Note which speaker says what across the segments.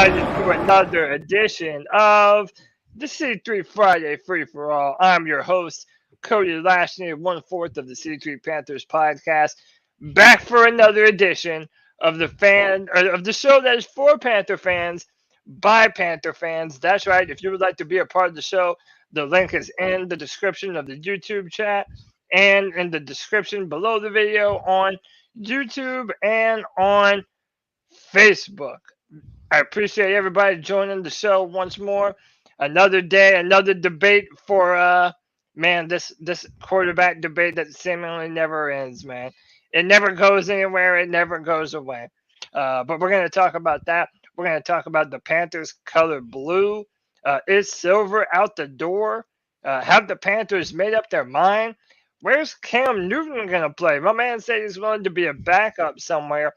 Speaker 1: everybody, to another edition of the C3 Friday Free for All. I'm your host, Cody Lashney, 1/4 of the C3 Panthers Podcast, back for another edition of the show that is for Panther fans by Panther fans. That's right. If you would like to be a part of the show, the link is in the description of the YouTube chat and in the description below the video on YouTube and on Facebook. I appreciate everybody joining the show once more. Another day, another debate for this quarterback debate that seemingly never ends, man. It never goes anywhere. It never goes away. But we're going to talk about that. We're going to talk about the Panthers color blue. Is silver out the door? Have the Panthers made up their mind? Where's Cam Newton going to play? My man said he's willing to be a backup somewhere.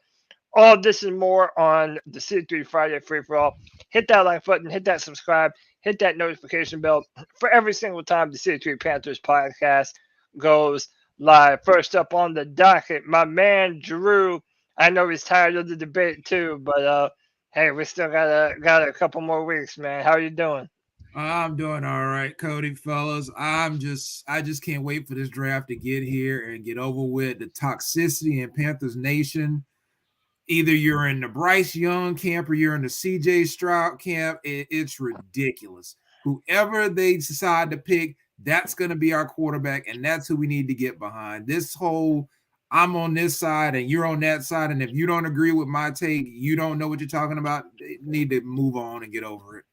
Speaker 1: All this and more on the C3 Friday Free for All. Hit that like button, hit that subscribe, hit that notification bell for every single time the C3 Panthers podcast goes live. First up on the docket, my man Drew. I know he's tired of the debate too, but hey, we still got a couple more weeks, man. How you doing?
Speaker 2: I'm doing all right, Cody, fellas. I just can't wait for this draft to get here and get over with. The toxicity in Panthers Nation. Either you're in the Bryce Young camp or you're in the CJ Stroud camp. It's ridiculous. Whoever they decide to pick, that's going to be our quarterback, and that's who we need to get behind. This whole I'm on this side and you're on that side, and if you don't agree with my take, you don't know what you're talking about, you need to move on and get over it.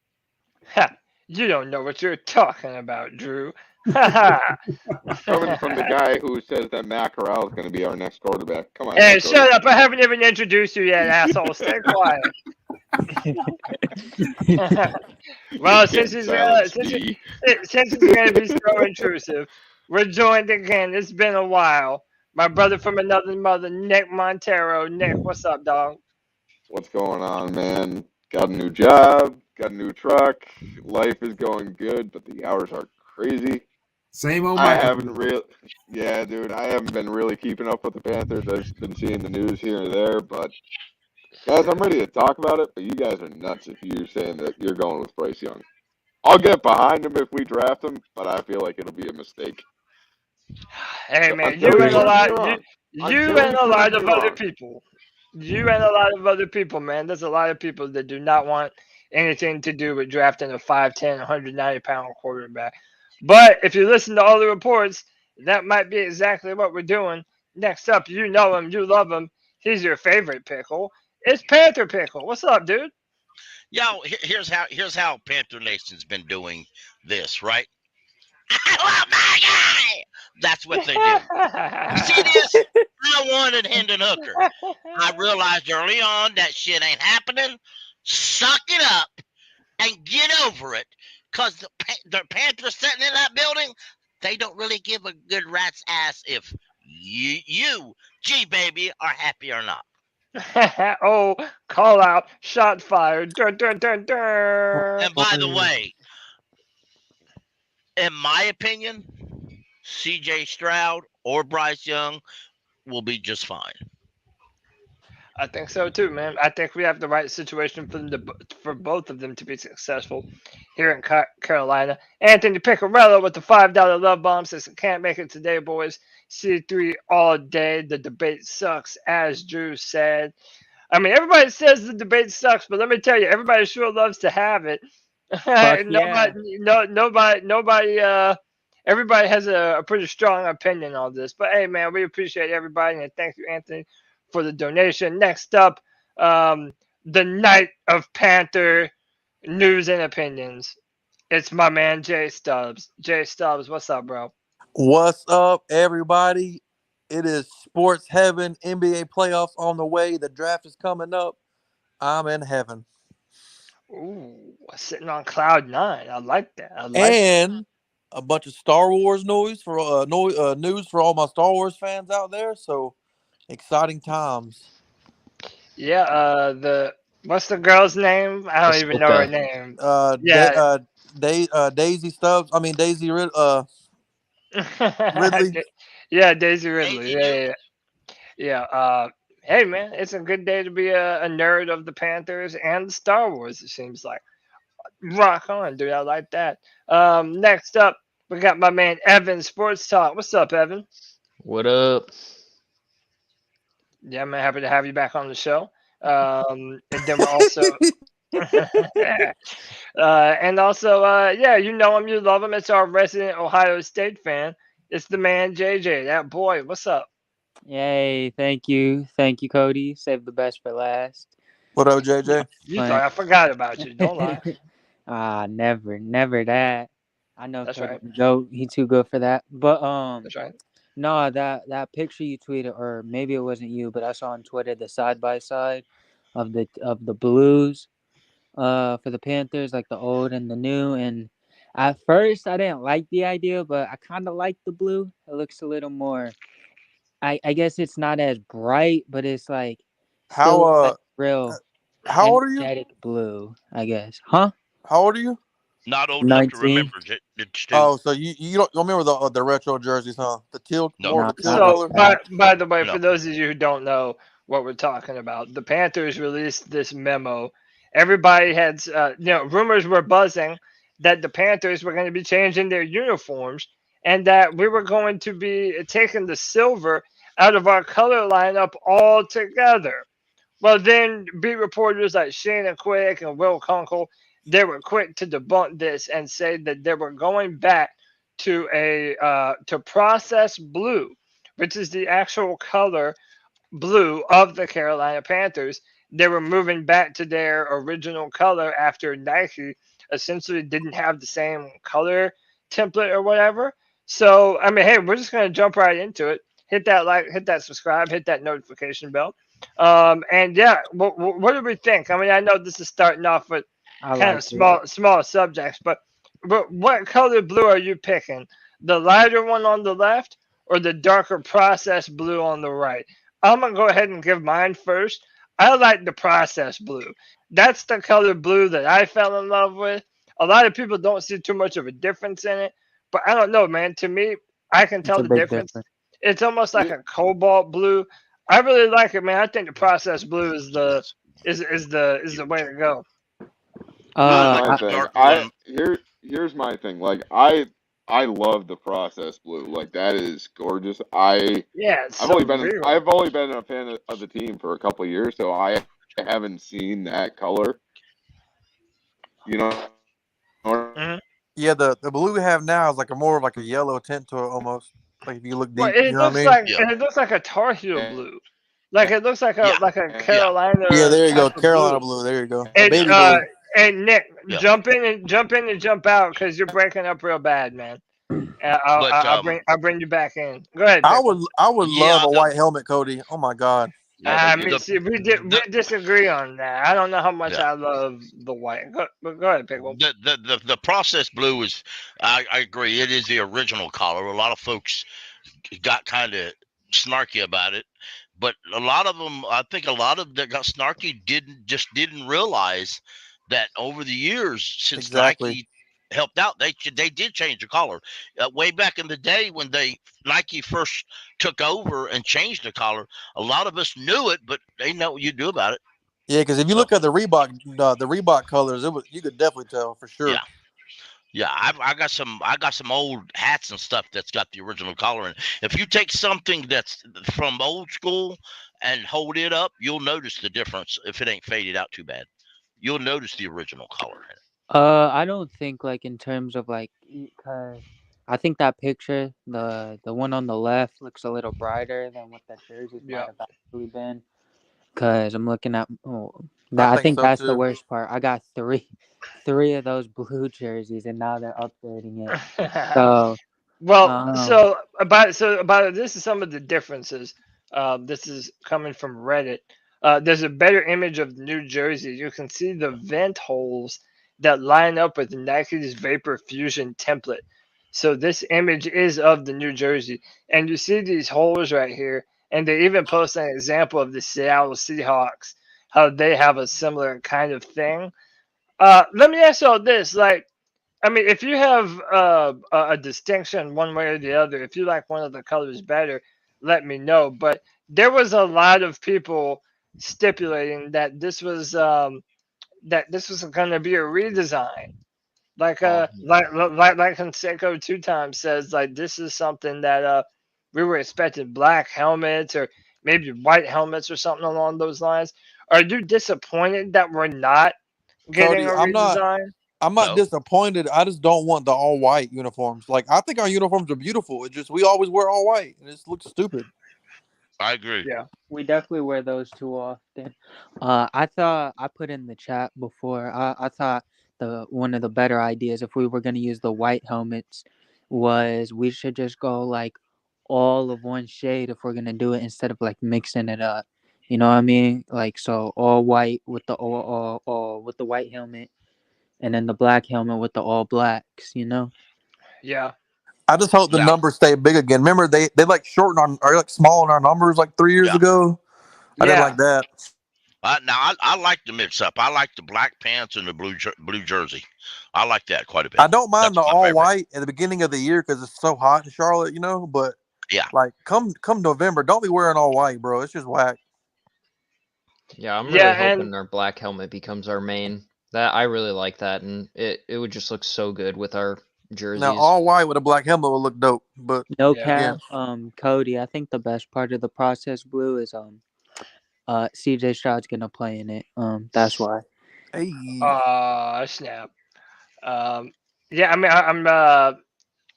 Speaker 1: Ha, you don't know what you're talking about, Drew.
Speaker 3: Coming from the guy who says that Matt Corral is going to be our next quarterback. Come on.
Speaker 1: Hey, shut up. I haven't even introduced you yet, asshole. Stay quiet. Well, since he's going to be so intrusive, we're joined again. It's been a while. My brother from another mother, Nick Montero. Nick, what's up, dog?
Speaker 3: What's going on, man? Got a new job, got a new truck. Life is going good, but the hours are crazy.
Speaker 2: Same old.
Speaker 3: I haven't been really keeping up with the Panthers. I've been seeing the news here and there, but guys, I'm ready to talk about it. But you guys are nuts if you're saying that you're going with Bryce Young. I'll get behind him if we draft him, but I feel like it'll be a mistake.
Speaker 1: Hey man, you and a lot of other people. You and a lot of other people, man. There's a lot of people that do not want anything to do with drafting a 5'10", 190-pound quarterback. But if you listen to all the reports, that might be exactly what we're doing. Next up, you know him, you love him. He's your favorite pickle. It's Panther Pickle. What's up, dude?
Speaker 4: Yo, here's how Panther Nation's been doing this, right? I love my guy. That's what they do. You see this? I wanted Hendon Hooker. I realized early on that shit ain't happening. Suck it up and get over it. Because the Panthers sitting in that building, they don't really give a good rat's ass if you, G-Baby, are happy or not.
Speaker 1: Oh, call out, shot fired. Dun, dun, dun, dun.
Speaker 4: And by the way, in my opinion, CJ Stroud or Bryce Young will be just fine.
Speaker 1: I think so too, man. I think we have the right situation for both of them to be successful here in Carolina. Anthony Piccarello with the $5 love bomb says, can't make it today, boys. C3 all day. The debate sucks, as Drew said. I mean, everybody says the debate sucks, but let me tell you, everybody sure loves to have it. Everybody has a pretty strong opinion on this. But hey, man, we appreciate everybody, and thank you, Anthony, for the donation. Next up, the night of Panther news and opinions. It's my man Jay Stubbs. Jay Stubbs, what's up, bro?
Speaker 5: What's up, everybody? It is sports heaven. NBA playoffs on the way. The draft is coming up. I'm in heaven.
Speaker 1: Ooh, sitting on cloud nine. I like that.
Speaker 5: A bunch of Star Wars news for all my Star Wars fans out there. So exciting times.
Speaker 1: Yeah. What's the girl's name? I don't even know her name.
Speaker 5: Daisy Stubbs. I mean Daisy Ridley.
Speaker 1: Yeah, Daisy Ridley. Yeah. Hey, man, it's a good day to be a nerd of the Panthers and Star Wars, it seems like. Rock on, dude. I like that. Next up, we got my man Evan Sports Talk. What's up, Evan?
Speaker 6: What up?
Speaker 1: Yeah, man, happy to have you back on the show. And then we're also, yeah, you know him, you love him. It's our resident Ohio State fan. It's the man JJ. That boy. What's up?
Speaker 7: Yay, thank you, Cody. Save the best for last.
Speaker 5: What up, JJ?
Speaker 1: You thought I forgot about you. Don't lie.
Speaker 7: Never that. I know
Speaker 1: That's
Speaker 7: Cody
Speaker 1: right.
Speaker 7: Joe, he too good for that. But
Speaker 1: That's right.
Speaker 7: no, that picture you tweeted, or maybe it wasn't you, but I saw on Twitter the side by side of the blues, for the Panthers, like the old and the new. And at first I didn't like the idea, but I kind of like the blue. It looks a little more. I guess it's not as bright, but it's like still looks like real
Speaker 5: how old are you?
Speaker 7: energetic blue, I guess. Huh?
Speaker 5: How old are you?
Speaker 4: Not old enough to
Speaker 7: 19.
Speaker 4: remember it. Stu.
Speaker 5: Oh, so you don't remember the retro jerseys, huh? The teal,
Speaker 4: No.
Speaker 5: more of the teal
Speaker 1: So,
Speaker 5: color.
Speaker 1: by the way,
Speaker 4: No.
Speaker 1: for those of you who don't know what we're talking about, the Panthers released this memo. Everybody had, rumors were buzzing that the Panthers were going to be changing their uniforms and that we were going to be taking the silver out of our color lineup altogether. Well, then beat reporters like Shannon Quick and Will Kunkel, they were quick to debunk this and say that they were going back to to process blue, which is the actual color blue of the Carolina Panthers. They were moving back to their original color after Nike essentially didn't have the same color template or whatever. So, I mean, hey, we're just going to jump right into it. Hit that like, hit that subscribe, hit that notification bell. And yeah, what do we think? I mean, I know this is starting off with kind of small subjects, but what color blue are you picking? The lighter one on the left or the darker process blue on the right? I'm gonna go ahead and give mine first. I like the process blue. That's the color blue that I fell in love with. A lot of people don't see too much of a difference in it, but I don't know, man. To me, I can tell the difference. It's almost like a cobalt blue. I really like it, man. I think the process blue is the way to go.
Speaker 3: Here's my thing. Like I love the process blue. Like that is gorgeous. I've only been a fan of the team for a couple of years, so I haven't seen that color. You know.
Speaker 1: Mm-hmm.
Speaker 5: Yeah, the blue we have now is like more of like a yellow tint to it almost. Like if you look deep,
Speaker 1: well,
Speaker 5: you know what I mean?
Speaker 1: It looks like a Tar Heel blue. Like it looks like a Carolina.
Speaker 5: Yeah, there you go, Carolina blue. There you go.
Speaker 1: And,
Speaker 5: baby blue.
Speaker 1: And Nick, jump in and jump out because you're breaking up real bad, man. I'll bring you back in. Go ahead.
Speaker 5: I would love a white helmet, Cody. Oh my God.
Speaker 1: We disagree on that. I don't know how much I love the white. Go ahead, Pickle.
Speaker 4: The process blue is, I agree, it is the original color. A lot of folks got kind of snarky about it, but a lot of them, I think a lot of that got snarky didn't realize that over the years since Nike helped out, they did change the color. Way back in the day when Nike first took over and changed the color, a lot of us knew it, but they know what you do about it.
Speaker 5: Yeah, because if you look at the Reebok colors, you could definitely tell for sure.
Speaker 4: Yeah, I got some old hats and stuff that's got the original color in it. If you take something that's from old school and hold it up, you'll notice the difference. If it ain't faded out too bad, you'll notice the original color in it.
Speaker 7: I don't think like in terms of like, cause I think that picture, the one on the left, looks a little brighter than what that jersey might have actually been. Cause I'm looking at, I think that's the worst part. I got three of those blue jerseys, and now they're updating it. So,
Speaker 1: this is some of the differences. This is coming from Reddit. There's a better image of the new jersey. You can see the vent holes that line up with Nike's Vapor Fusion template. So this image is of the New Jersey. And you see these holes right here. And they even post an example of the Seattle Seahawks, how they have a similar kind of thing. Let me ask you all this. Like, I mean, if you have a distinction one way or the other, if you like one of the colors better, let me know. But there was a lot of people stipulating that this was going to be a redesign. Like like Conseco 2 times says, like this is something that we were expecting black helmets or maybe white helmets or something along those lines. Are you disappointed that we're not getting
Speaker 5: Cody,
Speaker 1: a redesign?
Speaker 5: I'm not
Speaker 4: No.
Speaker 5: disappointed. I just don't want the all white uniforms. Like I think our uniforms are beautiful. It's just we always wear all white, and it looks stupid.
Speaker 4: I agree.
Speaker 1: Yeah.
Speaker 7: We definitely wear those too often. I thought I put in the chat before. I thought one of the better ideas, if we were going to use the white helmets, was we should just go like all of one shade if we're going to do it instead of like mixing it up. You know what I mean? Like so, all white with the all with the white helmet, and then the black helmet with the all blacks. You know?
Speaker 1: Yeah.
Speaker 5: I just hope the
Speaker 4: Yeah.
Speaker 5: numbers stay big again. Remember they like shortened our or like small our numbers like 3 years
Speaker 4: Yeah.
Speaker 5: ago. I didn't
Speaker 1: Yeah.
Speaker 5: like that.
Speaker 4: Now I like the mix up. I like the black pants and the blue jersey. I like that quite a bit.
Speaker 5: I don't mind
Speaker 4: That's
Speaker 5: the
Speaker 4: my
Speaker 5: all
Speaker 4: favorite.
Speaker 5: white at the beginning of the year because it's so hot in Charlotte, you know. But
Speaker 4: Yeah.
Speaker 5: like come November, don't be wearing all white, bro. It's just whack.
Speaker 6: Yeah, I'm
Speaker 1: Yeah,
Speaker 6: really hoping
Speaker 1: and
Speaker 6: our black helmet becomes our main. That I really like that, and it would just look so good with our jerseys.
Speaker 5: Now all white with a black helmet will look dope. But
Speaker 7: No
Speaker 1: Yeah.
Speaker 7: cap. Cody, I think the best part of the process blue is CJ Stroud's gonna play in it. That's why.
Speaker 5: hey,
Speaker 1: snap. Yeah, I mean,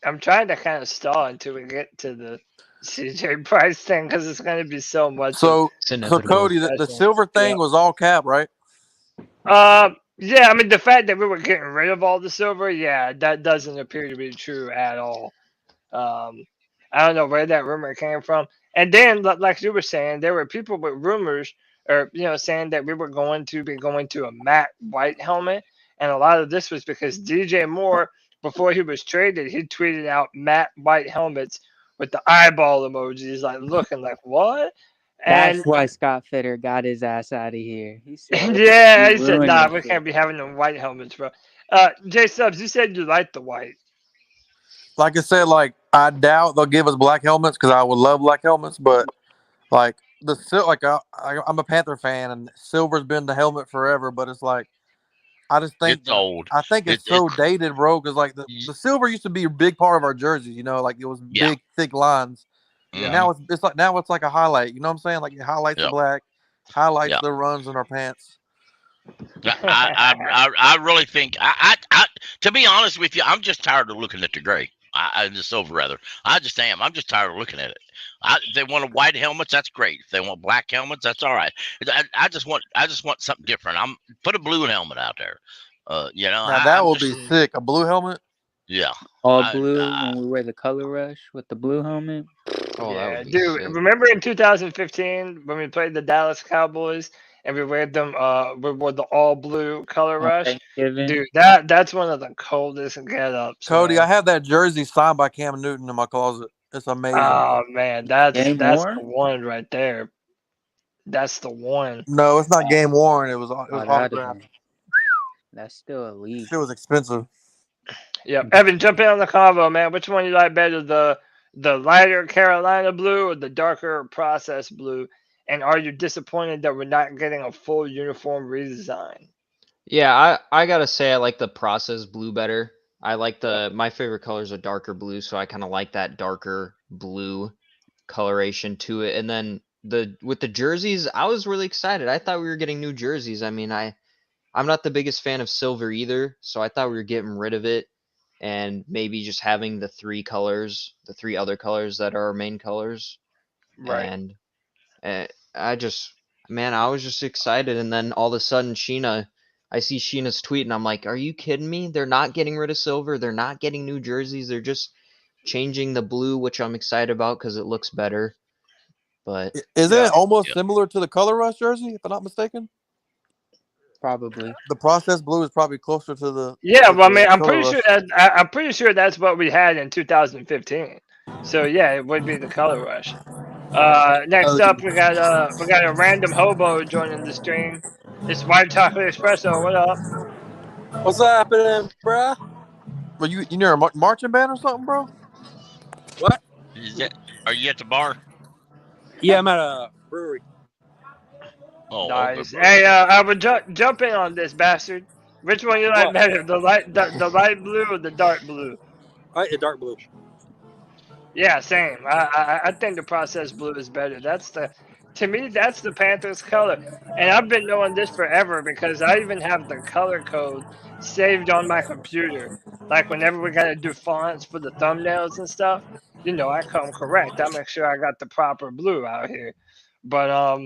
Speaker 1: I'm trying to kind of stall until we get to the CJ Price thing because it's going to be so much.
Speaker 5: so
Speaker 6: It's inevitable.
Speaker 5: Cody, the
Speaker 1: Special.
Speaker 5: silver thing was all cap, right?
Speaker 1: Yeah, I mean, the fact that we were getting rid of all the silver, yeah, that doesn't appear to be true at all. I don't know where that rumor came from. And then, like you were saying, there were people with rumors or, saying that we were going to be going to a matte white helmet. And a lot of this was because DJ Moore, before he was traded, he tweeted out matte white helmets with the eyeball emojis, like looking like, what? And
Speaker 7: That's why Scott Fitter got his ass out of here. He said,
Speaker 1: yeah,
Speaker 7: "You
Speaker 1: he said,
Speaker 7: ruined
Speaker 1: nah,
Speaker 7: this
Speaker 1: we
Speaker 7: shit."
Speaker 1: can't be having them white helmets, bro. J Subs, you said you like the white.
Speaker 5: Like I said, like I doubt they'll give us black helmets because I would love black helmets, but like I'm a Panther fan and silver's been the helmet forever, but it's like I just think
Speaker 4: It's old.
Speaker 5: I think it's so dated, bro. Because like the silver used to be a big part of our jerseys, like it was
Speaker 4: Yeah.
Speaker 5: big, thick lines.
Speaker 4: Mhm.
Speaker 5: Now it's like a highlight. You know what I'm saying? Like it highlights the
Speaker 4: Yep.
Speaker 5: black, highlights
Speaker 4: Yep.
Speaker 5: the runs in our pants.
Speaker 4: I really think to be honest with you, I'm just tired of looking at the gray. The silver rather. I just am. I'm just tired of looking at it. If they want white helmets, that's great. If they want black helmets, that's all right. I just want something different. Put a blue helmet out there.
Speaker 5: Now that will be sick. A blue helmet.
Speaker 4: Yeah.
Speaker 7: All blue when we wear the color rush with the blue helmet.
Speaker 6: Oh, that
Speaker 1: Yeah,
Speaker 6: would be
Speaker 1: dude.
Speaker 6: sick.
Speaker 1: Remember in 2015 when we played the Dallas Cowboys and we wore them? We wore the all blue color
Speaker 7: On
Speaker 1: rush.
Speaker 7: Thanksgiving.
Speaker 1: Dude, that's one of the coldest get-ups.
Speaker 5: Cody,
Speaker 1: man.
Speaker 5: I have that jersey signed by Cam Newton in my closet. It's amazing.
Speaker 1: Oh man, that's
Speaker 7: Game
Speaker 1: the
Speaker 7: worn?
Speaker 1: one right there. That's the one.
Speaker 5: No, it's not game worn. It was
Speaker 7: Oh, that'd
Speaker 5: autographed.
Speaker 7: be- That's still elite.
Speaker 5: It was expensive.
Speaker 1: Yep. Evan, jump in on the convo, man. Which one you like better, the lighter Carolina blue or the darker process blue? And are you disappointed that we're not getting a full uniform redesign?
Speaker 6: Yeah, I gotta say I like the process blue better. I like my favorite colors are darker blue, so I kind of like that darker blue coloration to it. And then with the jerseys, I was really excited. I thought we were getting new jerseys. I mean, I'm not the biggest fan of silver either, so I thought we were getting rid of it and maybe just having the three other colors that are our main colors.
Speaker 1: Right.
Speaker 6: And I was just excited. And then all of a sudden, I see Sheena's tweet and I'm like, are you kidding me? They're not getting rid of silver. They're not getting new jerseys. They're just changing the blue, which I'm excited about because it looks better. But
Speaker 5: Isn't it almost similar to the color rush jersey, if I'm not mistaken?
Speaker 7: Probably.
Speaker 5: The process blue is probably closer to the.
Speaker 1: Yeah, well, I mean, I'm
Speaker 5: color
Speaker 1: pretty sure that's what we had in 2015. So yeah, it would be the color rush. Next up, we got a random hobo joining the stream. It's White Chocolate Espresso. What up?
Speaker 8: What's happening, bruh?
Speaker 5: Well, you near a marching band or something, bro?
Speaker 8: What?
Speaker 4: Are you at the bar?
Speaker 8: Yeah, I'm at a brewery.
Speaker 4: Oh,
Speaker 1: Nice.
Speaker 4: okay.
Speaker 1: Hey, I would jump in on this, bastard. Which one you like
Speaker 8: What?
Speaker 1: better, the light blue or the dark blue?
Speaker 8: I like the dark blue.
Speaker 1: Yeah, same. I think the processed blue is better. To me, that's the Panthers color. And I've been knowing this forever because I even have the color code saved on my computer. Like whenever we gotta do fonts for the thumbnails and stuff, I come correct. I make sure I got the proper blue out here. But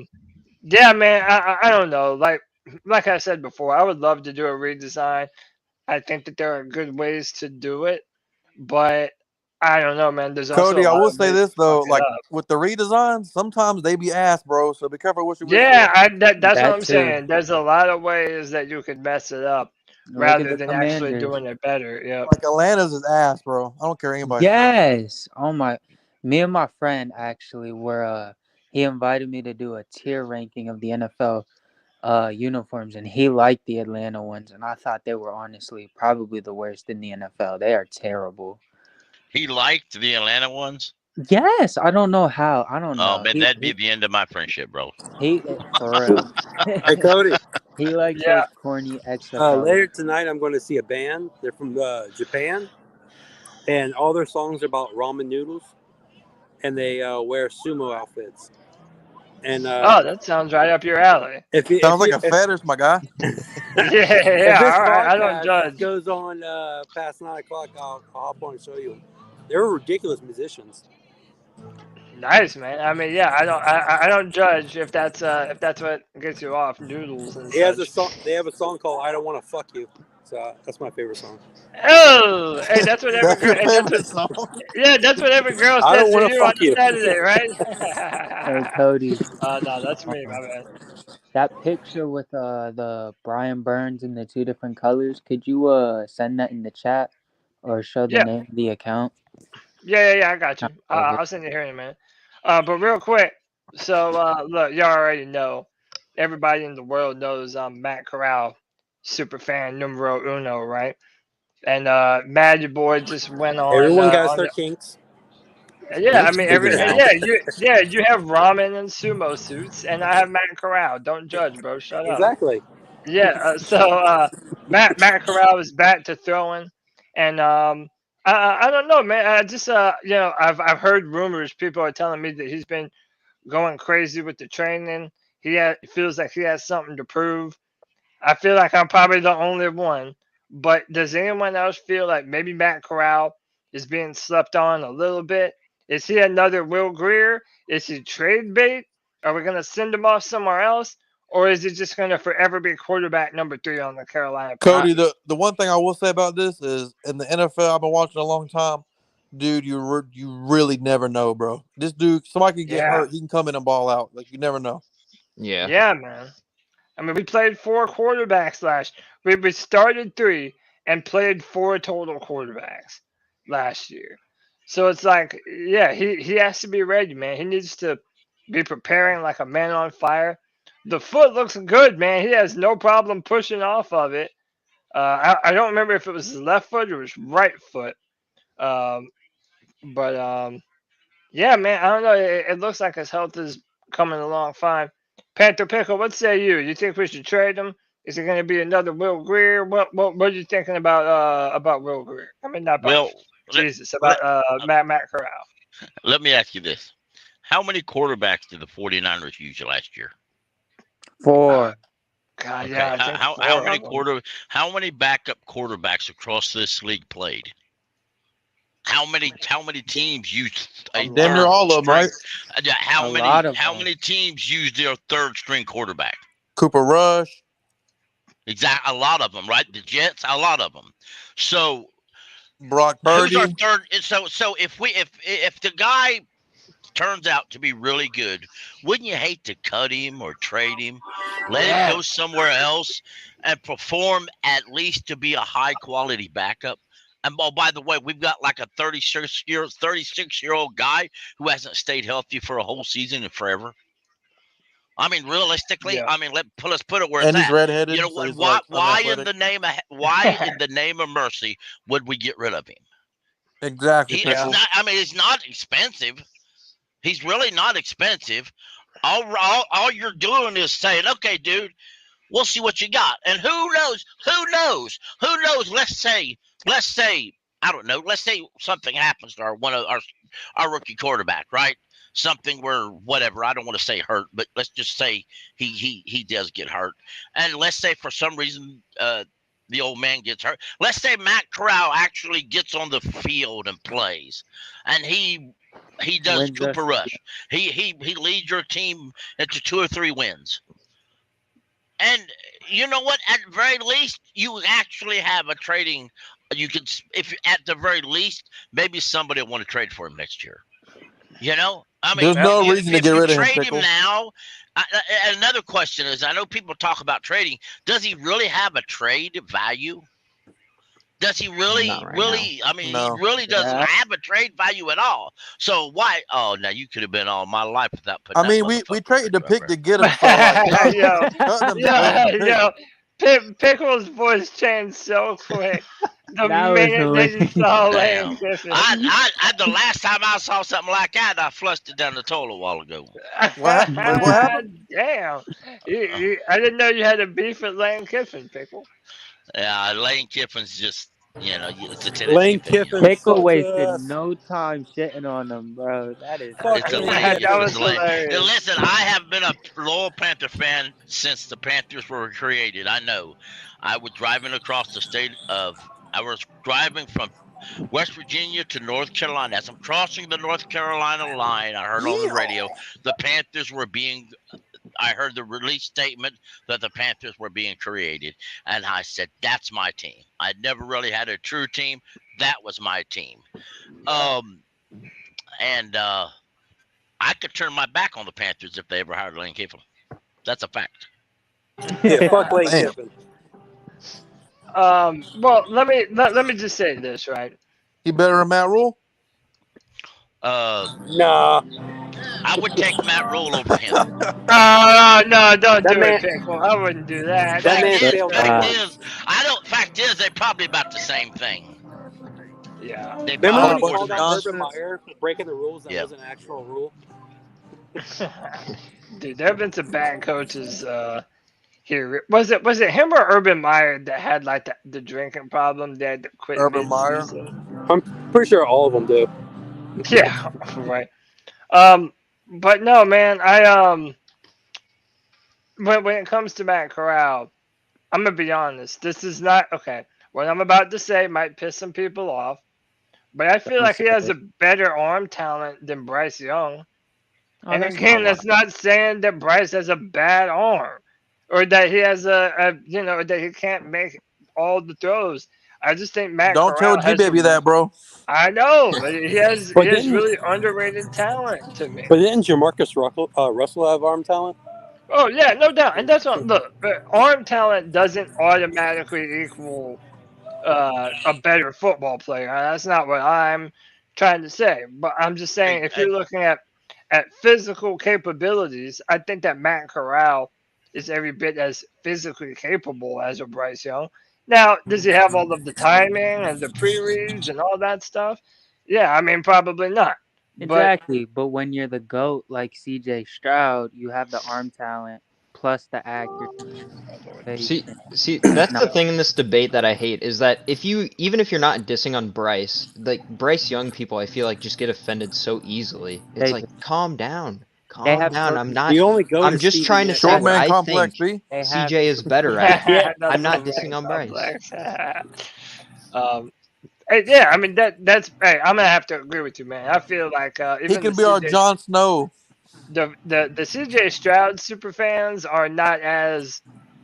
Speaker 1: yeah, man, I don't know. Like I said before, I would love to do a redesign. I think that there are good ways to do it, but I don't know, man. There's also
Speaker 5: Cody,
Speaker 1: a
Speaker 5: I
Speaker 1: lot
Speaker 5: will
Speaker 1: of
Speaker 5: say
Speaker 1: ways
Speaker 5: this
Speaker 1: to
Speaker 5: though,
Speaker 1: fuck it
Speaker 5: like
Speaker 1: up.
Speaker 5: with the redesigns, sometimes they be ass, bro. So be careful what you wish
Speaker 1: Yeah,
Speaker 5: for.
Speaker 1: that's
Speaker 7: That
Speaker 1: what I'm
Speaker 7: too.
Speaker 1: saying. There's a lot of ways that you could mess it up
Speaker 7: Look at
Speaker 1: rather
Speaker 7: the
Speaker 1: than actually
Speaker 7: Commanders.
Speaker 1: doing it better. Yep.
Speaker 5: Like Atlanta's is ass, bro. I don't care what anybody says.
Speaker 7: Yes. Oh my. Me and my friend actually were. He invited me to do a tier ranking of the NFL uniforms, and he liked the Atlanta ones, and I thought they were honestly probably the worst in the NFL. They are terrible.
Speaker 4: He liked the Atlanta ones.
Speaker 7: Yes, I don't know how. I don't
Speaker 4: Oh
Speaker 7: know.
Speaker 4: man, that'd be the end of my friendship, bro.
Speaker 7: He for real.
Speaker 8: Hey, Cody.
Speaker 7: He likes
Speaker 1: Yeah.
Speaker 7: those corny XFL.
Speaker 8: Later tonight, I'm going to see a band. They're from Japan, and all their songs are about ramen noodles, and they wear sumo outfits. And
Speaker 1: Oh, that sounds right up your alley.
Speaker 5: Sounds like a fetish, my guy.
Speaker 1: Yeah,
Speaker 8: If this
Speaker 1: all right. I don't
Speaker 8: podcast
Speaker 1: judge.
Speaker 8: goes on past 9 o'clock, I'll hop on and show you. They're ridiculous musicians.
Speaker 1: Nice, man. I mean, yeah, I don't judge if that's what gets you off noodles and
Speaker 8: He has
Speaker 1: such.
Speaker 8: a song. They have a song called "I Don't Want to Fuck You." So that's my favorite song.
Speaker 1: Oh, hey, that's what every
Speaker 5: That's your
Speaker 1: girl.
Speaker 5: favorite song.
Speaker 1: Yeah, that's what every girl
Speaker 8: I
Speaker 1: says
Speaker 8: don't
Speaker 1: to
Speaker 8: wanna
Speaker 1: you on
Speaker 8: fuck
Speaker 1: a
Speaker 8: you.
Speaker 1: Saturday, right?
Speaker 7: Hey Cody,
Speaker 1: No, that's me, my man.
Speaker 7: that picture with the Brian Burns in the two different colors, could you send that in the chat or show the
Speaker 1: Yeah.
Speaker 7: name of the account?
Speaker 1: Yeah, I got you. I'll send it here in a minute. But real quick, so look, y'all already know. Everybody in the world knows I'm Matt Corral, super fan numero uno, right? And Mad Your Boy just went on.
Speaker 8: Everyone got
Speaker 1: on
Speaker 8: their kinks.
Speaker 1: Yeah, I mean,
Speaker 8: Figure it out.
Speaker 1: you have ramen and sumo suits, and I have Matt Corral. Don't judge, bro. Shut up.
Speaker 8: Exactly.
Speaker 1: Yeah. Matt Corral is back to throwing, and I don't know, man. I just I've heard rumors. People are telling me that he's been going crazy with the training. Feels like he has something to prove. I feel like I'm probably the only one. But does anyone else feel like maybe Matt Corral is being slept on a little bit? Is he another Will Greer? Is he trade bait? Are we going to send him off somewhere else? Or is he just going to forever be quarterback number 3 on the Carolina
Speaker 5: Cody,
Speaker 1: Panthers?
Speaker 5: the one thing I will say about this is in the NFL, I've been watching a long time. Dude, you really never know, bro. This dude, somebody can get hurt. He can come in and ball out. Like, you never know.
Speaker 6: Yeah.
Speaker 1: Yeah, man. I mean, we played 4 quarterbacks last year. We started 3 and played 4 total quarterbacks last year. So it's like, yeah, he has to be ready, man. He needs to be preparing like a man on fire. The foot looks good, man. He has no problem pushing off of it. I don't remember if it was his left foot or his right foot. Yeah, man, I don't know. It looks like his health is coming along fine. Panther Pickle, what say you? You think we should trade him? Is it going to be another Will Greer? What are you thinking about Will Greer? I mean, not about Matt Corral.
Speaker 4: Let me ask you this: how many quarterbacks did the 49ers use last year?
Speaker 7: 4.
Speaker 1: God,
Speaker 4: Okay.
Speaker 1: yeah. I think
Speaker 4: How many backup quarterbacks across this league played? How many teams used a
Speaker 5: Damn near all of them, right?
Speaker 4: Yeah, how many teams used their third string quarterback?
Speaker 5: Cooper Rush.
Speaker 4: Exactly, a lot of them, right? The Jets, a lot of them. So
Speaker 5: Brock
Speaker 4: who's our
Speaker 5: Purdy.
Speaker 4: third? So if the guy turns out to be really good, wouldn't you hate to cut him or trade him, let him go somewhere else and perform at least to be a high quality backup? And oh, by the way, we've got like a 36-year-old guy who hasn't stayed healthy for a whole season and forever. I mean, realistically, I mean, let's put it where
Speaker 5: And
Speaker 4: it's
Speaker 5: he's
Speaker 4: at.
Speaker 5: redheaded.
Speaker 4: You know,
Speaker 5: so he's
Speaker 4: why
Speaker 5: like
Speaker 4: in the name of mercy would we get rid of him?
Speaker 5: Exactly.
Speaker 4: It's not. I mean, it's not expensive. He's really not expensive. All you're doing is saying, okay, dude, we'll see what you got. And who knows? Let's say, I don't know. Let's say something happens to our rookie quarterback, right? Something where whatever. I don't want to say hurt, but let's just say he does get hurt. And let's say for some reason the old man gets hurt. Let's say Matt Corral actually gets on the field and plays, and he does Cooper Rush. He leads your team into 2 or 3 wins. And you know what? At the very least, you actually have a trading. You could, if at the very least, maybe somebody will want to trade for him next year. You know, I mean,
Speaker 5: there's no reason to get rid of him.
Speaker 4: Trade him now. Another question is, I know people talk about trading. Does he really have a trade value? Does he really, really? Now. I mean,
Speaker 5: No.
Speaker 4: he really doesn't have a trade value at all. So why? Oh, now you could have been all my life without putting.
Speaker 5: I mean, we traded the pick to get him. So
Speaker 1: Pickle's voice changed so quick. The minute they just saw Lane Kiffin.
Speaker 4: The last time I saw something like that, I flushed it down the toilet a while ago.
Speaker 5: What happened?
Speaker 1: Damn. I didn't know you had a beef with Lane Kiffin, Pickle.
Speaker 4: Yeah, Lane Kiffin's just, you know, it's a Tennessee
Speaker 8: Lane
Speaker 4: thing,
Speaker 8: Kiffin.
Speaker 7: Pickle wasted no time shitting on them, bro. That is.
Speaker 4: It's a Lane
Speaker 1: That was
Speaker 4: Kiffin's Lane.
Speaker 1: hilarious.
Speaker 4: Now, listen, I have been a loyal Panther fan since the Panthers were created. I know. I was driving across the state of. I was driving from West Virginia to North Carolina. As I'm crossing the North Carolina line, I heard on the radio the Panthers were being. I heard the release statement that the Panthers were being created, and I said, "That's my team." I'd never really had a true team. That was my team, and I could turn my back on the Panthers if they ever hired Lane Kiffin. That's a fact.
Speaker 8: Yeah, fuck Lane Kiffin.
Speaker 1: Well, let me just say this, right?
Speaker 5: He better than Matt Rule?
Speaker 8: Nah.
Speaker 4: I would take Matt Rule over him.
Speaker 1: No, don't
Speaker 8: That
Speaker 1: do
Speaker 8: man-
Speaker 1: it, Pickle. I wouldn't do that.
Speaker 8: That man
Speaker 4: Fact
Speaker 8: failed.
Speaker 4: fact is, they're probably about the same thing.
Speaker 1: Yeah.
Speaker 4: They
Speaker 8: Remember when
Speaker 4: probably
Speaker 8: he called out
Speaker 5: nonsense.
Speaker 8: Urban Meyer for breaking the rules? That
Speaker 4: Yeah.
Speaker 8: wasn't an actual rule.
Speaker 1: Dude, there have been some bad coaches here. Was it him or Urban Meyer that had like the drinking problem that had to quit?
Speaker 5: Urban Meyer?
Speaker 1: mid-season?
Speaker 8: I'm pretty sure all of them do.
Speaker 1: Yeah, right. But no, man, when it comes to Matt Corral, I'm gonna be honest. This is not okay. What I'm about to say might piss some people off, but I feel like he has a better arm talent than Bryce Young. And again, that's not saying that Bryce has a bad arm or that he has that he can't make all the throws. I just think Matt
Speaker 5: Don't
Speaker 1: Corral
Speaker 5: tell G-Baby that, bro.
Speaker 1: I know, but he has
Speaker 8: But didn't-
Speaker 1: really underrated talent to me.
Speaker 8: But didn't Jamarcus Russell have arm talent?
Speaker 1: Oh yeah, no doubt, and that's what look. But arm talent doesn't automatically equal a better football player. That's not what I'm trying to say. But I'm just saying, if you're looking at physical capabilities, I think that Matt Corral is every bit as physically capable as a Bryce Young. Now, does he have all of the timing and the pre-reads and all that stuff? Yeah, I mean, probably not.
Speaker 7: Exactly, but when you're the GOAT like CJ Stroud, you have the arm talent plus the accuracy.
Speaker 6: See, that's the thing in this debate that I hate is that even if you're not dissing on Bryce, like Bryce Young people, I feel like just get offended so easily. It's like, calm down. I'm not. I'm just trying to say
Speaker 5: Short
Speaker 6: what
Speaker 5: man
Speaker 6: I
Speaker 5: complex,
Speaker 6: think
Speaker 5: B.
Speaker 6: CJ is better at. I'm not dissing on Bryce.
Speaker 1: Yeah, I mean that's. Hey, I'm gonna have to agree with you, man. I feel like even
Speaker 5: He can be our Jon Snow.
Speaker 1: The CJ Stroud superfans are not as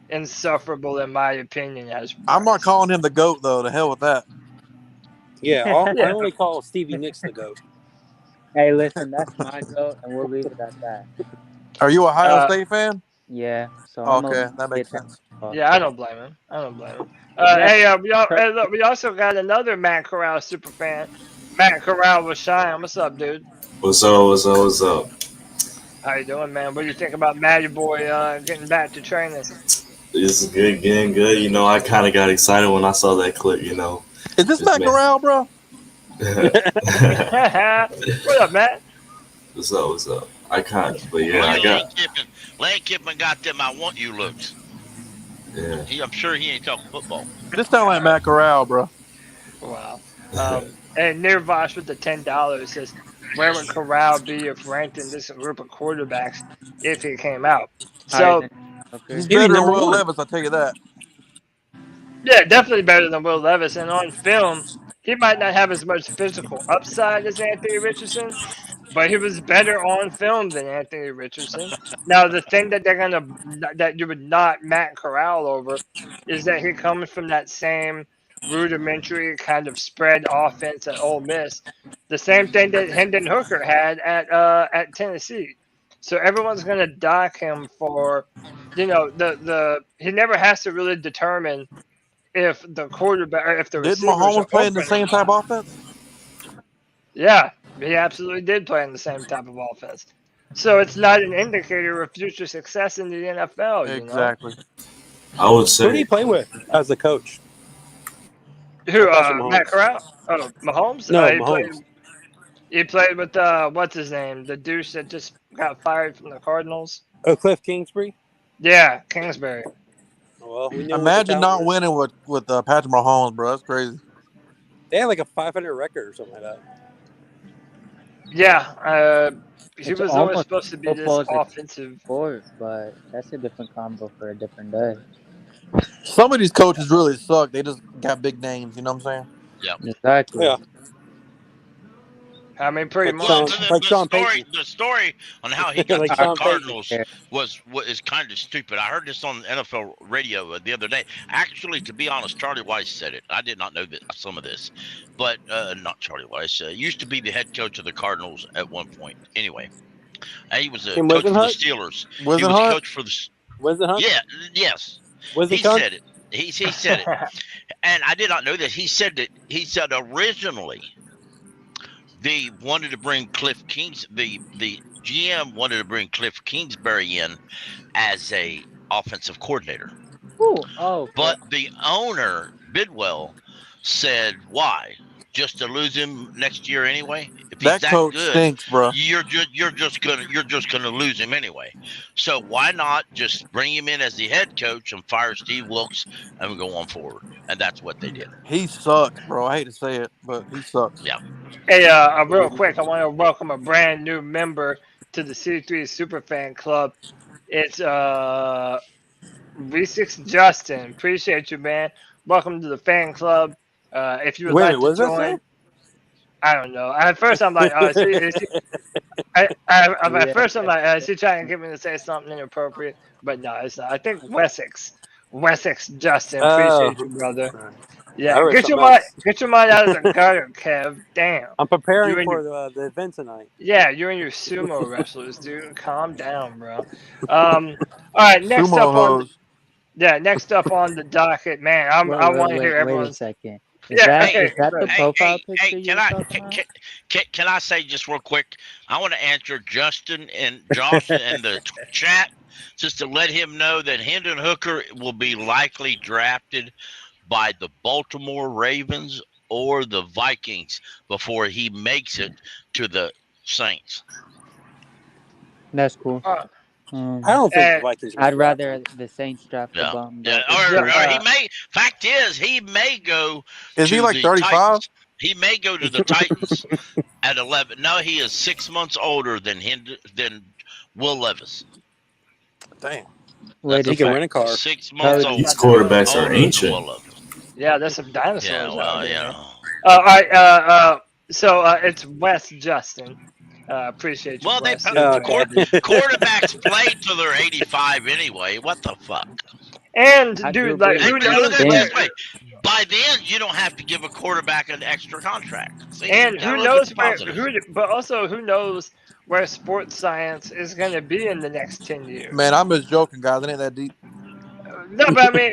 Speaker 1: insufferable in my opinion as Bryce.
Speaker 5: I'm not calling him the GOAT though. To hell with that.
Speaker 8: Yeah, I only call Stevie Nicks the GOAT.
Speaker 7: Hey, listen, that's my GOAT, and we'll leave it at that.
Speaker 5: Are you a Ohio State fan?
Speaker 7: Yeah. So
Speaker 5: Okay, that makes sense.
Speaker 1: Yeah, I don't blame him. Hey, we also got another Matt Corral super fan. Matt Corral with Shine. What's up, dude?
Speaker 9: What's up?
Speaker 1: How you doing, man? What do you think about Matty Boy getting back to training?
Speaker 9: This is good, getting good. You know, I kind of got excited when I saw that clip, you know.
Speaker 5: Is this Matt Corral, bro?
Speaker 1: What up, Matt?
Speaker 9: What's up? What's up? But yeah,
Speaker 4: Look
Speaker 9: I
Speaker 4: at
Speaker 9: got.
Speaker 4: Lane Kiffin got them I want you looks.
Speaker 9: Yeah.
Speaker 4: I'm sure he ain't talking football.
Speaker 5: This sound like Matt Corral, bro.
Speaker 1: Wow. And Nirvash with the $10 says, where would Corral be if ranked in this group of quarterbacks if he came out?
Speaker 7: Higher
Speaker 1: So,
Speaker 7: than Hooker.
Speaker 5: He's
Speaker 8: He'd be
Speaker 5: better than
Speaker 8: number
Speaker 5: Will
Speaker 8: one.
Speaker 5: Levis, I'll tell you that.
Speaker 1: yeah, definitely better than Will Levis. And on film, he might not have as much physical upside as Anthony Richardson, but he was better on film than Anthony Richardson. Now, the thing that that you would knock Matt Corral over is that he comes from that same rudimentary kind of spread offense at Ole Miss, the same thing that Hendon Hooker had at Tennessee. So everyone's going to dock him for, he never has to really determine if the quarterback or if the
Speaker 5: Didn't
Speaker 1: receivers are
Speaker 5: Mahomes play in the
Speaker 1: open.
Speaker 5: same type of offense?
Speaker 1: Yeah, he absolutely did play in the same type of offense. So it's not an indicator of future success in the NFL.
Speaker 5: Exactly.
Speaker 9: I would
Speaker 8: Who did he
Speaker 9: say.
Speaker 8: play with as a coach?
Speaker 1: Who?
Speaker 8: Patrick Mahomes.
Speaker 1: Matt Corral? Oh, Mahomes?
Speaker 8: No,
Speaker 1: He
Speaker 8: Mahomes.
Speaker 1: played with what's his name? The douche that just got fired from the Cardinals.
Speaker 8: Oh, Cliff Kingsbury.
Speaker 1: Yeah, Kingsbury.
Speaker 8: Well, we know what the
Speaker 5: Imagine not
Speaker 8: talent is.
Speaker 5: winning with Patrick Mahomes, bro. That's crazy.
Speaker 8: They had like a 500 record or something like that.
Speaker 1: Yeah, he
Speaker 7: It's
Speaker 1: was always
Speaker 7: almost
Speaker 1: supposed to be this
Speaker 7: football is a
Speaker 1: offensive.
Speaker 7: sport, but that's a different combo for a different day.
Speaker 5: Some of these coaches really suck. They just got big names, you know what I'm saying?
Speaker 7: Exactly.
Speaker 8: Yeah.
Speaker 1: I mean, pretty
Speaker 8: Like
Speaker 1: much.
Speaker 8: Sean- like Sean Payton.
Speaker 4: The story on how he got
Speaker 8: Like
Speaker 4: to
Speaker 8: Sean
Speaker 4: the
Speaker 8: Payton.
Speaker 4: Cardinals is kind of stupid. I heard this on NFL radio the other day. Actually, to be honest, Charlie Weiss said it. I did not know some of this, but not Charlie Weiss. Used to be the head coach of the Cardinals at one point. Anyway, he was a
Speaker 8: Tim
Speaker 4: coach for the
Speaker 8: Wisenhunt?
Speaker 4: Steelers. He
Speaker 5: Wasn't
Speaker 4: was
Speaker 5: Hunt?
Speaker 4: coach for the.
Speaker 8: Was it Hunt?
Speaker 4: Yeah. Yes.
Speaker 8: Was
Speaker 4: He
Speaker 8: it Hunt?
Speaker 4: said it. He said it, and I did not know this. He said originally they wanted to bring Cliff Kings. The GM wanted to bring Cliff Kingsbury in as a offensive coordinator,
Speaker 7: Ooh, oh,
Speaker 4: but the owner Bidwell said, "Why? Just to lose him next year anyway? If he's
Speaker 5: That
Speaker 4: that
Speaker 5: coach
Speaker 4: good,
Speaker 5: stinks, bro.
Speaker 4: you're just gonna lose him anyway. So why not just bring him in as the head coach and fire Steve Wilkes and go on forward?" And that's what they did.
Speaker 5: He sucks, bro. I hate to say it, but he sucks.
Speaker 4: Yeah.
Speaker 1: Hey, real quick, I want to welcome a brand new member to the C3 Superfan Club. It's V6 Justin. Appreciate you, man. Welcome to the fan club. If you would
Speaker 8: Wait,
Speaker 1: like
Speaker 8: what
Speaker 1: to
Speaker 8: does that
Speaker 1: join,
Speaker 8: say?
Speaker 1: I don't know. At first, I'm like, is he trying to get me to say something inappropriate? But no, it's not. I think Wessex Justin. Appreciate you, brother. Yeah,
Speaker 8: I read
Speaker 1: get your
Speaker 8: something
Speaker 1: mind,
Speaker 8: else.
Speaker 1: get your mind out of the gutter, Kev. Damn.
Speaker 8: I'm preparing
Speaker 1: You and
Speaker 8: for the event tonight.
Speaker 1: Yeah, you and your sumo wrestlers, dude. Calm down, bro. All right, next
Speaker 5: Sumo
Speaker 1: up on
Speaker 5: hoes.
Speaker 1: next up on the docket, man. I want to hear
Speaker 7: Wait a
Speaker 1: everyone's.
Speaker 7: second.
Speaker 1: Yeah,
Speaker 7: Is that the profile picture
Speaker 4: Hey,
Speaker 7: you were talking about?
Speaker 4: can I say just real quick? I want to answer Justin and Josh in the chat just to let him know that Hendon Hooker will be likely drafted by the Baltimore Ravens or the Vikings before he makes it to the Saints.
Speaker 7: That's cool.
Speaker 1: Uh,
Speaker 8: I don't think the Vikings.
Speaker 7: I'd rather the Saints draft the
Speaker 4: Yeah,
Speaker 7: bum.
Speaker 4: yeah.
Speaker 7: but-
Speaker 4: Or he may. Fact is, he may go.
Speaker 5: Is he
Speaker 4: to
Speaker 5: like
Speaker 4: the
Speaker 5: 35?
Speaker 4: Titans. He may go to the Titans at 11. No, he is 6 months older than Will Levis.
Speaker 5: Damn.
Speaker 7: Wait
Speaker 8: He
Speaker 7: a
Speaker 8: can
Speaker 7: second.
Speaker 8: win a car.
Speaker 4: 6 months older.
Speaker 9: These quarterbacks are
Speaker 4: older than
Speaker 9: ancient.
Speaker 4: Will Levis.
Speaker 1: yeah, there's some dinosaurs
Speaker 4: Yeah, well,
Speaker 1: out
Speaker 4: you
Speaker 1: there.
Speaker 4: know.
Speaker 1: All right, so it's Wes Justin. Appreciate you.
Speaker 4: Well,
Speaker 1: Wes.
Speaker 4: quarterbacks play till they're 85 anyway. What the fuck?
Speaker 1: And
Speaker 7: I
Speaker 1: dude,
Speaker 7: do
Speaker 1: like,
Speaker 7: agree
Speaker 1: who
Speaker 7: with
Speaker 4: Look
Speaker 1: knows?
Speaker 4: at it this
Speaker 1: Where,
Speaker 4: way. By then, you don't have to give a quarterback an extra contract. See,
Speaker 1: and
Speaker 4: gotta
Speaker 1: who
Speaker 4: look
Speaker 1: knows
Speaker 4: at the
Speaker 1: where?
Speaker 4: positives.
Speaker 1: But also, who knows where sports science is going to be in the next 10 years?
Speaker 5: Man, I'm just joking, guys. It ain't that deep.
Speaker 1: No, but I mean,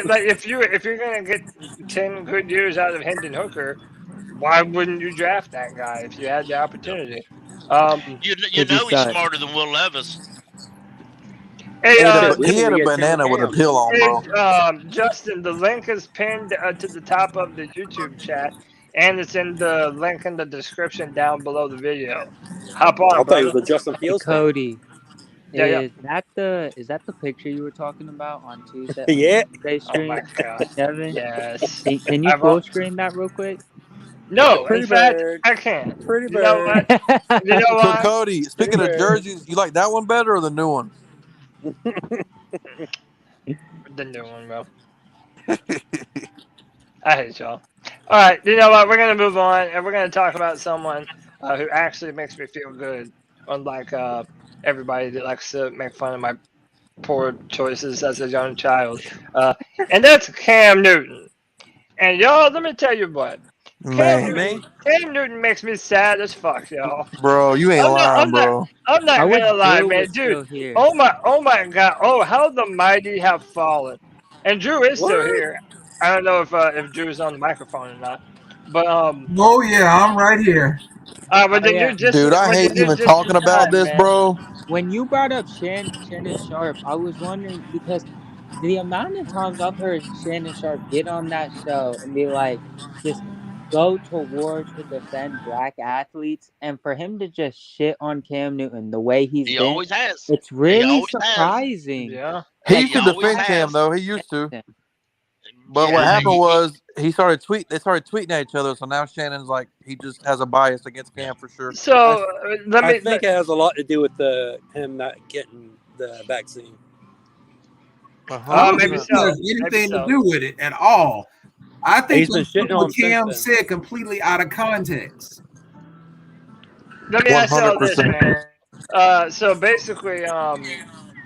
Speaker 1: like if you're gonna get 10 good years out of Hendon Hooker, why wouldn't you draft that guy if you had the opportunity?
Speaker 4: You
Speaker 7: Could
Speaker 4: know
Speaker 7: be
Speaker 4: he's
Speaker 7: signed.
Speaker 4: smarter than Will Levis.
Speaker 1: Hey,
Speaker 5: He had
Speaker 8: we
Speaker 5: a
Speaker 8: get
Speaker 5: banana
Speaker 8: Tim
Speaker 5: with a
Speaker 8: Cam.
Speaker 5: pill on, bro.
Speaker 1: Justin, the link is pinned to the top of the YouTube chat. and it's in the link in the description down below the video. Hop on,
Speaker 8: I thought he was
Speaker 1: brother.
Speaker 8: a Justin
Speaker 7: Hey,
Speaker 8: Fields fan.
Speaker 7: Cody,
Speaker 1: Yeah.
Speaker 7: is that the picture you were talking about on Tuesday?
Speaker 8: Yeah.
Speaker 7: Tuesday
Speaker 1: Oh my
Speaker 7: stream,
Speaker 1: god.
Speaker 7: Kevin.
Speaker 1: Yes.
Speaker 7: Can you
Speaker 1: I've
Speaker 7: full
Speaker 1: al-
Speaker 7: screen that real quick?
Speaker 1: no, in
Speaker 8: Pretty
Speaker 1: fact,
Speaker 8: bird.
Speaker 1: I can't.
Speaker 8: Pretty
Speaker 1: You know
Speaker 8: bird.
Speaker 1: what? You know what?
Speaker 5: Cody, speaking of
Speaker 8: bird.
Speaker 5: jerseys, you like that one better or the new one?
Speaker 1: The new one, bro. I hate y'all. All right, you know what? We're gonna move on, and we're gonna talk about someone who actually makes me feel good, unlike everybody that likes to make fun of my poor choices as a young child. And that's Cam Newton. And y'all, let me tell you what.
Speaker 5: Man,
Speaker 1: Cam Newton makes me sad as fuck, y'all.
Speaker 5: bro, you ain't lying, bro.
Speaker 1: I'm not
Speaker 7: I wish
Speaker 1: gonna lie,
Speaker 7: Drew
Speaker 1: man,
Speaker 7: was still
Speaker 1: dude.
Speaker 7: here.
Speaker 1: Oh my god. Oh, how the mighty have fallen. And Drew is still
Speaker 8: What?
Speaker 1: here. I don't know if Drew's on the microphone or not, but
Speaker 2: Oh yeah, I'm right here.
Speaker 1: but then
Speaker 7: yeah.
Speaker 1: you just
Speaker 5: Dude, I
Speaker 1: but
Speaker 5: hate
Speaker 1: then you
Speaker 5: even
Speaker 1: just
Speaker 5: talking
Speaker 1: in
Speaker 5: about
Speaker 1: time,
Speaker 5: this,
Speaker 1: man.
Speaker 5: bro.
Speaker 7: When you brought up Shannon Sharp, I was wondering because the amount of times I've heard Shannon Sharp get on that show and be like, just go to war to defend black athletes, and for him to just shit on Cam Newton the way he's
Speaker 4: He
Speaker 7: been,
Speaker 4: always has.
Speaker 7: it's
Speaker 4: He
Speaker 7: really
Speaker 4: always has.
Speaker 7: surprising.
Speaker 1: Yeah.
Speaker 5: He
Speaker 7: Like,
Speaker 5: used to
Speaker 4: He always
Speaker 5: defend Cam
Speaker 4: has.
Speaker 5: though. He used to.
Speaker 7: him.
Speaker 5: But
Speaker 4: Yeah,
Speaker 5: what happened
Speaker 4: he-
Speaker 5: was they started tweeting at each other. So now Shannon's like he just has a bias against Cam for sure.
Speaker 1: So let
Speaker 8: I
Speaker 1: me
Speaker 8: think it has a lot to do with him not getting the vaccine.
Speaker 2: I don't think
Speaker 1: maybe
Speaker 2: this
Speaker 1: so.
Speaker 2: has
Speaker 1: Maybe
Speaker 2: anything to
Speaker 1: so.
Speaker 2: do with it at all. I think
Speaker 8: He's been
Speaker 2: they took
Speaker 8: shitting on
Speaker 2: what
Speaker 8: him since
Speaker 2: Cam
Speaker 8: then.
Speaker 2: said completely out of context.
Speaker 1: Let me ask y'all this,
Speaker 5: 100%.
Speaker 1: man. So basically,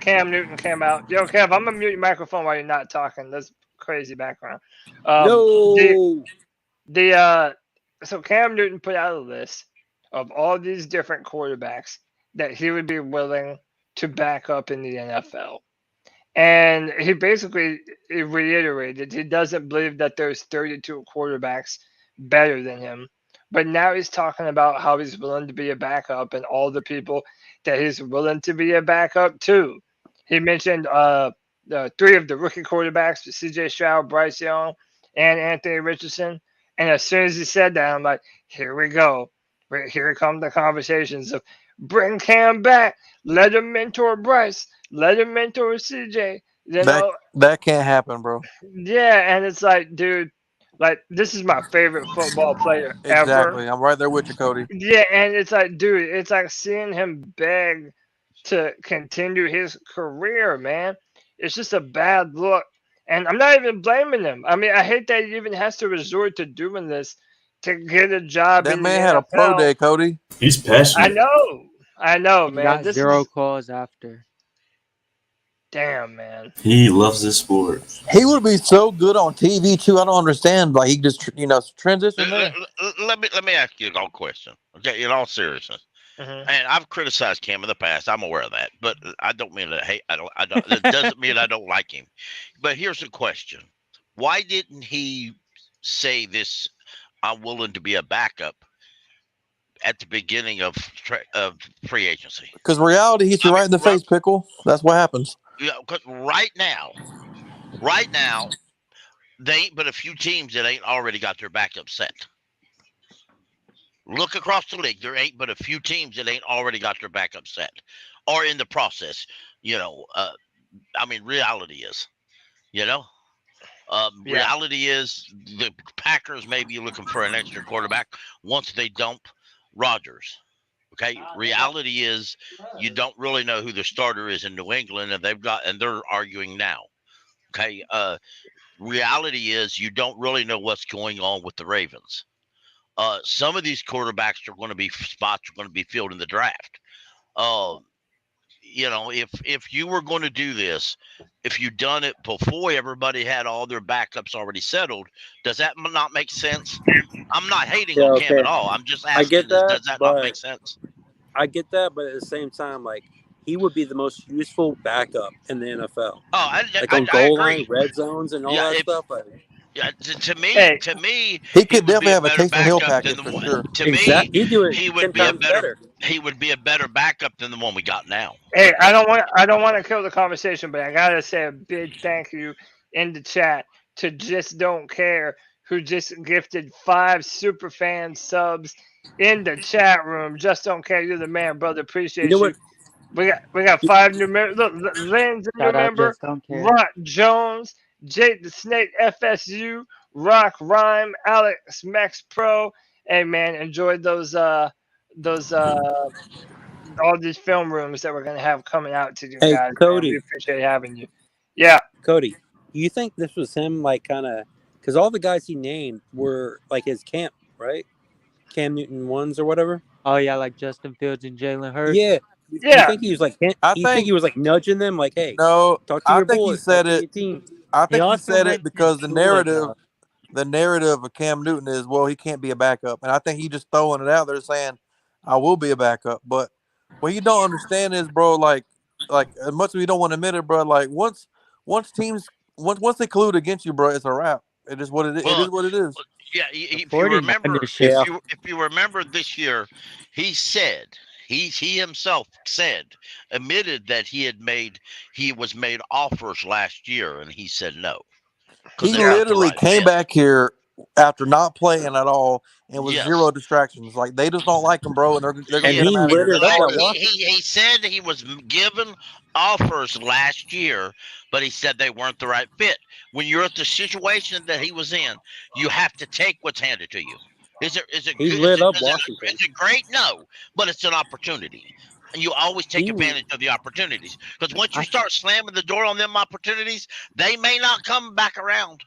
Speaker 1: Cam Newton came out. Yo, Kev, I'm gonna mute your microphone while you're not talking. That's crazy background.
Speaker 8: No.
Speaker 1: So Cam Newton put out a list of all these different quarterbacks that he would be willing to back up in the NFL. And he basically reiterated he doesn't believe that there's 32 quarterbacks better than him. But now he's talking about how he's willing to be a backup and all the people that he's willing to be a backup to. He mentioned three of the rookie quarterbacks, C.J. Stroud, Bryce Young, and Anthony Richardson. And as soon as he said that, I'm like, here we go. Here come the conversations of bring Cam back, let him mentor Bryce, let him mentor CJ. You know,
Speaker 5: That can't happen, bro.
Speaker 1: yeah, and it's like, dude, like this is my favorite football player
Speaker 5: Exactly.
Speaker 1: ever.
Speaker 5: I'm right there with you, Cody.
Speaker 1: Yeah, and it's like, dude, it's like seeing him beg to continue his career, man. It's just a bad look. And I'm not even blaming him. I mean, I hate that he even has to resort to doing this to get a job
Speaker 5: That
Speaker 1: in
Speaker 5: man
Speaker 1: the
Speaker 5: had a pro
Speaker 1: NFL.
Speaker 5: day, Cody.
Speaker 9: He's passionate.
Speaker 1: I know,
Speaker 7: He
Speaker 1: man.
Speaker 7: got
Speaker 1: This
Speaker 7: 0
Speaker 1: is
Speaker 7: calls after.
Speaker 1: damn, man.
Speaker 9: He loves this sport.
Speaker 5: He would be so good on TV too. I don't understand. Like he just transition there.
Speaker 4: Let me ask you a question. Okay, in all seriousness.
Speaker 1: Mhm.
Speaker 4: And I've criticized Cam in the past. I'm aware of that, but I don't mean to hate. I don't. It doesn't mean I don't like him. But here's the question: why didn't he say this? I'm willing to be a backup at the beginning of free agency.
Speaker 5: Because reality hits you right in the face, Pickle. That's what happens.
Speaker 4: Yeah, because right now, they ain't but a few teams that ain't already got their backup set. Look across the league. There ain't but a few teams that ain't already got their backup set or in the process. Reality is, reality is the Packers may be looking for an extra quarterback once they dump Rodgers. Okay. Reality is you don't really know who the starter is in New England, and they're arguing now. Okay. Reality is you don't really know what's going on with the Ravens. Some of these quarterbacks are going to be filled in the draft. If you were going to do this, if you done it before everybody had all their backups already settled, does that not make sense? I'm not hating on Cam at all. I'm just asking,
Speaker 8: get that,
Speaker 4: does that not make sense?
Speaker 8: I get that, but at the same time, like he would be the most useful backup in the NFL. On goal line, red zones, and all that stuff.
Speaker 4: Yeah, to me,
Speaker 5: he could definitely have a Taysom Hill package for sure.
Speaker 4: To me, he would be a better. He would be a better backup than the one we got now.
Speaker 1: Hey, I don't want to kill the conversation, but I gotta say a big thank you in the chat to Just Don't Care, who just gifted 5 super fan subs in the chat room. Just don't care. You're the man, brother. Appreciate
Speaker 8: You know
Speaker 1: you.
Speaker 8: what?
Speaker 1: We got 5 new members. Look, Lynn's a new
Speaker 7: Shout out,
Speaker 1: member.
Speaker 7: just don't care.
Speaker 1: Rock Jones, Jake the Snake FSU, Rock Rhyme, Alex Max Pro. Hey man, enjoyed those all these film rooms that we're gonna have coming out to you
Speaker 8: Hey,
Speaker 1: guys. Man.
Speaker 8: Cody.
Speaker 1: We appreciate having you. Yeah.
Speaker 8: Cody, you think this was him, like, kind of, because all the guys he named were like his camp, right? Cam Newton ones or whatever.
Speaker 7: Oh yeah, like Justin Fields and Jalen Hurts.
Speaker 8: Yeah. You
Speaker 1: Yeah.
Speaker 8: think he was like?
Speaker 5: I
Speaker 8: You think he was like nudging them, like, "Hey,
Speaker 5: No,
Speaker 8: talk to
Speaker 5: I
Speaker 8: your
Speaker 5: think
Speaker 8: boys,
Speaker 5: he said
Speaker 8: talk to
Speaker 5: it.
Speaker 8: your team."
Speaker 5: I think he
Speaker 7: also
Speaker 5: said it
Speaker 7: mentioned
Speaker 5: because the
Speaker 7: Tua,
Speaker 5: narrative,
Speaker 7: though.
Speaker 5: the narrative of Cam Newton is, well, he can't be a backup, and I think he just throwing it out there saying, "I will be a backup." But what you don't understand is, bro, like as much as we don't want to admit it, bro, like once teams once they collude against you, bro, it's a wrap. It is what it is. It
Speaker 4: Well,
Speaker 5: is what it is.
Speaker 4: yeah,
Speaker 7: The
Speaker 4: if you remember,
Speaker 7: 49ers should-
Speaker 8: Yeah.
Speaker 4: if you remember this year, he said he himself admitted that he was made offers last year, and he said no. 'Cause
Speaker 5: He
Speaker 4: they weren't the
Speaker 5: literally
Speaker 4: right
Speaker 5: came
Speaker 4: fit.
Speaker 5: back here after not playing at all and with
Speaker 4: Yes.
Speaker 5: zero distractions. Like they just don't like him, bro, and they're gonna
Speaker 8: And
Speaker 5: get him
Speaker 8: he
Speaker 5: out of here.
Speaker 8: lit
Speaker 5: They're
Speaker 8: it
Speaker 5: gonna
Speaker 8: up
Speaker 5: play
Speaker 8: at
Speaker 5: him.
Speaker 8: Washington.
Speaker 4: He said he was given offers last year, but he said they weren't the right fit. When you're at the situation that he was in, you have to take what's handed to you. Is it
Speaker 8: He
Speaker 4: good?
Speaker 8: lit up
Speaker 4: Is
Speaker 8: Washington.
Speaker 4: it great? No, but it's an opportunity. And you always take
Speaker 8: He was-
Speaker 4: advantage of the opportunities. Because once you
Speaker 7: I-
Speaker 4: start slamming the door on them opportunities, they may not come back around.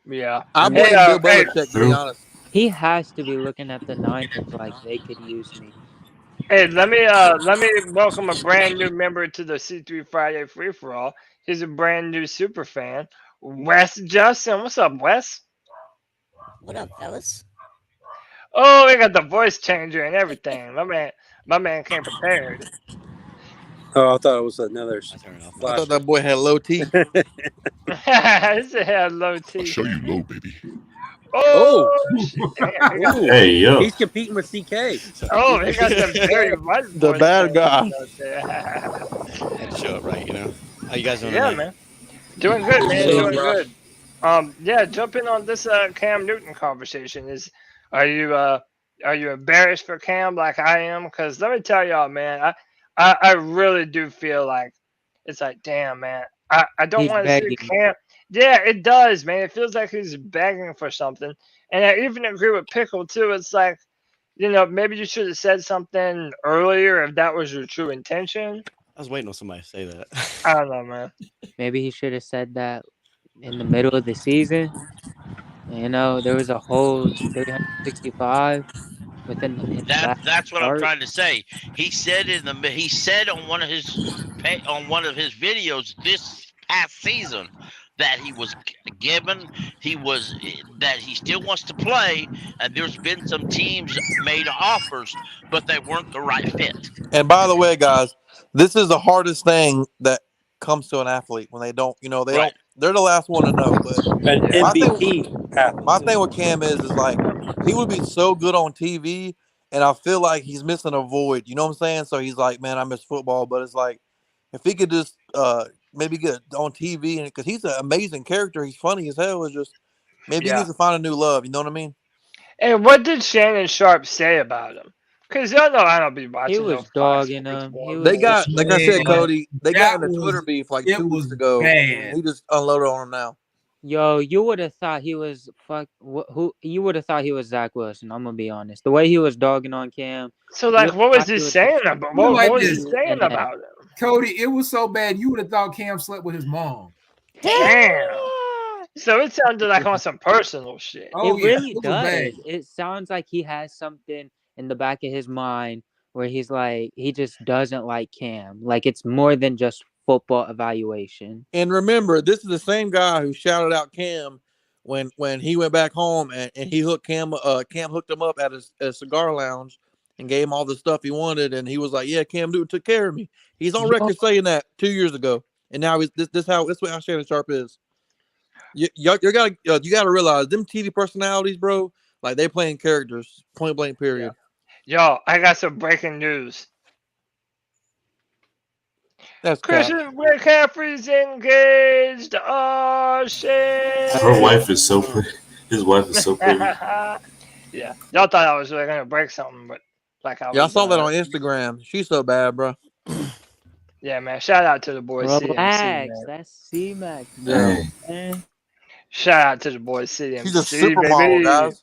Speaker 1: Yeah.
Speaker 5: I
Speaker 1: Hey,
Speaker 5: blame Bill
Speaker 1: hey,
Speaker 5: Belichick, to be
Speaker 9: True.
Speaker 5: honest.
Speaker 7: He has to be looking at the Niners like they could use me.
Speaker 1: hey, let me welcome a brand new member to the C3 Friday Free for All. He's a brand new super fan, Wes Justin. What's up, Wes?
Speaker 10: What up, fellas?
Speaker 1: Oh, we got the voice changer and everything. My man came prepared.
Speaker 8: Oh, I thought it was another
Speaker 10: I turn it off.
Speaker 5: I
Speaker 8: flash.
Speaker 5: thought that boy had low teeth.
Speaker 1: This had low
Speaker 11: I'll
Speaker 1: teeth.
Speaker 11: show you low, baby.
Speaker 1: Oh, shit. He got,
Speaker 8: Ooh,
Speaker 9: Hey, yo.
Speaker 8: he's competing with CK.
Speaker 1: oh, he got the very right
Speaker 5: The
Speaker 1: voice
Speaker 5: bad guy.
Speaker 1: changer out there.
Speaker 10: Had to show it right, you know. How you guys doing
Speaker 1: Yeah,
Speaker 10: tonight?
Speaker 1: man. Doing good, man.
Speaker 8: Hey,
Speaker 1: Doing
Speaker 8: bro.
Speaker 1: good. Yeah, jump in on this Cam Newton conversation. Are you embarrassed for Cam like I am? Because let me tell y'all, man, I really do feel like it's like, damn, man, I don't
Speaker 7: He's
Speaker 1: want to see
Speaker 7: begging.
Speaker 1: Cam. Yeah, it does, man. It feels like he's begging for something. And I even agree with Pickle too. It's like, maybe you should have said something earlier if that was your true intention.
Speaker 10: I was waiting on somebody to say that.
Speaker 1: I don't know, man.
Speaker 7: Maybe he should have said that in the middle of the season. There was a whole 365 within his last
Speaker 4: That's what I'm
Speaker 7: start.
Speaker 4: trying to say. He said on one of his videos this past season that he was given, that he still wants to play, and there's been some teams made offers, but they weren't the right fit.
Speaker 5: And by the way, guys, this is the hardest thing that comes to an athlete when they don't, they
Speaker 4: Right.
Speaker 5: don't. They're the last one to know. But
Speaker 8: An
Speaker 5: My thing-
Speaker 8: MVP happened.
Speaker 5: my thing with Cam is like he would be so good on TV, and I feel like he's missing a void. You know what I'm saying? So he's like, man, I miss football, but it's like if he could just maybe get on TV, and because he's an amazing character, he's funny as hell. It's just maybe he
Speaker 1: Yeah.
Speaker 5: needs to find a new love. You know what I mean?
Speaker 1: And what did Shannon Sharp say about him? Because y'all know I don't be watching.
Speaker 7: He
Speaker 1: no
Speaker 7: was
Speaker 1: Fox
Speaker 7: dogging
Speaker 1: Sports
Speaker 7: him.
Speaker 1: One.
Speaker 7: He
Speaker 5: They
Speaker 7: was
Speaker 5: got, like I said,
Speaker 2: Yeah.
Speaker 5: Cody, they got
Speaker 2: That
Speaker 5: in a Twitter
Speaker 2: was-
Speaker 5: beef like
Speaker 2: it
Speaker 5: 2
Speaker 2: was
Speaker 5: weeks ago.
Speaker 2: bad.
Speaker 5: And he just unloaded on him now.
Speaker 7: Yo, you would have thought he was who you would have thought he was Zach Wilson. I'm gonna be honest. The way he was dogging on Cam.
Speaker 1: So, like,
Speaker 7: You
Speaker 1: what was
Speaker 7: thought
Speaker 1: he
Speaker 7: he was-
Speaker 1: saying about?
Speaker 2: You
Speaker 1: What
Speaker 2: like
Speaker 1: was he
Speaker 2: this,
Speaker 1: saying
Speaker 7: and that-
Speaker 1: about him?
Speaker 2: Cody, it was so bad you would have thought Cam slept with his mom.
Speaker 1: Damn. So it sounded like on some personal shit.
Speaker 2: Oh,
Speaker 7: it
Speaker 2: yeah,
Speaker 7: really
Speaker 2: it was
Speaker 7: does.
Speaker 2: bad.
Speaker 7: It sounds like he has something in the back of his mind where he's like he just doesn't like Cam. Like it's more than just football evaluation.
Speaker 5: And remember, this is the same guy who shouted out Cam when he went back home and he hooked Cam hooked him up at a cigar lounge and gave him all the stuff he wanted, and he was like, "Yeah, Cam Newton took care of me." He's on record saying that 2 years ago, and now he's this how Shannon Sharp is. You gotta realize them TV personalities, bro. Like they playing characters, point blank, period.
Speaker 1: Yo, I got some breaking news.
Speaker 5: That's cap.
Speaker 1: Christian McCaffrey's engaged. Oh shit.
Speaker 9: Her wife is so pretty. His wife is so pretty.
Speaker 1: Yeah, y'all thought I was really gonna break something, but like I was.
Speaker 5: Yeah, I saw that on Instagram. She's so bad, bro.
Speaker 1: Yeah, man. Shout out to the boys CMC,
Speaker 7: Relax.
Speaker 1: man.
Speaker 7: That's C-Mac,
Speaker 9: Dang.
Speaker 7: man.
Speaker 1: Shout out to the boys CMC,
Speaker 5: She's a supermodel,
Speaker 1: baby.
Speaker 5: guys.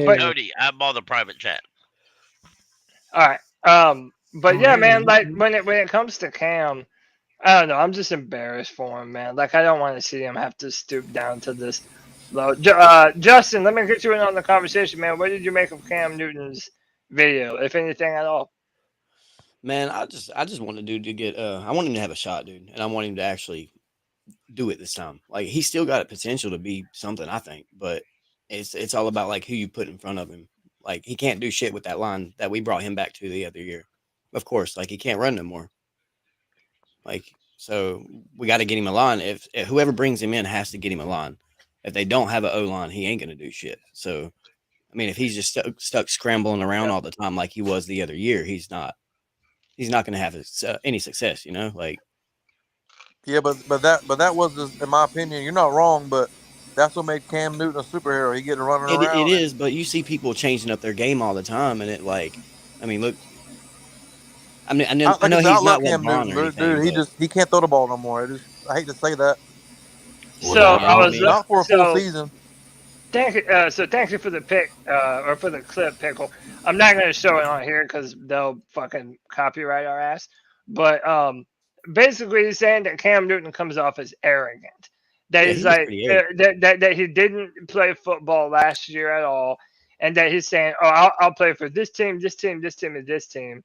Speaker 1: But
Speaker 4: Cody, I'm on the private chat.
Speaker 1: all right. But yeah, man. Like when it comes to Cam, I don't know. I'm just embarrassed for him, man. Like I don't want to see him have to stoop down to this low. Justin, let me get you in on the conversation, man. What did you make of Cam Newton's video, if anything at all?
Speaker 10: Man, I just want the dude to get. I want him to have a shot, dude, and I want him to actually do it this time. Like he's still got a potential to be something, I think, but it's all about like who you put in front of him. Like he can't do shit with that line that we brought him back to the other year. Of course, like he can't run no more. Like so, we got to get him a line. If whoever brings him in has to get him a line. If they don't have an O line, he ain't gonna do shit. So, I mean, if he's just stuck scrambling around all the time like he was the other year, he's not going to have any success, you know. Like,
Speaker 5: Yeah, but that was, just, in my opinion, you're not wrong, but that's what made Cam Newton a superhero. He getting running around.
Speaker 10: it is, but you see people changing up their game all the time, and it like, I mean, look. I mean, I know he's not LeBron or anything,
Speaker 5: dude. He can't throw the ball no more. I hate to say that.
Speaker 1: So I was
Speaker 5: not for a full season.
Speaker 1: Thank you for the pick or for the clip, Pickle. I'm not going to show it on here because they'll fucking copyright our ass. But basically, he's saying that Cam Newton comes off as arrogant. That he's like that he didn't play football last year at all, and that he's saying, "Oh, I'll play for this team, this team, this team, and this team."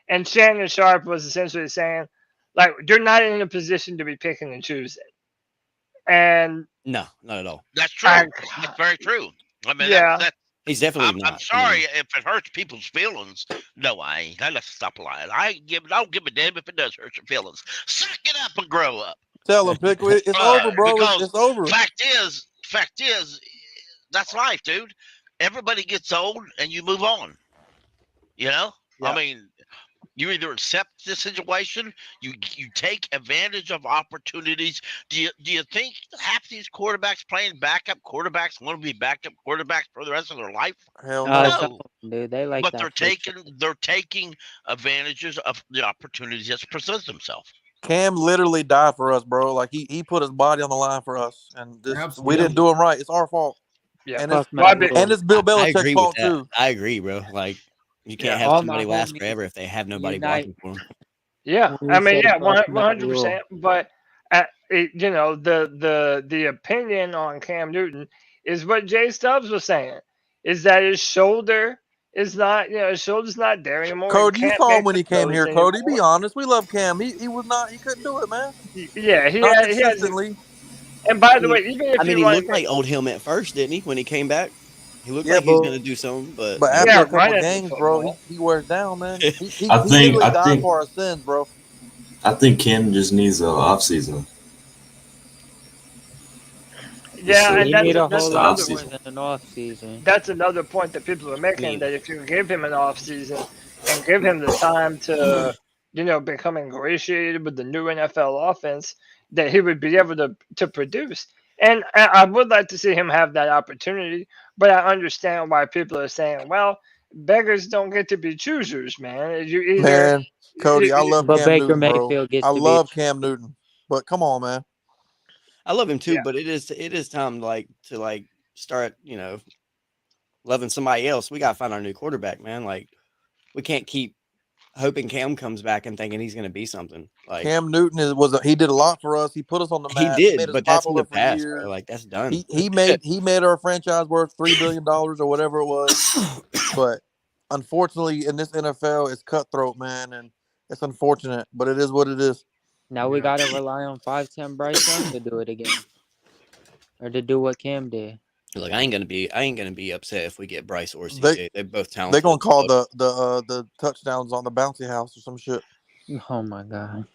Speaker 1: And Shannon Sharp was essentially saying, like, you're not in a position to be picking and choosing. And
Speaker 10: no, not at all.
Speaker 4: That's true. That's very true. I mean,
Speaker 1: yeah.
Speaker 10: He's definitely not.
Speaker 4: I'm sorry if it hurts people's feelings. No, I ain't. Let's stop lying. I don't give a damn if it does hurt your feelings. Suck it up and grow up.
Speaker 5: Tell him, Pickle, it's over, bro. It's over.
Speaker 4: Fact is, that's life, dude. Everybody gets old and you move on. You know? Yeah. I mean, you either accept the situation, you take advantage of opportunities. Do you think half these quarterbacks playing backup quarterbacks want to be backup quarterbacks for the rest of their life?
Speaker 5: Hell
Speaker 4: no,
Speaker 7: dude. They like
Speaker 4: but
Speaker 7: that.
Speaker 4: they're taking advantages of the opportunities that present themselves.
Speaker 5: Cam literally died for us, bro. Like he put his body on the line for us, and we didn't do him right. It's our fault.
Speaker 1: Yeah,
Speaker 5: and it's Bill Belichick's fault too.
Speaker 10: I agree, bro. Like. You can't have somebody last forever if they have nobody blocking for them.
Speaker 1: Yeah, I mean, 100%. But you know, the opinion on Cam Newton is what Jay Stubbs was saying, is that his shoulder is not, his shoulder's not there anymore.
Speaker 5: Cody, you saw him when he came here. Cody, be honest, we love Cam. He couldn't do it, man.
Speaker 1: Yeah, he had. And by the way, even if
Speaker 10: he looked like old him at first, didn't he? When he came back. He looked like he was going to do something, but
Speaker 5: after a couple games, bro, he wears down, man. He died for our sins, bro.
Speaker 9: I think Cam just needs an off season.
Speaker 1: Yeah, and
Speaker 7: that's an off season.
Speaker 1: That's another point that people are making, that if you give him an off season and give him the time to, become ingratiated with the new NFL offense, that he would be able to produce. And I would like to see him have that opportunity, but I understand why people are saying, well, beggars don't get to be choosers, man.
Speaker 5: Cody, I love Cam
Speaker 7: Baker
Speaker 5: Newton,
Speaker 7: Mayfield
Speaker 5: bro. I love Cam Newton, but come on, man.
Speaker 10: I love him too, but it is time to start, loving somebody else. We got to find our new quarterback, man. Like, we can't keep hoping Cam comes back and thinking he's going to be something. Like
Speaker 5: Cam Newton he did a lot, for us. He put us on the map.
Speaker 10: He did, but that's in the past, bro. Like, that's done.
Speaker 5: He made our franchise worth $3 billion or whatever it was. But unfortunately, in this NFL, it's cutthroat, man, and it's unfortunate. But it is what it is.
Speaker 7: Now we gotta rely on 5'10" Bryce Young to do it again, or to do what Cam did.
Speaker 10: Look, I ain't gonna be upset if we get Bryce or CJ. They're both talented.
Speaker 5: They're gonna call the touchdowns on the bouncy house or some shit.
Speaker 7: Oh my god!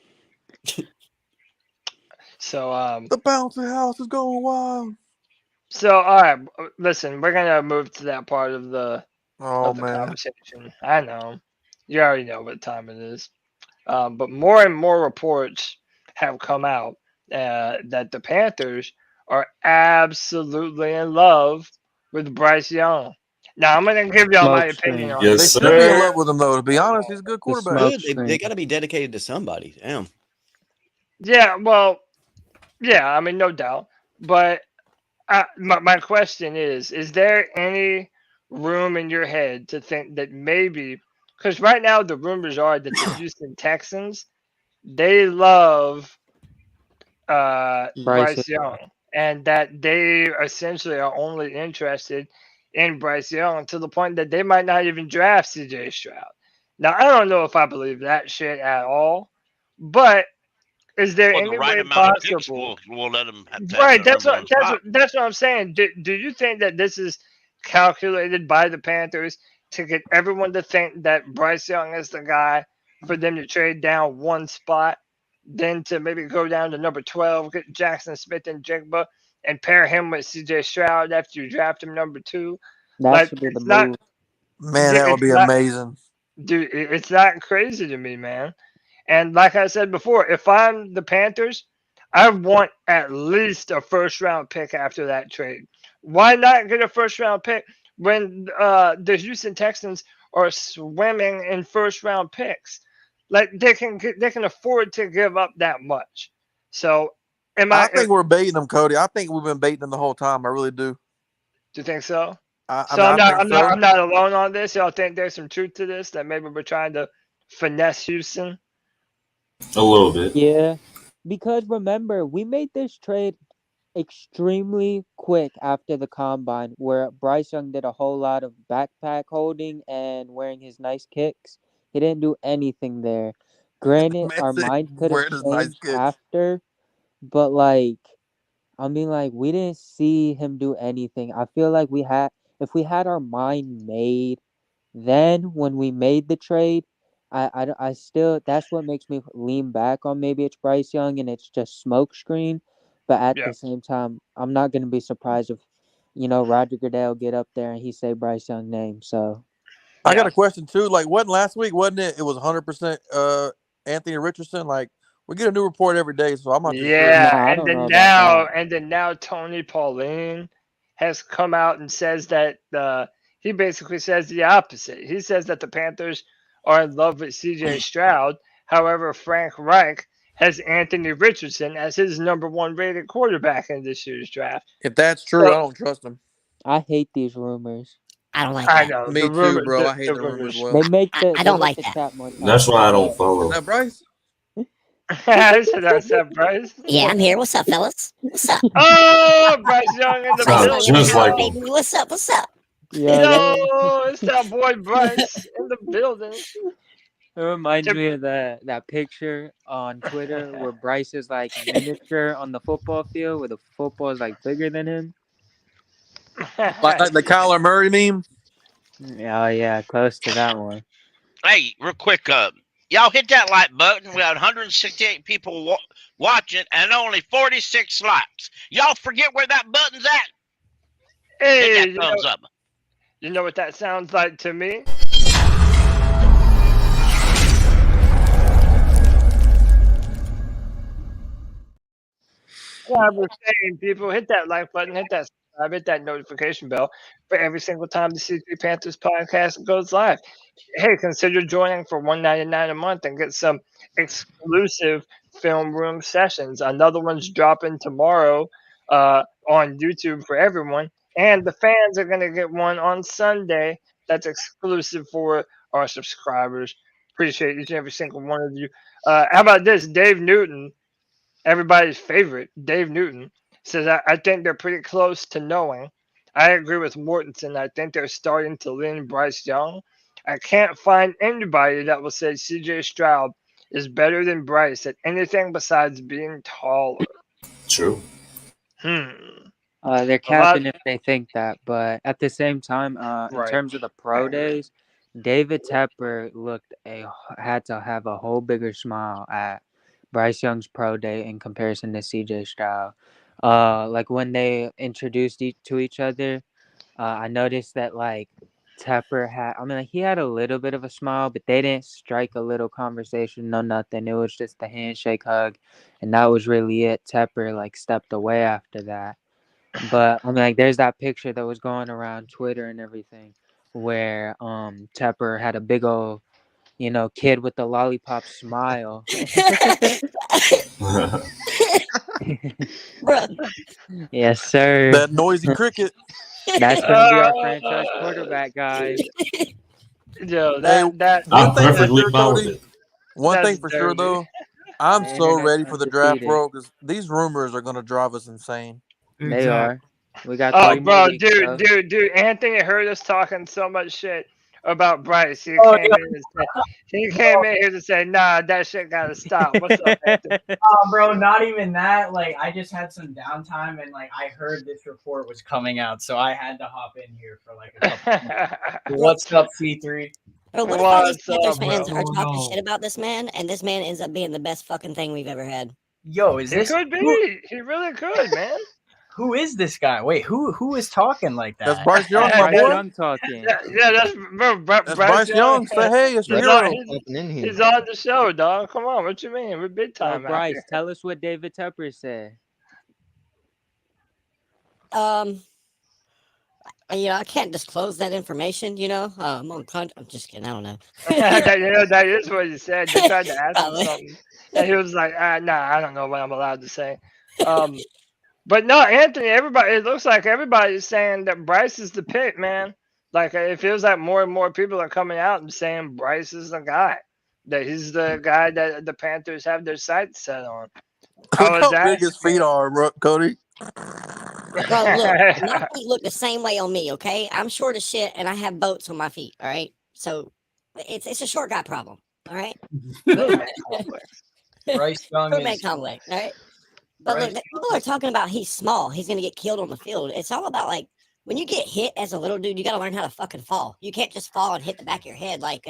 Speaker 1: So
Speaker 5: the bouncy house is going wild.
Speaker 1: So all right, listen, we're gonna move to that part of the conversation. I know, you already know what time it is, but more and more reports have come out that the Panthers are absolutely in love with Bryce Young. Now I'm gonna give y'all my
Speaker 7: Smoke
Speaker 1: opinion
Speaker 7: screen.
Speaker 1: on
Speaker 9: Yes,
Speaker 5: They
Speaker 1: this.
Speaker 5: should be in
Speaker 9: sir.
Speaker 5: love with him though. To be honest, he's a good
Speaker 7: The
Speaker 5: quarterback.
Speaker 7: smoke
Speaker 10: Good. They
Speaker 7: screen.
Speaker 10: got to be dedicated to somebody. Damn.
Speaker 1: Yeah, well, yeah, I mean, no doubt. But my question is there any room in your head to think that maybe, because right now the rumors are that the Houston Texans, they love
Speaker 7: Bryce.
Speaker 1: Bryce Young, and that they essentially are only interested in Bryce Young to the point that they might not even draft CJ Stroud. Now, I don't know if I believe that shit at all, but is there
Speaker 4: Well, the
Speaker 1: any
Speaker 4: right
Speaker 1: way
Speaker 4: amount of picks
Speaker 1: possible?
Speaker 4: will let them have
Speaker 1: Right,
Speaker 4: the number one spot.
Speaker 1: that's what I'm saying. Do you think that this is calculated by the Panthers to get everyone to think that Bryce Young is the guy for them to trade down one spot, then to maybe go down to number 12, get Jackson Smith and Jigba, and pair him with CJ Stroud after you draft him number 2?
Speaker 7: That
Speaker 1: Like
Speaker 7: should be the
Speaker 1: it's not,
Speaker 7: move.
Speaker 5: Man, that would
Speaker 1: it's
Speaker 5: be
Speaker 1: not,
Speaker 5: amazing.
Speaker 1: dude. It's not crazy to me, man. And like I said before, if I'm the Panthers, I want at least a first round pick after that trade. Why not get a first round pick when the Houston Texans are swimming in first round picks? Like they can afford to give up that much. So am
Speaker 5: I
Speaker 1: I?
Speaker 5: think we're baiting them, Cody. I think we've been baiting them the whole time. I really do.
Speaker 1: Do you think so?
Speaker 5: I
Speaker 1: So
Speaker 5: mean, I think so.
Speaker 1: I'm not alone on this. Y'all think there's some truth to this that maybe we're trying to finesse Houston?
Speaker 9: A little bit.
Speaker 7: Yeah, because remember, we made this trade extremely quick after the combine, where Bryce Young did a whole lot of backpack holding and wearing his nice kicks. He didn't do anything there. Granted,
Speaker 5: Man
Speaker 7: our
Speaker 5: said
Speaker 7: mind could have
Speaker 5: wearing his nice
Speaker 7: changed
Speaker 5: kicks.
Speaker 7: after, but like, I mean, like, we didn't see him do anything. I feel like if we had our mind made, then when we made the trade, I still, that's what makes me lean back on maybe it's Bryce Young and it's just smoke screen. But at
Speaker 1: Yeah.
Speaker 7: the same time, I'm not gonna be surprised if, Roger Goodell get up there and he say Bryce Young name. So
Speaker 5: I got
Speaker 1: Yeah.
Speaker 5: a question too. Like, wasn't last week? Wasn't it? It was 100% Anthony Richardson. Like, we get a new report every day, so I'm not too sure.
Speaker 7: no,
Speaker 1: Yeah,
Speaker 7: I don't know about that.
Speaker 1: and then now Tony Pauline has come out and says that he basically says the opposite. He says that the Panthers are in love with CJ Stroud. However, Frank Reich has Anthony Richardson as his number one rated quarterback in this year's draft.
Speaker 5: If that's true,
Speaker 1: So
Speaker 5: I don't trust him.
Speaker 7: I hate these rumors.
Speaker 11: I don't like
Speaker 1: I
Speaker 11: that.
Speaker 1: know
Speaker 5: Me too, bro. I hate the rumors as
Speaker 1: rumors.
Speaker 5: well.
Speaker 7: They make
Speaker 11: I
Speaker 7: they
Speaker 11: don't
Speaker 7: make
Speaker 11: like
Speaker 7: the
Speaker 11: that.
Speaker 7: chat more
Speaker 9: That's
Speaker 7: toxic.
Speaker 9: why I don't
Speaker 5: Is
Speaker 9: follow.
Speaker 5: that Bryce?
Speaker 1: That's Bryce.
Speaker 11: Yeah, I'm here. What's up, fellas? What's up?
Speaker 1: Oh, Bryce Young in the
Speaker 11: Bryce
Speaker 9: Sounds
Speaker 11: Young in the
Speaker 9: just
Speaker 11: house,
Speaker 9: like him.
Speaker 11: baby. What's up? What's up?
Speaker 7: Yeah,
Speaker 1: Yo, it's that boy Bryce in the building.
Speaker 7: it reminds me of that picture on Twitter where Bryce is like miniature on the football field, where the football is like bigger than him.
Speaker 5: Like the Kyler Murray meme?
Speaker 7: Oh yeah, close to that one.
Speaker 4: Hey, real quick, y'all hit that like button. We had 168 people watching and only 46 likes. Y'all forget where that button's at?
Speaker 1: Hey,
Speaker 4: Hit that thumbs up.
Speaker 1: you know what that sounds like to me? Yeah, we're saying, people, hit that like button, hit that subscribe, hit that notification bell for every single time the C3 Panthers podcast goes live. Hey, consider joining for $1.99 a month and get some exclusive film room sessions. Another one's dropping tomorrow on YouTube for everyone, and the fans are going to get one on Sunday that's exclusive for our subscribers. Appreciate each and every single one of you. How about this? Dave Newton, everybody's favorite, Dave Newton, says, I think they're pretty close to knowing. I agree with Mortensen. I think they're starting to lean Bryce Young. I can't find anybody that will say CJ Stroud is better than Bryce at anything besides being taller.
Speaker 9: True.
Speaker 7: They're capping if they think that, but at the same time, in
Speaker 1: Right.
Speaker 7: terms of the pro days, David Tepper had to have a whole bigger smile at Bryce Young's pro day in comparison to CJ Stroud. Like when they introduced to each other, I noticed that like Tepper had, I mean, like, he had a little bit of a smile, but they didn't strike a little conversation, no nothing. It was just a handshake hug, and that was really it. Tepper, like, stepped away after that. But, I mean, like, there's that picture that was going around Twitter and everything where Tepper had a big old, kid with the lollipop smile.
Speaker 11: Bruh.
Speaker 7: Yes, sir.
Speaker 5: That noisy cricket.
Speaker 7: That's going to be our franchise quarterback, guys.
Speaker 1: Yo,
Speaker 5: Hey,
Speaker 1: that
Speaker 5: one
Speaker 9: I'm
Speaker 5: thing for
Speaker 9: perfectly
Speaker 5: sure,
Speaker 9: fine with
Speaker 5: Cody.
Speaker 9: it.
Speaker 5: One
Speaker 1: That's
Speaker 5: thing for sure,
Speaker 1: dirty.
Speaker 5: though. I'm
Speaker 7: The
Speaker 5: so
Speaker 7: internet's
Speaker 5: ready for the draft,
Speaker 7: undefeated.
Speaker 5: bro, because these rumors are going to drive us insane.
Speaker 7: They
Speaker 2: Exactly.
Speaker 7: are. We got
Speaker 1: Oh,
Speaker 7: 3 more
Speaker 1: bro,
Speaker 7: weeks, bro.
Speaker 1: dude, Anthony heard us talking so much shit about Bryce. He
Speaker 12: Oh,
Speaker 1: came in here to say, nah, that shit gotta stop. What's up, Anthony?
Speaker 12: bro, not even that. Like, I just had some downtime, and like, I heard this report was coming out, so I had to hop in here for like a couple minutes. What's up, C3?
Speaker 11: Bro, what if all these
Speaker 1: What's
Speaker 11: Panthers
Speaker 1: up,
Speaker 11: fans
Speaker 1: bro?
Speaker 11: are talking
Speaker 2: no.
Speaker 11: shit about this man, and this man ends up being the best fucking thing we've ever had?
Speaker 12: Yo, is
Speaker 1: He
Speaker 12: this
Speaker 1: could be. He really could, man.
Speaker 12: who is this guy? Wait, who is talking like that?
Speaker 5: That's Bryce Young, my
Speaker 7: Bryce
Speaker 5: boy.
Speaker 7: Young talking.
Speaker 1: Yeah, that's bro.
Speaker 5: That's Bryce Young. Say hey, it's your
Speaker 1: He's on,
Speaker 5: hero.
Speaker 1: he's on the show, dog. Come on, what you mean? We're big
Speaker 7: Yo,
Speaker 1: time out
Speaker 7: Bryce,
Speaker 1: here.
Speaker 7: tell us what David Tepper said.
Speaker 11: I can't disclose that information, I'm just kidding, I don't know.
Speaker 1: that is what he said. They tried to ask him
Speaker 11: Probably.
Speaker 1: something, and he was like, nah, I don't know what I'm allowed to say. But no, Anthony, it looks like everybody's saying that Bryce is the pick, man. Like, it feels like more and more people are coming out and saying Bryce is the guy. That he's the guy that the Panthers have their sights set on.
Speaker 5: Look how big his feet are, bro, Cody.
Speaker 11: Bro, look, my feet look the same way on me, okay? I'm short as shit, and I have boats on my feet, all right? So, it's a short guy problem, all right?
Speaker 12: Bryce Young
Speaker 11: Crewmate
Speaker 12: is
Speaker 11: complex, all right? But
Speaker 12: Bryce
Speaker 11: look, people are talking about he's small. He's going to get killed on the field. It's all about, like, when you get hit as a little dude, you got to learn how to fucking fall. You can't just fall and hit the back of your head like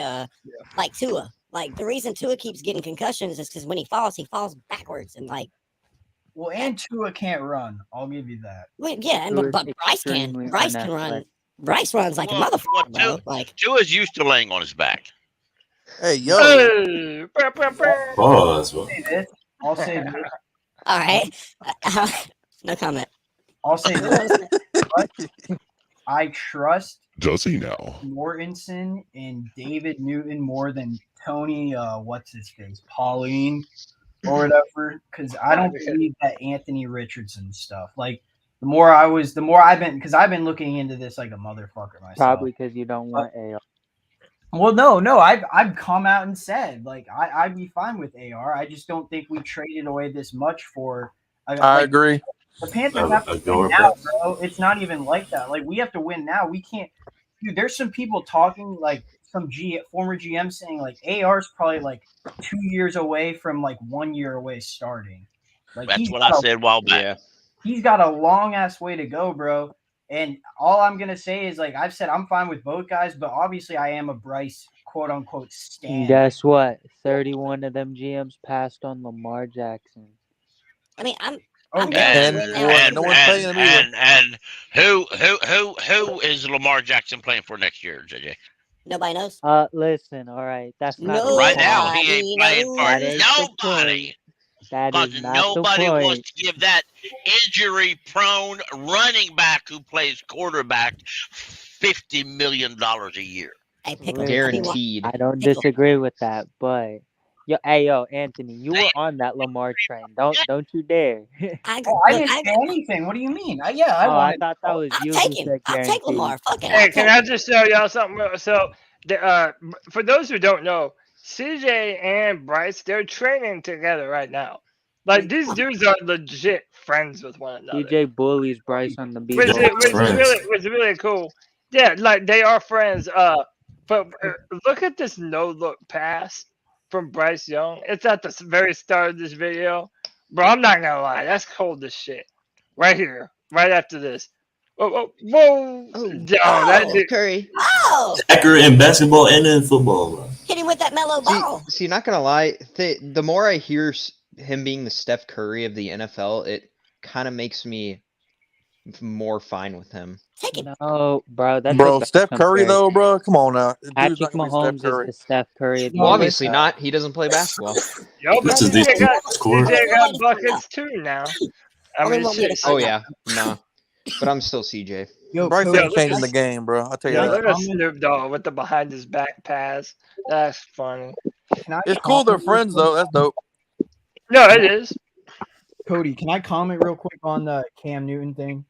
Speaker 11: Tua. Like, the reason Tua keeps getting concussions is because when he falls backwards. And, like,
Speaker 12: well, and Tua can't run. I'll give you that.
Speaker 11: well, yeah,
Speaker 7: Tua
Speaker 11: but
Speaker 7: is
Speaker 11: Bryce can.
Speaker 7: extremely
Speaker 11: Bryce can run.
Speaker 7: unathletic.
Speaker 11: Bryce runs like a motherfucker, bro. Like,
Speaker 4: Tua's used to laying on his back.
Speaker 5: Hey, yo.
Speaker 1: Hey,
Speaker 9: Pause, bro.
Speaker 12: I'll say this.
Speaker 11: all right. No comment.
Speaker 12: I'll say this. I trust
Speaker 13: Does he now?
Speaker 12: Mortensen and David Newton more than Tony, what's his face, Pauline or whatever, because I don't believe that Anthony Richardson stuff. Like, the more I've been looking into this like a motherfucker myself.
Speaker 7: Probably because you don't want AR.
Speaker 12: Well, no, I've come out and said like I'd be fine with AR. I just don't think we traded away this much for.
Speaker 5: I agree.
Speaker 12: The Panthers have to win now, bro. It's not even like that. Like, we have to win now. We can't. Dude, there's some people talking, like some former GM saying like AR's probably like 2 years away from like 1 year away starting. Like,
Speaker 4: That's what I said a while back.
Speaker 6: Yeah.
Speaker 12: He's got a long ass way to go, bro. And all I'm gonna say is, like I've said, I'm fine with both guys, but obviously I am a Bryce quote unquote stan.
Speaker 7: Guess what? 31 of them GMs passed on Lamar Jackson.
Speaker 11: I mean, I'm
Speaker 4: And who is Lamar Jackson playing for next year, JJ?
Speaker 11: Nobody knows.
Speaker 7: Listen, all right, that's not the
Speaker 4: Right
Speaker 7: point.
Speaker 4: now he ain't playing
Speaker 7: That
Speaker 4: for
Speaker 7: ain't the
Speaker 4: nobody.
Speaker 7: point. That
Speaker 4: Because
Speaker 7: is not the
Speaker 4: nobody
Speaker 7: point.
Speaker 4: wants to give that injury-prone running back who plays quarterback $50 million a year.
Speaker 11: Hey,
Speaker 6: Guaranteed.
Speaker 7: I don't disagree with that, but yo, Anthony, you were on that Lamar train. Don't you dare.
Speaker 12: I didn't say anything. What do you mean? I
Speaker 7: thought that was you.
Speaker 11: I'll take him. I'll take Lamar. Fuck it.
Speaker 1: Hey, can I just show y'all something? So, for those who don't know, CJ and Bryce, they're training together right now. Like, these dudes are legit friends with one another.
Speaker 7: DJ bullies Bryce on the beat.
Speaker 1: Which is really cool. Yeah, like, they are friends. But look at this no-look pass from Bryce Young. It's at the very start of this video. Bro, I'm not gonna lie. That's cold as shit. Right here. Right after this. Whoa. That dude.
Speaker 6: Curry.
Speaker 11: Oh!
Speaker 9: Accurate in basketball and in football, bro.
Speaker 11: Hit him with that mellow ball.
Speaker 6: See, not gonna lie, the more I hear him being the Steph Curry of the NFL, it kind of makes me more fine with him.
Speaker 11: Take it.
Speaker 7: No, bro. That's
Speaker 5: Bro,
Speaker 7: a bad
Speaker 5: Steph Curry
Speaker 7: comparison.
Speaker 5: though, bro. Come on now. Dude's
Speaker 7: Patrick
Speaker 5: not gonna be Steph
Speaker 7: Mahomes
Speaker 5: Curry.
Speaker 7: is Steph Curry.
Speaker 6: Well, obviously not. He doesn't play basketball.
Speaker 1: Yo, but
Speaker 9: That's a
Speaker 1: CJ
Speaker 9: decent
Speaker 1: got
Speaker 9: score.
Speaker 1: CJ got buckets too now. I
Speaker 11: Only
Speaker 1: mean,
Speaker 11: one way to
Speaker 1: shit.
Speaker 6: Oh
Speaker 11: find
Speaker 6: yeah, no. But I'm still CJ.
Speaker 12: Yo,
Speaker 5: Bryce
Speaker 12: Cody,
Speaker 5: ain't changing the game, bro. I'll tell you
Speaker 1: Yeah,
Speaker 5: that.
Speaker 1: look at Snoop Dogg with the behind his back pass. That's funny.
Speaker 12: can I
Speaker 5: It's cool they're
Speaker 12: comment real
Speaker 5: friends
Speaker 12: quick?
Speaker 5: though. That's dope.
Speaker 1: No, it is.
Speaker 12: Cody, can I comment real quick on the Cam Newton thing?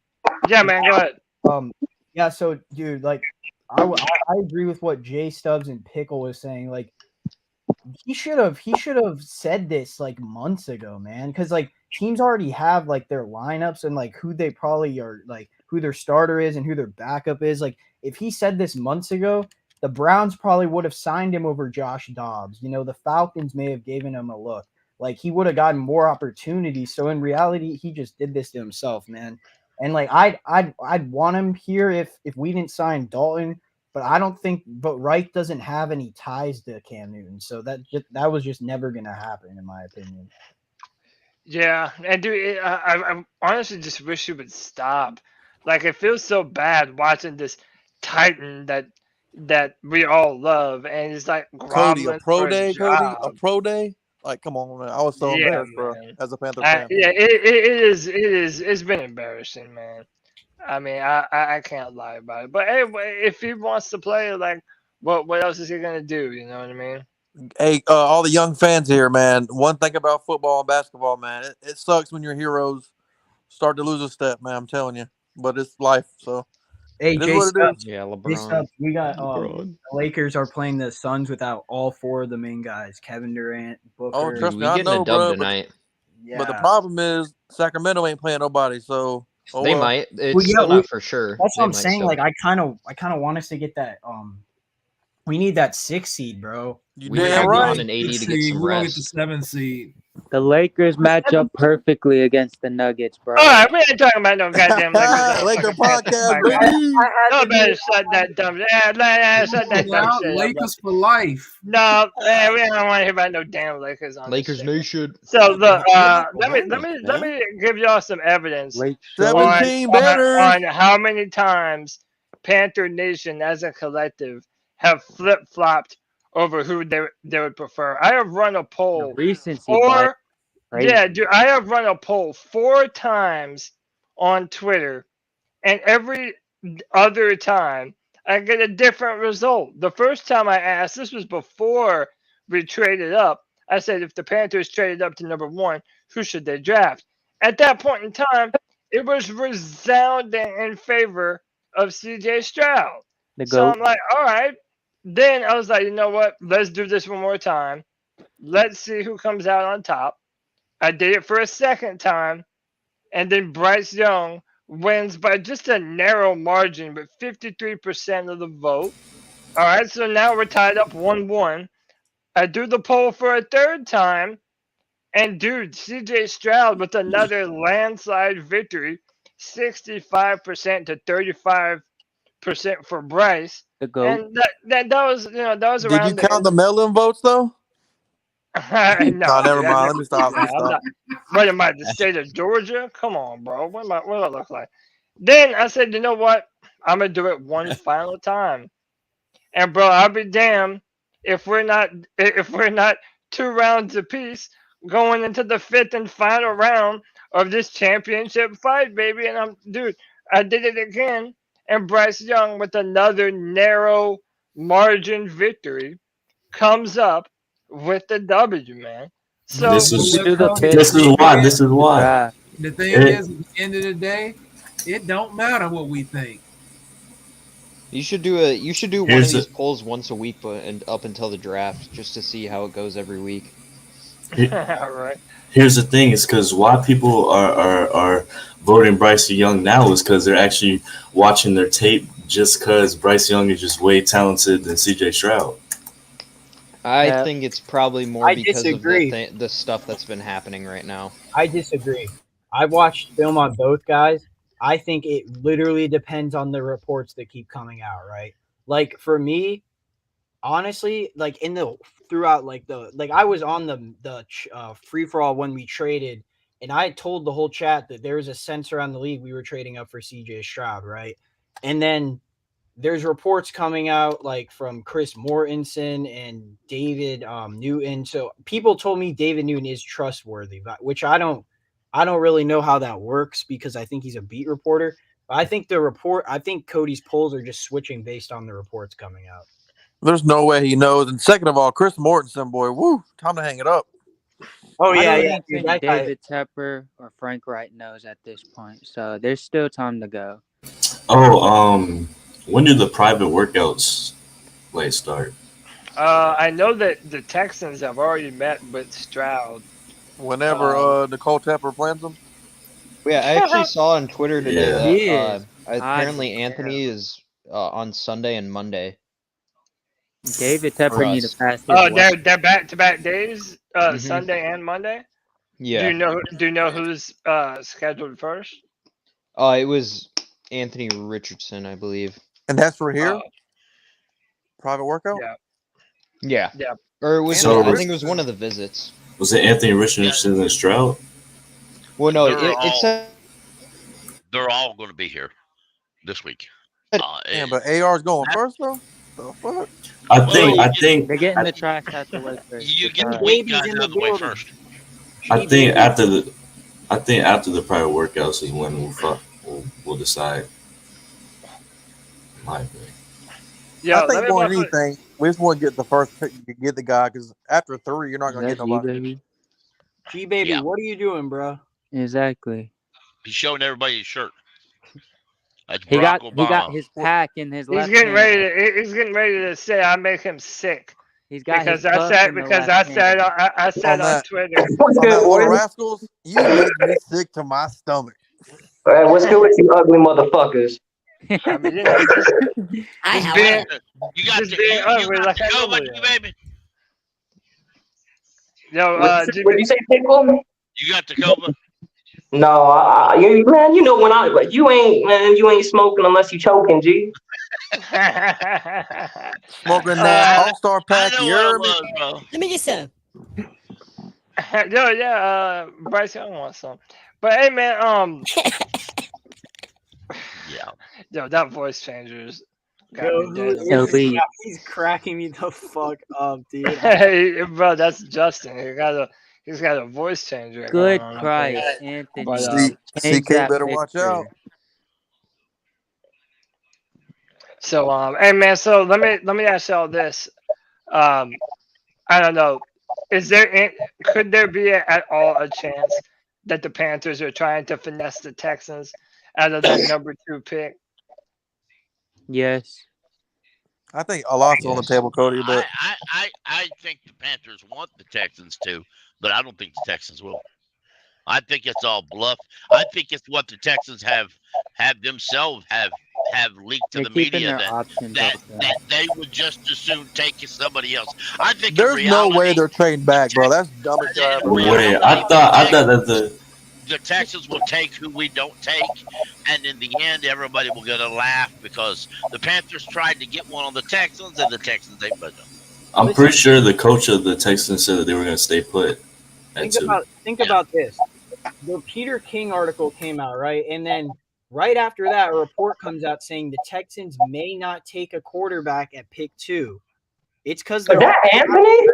Speaker 1: Yeah, man, go ahead.
Speaker 12: Yeah, so dude, like, I agree with what Jay Stubbs and Pickle was saying. Like, he should have said this like months ago, man. Because like teams already have like their lineups and like who they probably are, like who their starter is and who their backup is. Like, if he said this months ago, the Browns probably would have signed him over Josh Dobbs. You know, the Falcons may have given him a look. Like, he would have gotten more opportunities. So in reality, he just did this to himself, man. And like I'd want him here if we didn't sign Dalton, but I don't think. But Reich doesn't have any ties to Cam Newton, so that was just never gonna happen, in my opinion.
Speaker 1: Yeah, and dude, I honestly just wish you would stop. Like, it feels so bad watching this Titan that we all love, and it's like
Speaker 5: Cody, a
Speaker 1: groveling
Speaker 5: pro
Speaker 1: for
Speaker 5: day,
Speaker 1: a
Speaker 5: Cody,
Speaker 1: job.
Speaker 5: a pro day. Like, come on, man. I was so
Speaker 1: Yeah,
Speaker 5: embarrassed, bro,
Speaker 1: man.
Speaker 5: as a Panther fan.
Speaker 1: Yeah, it is. It's been embarrassing, man. I mean, I can't lie about it. But anyway, if he wants to play, like, what else is he gonna do? You know what I mean?
Speaker 5: Hey, all the young fans here, man. One thing about football and basketball, man, it sucks when your heroes start to lose a step, man. I'm telling you, but it's life. So
Speaker 12: Hey,
Speaker 5: it is
Speaker 12: Jay
Speaker 5: what it
Speaker 12: Stubbs,
Speaker 5: is.
Speaker 6: Yeah,
Speaker 12: Jay
Speaker 6: LeBron.
Speaker 12: Stubbs, we got
Speaker 6: LeBron.
Speaker 12: the Lakers are playing the Suns without all four of the main guys: Kevin Durant, Booker.
Speaker 5: Oh, trust
Speaker 6: Dude,
Speaker 5: me,
Speaker 6: we
Speaker 5: I
Speaker 6: getting a
Speaker 5: know,
Speaker 6: dub
Speaker 5: bro.
Speaker 6: tonight.
Speaker 5: But the
Speaker 12: Yeah,
Speaker 5: problem is Sacramento ain't playing nobody. So
Speaker 6: They might. It's
Speaker 12: well, yeah,
Speaker 6: still not for sure.
Speaker 12: that's
Speaker 6: They
Speaker 12: what I'm
Speaker 6: might
Speaker 12: saying.
Speaker 6: still.
Speaker 12: Like, I kind of want us to get that. We need that 6 seed, bro.
Speaker 5: You
Speaker 6: We
Speaker 5: damn
Speaker 6: need
Speaker 5: right.
Speaker 6: LeBron and AD to get
Speaker 2: See,
Speaker 6: some
Speaker 2: we're gonna get the
Speaker 6: rest.
Speaker 2: 7th seed.
Speaker 7: The Lakers match up perfectly against the Nuggets, bro.
Speaker 1: All right, we ain't talking about no goddamn Lakers.
Speaker 5: Laker
Speaker 1: Fucking Panthers,
Speaker 5: podcast,
Speaker 1: my God.
Speaker 5: baby.
Speaker 1: No, better shut that dumb. Yeah, shut that dumb
Speaker 2: Now,
Speaker 1: shit up, bro.
Speaker 2: Lakers for life.
Speaker 1: No, man, we don't want to hear about no damn Lakers on this
Speaker 6: Lakers
Speaker 1: shit.
Speaker 6: Nation.
Speaker 1: So look, let
Speaker 5: man.
Speaker 1: me give y'all some evidence
Speaker 7: Late
Speaker 1: on,
Speaker 5: 17 better.
Speaker 1: on how many times Panther Nation as a collective have flip flopped over who they would prefer. I have run a
Speaker 7: the
Speaker 1: poll
Speaker 7: recency bias.
Speaker 1: yeah, dude, I have run a poll 4 times on Twitter, and every other time I get a different result. The first time I asked, this was before we traded up. I said, if the Panthers traded up to number 1, who should they draft? At that point in time, it was resounding in favor of CJ Stroud.
Speaker 7: The
Speaker 1: So
Speaker 7: GOAT.
Speaker 1: I'm like, all right. Then I was like, you know what? Let's do this one more time. Let's see who comes out on top. I did it for a second time, and then Bryce Young wins by just a narrow margin, but 53% of the vote. All right, so now we're tied up 1-1. I do the poll for a third time, and dude, CJ Stroud with another landslide victory, 65% to 35% for Bryce.
Speaker 7: The GOAT.
Speaker 1: And that was, that was
Speaker 5: Did
Speaker 1: around
Speaker 5: you count the mail-in votes though?
Speaker 1: no,
Speaker 5: No, never
Speaker 1: dude,
Speaker 5: mind. Let me stop.
Speaker 1: I'm not. What am I, the state of Georgia? Come on, bro. What do I look like? Then I said, you know what? I'm gonna do it one final time. And bro, I'll be damned if we're not 2 rounds apiece going into the 5th and final round of this championship fight, baby. And I did it again. And Bryce Young with another narrow margin victory comes up with the W, man. So
Speaker 9: This is
Speaker 7: do the
Speaker 9: this is why. This is why.
Speaker 2: The thing
Speaker 9: It-
Speaker 2: is, at the end of the day, it don't matter what we think.
Speaker 6: You should do one of
Speaker 9: Here's
Speaker 6: these
Speaker 9: the-
Speaker 6: polls once a week, and up until the draft, just to see how it goes every week.
Speaker 1: all right.
Speaker 9: Here's the thing: is because why people are voting Bryce Young now is because they're actually watching their tape. Just because Bryce Young is just way talented than CJ Stroud.
Speaker 6: I think it's probably more
Speaker 12: I
Speaker 6: because
Speaker 12: disagree.
Speaker 6: of the stuff that's been happening right now.
Speaker 12: I disagree. I've watched film on both guys. I think it literally depends on the reports that keep coming out, right? Like, for me, honestly, like throughout I was on the free for all when we traded, and I told the whole chat that there was a sense around the league we were trading up for CJ Stroud, right? And then there's reports coming out like from Chris Mortensen and David Newton. So people told me David Newton is trustworthy, which I don't really know how that works because I think he's a beat reporter. But I think Cody's polls are just switching based on the reports coming out.
Speaker 5: There's no way he knows. And second of all, Chris Mortensen, boy, woo, time to hang it up.
Speaker 12: Oh
Speaker 7: I
Speaker 12: yeah,
Speaker 7: don't
Speaker 12: yeah.
Speaker 7: even think David Tepper or Frank Wright knows at this point. So there's still time to go.
Speaker 9: Oh, when do the private workouts start?
Speaker 1: I know that the Texans have already met with Stroud.
Speaker 5: Whenever Nicole Tepper plans them.
Speaker 6: Yeah, I actually saw on Twitter today
Speaker 9: Yeah.
Speaker 6: that apparently Anthony is on Sunday and Monday.
Speaker 7: David Tepper need to pass.
Speaker 1: Oh, they're back-to-back days, Sunday and Monday.
Speaker 6: Yeah.
Speaker 1: Do you know who's scheduled first?
Speaker 6: It was Anthony Richardson, I believe.
Speaker 5: And that's for here? Private workout?
Speaker 6: Yeah.
Speaker 1: Yeah.
Speaker 6: Or it was
Speaker 9: So-
Speaker 6: I think it was one of the visits.
Speaker 9: Was it Anthony Richardson and Stroud?
Speaker 6: Well, no,
Speaker 4: They're
Speaker 6: said
Speaker 4: They're all going to be here this week.
Speaker 5: Yeah, but AR's going first though. The fuck?
Speaker 9: I think
Speaker 7: they're getting the trash out the way first.
Speaker 4: You get the
Speaker 7: Alright.
Speaker 4: weak guys out of the way first.
Speaker 9: I think after the private workouts is when we'll decide. My opinion.
Speaker 1: Yeah,
Speaker 5: I think more than anything, we just want to get the first pick, get the guy, because after 3, you're not going to get nobody.
Speaker 12: G-Baby,
Speaker 4: Yeah.
Speaker 12: what are you doing, bro?
Speaker 7: Exactly.
Speaker 4: He's showing everybody his shirt. That's
Speaker 7: He
Speaker 4: Barack
Speaker 7: got
Speaker 4: Obama.
Speaker 7: his pack in his
Speaker 1: He's
Speaker 7: left
Speaker 1: getting
Speaker 7: hand.
Speaker 1: ready. He's getting ready to say I make him sick.
Speaker 7: He's got
Speaker 1: because
Speaker 7: his
Speaker 1: I
Speaker 7: cup
Speaker 1: said
Speaker 7: in the
Speaker 1: because
Speaker 7: left
Speaker 1: I said
Speaker 7: hand.
Speaker 1: I said on Twitter.
Speaker 5: On that Little Rascals, you make me sick to my stomach.
Speaker 13: Hey, what's good with you ugly motherfuckers?
Speaker 1: I mean, you know, just being,
Speaker 4: You got
Speaker 1: just
Speaker 4: to
Speaker 1: being ugly like I
Speaker 4: go,
Speaker 1: normally
Speaker 4: you
Speaker 1: am.
Speaker 4: baby.
Speaker 1: Yo,
Speaker 13: What you say, pickle?
Speaker 4: You got the Cobra.
Speaker 13: No, man, you know when you ain't smoking unless you choking, G.
Speaker 5: Smoking that All-Star pack,
Speaker 4: I know
Speaker 5: you
Speaker 4: what
Speaker 5: heard
Speaker 4: it
Speaker 5: me?
Speaker 4: was, bro.
Speaker 11: Let me get some.
Speaker 1: Yo, yeah, Bryce Young wants some. But hey, man,
Speaker 4: Yeah.
Speaker 1: yo, that voice changer's got
Speaker 12: Yo,
Speaker 1: me dead.
Speaker 7: So we-
Speaker 12: he's cracking me the fuck up, dude.
Speaker 1: Hey, bro, that's Justin. He's got a voice changer.
Speaker 7: Good
Speaker 1: going on up
Speaker 7: Christ,
Speaker 1: there.
Speaker 7: Anthony.
Speaker 1: But,
Speaker 7: Change
Speaker 5: CK
Speaker 7: that
Speaker 5: better watch
Speaker 7: picture.
Speaker 5: out.
Speaker 1: So, hey man, so let me ask y'all this. I don't know. Could there be at all a chance that the Panthers are trying to finesse the Texans out of that number 2 pick?
Speaker 7: Yes.
Speaker 5: I think a lot's on the table, Cody, but
Speaker 4: I think the Panthers want the Texans to, but I don't think the Texans will. I think it's all bluff. I think it's what the Texans have themselves have leaked to
Speaker 7: They're
Speaker 4: the
Speaker 7: keeping
Speaker 4: media
Speaker 7: their options
Speaker 4: that
Speaker 7: open.
Speaker 4: they would just as soon take somebody else. I think
Speaker 5: there's
Speaker 4: in
Speaker 5: no
Speaker 4: reality,
Speaker 5: way they're trading back, bro. That's dumb as shit.
Speaker 9: Wait, I thought that
Speaker 4: the Texans will take who we don't take, and in the end, everybody will get a laugh because the Panthers tried to get one on the Texans, and the Texans ain't budging.
Speaker 9: I'm pretty sure the coach of the Texans said that they were going to stay put.
Speaker 12: Think about this. The Peter King article came out, right? And then right after that, a report comes out saying the Texans may not take a quarterback at pick 2. It's because
Speaker 13: Is that Anthony?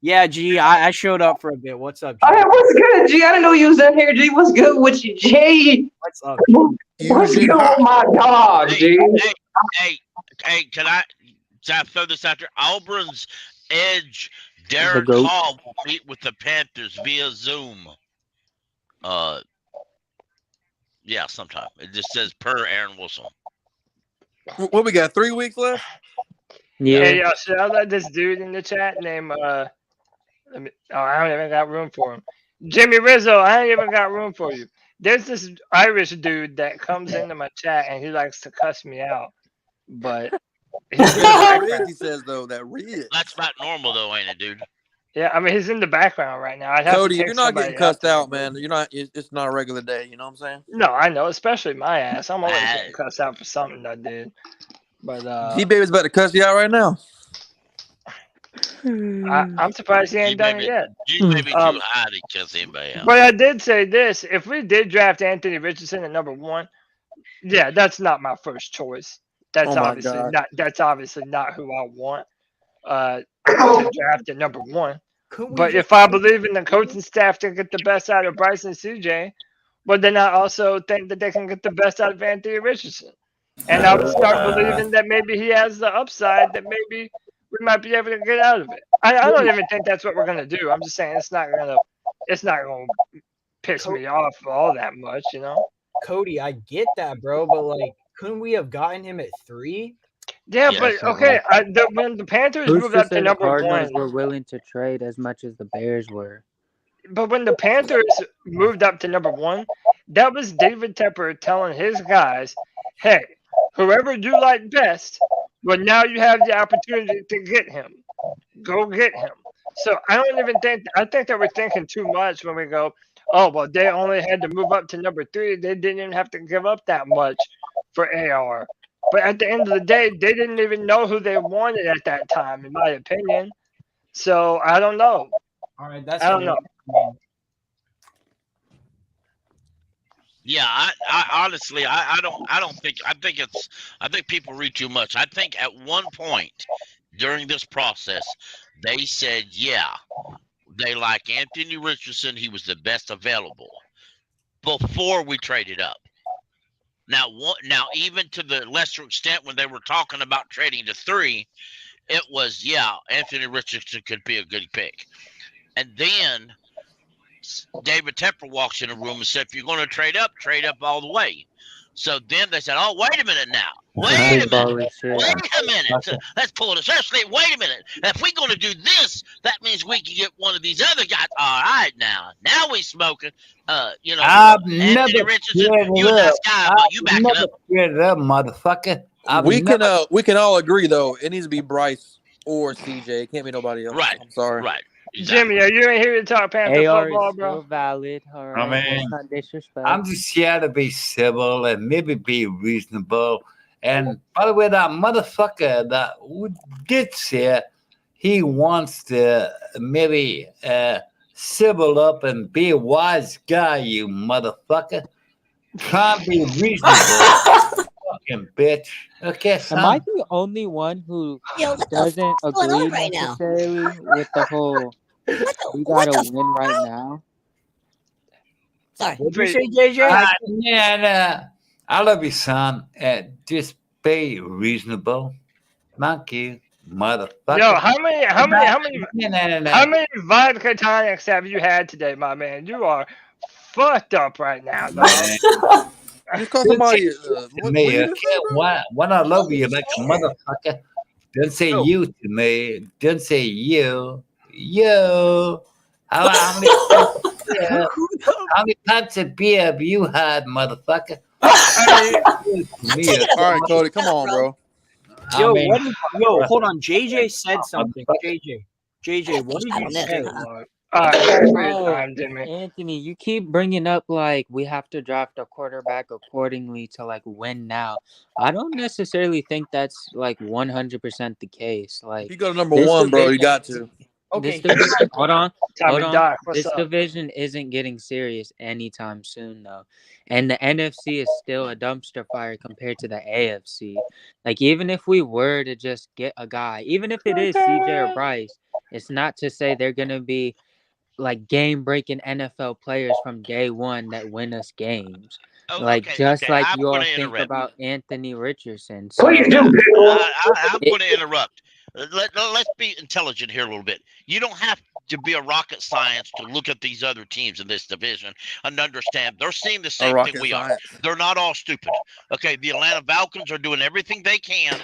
Speaker 12: Yeah, G, I showed up for a bit. What's up, G?
Speaker 13: Oh, yeah, what's good, G? I didn't know you was in here, G. What's good with you, G?
Speaker 12: What's up?
Speaker 13: What's good with my dog, G?
Speaker 4: Hey, can I throw this out there? Auburn's edge,
Speaker 7: The
Speaker 4: Derek
Speaker 7: GOAT.
Speaker 4: Hall will meet with the Panthers via Zoom. Yeah, sometime. It just says per Aaron Wilson.
Speaker 5: What we got? 3 weeks left?
Speaker 7: Yeah.
Speaker 1: Hey, yo, should I let this dude in the chat name I don't even got room for him. Jimmy Rizzo, I ain't even got room for you. There's this Irish dude that comes into my chat and he likes to cuss me out. But he's in the
Speaker 5: That
Speaker 1: background.
Speaker 5: ridge, he says, though. That ridge.
Speaker 4: That's not normal, though, ain't it, dude?
Speaker 1: Yeah, I mean he's in the background right now. I'd have
Speaker 5: Cody,
Speaker 1: to
Speaker 5: if
Speaker 1: take
Speaker 5: you're not
Speaker 1: somebody
Speaker 5: getting cussed
Speaker 1: else.
Speaker 5: out, man, you're not. It's not a regular day. You know what I'm saying?
Speaker 1: No, I know, especially my ass. I'm always getting cussed out for something I did. But
Speaker 5: G-Baby's about to cuss you out right now.
Speaker 1: I'm surprised he ain't done it yet.
Speaker 4: You may be too high to cuss anybody out.
Speaker 1: But I did say this: if we did draft Anthony Richardson at number 1, Yeah, that's not my first choice. That's
Speaker 5: Oh my
Speaker 1: obviously
Speaker 5: God.
Speaker 1: not. That's obviously not who I want to draft at number one.
Speaker 12: Could we
Speaker 1: But
Speaker 12: just
Speaker 1: if I believe in the coaching staff to get the best out of Bryce and CJ, well, then I also think that they can get the best out of Anthony Richardson. And I would start believing that maybe he has the upside that maybe we might be able to get out of it. I don't even think that's what we're gonna do. I'm just saying it's not gonna piss me off all that much, you know.
Speaker 12: Cody, I get that, bro, but like, couldn't we have gotten him at 3?
Speaker 1: Yeah,
Speaker 4: Yeah.
Speaker 1: but okay, when the Panthers
Speaker 7: Who's
Speaker 1: moved
Speaker 7: to
Speaker 1: up
Speaker 7: say
Speaker 1: to
Speaker 7: the
Speaker 1: number
Speaker 7: Cardinals
Speaker 1: one,
Speaker 7: were willing to trade as much as the Bears were?
Speaker 1: but when the Panthers moved up to number one, that was David Tepper telling his guys, "Hey, whoever you like best, well, now you have the opportunity to get him. Go get him." So I don't even think I think that we're thinking too much when we go, "Oh, well, they only had to move up to number 3. They didn't even have to give up that much for AR." But at the end of the day, they didn't even know who they wanted at that time, in my opinion. So I don't know.
Speaker 12: All right, that's
Speaker 1: I don't
Speaker 12: fair.
Speaker 1: know.
Speaker 12: I mean,
Speaker 4: Yeah, I honestly, I don't think, I think people read too much. I think at one point during this process, they said, yeah, they like Anthony Richardson. He was the best available before we traded up. Now, even to the lesser extent when they were talking about trading to 3, it was, yeah, Anthony Richardson could be a good pick. And then David Tepper walks in the room and said, if you're going to trade up all the way. So then they said, oh, wait a minute now. Wait a minute. Let's pull it. Especially, wait a minute. If we're going to do this, that means we can get one of these other guys. All right, now we smoking.
Speaker 14: I've
Speaker 4: Anthony
Speaker 14: never
Speaker 4: Richardson,
Speaker 14: cleared
Speaker 4: you a
Speaker 14: it
Speaker 4: nice
Speaker 14: up.
Speaker 4: guy, but you
Speaker 14: I've
Speaker 4: back it
Speaker 14: never
Speaker 4: up.
Speaker 14: cleared it up, motherfucker.
Speaker 5: We can all agree though. It needs to be Bryce or CJ. It can't be nobody else.
Speaker 4: Right.
Speaker 5: I'm sorry.
Speaker 4: Right.
Speaker 1: Jimmy, are you in here to talk Panther
Speaker 7: AR
Speaker 1: football,
Speaker 7: is
Speaker 1: bro?
Speaker 7: still valid. All right,
Speaker 14: mean,
Speaker 7: let's not disrespect.
Speaker 14: I'm just here to be civil and maybe be reasonable. And by the way, that motherfucker that we did say he wants to maybe civil up and be a wise guy, you motherfucker. Try and be reasonable. Fucking bitch. Okay, son.
Speaker 7: Am I the only one who doesn't agree necessarily with the whole we gotta win right now?
Speaker 11: Sorry.
Speaker 12: What did you say, JJ?
Speaker 14: Yeah, I love you, son. Just be reasonable. Thank you, motherfucker.
Speaker 1: Yo, how many vodka tonics have you had today, my man? You are fucked up right now, dog.
Speaker 5: Just call somebody.
Speaker 14: Me, okay? When I love you like a motherfucker, don't say you to me. Don't say you. You. How many pints of beer have you had, motherfucker?
Speaker 5: All right, Cody, come on, bro.
Speaker 12: Yo, hold on. JJ said something. JJ, what did you say?
Speaker 7: Anthony, you keep bringing up like we have to draft a quarterback accordingly to like win now. I don't necessarily think that's like 100% the case. Like,
Speaker 5: if you go to number 1, bro, you got to.
Speaker 12: Okay,
Speaker 7: hold on.
Speaker 1: Doc,
Speaker 7: this
Speaker 1: up?
Speaker 7: division isn't getting serious anytime soon, though. And the NFC is still a dumpster fire compared to the AFC. Like, even if we were to just get a guy, even if it is CJ or Bryce, it's not to say they're going to be like game-breaking NFL players from day one that win us games.
Speaker 4: Oh,
Speaker 7: like
Speaker 4: okay,
Speaker 7: just
Speaker 4: okay.
Speaker 7: like
Speaker 4: I'm
Speaker 7: you all
Speaker 4: gonna
Speaker 7: think
Speaker 4: interrupt.
Speaker 7: about Anthony Richardson.
Speaker 14: Please do.
Speaker 4: I'm going to interrupt. Let's be intelligent here a little bit. You don't have to be a rocket science to look at these other teams in this division and understand they're seeing the same thing we are. They're not all stupid. Okay, the Atlanta Falcons are doing everything they can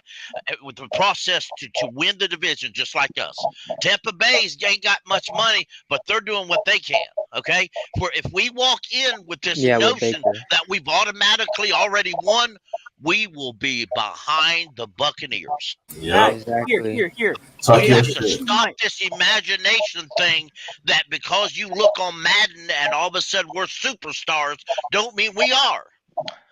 Speaker 4: with the process to win the division just like us. Tampa Bay's ain't got much money, but they're doing what they can. Okay, if we walk in with this notion that we've automatically already won, we will be behind the Buccaneers.
Speaker 9: Yeah,
Speaker 7: exactly.
Speaker 12: Here.
Speaker 4: We have to stop this imagination thing that because you look on Madden and all of a sudden we're superstars, don't mean we are.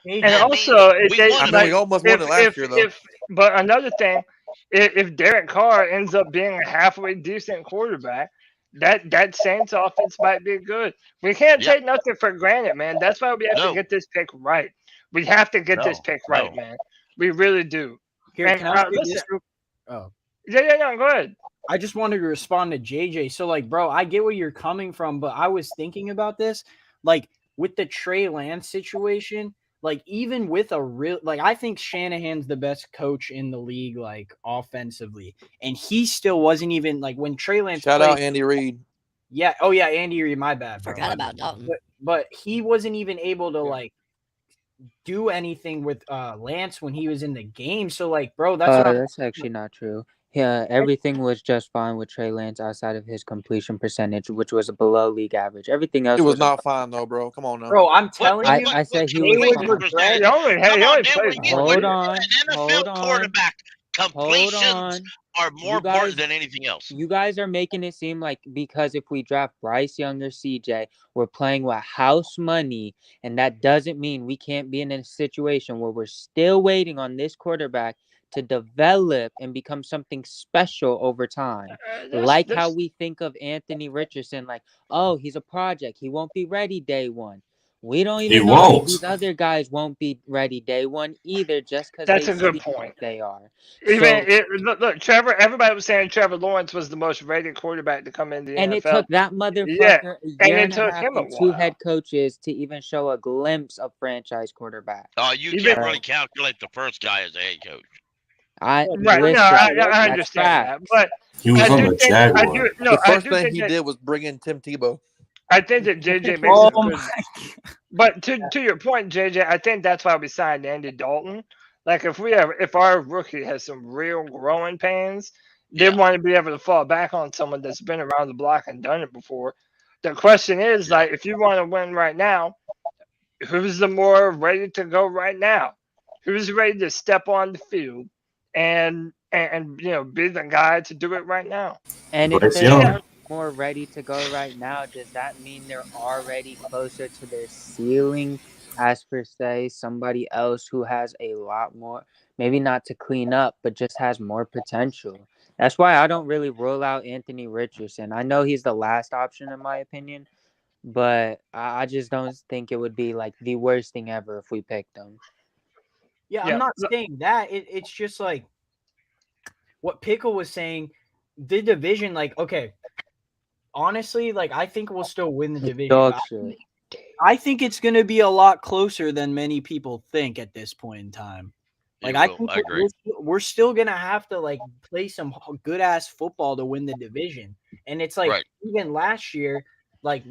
Speaker 1: And also,
Speaker 5: we almost won it last year, though.
Speaker 1: But another thing, if Derek Carr ends up being a halfway decent quarterback, that Saints offense might be good. We can't take nothing for granted, man. That's why we have to get this pick right. We have to get this
Speaker 4: No,
Speaker 1: pick right,
Speaker 4: no.
Speaker 1: man. We really do.
Speaker 12: Here,
Speaker 1: And
Speaker 12: can I say
Speaker 1: listen,
Speaker 12: this real? Oh,
Speaker 1: yeah, go ahead.
Speaker 12: I just wanted to respond to JJ. So, like, bro, I get where you're coming from, but I was thinking about this, like, with the Trey Lance situation. Like, even with a real, like, I think Shanahan's the best coach in the league, like, offensively, and he still wasn't even like when Trey Lance.
Speaker 5: Shout
Speaker 12: played,
Speaker 5: out Andy Reid.
Speaker 12: Yeah. Oh yeah, Andy Reid. My bad, bro.
Speaker 11: Forgot about Dalton.
Speaker 12: But he wasn't even able to like do anything with Lance when he was in the game. So like, bro,
Speaker 7: That's actually not true. Yeah, everything was just fine with Trey Lance outside of his completion percentage, which was below league average. Everything else
Speaker 5: It was not fine though, bro. Come on now.
Speaker 12: Bro, I'm telling you,
Speaker 7: I said he
Speaker 12: they
Speaker 7: was
Speaker 12: would
Speaker 7: fine.
Speaker 12: regret.
Speaker 1: He only played
Speaker 7: Hold on,
Speaker 4: An
Speaker 7: hold
Speaker 4: NFL
Speaker 7: on,
Speaker 4: quarterback,
Speaker 7: hold
Speaker 4: completions
Speaker 7: on.
Speaker 4: are more
Speaker 7: You guys,
Speaker 4: important than anything else.
Speaker 7: you guys are making it seem like because if we draft Bryce Young or CJ, we're playing with house money, and that doesn't mean we can't be in a situation where we're still waiting on this quarterback to develop and become something special over time. Like how we think of Anthony Richardson, like, oh, he's a project. He won't be ready day one. We don't even know
Speaker 9: won't.
Speaker 7: if these other guys won't be ready day one either, just because
Speaker 1: That's
Speaker 7: they
Speaker 1: a good
Speaker 7: seem
Speaker 1: point.
Speaker 7: like they are.
Speaker 1: Even
Speaker 7: So,
Speaker 1: look, Trevor. Everybody was saying Trevor Lawrence was the most rated quarterback to come into the
Speaker 7: and
Speaker 1: NFL.
Speaker 7: it took that
Speaker 1: Yeah,
Speaker 7: motherfucker a
Speaker 1: and
Speaker 7: year
Speaker 1: it
Speaker 7: and a
Speaker 1: took
Speaker 7: half
Speaker 1: him a
Speaker 7: and two
Speaker 1: while.
Speaker 7: head coaches to even show a glimpse of franchise quarterback.
Speaker 4: Oh, you
Speaker 1: Even
Speaker 4: can't really calculate the first guy as a head coach.
Speaker 7: I
Speaker 1: right?
Speaker 7: listen,
Speaker 1: No, I
Speaker 7: that's
Speaker 1: understand that,
Speaker 7: facts.
Speaker 1: but
Speaker 9: He was
Speaker 1: I
Speaker 9: on
Speaker 1: do
Speaker 9: the
Speaker 1: think I do
Speaker 9: Jaguars.
Speaker 1: no,
Speaker 5: The
Speaker 1: I
Speaker 5: first
Speaker 1: do
Speaker 5: thing
Speaker 1: think
Speaker 5: he
Speaker 1: that
Speaker 5: did was bring in Tim Tebow.
Speaker 1: I think that JJ makes
Speaker 12: Oh
Speaker 1: a
Speaker 12: my
Speaker 1: good. But to your point, JJ, I think that's why we signed Andy Dalton. Like if our rookie has some real growing pains, they
Speaker 4: Yeah.
Speaker 1: want to be able to fall back on someone that's been around the block and done it before. The question is, like, if you want to win right now, who's the more ready to go right now? Who's ready to step on the field and be the guy to do it right now?
Speaker 7: And if
Speaker 9: Bryce
Speaker 7: they're
Speaker 9: Young.
Speaker 7: more ready to go right now, does that mean they're already closer to their ceiling as per se somebody else who has a lot more, maybe not to clean up, but just has more potential? That's why I don't really rule out Anthony Richardson. I know he's the last option in my opinion, but I just don't think it would be like the worst thing ever if we picked him.
Speaker 12: Yeah,
Speaker 1: Yeah.
Speaker 12: I'm not saying that. It's just like what Pickle was saying. The division, like, okay, honestly, like, I think we'll still win the division.
Speaker 7: Dog
Speaker 12: but
Speaker 7: shit.
Speaker 12: I think it's going to be a lot closer than many people think at this point in time. Like, I think
Speaker 4: I agree.
Speaker 12: we're still going to have to, like, play some good-ass football to win the division. And it's like,
Speaker 4: Right.
Speaker 12: even last year, like,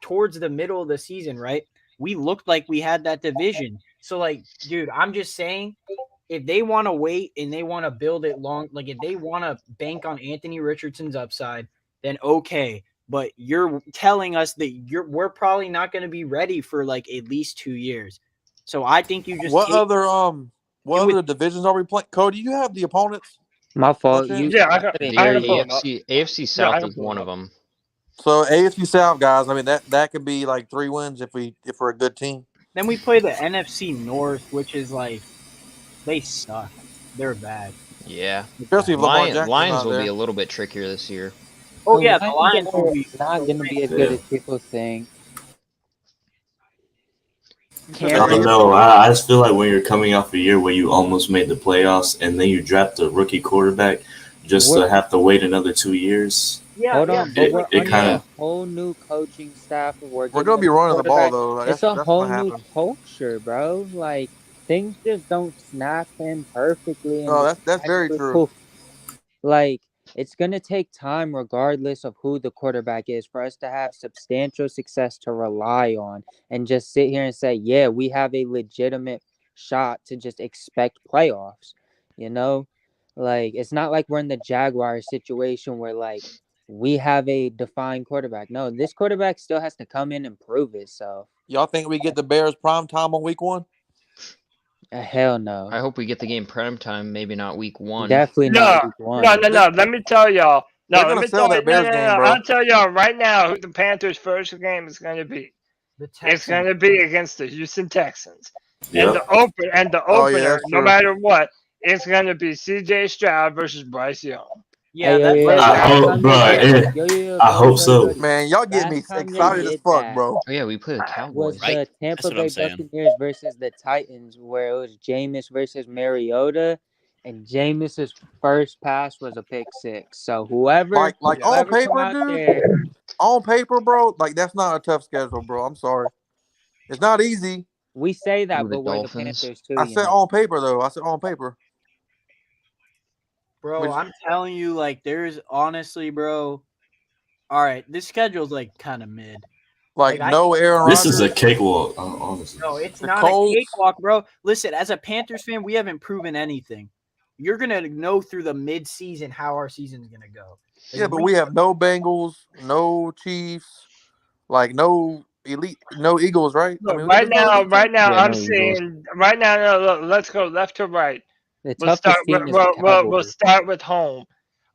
Speaker 12: towards the middle of the season, right, we looked like we had that division. So, like, dude, I'm just saying, if they want to wait and they want to build it long, like, if they want to bank on Anthony Richardson's upside, then okay. But you're telling us that we're probably not going to be ready for like at least 2 years. So I think you just
Speaker 5: What other divisions are we playing? Cody, you have the opponents.
Speaker 7: My fault.
Speaker 5: Okay.
Speaker 1: Yeah, I can pull him up.
Speaker 6: AFC South is one of them.
Speaker 5: So AFC South guys, I mean that could be like 3 wins if we're a good team.
Speaker 12: Then we play the NFC North, which is like they suck. They're bad.
Speaker 6: Yeah.
Speaker 5: Especially if Lamar Jackson's
Speaker 6: Lions
Speaker 5: not
Speaker 6: will
Speaker 5: there.
Speaker 6: be a little bit trickier this year.
Speaker 12: Oh yeah, the Lions will be
Speaker 7: not going to be as good as people think.
Speaker 9: I don't know. I just feel like when you're coming off a year where you almost made the playoffs and then you draft a rookie quarterback just to have to wait another 2 years.
Speaker 12: Yeah,
Speaker 7: hold on, but we're
Speaker 9: it
Speaker 7: under
Speaker 9: kind
Speaker 7: a
Speaker 9: of.
Speaker 7: whole new coaching staff.
Speaker 5: We're gonna be running the ball though. Like,
Speaker 7: It's a
Speaker 5: that's
Speaker 7: whole
Speaker 5: gonna
Speaker 7: new
Speaker 5: happen.
Speaker 7: culture, bro. Like things just don't snap in perfectly. And
Speaker 5: No, that's very true.
Speaker 7: Cool. Like it's gonna take time, regardless of who the quarterback is, for us to have substantial success to rely on, and just sit here and say, yeah, we have a legitimate shot to just expect playoffs. You know, like it's not like we're in the Jaguars situation where like we have a defined quarterback. No, this quarterback still has to come in and prove itself.
Speaker 5: Y'all think we get the Bears prime time on week 1?
Speaker 7: Hell no.
Speaker 6: I hope we get the game prime time, maybe not week 1.
Speaker 7: Definitely not week 1.
Speaker 1: No. Let me tell y'all. No,
Speaker 5: They're
Speaker 1: let
Speaker 5: gonna
Speaker 1: me
Speaker 5: sell
Speaker 1: tell
Speaker 5: that Bears game, bro.
Speaker 1: I'll tell y'all right now who the Panthers' first game is going to be. It's going to be against the Houston Texans.
Speaker 9: Yep.
Speaker 1: And the opener, no matter what, it's going to be C.J. Stroud versus Bryce Young.
Speaker 12: Yeah,
Speaker 7: Hey, yo,
Speaker 12: that's
Speaker 7: yo,
Speaker 9: I
Speaker 7: last
Speaker 9: hope,
Speaker 7: time
Speaker 9: bro.
Speaker 7: they did,
Speaker 9: I
Speaker 7: yo,
Speaker 9: hope so.
Speaker 2: Man, y'all get me
Speaker 7: last time they
Speaker 2: excited as
Speaker 7: did
Speaker 2: fuck,
Speaker 7: that
Speaker 2: bro.
Speaker 6: Oh yeah, we play the
Speaker 7: was
Speaker 6: Cowboys.
Speaker 10: Right?
Speaker 7: the Tampa
Speaker 10: That's what I'm
Speaker 7: Bay
Speaker 10: saying.
Speaker 7: Buccaneers versus the Titans, where it was Jameis versus Mariota, and Jameis's first pass was a pick six. So whoever
Speaker 2: Like on
Speaker 7: whoever come
Speaker 2: paper,
Speaker 7: out
Speaker 2: dude.
Speaker 7: there,
Speaker 2: On paper, bro. Like that's not a tough schedule, bro. I'm sorry. It's not easy.
Speaker 7: we say that,
Speaker 6: Ooh, the
Speaker 7: but we're the
Speaker 6: Dolphins.
Speaker 7: Panthers too.
Speaker 2: I
Speaker 7: You
Speaker 2: said
Speaker 7: know,
Speaker 2: on paper though. I said on paper.
Speaker 12: bro.
Speaker 2: Which-
Speaker 12: I'm telling you, like, there's honestly, bro. All right, this schedule's like kind of mid.
Speaker 2: Like
Speaker 12: Like, I
Speaker 2: no Aaron
Speaker 9: This is
Speaker 2: Rodgers.
Speaker 9: a cakewalk, honestly.
Speaker 12: No, it's
Speaker 2: The
Speaker 12: not
Speaker 2: Colts.
Speaker 12: a cakewalk, bro. Listen, as a Panthers fan, we haven't proven anything. You're gonna know through the mid-season how our season's gonna go. Like,
Speaker 2: Yeah, but we have no Bengals, no Chiefs, like no elite, no Eagles, right?
Speaker 1: Look,
Speaker 2: there's
Speaker 1: right
Speaker 2: no
Speaker 1: now,
Speaker 2: elite team.
Speaker 6: Yeah,
Speaker 1: I'm
Speaker 6: no Eagles.
Speaker 1: seeing right now. No, look, let's go left to right.
Speaker 7: the
Speaker 1: We'll start.
Speaker 7: toughest team is the
Speaker 1: We'll
Speaker 7: Cowboys.
Speaker 1: start with home.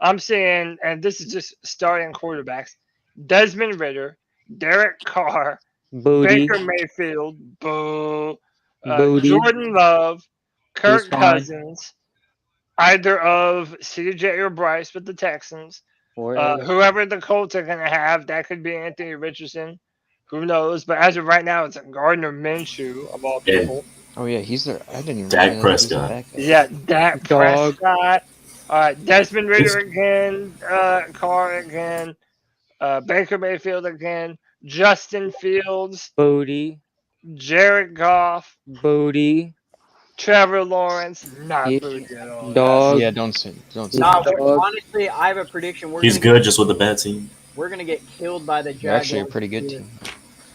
Speaker 1: I'm seeing, and this is just starting quarterbacks: Desmond Ridder, Derek Carr,
Speaker 7: Booty,
Speaker 1: Baker Mayfield, boo,
Speaker 7: booty.
Speaker 1: Jordan Love, Kirk
Speaker 7: fine.
Speaker 1: Cousins, either of CJ or Bryce with the Texans.
Speaker 7: Or
Speaker 1: Whoever the Colts are going to have, that could be Anthony Richardson. Who knows? But as of right now, it's Gardner Minshew, of all
Speaker 9: And
Speaker 1: people.
Speaker 6: Oh yeah, he's there. I didn't even
Speaker 9: Dak
Speaker 6: realize he was
Speaker 9: Prescott.
Speaker 6: back there.
Speaker 1: Yeah, Dak
Speaker 7: Dog.
Speaker 1: Prescott. Desmond Ridder again. Carr again. Baker Mayfield again. Justin Fields.
Speaker 7: Booty,
Speaker 1: Jared Goff.
Speaker 7: booty,
Speaker 1: Trevor Lawrence. Not
Speaker 7: Yeah.
Speaker 1: booty at all.
Speaker 7: dog.
Speaker 6: Yeah, don't say.
Speaker 12: Nah,
Speaker 7: Dog.
Speaker 12: honestly, I have a prediction.
Speaker 9: He's good just with a bad team.
Speaker 12: We're gonna get killed by the
Speaker 6: They're
Speaker 12: Jaguars.
Speaker 6: actually a pretty good
Speaker 12: this year.
Speaker 6: team.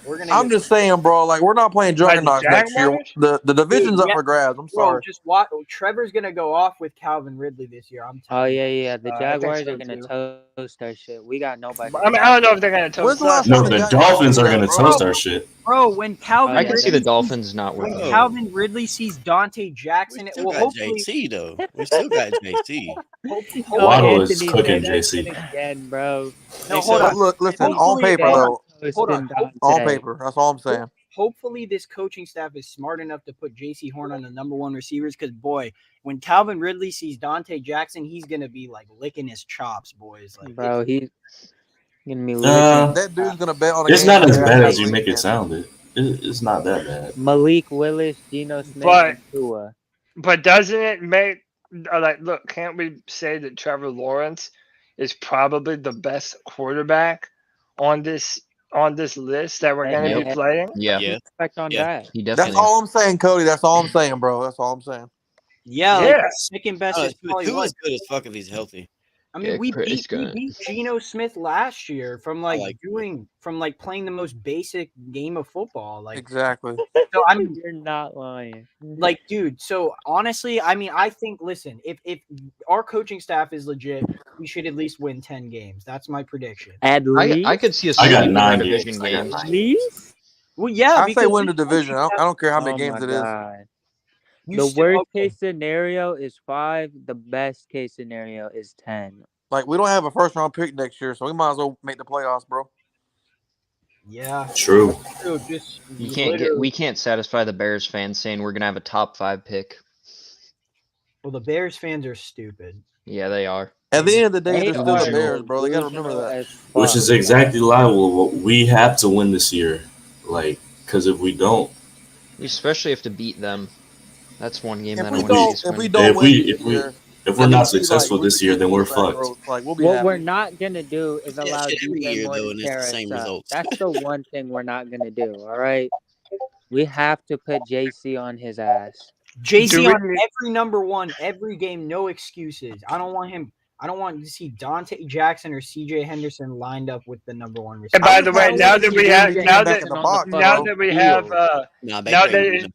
Speaker 12: We're gonna.
Speaker 2: I'm just saying, bro. Like we're not playing juggernauts next year.
Speaker 1: Jaguars?
Speaker 2: The division's up
Speaker 12: yeah.
Speaker 2: for grabs. I'm
Speaker 12: Bro,
Speaker 2: sorry.
Speaker 12: just watch. Trevor's gonna go off with Calvin Ridley this year. I'm
Speaker 7: Oh
Speaker 12: telling you.
Speaker 7: yeah. The
Speaker 1: I think
Speaker 7: Jaguars
Speaker 1: so,
Speaker 7: are gonna
Speaker 1: too.
Speaker 7: toast our shit. We got nobody.
Speaker 1: I mean, I don't know if they're going to
Speaker 2: When's
Speaker 1: toast
Speaker 2: the last
Speaker 1: us.
Speaker 9: No,
Speaker 2: time
Speaker 9: the
Speaker 2: Jaguars
Speaker 9: Dolphins are
Speaker 2: did that,
Speaker 9: going to
Speaker 2: bro?
Speaker 9: toast our shit.
Speaker 12: Bro, when Calvin
Speaker 7: Oh,
Speaker 6: I
Speaker 7: yeah.
Speaker 6: can see the Dolphins not
Speaker 12: when
Speaker 6: with
Speaker 12: Calvin Ridley sees Dante Jackson,
Speaker 10: We
Speaker 12: it
Speaker 10: still
Speaker 12: will
Speaker 10: got
Speaker 12: hopefully.
Speaker 10: JC though. We still got JC.
Speaker 7: No,
Speaker 9: Waddle is
Speaker 7: Anthony,
Speaker 9: cooking
Speaker 7: say that
Speaker 9: JC.
Speaker 7: shit again, bro.
Speaker 12: No,
Speaker 10: Hey,
Speaker 12: hold
Speaker 10: so-
Speaker 12: on.
Speaker 2: Look, listen. On
Speaker 12: Hopefully
Speaker 2: paper,
Speaker 12: they-
Speaker 2: though.
Speaker 12: Hold on.
Speaker 2: On paper. That's all I'm saying.
Speaker 12: Hopefully, this coaching staff is smart enough to put J.C. Horn on the number one receivers. Because boy, when Calvin Ridley sees Dante Jackson, he's gonna be like licking his chops, boys. Like,
Speaker 7: Bro, he's gonna be
Speaker 2: That dude's gonna bet on a
Speaker 9: It's
Speaker 2: game.
Speaker 9: not as
Speaker 2: every
Speaker 9: bad as you
Speaker 2: weekend.
Speaker 9: make it sound. It's not that bad.
Speaker 7: Malik Willis, Geno Smith,
Speaker 1: But-
Speaker 7: and Tua.
Speaker 1: But doesn't it make look? Can't we say that Trevor Lawrence is probably the best quarterback on this list that we're going to be
Speaker 7: Yep.
Speaker 1: playing?
Speaker 6: Yeah,
Speaker 10: Yeah.
Speaker 7: Respect on
Speaker 10: Yeah.
Speaker 7: that.
Speaker 6: he
Speaker 2: That's
Speaker 6: definitely.
Speaker 2: all I'm saying, Cody. That's all I'm saying, bro. That's all I'm saying.
Speaker 12: yeah,
Speaker 1: Yeah.
Speaker 12: like second best is probably
Speaker 10: Tua's
Speaker 12: what.
Speaker 10: good as fuck if he's healthy.
Speaker 12: I mean,
Speaker 6: Yeah,
Speaker 12: we
Speaker 6: Chris
Speaker 12: beat
Speaker 6: got-
Speaker 12: Geno Smith last year from like,
Speaker 10: like
Speaker 12: playing the most basic game of football. Like,
Speaker 2: Exactly.
Speaker 12: so I mean,
Speaker 7: You're not lying.
Speaker 12: like, dude. So honestly, I mean, I think listen, if our coaching staff is legit, we should at least win 10 games. That's my prediction.
Speaker 7: At least.
Speaker 6: I could see us
Speaker 9: I got
Speaker 6: sweeping
Speaker 9: 9
Speaker 6: the division
Speaker 9: games. I got
Speaker 6: games.
Speaker 9: 9
Speaker 7: At least.
Speaker 12: Well, yeah,
Speaker 2: I say
Speaker 12: because
Speaker 2: win the
Speaker 12: this
Speaker 2: division. I
Speaker 12: coaching
Speaker 2: don't care how
Speaker 7: Oh
Speaker 2: many games
Speaker 7: my
Speaker 2: it is.
Speaker 7: God.
Speaker 12: You
Speaker 7: The
Speaker 12: still-
Speaker 7: worst
Speaker 12: okay.
Speaker 7: case scenario is 5. The best case scenario is 10.
Speaker 2: Like we don't have a first round pick next year, so we might as well make the playoffs, bro.
Speaker 12: Yeah,
Speaker 9: True.
Speaker 12: true. Just
Speaker 6: We can't satisfy the Bears fans saying we're gonna have a top 5 pick.
Speaker 12: Well, the Bears fans are stupid.
Speaker 6: Yeah, they are.
Speaker 2: At the end of the day,
Speaker 7: They
Speaker 2: they're still the
Speaker 7: are
Speaker 2: Bears, bro. They gotta remember
Speaker 7: delusional
Speaker 2: that.
Speaker 7: as
Speaker 9: Which
Speaker 7: fuck.
Speaker 9: is exactly what we have to win this year. Like, because if we don't,
Speaker 6: We especially have to beat them. That's one game
Speaker 2: If
Speaker 6: that
Speaker 2: we
Speaker 6: I want to
Speaker 2: don't,
Speaker 6: just
Speaker 2: if
Speaker 6: win.
Speaker 2: we don't
Speaker 9: If
Speaker 2: win
Speaker 9: we-
Speaker 2: this
Speaker 9: if we-
Speaker 2: year,
Speaker 9: if we're
Speaker 2: then
Speaker 9: not
Speaker 2: we'll be
Speaker 9: successful
Speaker 2: like,
Speaker 9: this year, then we're fucked.
Speaker 2: Like we'll be
Speaker 7: What
Speaker 2: happy.
Speaker 7: we're not gonna do is
Speaker 10: Yeah,
Speaker 7: allow
Speaker 10: shit, every
Speaker 7: DJ
Speaker 10: year,
Speaker 7: Moore
Speaker 10: though,
Speaker 7: to
Speaker 10: and it's
Speaker 7: tear
Speaker 10: the
Speaker 7: us
Speaker 10: same
Speaker 7: up.
Speaker 10: results.
Speaker 7: That's the one thing we're not gonna do. All right, we have to put JC on his ass.
Speaker 12: JC
Speaker 1: Do we
Speaker 12: on
Speaker 1: need-
Speaker 12: every number one, every game, no excuses. I don't want him. I don't want to see Dante Jackson or CJ Henderson lined up with the number one receiver.
Speaker 1: And by the way,
Speaker 2: How
Speaker 1: now
Speaker 2: is
Speaker 1: that
Speaker 2: he
Speaker 1: we have
Speaker 2: doing
Speaker 1: now
Speaker 2: back
Speaker 1: that
Speaker 2: in the box,
Speaker 1: now
Speaker 2: bro?
Speaker 1: that we have
Speaker 10: Nah,
Speaker 1: now
Speaker 10: Baker
Speaker 1: that
Speaker 10: ain't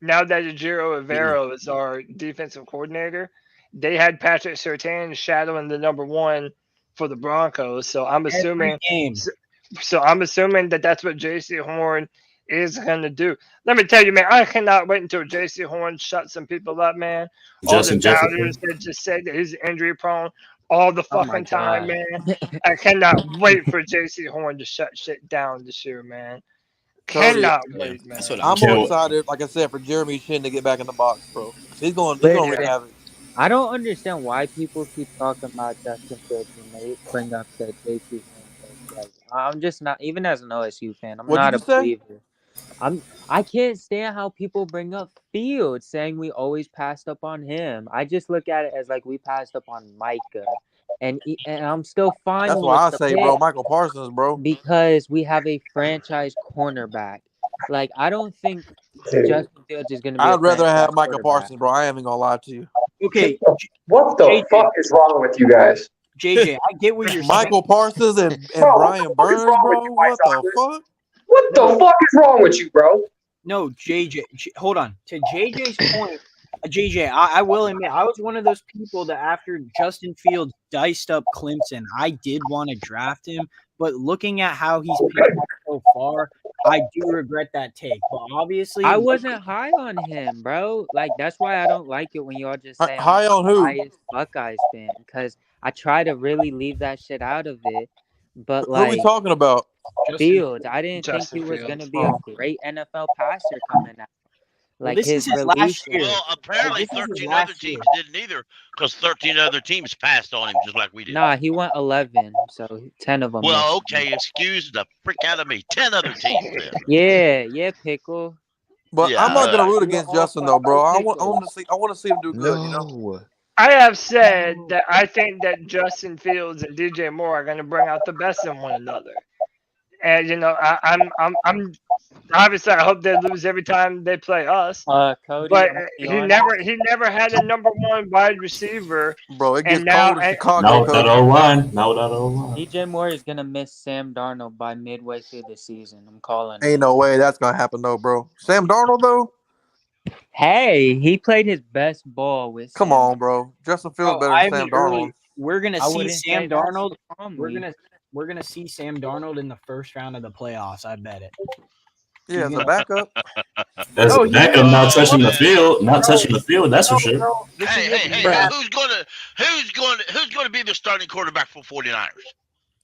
Speaker 1: now that Ejiro Evero is our defensive coordinator, they had Patrick Surtain shadowing the number one for the Broncos. So I'm assuming
Speaker 12: Every game.
Speaker 1: So I'm assuming that that's what J.C. Horn is going to do. Let me tell you, man, I cannot wait until J.C. Horn shuts some people up, man.
Speaker 9: Justin
Speaker 1: all the
Speaker 9: Jefferson.
Speaker 1: doubters that just said that he's injury prone all the
Speaker 12: Oh my
Speaker 1: fucking time,
Speaker 12: God.
Speaker 1: man. I cannot wait for J.C. Horn to shut shit down this year, man.
Speaker 2: Cody,
Speaker 1: Cannot
Speaker 10: Yeah,
Speaker 1: wait, man.
Speaker 10: that's what
Speaker 2: I'm
Speaker 9: Can't
Speaker 2: more
Speaker 9: wait.
Speaker 2: excited, like I said, for Jeremy Shin to get back in the box, bro. He's going to
Speaker 7: Listen,
Speaker 2: wreak havoc.
Speaker 7: I don't understand why people keep talking about Justin Fields when they bring up the JT handshake. Like, I'm just not, even as an OSU fan, I'm
Speaker 5: What did
Speaker 7: not
Speaker 5: you
Speaker 7: a
Speaker 5: say?
Speaker 7: believer. I can't stand how people bring up Fields saying we always passed up on him. I just look at it as like we passed up on Micah, and I'm still fine
Speaker 5: That's
Speaker 7: with
Speaker 5: why I
Speaker 7: the
Speaker 5: say,
Speaker 7: pick
Speaker 5: bro, Michael Parsons, bro.
Speaker 7: because we have a franchise cornerback. Like, I don't think Justin Fields is going to be a
Speaker 5: I'd rather
Speaker 7: franchise
Speaker 5: have Michael
Speaker 7: quarterback.
Speaker 5: Parsons, bro. I ain't even gonna lie to you.
Speaker 12: Okay,
Speaker 13: What the
Speaker 12: JJ,
Speaker 13: fuck is wrong with you guys?
Speaker 12: JJ, I get what you're saying.
Speaker 5: Michael Parsons and
Speaker 13: Bro, what
Speaker 5: Brian
Speaker 13: the fuck is
Speaker 5: Burns,
Speaker 13: wrong with
Speaker 5: bro.
Speaker 13: you,
Speaker 5: What the
Speaker 13: White
Speaker 5: fuck?
Speaker 13: What the fuck is wrong with you, bro?
Speaker 12: No, hold on. To JJ's point, JJ, I will admit, I was one of those people that after Justin Fields diced up Clemson, I did want to draft him. But looking at how he's picked up so far, I do regret that take. But obviously,
Speaker 7: I wasn't high on him, bro. Like, that's why I don't like it when y'all just say I'm
Speaker 5: High on who?
Speaker 7: biased Buckeyes fan, because I try to really leave that shit out of it. But
Speaker 5: Who are we
Speaker 7: like
Speaker 5: talking about?
Speaker 7: Fields, I didn't think
Speaker 1: Justin
Speaker 7: he was
Speaker 1: Fields.
Speaker 7: gonna be a great NFL passer coming out.
Speaker 12: Well,
Speaker 7: Like
Speaker 12: this is his last
Speaker 7: release.
Speaker 12: year.
Speaker 4: Well, apparently
Speaker 12: This is his
Speaker 4: 13
Speaker 12: last
Speaker 4: other teams
Speaker 12: year.
Speaker 4: didn't either because 13 other teams passed on him just like we did.
Speaker 7: Nah, he went 11, so 10 of them.
Speaker 4: Well,
Speaker 7: missed.
Speaker 4: okay, excuse the frick out of me. 10 other teams then.
Speaker 7: Yeah, pickle.
Speaker 5: But
Speaker 4: Yeah,
Speaker 5: I'm not gonna root
Speaker 7: You
Speaker 5: against
Speaker 7: all
Speaker 5: Justin though, bro. I want
Speaker 7: pickle.
Speaker 5: to see him do good. You know.
Speaker 1: I have said that I think that Justin Fields and DJ Moore are going to bring out the best in one another. And you know, I'm obviously I hope they lose every time they play us.
Speaker 7: Cody,
Speaker 1: But
Speaker 7: I'm
Speaker 1: he
Speaker 7: gonna be
Speaker 1: never had a number one wide receiver.
Speaker 5: Bro, it gets
Speaker 1: And now
Speaker 5: cold in Chicago.
Speaker 9: Not with that
Speaker 5: Cody.
Speaker 9: O-line. Not with that O-line.
Speaker 7: DJ Moore is gonna miss Sam Darnold by midway through the season. I'm calling it.
Speaker 5: Ain't no way that's gonna happen though, bro. Sam Darnold though.
Speaker 7: Hey, he played his best ball with.
Speaker 5: Come
Speaker 7: Sam
Speaker 5: on, bro. Justin Fields better
Speaker 12: I
Speaker 5: than
Speaker 12: have
Speaker 5: Sam
Speaker 12: an early.
Speaker 5: Darnold.
Speaker 12: We're gonna
Speaker 7: I
Speaker 12: see
Speaker 7: wouldn't
Speaker 12: Sam
Speaker 7: say that
Speaker 12: Darnold.
Speaker 7: so
Speaker 12: We're
Speaker 7: calmly.
Speaker 12: gonna see Sam Darnold in the first round of the playoffs. I bet it.
Speaker 5: Yeah, as a backup.
Speaker 9: As
Speaker 12: Oh,
Speaker 9: a backup,
Speaker 12: yeah.
Speaker 9: not touching the
Speaker 4: man.
Speaker 9: field. Not touching the field. That's for sure.
Speaker 12: Bro,
Speaker 4: Hey, who's gonna be the starting quarterback for 49ers?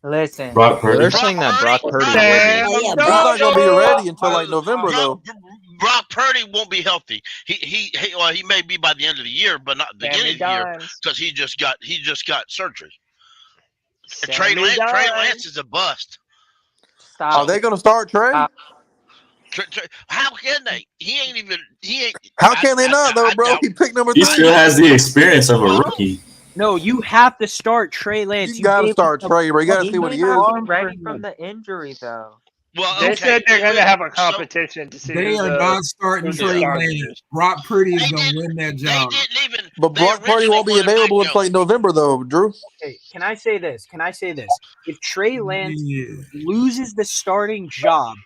Speaker 7: Listen,
Speaker 9: Brock Purdy.
Speaker 6: They're saying that Brock Purdy will be.
Speaker 1: Sam
Speaker 11: Oh, yeah,
Speaker 5: He's not gonna be
Speaker 1: Darnold.
Speaker 5: ready until like November though.
Speaker 4: Brock Purdy won't be healthy. He may be by the end of the year, but not the beginning of the year because he just got surgery. Trey Lance is a bust.
Speaker 7: Stop.
Speaker 5: Are they gonna start Trey?
Speaker 4: How can they? He ain't.
Speaker 5: How can they not though, bro? He picked number 3.
Speaker 9: He still has the experience of a rookie.
Speaker 12: No, you have to start Trey Lance.
Speaker 5: You gotta
Speaker 12: gave
Speaker 5: start
Speaker 12: him
Speaker 5: Trey, bro. You gotta
Speaker 7: He
Speaker 5: see what
Speaker 7: may
Speaker 5: he is.
Speaker 7: not be ready from the injury though.
Speaker 4: Well,
Speaker 1: They said they're going to have a competition to see
Speaker 2: They
Speaker 1: who
Speaker 2: are
Speaker 1: the-
Speaker 2: not starting
Speaker 1: who the
Speaker 2: Trey
Speaker 1: starter
Speaker 2: Lance.
Speaker 1: is.
Speaker 2: Brock Purdy is going to win that job.
Speaker 5: But Brock Purdy won't be available until like November though, Drew.
Speaker 12: Okay, can I say this? If Trey Lance loses the starting job,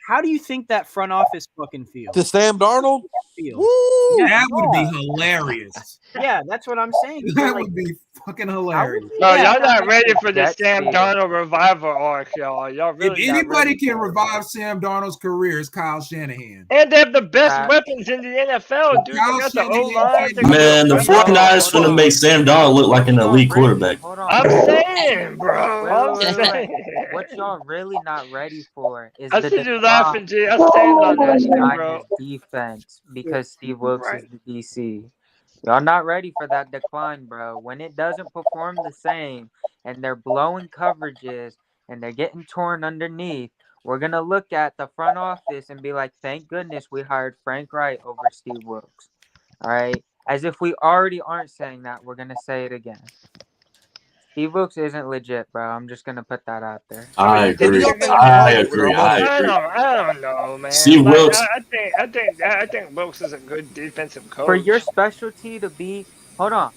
Speaker 12: how do you think that front office fucking feels?
Speaker 5: To Sam Darnold?
Speaker 12: Woo!
Speaker 2: That would be hilarious.
Speaker 12: Yeah, that's what I'm saying.
Speaker 2: That would be fucking hilarious.
Speaker 1: No,
Speaker 12: Yeah,
Speaker 1: y'all not ready for the
Speaker 7: Jets
Speaker 1: Sam
Speaker 7: feel.
Speaker 1: Darnold revival arc, y'all. Y'all
Speaker 2: If
Speaker 1: really not
Speaker 2: anybody
Speaker 1: ready
Speaker 2: can
Speaker 1: for it.
Speaker 2: revive Sam Darnold's career, it's Kyle Shanahan.
Speaker 1: And they have the best weapons in the NFL, dude. They got the O-line.
Speaker 9: Man, the 49ers going to make Sam Darnold look like an elite quarterback.
Speaker 1: I'm saying, bro. I'm saying.
Speaker 7: What y'all really not ready for is
Speaker 1: I
Speaker 7: the
Speaker 1: see you laughing, G. I stand on that shit, bro.
Speaker 7: defense because Steve Wilkes is the DC. Y'all not ready for that decline, bro. When it doesn't perform the same and they're blowing coverages and they're getting torn underneath, we're going to look at the front office and be like, thank goodness we hired Frank Wright over Steve Wilkes. All right? As if we already aren't saying that, we're going to say it again. Steve Wilkes isn't legit, bro. I'm just going to put that out there.
Speaker 9: I agree.
Speaker 1: I don't know, man.
Speaker 9: Steve
Speaker 1: Like,
Speaker 9: Wilkes.
Speaker 1: I think Wilkes is a good defensive coach.
Speaker 7: For your specialty to be, hold on.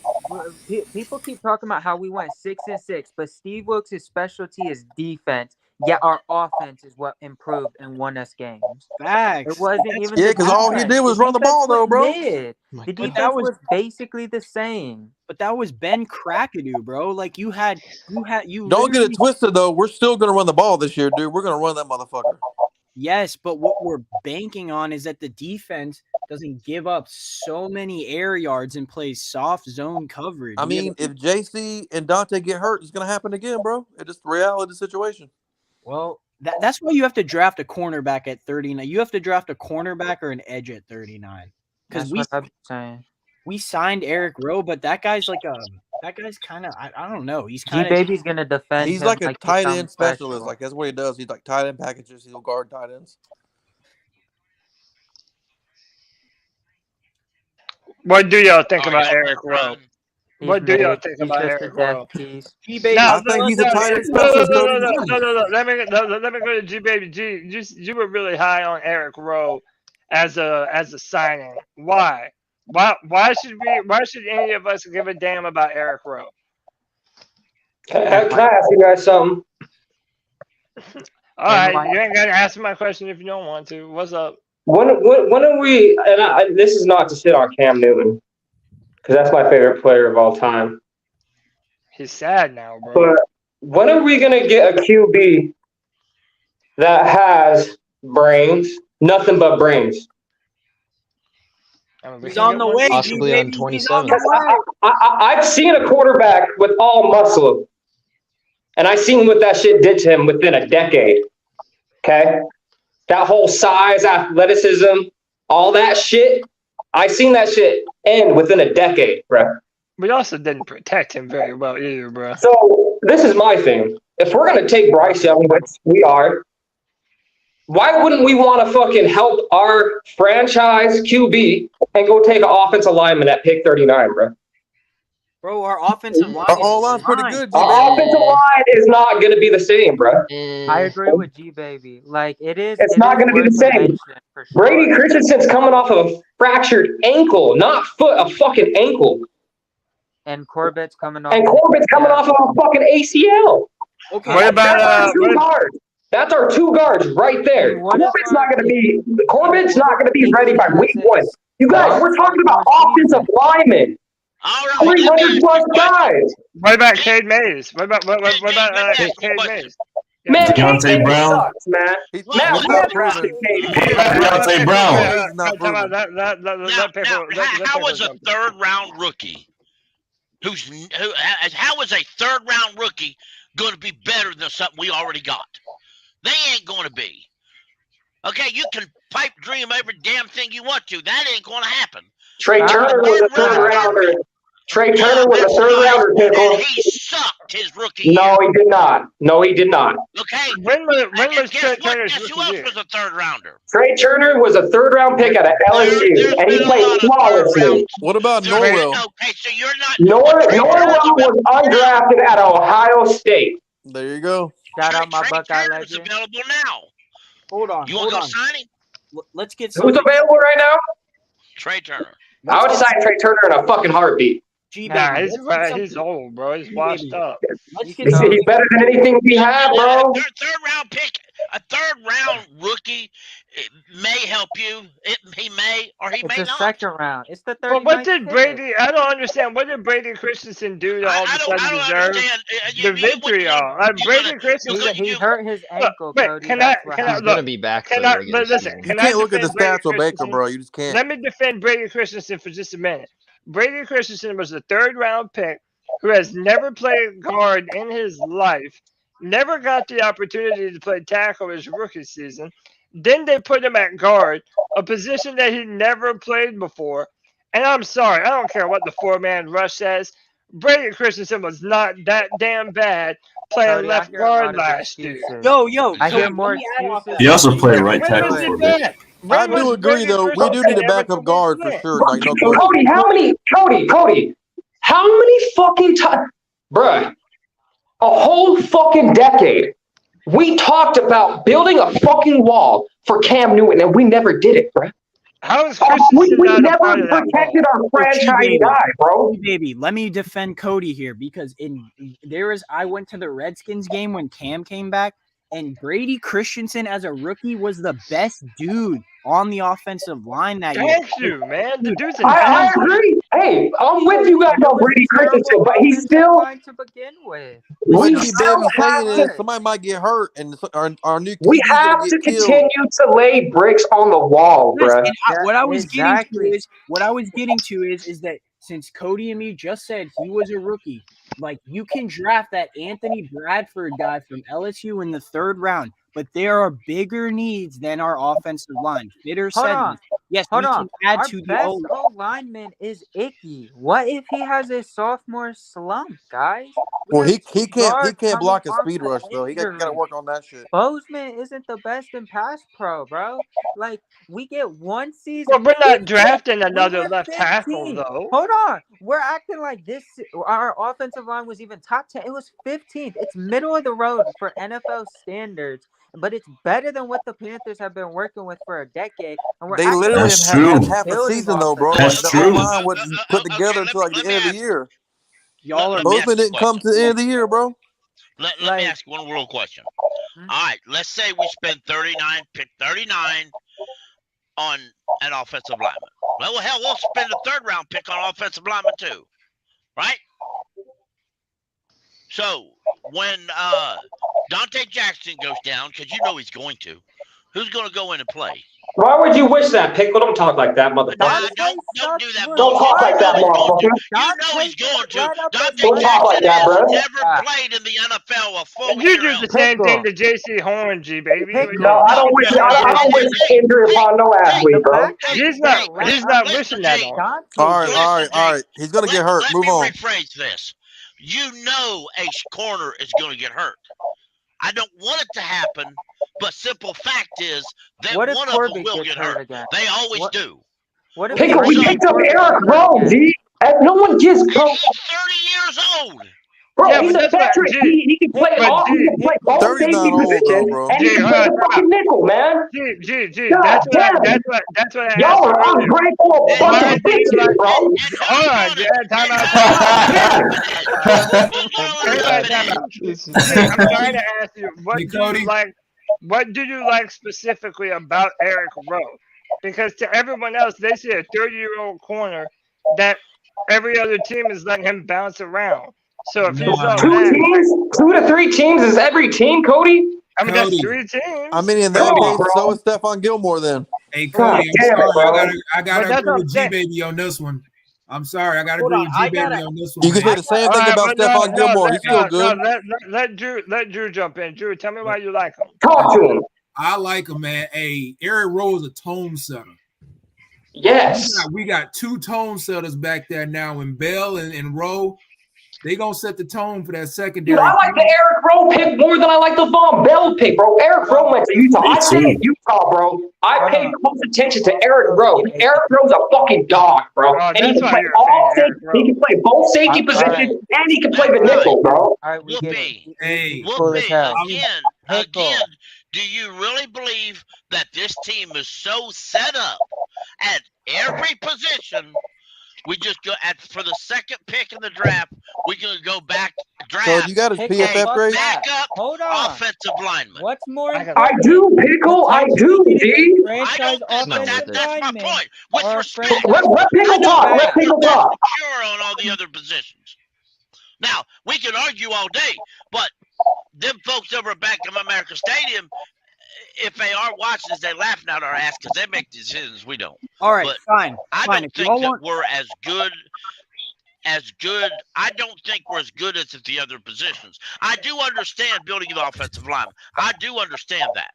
Speaker 7: People keep talking about how we went 6-6, but Steve Wilkes' specialty is defense. Yet our offense is what improved and won us games.
Speaker 12: Facts.
Speaker 7: It wasn't even.
Speaker 5: Yeah, because all he did was run the ball, though, bro.
Speaker 7: The defense was basically the same.
Speaker 12: But that was Ben Crackadoo, bro. Like you
Speaker 5: Don't get it twisted though. We're still gonna run the ball this year, dude. We're gonna run that motherfucker.
Speaker 12: Yes, but what we're banking on is that the defense doesn't give up so many air yards and plays soft zone coverage.
Speaker 5: I mean, if JC and Dante get hurt, it's gonna happen again, bro. It's just the reality of the situation.
Speaker 12: Well, that's why you have to draft a cornerback at 39. You have to draft a cornerback or an edge at 39.
Speaker 7: That's what I'm saying.
Speaker 12: we signed Eric Rowe, but that guy's like that guy's kind of I don't know. He's kind of
Speaker 7: G-Baby's gonna defend.
Speaker 5: He's
Speaker 7: him
Speaker 5: like a
Speaker 7: he's
Speaker 5: tight
Speaker 7: something
Speaker 5: end specialist.
Speaker 7: special.
Speaker 5: Like that's what he does. He's like tight end packages. He'll guard tight ends.
Speaker 1: What do y'all think
Speaker 4: Oh,
Speaker 1: about
Speaker 4: y'all
Speaker 1: Eric
Speaker 4: run.
Speaker 1: Rowe?
Speaker 7: He's
Speaker 1: What do y'all
Speaker 7: mid.
Speaker 1: think
Speaker 7: He's
Speaker 1: about
Speaker 7: just a
Speaker 1: Eric Rowe?
Speaker 7: death piece.
Speaker 12: G-Baby.
Speaker 5: I think he's a tight end specialist.
Speaker 1: No. Let me go to G Baby. You were really high on Eric Rowe as a signing. Why? Why should any of us give a damn about Eric Rowe?
Speaker 13: Can I ask you guys something?
Speaker 1: All right, you ain't gotta ask me my question if you don't want to. What's up?
Speaker 13: When are we? And this is not to shit on Cam Newton, because that's my favorite player of all time.
Speaker 1: He's sad now, bro.
Speaker 13: But when are we gonna get a QB that has brains, nothing but brains?
Speaker 12: He's on the way.
Speaker 6: Possibly on 27.
Speaker 13: I've seen a quarterback with all muscle, and I seen what that shit did to him within a decade. Okay, that whole size, athleticism, all that shit. I seen that shit end within a decade, bro.
Speaker 1: We also didn't protect him very well either, bro.
Speaker 13: So this is my thing. If we're gonna take Bryce Young, which we are, why wouldn't we want to fucking help our franchise QB and go take an offensive lineman at pick 39, bro?
Speaker 12: Bro, our offensive line.
Speaker 5: Our O-line's pretty good.
Speaker 13: Our offensive line is not going to be the same, bro.
Speaker 7: I agree with G-Baby. Like,
Speaker 13: It's not going to be the same. Brady Christensen's coming off of a fractured ankle, not foot, a fucking ankle.
Speaker 7: And Corbett's coming off.
Speaker 13: And Corbett's coming off of a fucking ACL.
Speaker 12: Okay.
Speaker 1: What about
Speaker 13: guards? That's our two guards right there. Corbett's not going to be ready by week 1. You guys, we're talking about offensive linemen. 300 plus guys.
Speaker 1: What about Cade Mays? What about Cade Mays?
Speaker 13: Man,
Speaker 9: Deontay Brown.
Speaker 13: sucks, man.
Speaker 5: Matt,
Speaker 13: we have drafted Cade.
Speaker 9: Deontay Brown.
Speaker 4: How was a third-round rookie how is a third-round rookie going to be better than something we already got? They ain't going to be. Okay, you can pipe dream every damn thing you want to. That ain't going to happen.
Speaker 13: Trey Turner was a third rounder. Trey Turner was a third rounder, Pickle.
Speaker 4: He sucked his rookie
Speaker 13: No, he did not. No, he did not.
Speaker 4: Okay.
Speaker 1: When was Trey Turner's
Speaker 4: Guess who else was a third rounder?
Speaker 13: Trey Turner was a third round pick out of LSU, and he played flawlessly.
Speaker 5: What about Norwell?
Speaker 4: Okay, so you're not.
Speaker 13: Norwell was undrafted at Ohio State.
Speaker 5: There you go.
Speaker 7: Shout out my
Speaker 4: Trey
Speaker 7: Buckeye
Speaker 4: Turner's
Speaker 7: legend.
Speaker 4: available now.
Speaker 12: Hold on.
Speaker 4: You want to go sign him?
Speaker 12: Let's get
Speaker 13: Who's available right now?
Speaker 4: Trey Turner.
Speaker 13: I would sign Trey Turner in a fucking heartbeat.
Speaker 1: Nah, he's old, bro. He's washed up.
Speaker 13: He's better than anything we have, bro.
Speaker 4: Third round pick, a third round rookie may help you. He may or he may
Speaker 7: It's the
Speaker 4: not.
Speaker 7: second round. It's the third.
Speaker 1: But what did Brady? I don't understand. What did Brady Christensen do to all of a sudden deserve the victory? Brady Christensen.
Speaker 7: He hurt his ankle, Cody.
Speaker 1: Can
Speaker 7: That's
Speaker 1: I?
Speaker 7: what
Speaker 1: Can I
Speaker 7: happened.
Speaker 1: look?
Speaker 6: Gonna be back for
Speaker 1: Can
Speaker 6: the
Speaker 1: I?
Speaker 6: regular
Speaker 1: Listen.
Speaker 6: season.
Speaker 5: You
Speaker 1: Can I
Speaker 5: can't look at the
Speaker 1: defend Brady
Speaker 5: stats with Baker,
Speaker 1: Christensen?
Speaker 5: bro. You just can't.
Speaker 1: Let me defend Brady Christensen for just a minute. Brady Christensen was a third round pick who has never played guard in his life, never got the opportunity to play tackle his rookie season. Then they put him at guard, a position that he never played before. And I'm sorry, I don't care what the 4-man rush says. Brady Christensen was not that damn bad playing
Speaker 7: Cody,
Speaker 1: left guard last year.
Speaker 12: Yo.
Speaker 7: I hear
Speaker 12: Cody,
Speaker 7: more
Speaker 12: let me add off
Speaker 7: excuses.
Speaker 9: He also played right
Speaker 1: When
Speaker 9: tackle
Speaker 1: was
Speaker 9: for a
Speaker 1: it
Speaker 9: bit.
Speaker 1: bad?
Speaker 5: I do agree, though. We do need a backup guard for sure. Like, no question.
Speaker 13: Cody, how many fucking times, bruh, a whole fucking decade, we talked about building a fucking wall for Cam Newton, and we never did it, bruh.
Speaker 1: How is
Speaker 13: We
Speaker 1: Christensen not a
Speaker 13: never
Speaker 1: part of that
Speaker 13: protected our franchise guy, bro.
Speaker 12: Baby, let me defend Cody here because I went to the Redskins game when Cam came back, and Brady Christensen as a rookie was the best dude on the offensive line that year.
Speaker 1: Thank you, man. The dude's an
Speaker 13: I agree. Hey, I'm with you guys on Brady Christensen, but he's still.
Speaker 7: To begin with.
Speaker 5: What
Speaker 13: We
Speaker 5: G
Speaker 13: still
Speaker 5: Baby
Speaker 13: have
Speaker 5: saying is somebody might get hurt, and our new
Speaker 13: We
Speaker 5: QB's
Speaker 13: have
Speaker 5: gonna
Speaker 13: to
Speaker 5: get killed.
Speaker 13: continue to lay bricks on the wall,
Speaker 12: Yes,
Speaker 13: bruh.
Speaker 12: and what I was
Speaker 7: Exactly.
Speaker 12: getting to is that since Cody and me just said he was a rookie, like you can draft that Anthony Bradford guy from LSU in the third round, but there are bigger needs than our offensive line. Fitter
Speaker 7: Hold
Speaker 12: said
Speaker 7: on.
Speaker 12: this. Yes,
Speaker 7: Hold
Speaker 12: we
Speaker 7: on.
Speaker 12: can add
Speaker 7: Our
Speaker 12: to the
Speaker 7: best
Speaker 12: O.
Speaker 7: O lineman is Icky. What if he has a sophomore slump, guys? We
Speaker 5: Well,
Speaker 7: have
Speaker 5: he
Speaker 7: two
Speaker 5: can't
Speaker 7: guards coming
Speaker 5: block a
Speaker 7: off
Speaker 5: speed
Speaker 7: of
Speaker 5: rush though. He got to
Speaker 7: injury.
Speaker 5: work on that shit.
Speaker 7: Bozeman isn't the best in pass pro, bro. Like, we get one season.
Speaker 1: Well, we're not
Speaker 7: 15.
Speaker 1: drafting
Speaker 7: We
Speaker 1: another
Speaker 7: get
Speaker 1: left tackle,
Speaker 7: 15.
Speaker 1: though.
Speaker 7: Hold on. We're acting like this. Our offensive line was even top 10. It was 15th. It's middle of the road for NFL standards, but it's better than what the Panthers have been working with for a decade. And we're
Speaker 5: They
Speaker 7: acting
Speaker 5: literally
Speaker 7: like
Speaker 9: That's
Speaker 5: didn't have
Speaker 9: true.
Speaker 5: half a
Speaker 7: building
Speaker 5: season
Speaker 7: off
Speaker 5: though,
Speaker 7: of
Speaker 5: bro.
Speaker 7: that.
Speaker 5: Like
Speaker 9: That's
Speaker 5: the O
Speaker 9: true.
Speaker 5: line wasn't put together until like the end of the year.
Speaker 12: Y'all are
Speaker 4: Let me ask
Speaker 5: Bozeman
Speaker 4: you a
Speaker 5: didn't come to
Speaker 4: question.
Speaker 5: the end of the year, bro.
Speaker 4: Let me
Speaker 7: Like,
Speaker 4: ask one real question. All right, let's say we spend 39, pick 39 on an offensive lineman. Well, hell, we'll spend a third round pick on offensive lineman too, right? So when Dante Jackson goes down, because you know he's going to, who's going to go in and play?
Speaker 13: Why would you wish that, Pickle? Don't talk like that, motherfucker.
Speaker 4: Don't do that
Speaker 13: Don't talk like that, motherfucker.
Speaker 4: You know he's going to. Dante
Speaker 13: Don't talk like that,
Speaker 4: Jackson
Speaker 13: bro.
Speaker 4: has never played in the NFL a full
Speaker 1: You
Speaker 4: year.
Speaker 1: do the same thing to J.C. Horngy, baby.
Speaker 13: No, I don't wish. I don't wish injury upon no athlete, bro.
Speaker 1: He's not wishing that on.
Speaker 5: All right. He's gonna get hurt. Move on.
Speaker 4: Rephrase this. You know a corner is going to get hurt. I don't want it to happen, but simple fact is that
Speaker 7: What if
Speaker 4: one of
Speaker 7: Corbett
Speaker 4: them will
Speaker 7: gets
Speaker 4: get
Speaker 7: hurt
Speaker 4: hurt.
Speaker 7: again?
Speaker 4: They always do.
Speaker 7: What if
Speaker 13: Pickle, we picked up
Speaker 7: Corbett
Speaker 13: Eric
Speaker 7: gets hurt
Speaker 13: Rowe,
Speaker 7: again?
Speaker 13: G. No one gives. Bro,
Speaker 4: He's 30 years old.
Speaker 13: bro
Speaker 1: Yeah,
Speaker 13: he's
Speaker 1: but
Speaker 13: a
Speaker 1: that's what-
Speaker 13: veteran.
Speaker 1: G-
Speaker 13: He can play
Speaker 1: but
Speaker 13: off. He
Speaker 1: G-
Speaker 13: can play both
Speaker 5: 30's
Speaker 13: safety
Speaker 5: not old, though,
Speaker 13: position,
Speaker 5: bro.
Speaker 13: and he
Speaker 1: G,
Speaker 13: can
Speaker 1: hold
Speaker 13: play
Speaker 1: on,
Speaker 13: the
Speaker 1: time
Speaker 13: fucking
Speaker 1: out.
Speaker 13: nickel, man.
Speaker 1: G.
Speaker 13: God
Speaker 1: That's what
Speaker 13: damn it.
Speaker 1: I
Speaker 13: Y'all
Speaker 1: asked you
Speaker 13: are
Speaker 1: earlier.
Speaker 13: ungrateful
Speaker 1: Why
Speaker 13: fucking
Speaker 1: do you
Speaker 13: bitches,
Speaker 1: like?
Speaker 13: bro.
Speaker 1: Hold on, time out. Everybody, time out. G, I'm trying to ask you, what
Speaker 2: Hey,
Speaker 1: do
Speaker 2: Cody.
Speaker 1: you like? What do you like specifically about Eric Rowe? Because to everyone else, they see a 30-year-old corner that every other team is letting him bounce around. So if he's up
Speaker 13: Two
Speaker 1: that,
Speaker 13: teams, 2 to 3 teams is every team, Cody.
Speaker 1: I mean that's
Speaker 2: Cody.
Speaker 1: 3 teams.
Speaker 5: I mean, in that
Speaker 13: Come on,
Speaker 5: case,
Speaker 13: bro.
Speaker 5: so is Stephon Gilmore then.
Speaker 2: Hey,
Speaker 13: God
Speaker 2: Cody, I'm
Speaker 13: damn it,
Speaker 2: sorry.
Speaker 13: bro.
Speaker 2: I gotta
Speaker 1: But that's
Speaker 2: agree
Speaker 1: what
Speaker 2: with
Speaker 1: I'm saying.
Speaker 2: G-Baby on this one. I'm sorry. I gotta
Speaker 12: Hold
Speaker 2: agree
Speaker 12: on,
Speaker 2: with
Speaker 12: I
Speaker 2: G-Baby
Speaker 12: gotta-
Speaker 2: on this one,
Speaker 5: You can say
Speaker 2: man.
Speaker 5: the same
Speaker 1: All
Speaker 5: thing
Speaker 1: right,
Speaker 5: about
Speaker 1: but
Speaker 5: Stephon Gilmore. He's still good.
Speaker 1: Let Drew jump in. Drew, tell me why you like him.
Speaker 13: Talk to him.
Speaker 2: I like him, man. Hey, Eric Rowe is a tone setter.
Speaker 13: Yes.
Speaker 2: We got 2 tone setters back there now in Bell and Rowe. They gonna set the tone for that secondary.
Speaker 13: Dude, I like the Eric Rowe pick more than I like the Von Bell pick, bro. Eric Rowe went to Utah. I stayed in Utah, bro. I paid close attention to Eric Rowe. Eric Rowe's a fucking dog, bro.
Speaker 1: Oh,
Speaker 13: And he
Speaker 1: that's
Speaker 13: can
Speaker 1: why
Speaker 13: play
Speaker 1: you're a
Speaker 13: all
Speaker 1: fan of
Speaker 13: safety.
Speaker 1: Eric
Speaker 13: He can play both safety positions, and he can play the nickel, bro.
Speaker 7: All right, we get it.
Speaker 2: Hey,
Speaker 4: Again, do you really believe that this team is so set up at every position? We just go for the second pick in the draft. We're gonna go back draft.
Speaker 5: So you got his PFF grade?
Speaker 4: Backup
Speaker 7: Hold on.
Speaker 4: offensive lineman.
Speaker 7: What's more
Speaker 13: I do, Pickle. I do, D.
Speaker 7: franchise
Speaker 4: That's my
Speaker 7: offensive
Speaker 4: point. With
Speaker 7: or
Speaker 4: respect,
Speaker 13: Let Pickle talk. Let Pickle talk.
Speaker 4: sure on all the other positions. Now we can argue all day, but them folks over at Bank of America Stadium, if they are watching this, they laughing at our ass because they make decisions we don't.
Speaker 12: All right,
Speaker 4: But
Speaker 12: fine.
Speaker 4: I
Speaker 12: fine.
Speaker 4: don't
Speaker 12: If
Speaker 4: think
Speaker 12: y'all
Speaker 4: that
Speaker 12: want,
Speaker 4: we're as good. I don't think we're as good as at the other positions. I do understand building the offensive line. I do understand that.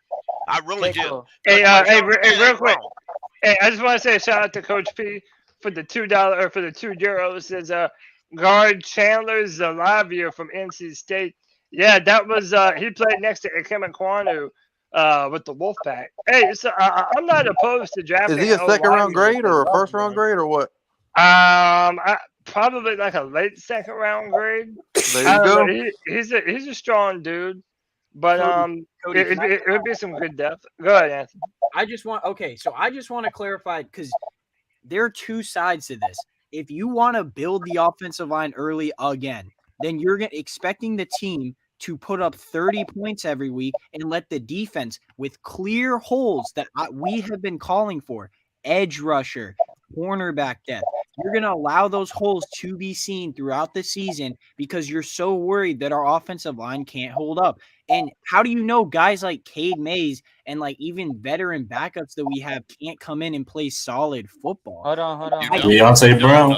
Speaker 4: I really do.
Speaker 1: Hey, real quick. Hey, I just want to say a shout out to Coach P for the $2 or for the €2. Says guard Chandler Zalavia from NC State. Yeah, that was he played next to Ikem Kwanu with the Wolfpack. Hey, so I'm not opposed to drafting.
Speaker 5: Is he a second round grade or a first round grade or what?
Speaker 1: Probably like a late second round grade.
Speaker 5: There you go.
Speaker 1: He's a strong dude, but
Speaker 12: Cody,
Speaker 1: it would be some good depth. Go ahead, Anthony.
Speaker 12: I just want to clarify because there are 2 sides to this. If you want to build the offensive line early again, then you're expecting the team to put up 30 points every week and let the defense with clear holes that we have been calling for, edge rusher, cornerback depth. You're going to allow those holes to be seen throughout the season because you're so worried that our offensive line can't hold up. And how do you know guys like Cade Mays and like even veteran backups that we have can't come in and play solid football?
Speaker 7: Hold on.
Speaker 9: Deontay Brown.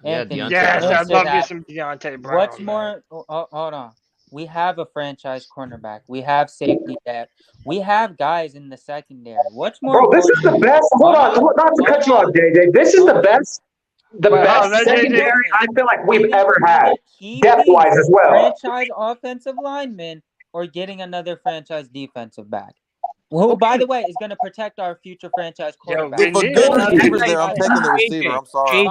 Speaker 7: Anthony.
Speaker 1: Yes, I love you some Deontay Brown.
Speaker 7: What's more? Hold on. We have a franchise cornerback. We have safety depth. We have guys in the secondary. What's more
Speaker 13: Bro, this is the
Speaker 7: important?
Speaker 13: best. Hold on, not to cut you off, JJ. This is the best secondary I feel like we've ever had, depth-wise as well.
Speaker 7: Franchise offensive lineman or getting another franchise defensive back. Who, by the way, is going to protect our future franchise quarterback.
Speaker 5: If a good receiver's there, I'm taking the receiver. I'm sorry.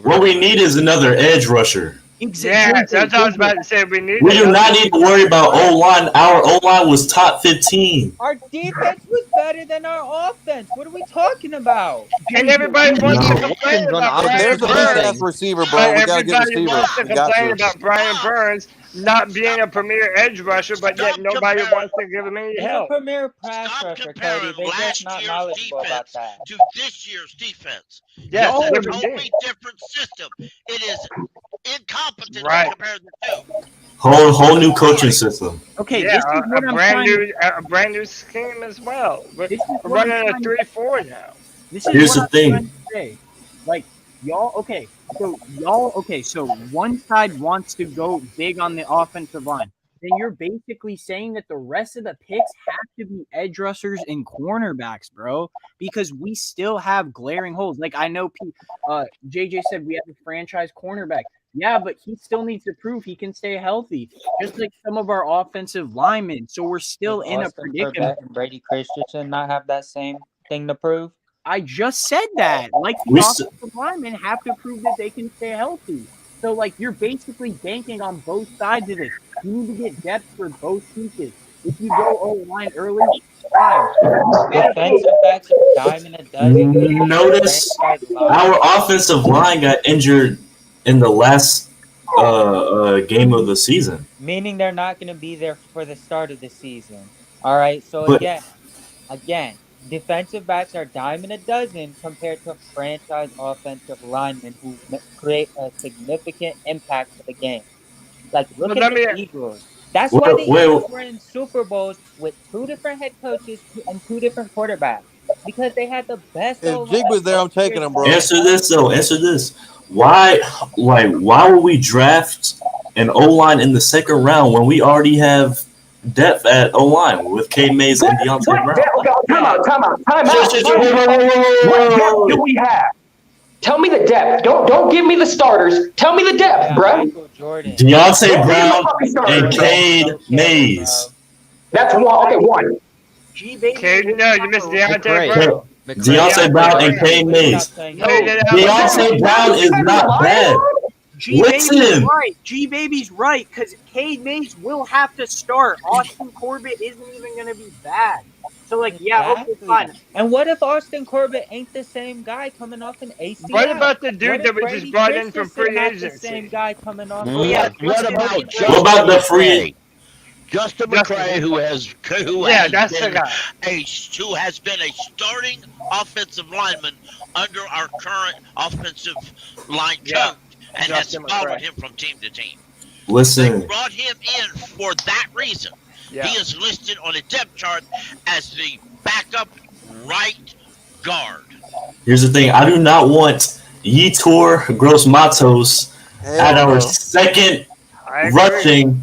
Speaker 9: What we need is another edge rusher.
Speaker 1: Yeah, that's what I was about to say. We
Speaker 9: do not need to worry about O-line. Our O-line was top 15.
Speaker 7: Our defense was better than our offense. What are we talking about?
Speaker 1: And everybody wants to complain about Brian Burns.
Speaker 5: Receiver, bro. We gotta get
Speaker 1: Everybody
Speaker 5: receiver.
Speaker 1: wants to
Speaker 5: We got
Speaker 1: complain
Speaker 5: to.
Speaker 1: about Brian Burns not being a premier edge rusher, but yet nobody wants to give him any
Speaker 7: He's a
Speaker 1: help.
Speaker 7: premier pass rusher, Cody. They're just not knowledgeable about that.
Speaker 4: To this year's defense.
Speaker 1: Yes,
Speaker 4: it's a
Speaker 1: different
Speaker 4: totally different system. It is incompetent
Speaker 1: Right.
Speaker 4: compared to the two.
Speaker 9: Whole new coaching system.
Speaker 12: Okay,
Speaker 1: Yeah,
Speaker 12: this is what I'm
Speaker 1: a brand new scheme as well. We're
Speaker 12: what I'm
Speaker 1: running a
Speaker 12: trying to-
Speaker 1: 3-4 now.
Speaker 12: This is
Speaker 9: Here's
Speaker 12: what
Speaker 9: the
Speaker 12: I'm
Speaker 9: thing.
Speaker 12: trying to say. Like, so one side wants to go big on the offensive line. Then you're basically saying that the rest of the picks have to be edge rushers and cornerbacks, bro, because we still have glaring holes. Like, I know JJ said we have a franchise cornerback. Yeah, but he still needs to prove he can stay healthy, just like some of our offensive linemen. So we're still in a
Speaker 7: Austin
Speaker 12: predicament.
Speaker 7: Corbett and Brady Christensen not have that same thing to prove?
Speaker 12: I just said that. Like, the offensive linemen have to prove that they can stay healthy. So, like, you're basically banking on both sides of this. You need to get depth for both pieces. If you go O-line early, fine.
Speaker 7: Defensive backs are dime in a dozen.
Speaker 9: Notice our offensive line got injured in the last game of the season.
Speaker 7: Meaning they're not going to be there for the start of the season. All right. So
Speaker 9: But-
Speaker 7: again, defensive backs are dime in a dozen compared to franchise offensive linemen who create a significant impact to the game. Like, look at the Eagles. That's why the Eagles were in Super Bowls with two different head coaches and two different quarterbacks. Because they had the best.
Speaker 5: If Jig was there, I'm taking him, bro.
Speaker 9: Answer this though. Answer this. Why would we draft an O-line in the second round when we already have depth at O-line with K. Mays and Deontay Brown?
Speaker 13: Time out. What depth do we have? Tell me the depth. Don't give me the starters. Tell me the depth, bro.
Speaker 9: Deontay Brown and Cade Mays.
Speaker 13: That's one. Okay, one.
Speaker 1: Cade, no, you missed Deontay Brown.
Speaker 9: Deontay Brown and Cade Mays. Deontay Brown is not bad. Listen.
Speaker 12: G-Baby's right, because Cade Mays will have to start. Austin Corbett isn't even going to be bad. So, like, yeah, okay, fine.
Speaker 7: And what if Austin Corbett ain't the same guy coming off an ACL?
Speaker 1: What about the dude that we
Speaker 7: Brady
Speaker 1: just brought in from
Speaker 7: Christensen
Speaker 1: free
Speaker 7: not
Speaker 1: agency?
Speaker 7: The same guy coming off.
Speaker 4: What
Speaker 9: about the free?
Speaker 4: Justin McCray, who has been a starting offensive lineman under our current offensive line coach and
Speaker 1: Justin
Speaker 4: has followed
Speaker 1: McCray.
Speaker 4: him from team to team.
Speaker 9: Listen.
Speaker 4: They brought him in for that reason.
Speaker 1: Yeah.
Speaker 4: He is listed on a depth chart as the backup right guard.
Speaker 9: Here's the thing. I do not want Yetur Gross Matos at our second rushing.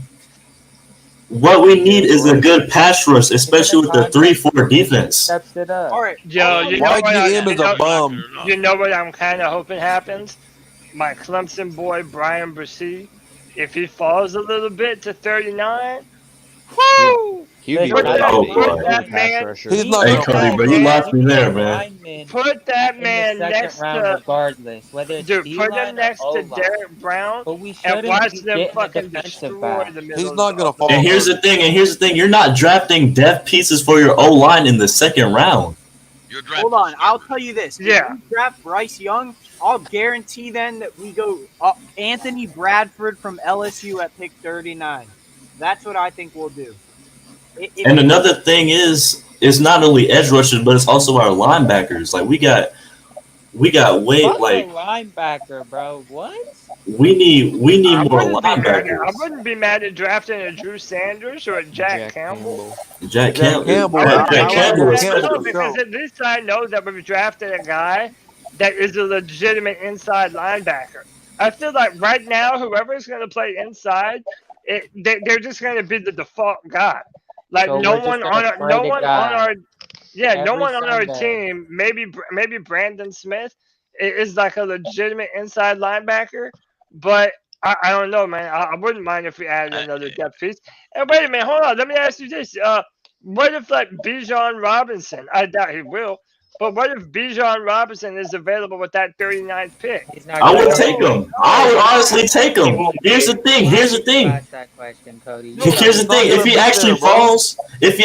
Speaker 9: What we need is a good pass rush, especially with the 3-4 defense.
Speaker 7: Steps it up.
Speaker 12: All right.
Speaker 1: Yo, you know
Speaker 5: Why
Speaker 1: what?
Speaker 5: GM is a bum?
Speaker 1: You know what I'm kind of hoping happens? My Clemson boy Brian Brissy, if he falls a little bit to 39, whoo!
Speaker 6: He'd be
Speaker 1: Put
Speaker 6: right
Speaker 1: that-
Speaker 6: to be
Speaker 1: put
Speaker 6: a
Speaker 1: that
Speaker 6: pass
Speaker 1: man-
Speaker 6: rusher.
Speaker 5: He's not
Speaker 9: Hey,
Speaker 5: gonna
Speaker 9: Cody,
Speaker 5: fall.
Speaker 9: bro, you lost me there, man.
Speaker 1: Put that man
Speaker 7: in the
Speaker 1: next
Speaker 7: second round,
Speaker 1: to
Speaker 7: regardless, whether it's
Speaker 1: dude. Put
Speaker 7: D-line
Speaker 1: him next
Speaker 7: or
Speaker 1: to
Speaker 7: O-line.
Speaker 1: Derek Brown
Speaker 7: But we
Speaker 1: and
Speaker 7: shouldn't
Speaker 1: watch
Speaker 7: be
Speaker 1: them
Speaker 7: getting a
Speaker 1: fucking
Speaker 7: defensive
Speaker 1: destroy
Speaker 7: back.
Speaker 1: the middle.
Speaker 5: He's
Speaker 1: of
Speaker 5: not
Speaker 1: the
Speaker 5: gonna fall.
Speaker 9: And here's the thing. You're not drafting depth pieces for your O-line in the second round.
Speaker 12: Hold on. I'll tell you this. If
Speaker 1: Yeah.
Speaker 12: we draft Bryce Young, I'll guarantee then that we go Anthony Bradford from LSU at pick 39. That's what I think we'll do.
Speaker 9: And another thing is, it's not only edge rushers, but it's also our linebackers. Like we got way
Speaker 7: Fuck
Speaker 9: like
Speaker 7: a linebacker, bro. What?
Speaker 9: we need
Speaker 1: I
Speaker 9: more
Speaker 1: wouldn't be mad-
Speaker 9: linebackers.
Speaker 1: I wouldn't be mad at drafting a Drew Sanders or a Jack Campbell.
Speaker 9: Jack Campbell.
Speaker 5: Campbell.
Speaker 9: Jack
Speaker 5: I
Speaker 9: Campbell
Speaker 5: like
Speaker 9: is
Speaker 5: Jack
Speaker 1: No,
Speaker 5: Campbell.
Speaker 1: because at least I know that we've drafted a guy that is a legitimate inside linebacker. I feel like right now, whoever's going to play inside they're just going to be the default guy. Like
Speaker 7: So
Speaker 1: no
Speaker 7: we're just
Speaker 1: one
Speaker 7: gonna
Speaker 1: on our,
Speaker 7: pray
Speaker 1: no
Speaker 7: to
Speaker 1: one on
Speaker 7: God
Speaker 1: our, yeah, no
Speaker 7: every
Speaker 1: one on our
Speaker 7: Sunday.
Speaker 1: team. Maybe Brandon Smith is like a legitimate inside linebacker, but I don't know, man. I wouldn't mind if we added another depth piece. And wait a minute, hold on. Let me ask you this. What if like Bijan Robinson? I doubt he will. But what if Bijan Robinson is available with that 39th pick?
Speaker 7: He's not
Speaker 9: I
Speaker 7: gonna
Speaker 9: would
Speaker 7: go
Speaker 9: take
Speaker 7: there.
Speaker 9: him. I would honestly take him. Here's the thing. Here's the
Speaker 7: You
Speaker 9: thing.
Speaker 7: asked that question, Cody. You
Speaker 9: Here's the
Speaker 7: know.
Speaker 9: thing. If he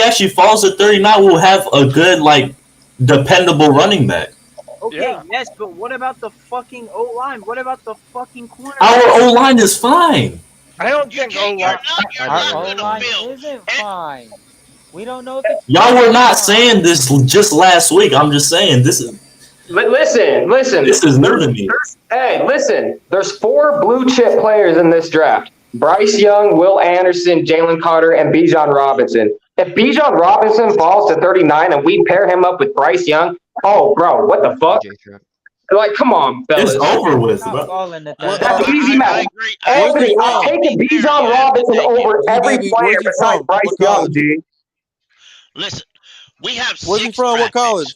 Speaker 9: actually falls, to 39, we'll have a good, like, dependable running back.
Speaker 12: Okay, yes, but what about the fucking O line? What about the fucking corner?
Speaker 9: Our O line is fine.
Speaker 1: I don't think O-line.
Speaker 7: Our O-line isn't fine. We don't know if it's
Speaker 9: Y'all were not saying this just last week. I'm just saying this is.
Speaker 13: Listen.
Speaker 9: This is new to me.
Speaker 13: Hey, listen. There's 4 blue chip players in this draft: Bryce Young, Will Anderson, Jalen Carter, and Bijan Robinson. If Bijan Robinson falls to 39 and we pair him up with Bryce Young, oh, bro, what the fuck? Like, come on, fellas.
Speaker 9: It's over with.
Speaker 13: That's easy math. Anthony, I'm taking Bijan Robinson over every player besides Bryce Young, G.
Speaker 4: Listen, we have
Speaker 5: Where's he
Speaker 4: 6
Speaker 5: from? What
Speaker 4: draft picks.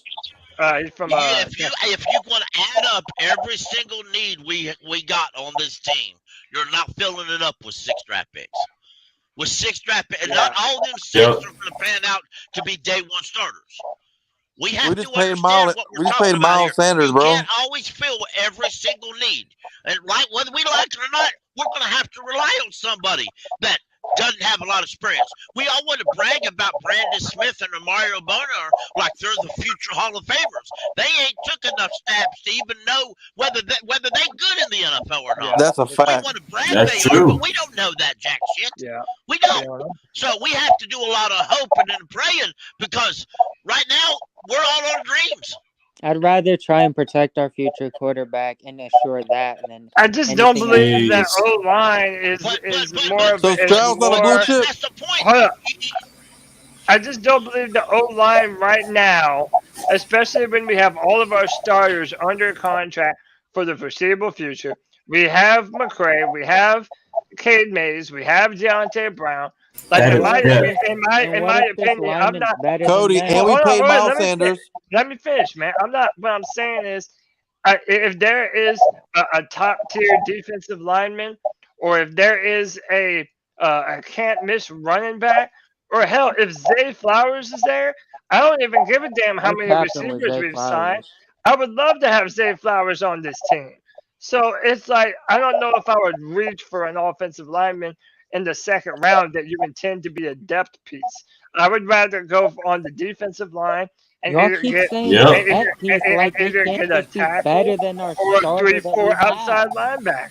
Speaker 5: college?
Speaker 1: He's from.
Speaker 4: If you want to add up every single need we got on this team, you're not filling it up with 6 draft picks. With 6 draft picks, and not all of them 6 are going to pan out to be day 1 starters. We have
Speaker 5: just
Speaker 4: to
Speaker 5: paid
Speaker 4: understand what we're talking about
Speaker 5: Miles
Speaker 4: here.
Speaker 5: Sanders,
Speaker 4: You
Speaker 5: bro.
Speaker 4: can't always fill every single need, and right, whether we like it or not, we're going to have to rely on somebody that doesn't have a lot of experience. We all want to brag about Brandon Smith and Mario Bonar like they're the future Hall of Famers. They ain't took enough stabs to even know whether they good in the NFL or not.
Speaker 5: That's a
Speaker 4: We
Speaker 5: fact.
Speaker 4: want to brag
Speaker 9: That's
Speaker 4: they
Speaker 9: true.
Speaker 4: are, but we don't know that jack shit.
Speaker 1: Yeah.
Speaker 4: We don't. So we have to do a lot of hoping and praying because right now we're all on dreams.
Speaker 7: I'd rather try and protect our future quarterback and assure that than
Speaker 1: I just don't
Speaker 7: anything
Speaker 1: believe that
Speaker 7: else.
Speaker 1: O-line is more of
Speaker 5: So
Speaker 1: is
Speaker 5: Stroud's not a blue
Speaker 1: more.
Speaker 5: chip?
Speaker 4: That's the point.
Speaker 1: Hold up. I just don't believe the O-line right now, especially when we have all of our starters under contract for the foreseeable future. We have McCray, we have Cade Mays, we have Deontay Brown. Like
Speaker 9: That
Speaker 1: in
Speaker 9: is
Speaker 1: my
Speaker 9: good.
Speaker 1: opinion, I'm not.
Speaker 5: Cody, and we
Speaker 1: Hold on,
Speaker 5: paid
Speaker 1: hold on,
Speaker 5: Miles
Speaker 1: let me
Speaker 5: Sanders.
Speaker 1: Let me finish, man. I'm not. What I'm saying is, if there is a top tier defensive lineman, or if there is a can't miss running back, or hell, if Zay Flowers is there, I don't even give a damn how
Speaker 7: I'm
Speaker 1: many
Speaker 7: capping with
Speaker 1: receivers
Speaker 7: Zay
Speaker 1: we've signed.
Speaker 7: Flowers.
Speaker 1: I would love to have Zay Flowers on this team. So it's like I don't know if I would reach for an offensive lineman in the second round that you intend to be a depth piece. I would rather go on the defensive line and
Speaker 7: Y'all
Speaker 1: either
Speaker 7: keep
Speaker 1: get
Speaker 7: saying
Speaker 9: Yep.
Speaker 7: depth piece like they
Speaker 1: either
Speaker 7: can't
Speaker 1: get a
Speaker 7: just be
Speaker 1: tackle
Speaker 7: better than our
Speaker 1: or a
Speaker 7: starter that
Speaker 1: 3-4
Speaker 7: we
Speaker 1: outside
Speaker 7: have.
Speaker 1: linebacker.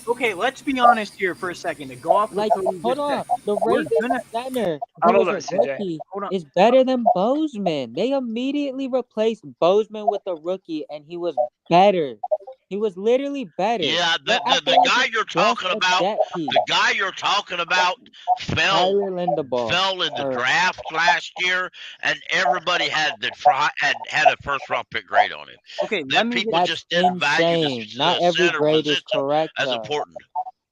Speaker 12: Okay, let's be honest here for a second. To go off what
Speaker 7: Like,
Speaker 12: Cody
Speaker 7: hold
Speaker 12: just
Speaker 7: on.
Speaker 12: said,
Speaker 7: The
Speaker 12: we're
Speaker 7: Ravens
Speaker 12: gonna
Speaker 7: center,
Speaker 1: I'm
Speaker 7: who
Speaker 1: gonna
Speaker 7: was
Speaker 1: let
Speaker 7: a
Speaker 1: CJ.
Speaker 7: rookie,
Speaker 12: hold on.
Speaker 7: is better than Bozeman. They immediately replaced Bozeman with a rookie, and he was better. He was literally better.
Speaker 4: Yeah,
Speaker 7: They're
Speaker 4: the
Speaker 7: acting like
Speaker 4: guy
Speaker 7: it's
Speaker 4: you're
Speaker 7: just
Speaker 4: talking
Speaker 7: a
Speaker 4: about,
Speaker 7: depth piece.
Speaker 4: fell
Speaker 7: Tyler Lindebaugh.
Speaker 4: in the draft last year, and everybody had a first round pick grade on him.
Speaker 12: Okay,
Speaker 4: Then people
Speaker 7: That's
Speaker 4: just didn't value
Speaker 7: insane.
Speaker 4: the
Speaker 7: Not every
Speaker 4: center
Speaker 7: grade is
Speaker 4: position
Speaker 7: correct,
Speaker 4: as
Speaker 7: though.
Speaker 4: important.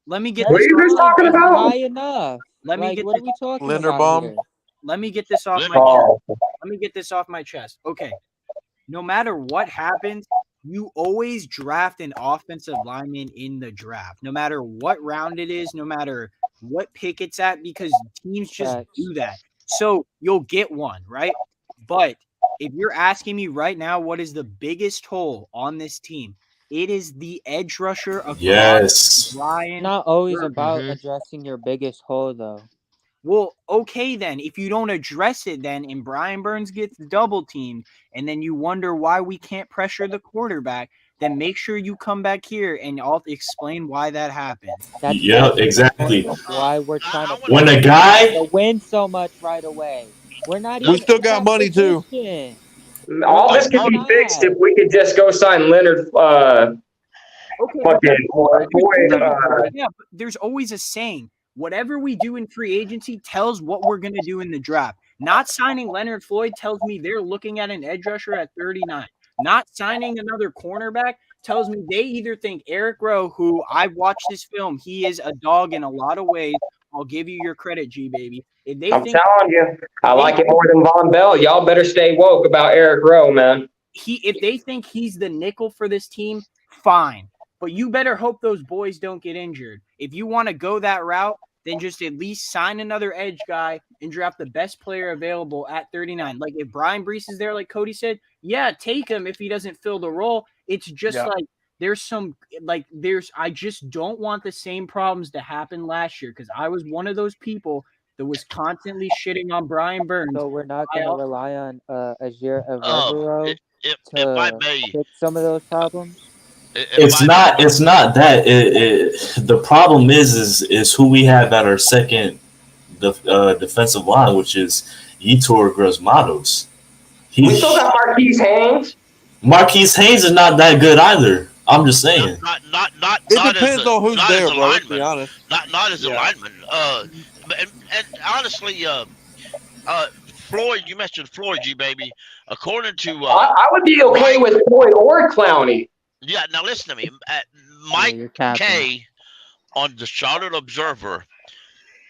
Speaker 12: let me get
Speaker 13: What are
Speaker 12: this.
Speaker 13: you guys talking
Speaker 7: It's
Speaker 13: about?
Speaker 7: high enough.
Speaker 12: Let me
Speaker 7: Like,
Speaker 12: get
Speaker 7: what
Speaker 12: this.
Speaker 7: are we talking about
Speaker 5: Linderbaum.
Speaker 7: here?
Speaker 12: Let me get this off my.
Speaker 13: Oh,
Speaker 12: Let me get this off my chest. Okay, no matter what happens, you always draft an offensive lineman in the draft, no matter what round it is, no matter what pick it's at, because teams just
Speaker 7: Facts.
Speaker 12: do that. So you'll get one, right? But if you're asking me right now, what is the biggest hole on this team? It is the edge rusher across
Speaker 9: Yes.
Speaker 12: Ryan.
Speaker 7: Not always
Speaker 12: Burke.
Speaker 7: about addressing your biggest hole, though.
Speaker 12: Well, okay then. If you don't address it then and Brian Burns gets double teamed and then you wonder why we can't pressure the quarterback, then make sure you come back here and I'll explain why that happened.
Speaker 7: That's
Speaker 9: Yep,
Speaker 7: the
Speaker 9: exactly.
Speaker 7: point of why we're trying to
Speaker 9: When a guy,
Speaker 7: to win so much right away. We're not
Speaker 5: We
Speaker 7: even
Speaker 5: still
Speaker 7: in
Speaker 5: got
Speaker 7: that
Speaker 5: money too.
Speaker 7: position.
Speaker 13: all this could be fixed if we could just go sign Leonard. Fucking boy.
Speaker 12: Yeah, but there's always a saying. Whatever we do in free agency tells what we're going to do in the draft. Not signing Leonard Floyd tells me they're looking at an edge rusher at 39. Not signing another cornerback tells me they either think Eric Rowe, who I've watched this film, he is a dog in a lot of ways, I'll give you your credit, G baby. If they
Speaker 13: I'm
Speaker 12: think
Speaker 13: telling you, I like it more than Von Bell. Y'all better stay woke about Eric Rowe, man.
Speaker 12: if they think he's the nickel for this team, fine. But you better hope those boys don't get injured. If you want to go that route, then just at least sign another edge guy and draft the best player available at 39. Like if Brian Brees is there, like Cody said, yeah, take him if he doesn't fill the role. It's just like I just don't want the same problems to happen last year because I was one of those people that was constantly shitting on Brian Burns.
Speaker 7: So we're not going to rely on Azir Evero to fix some of those problems?
Speaker 9: It's not that the problem is who we have at our second defensive line, which is Yetur Gross-Matos.
Speaker 13: We still got Marquise Haynes.
Speaker 9: Marquise Haynes is not that good either. I'm just saying.
Speaker 5: It depends on who's there, bro. Let's be honest.
Speaker 4: Not as a lineman. And honestly, Floyd, you mentioned Floyd, G baby. According to
Speaker 13: I would be okay with Floyd or Clowney.
Speaker 4: Yeah, now listen to me. Mike K on the Charlotte Observer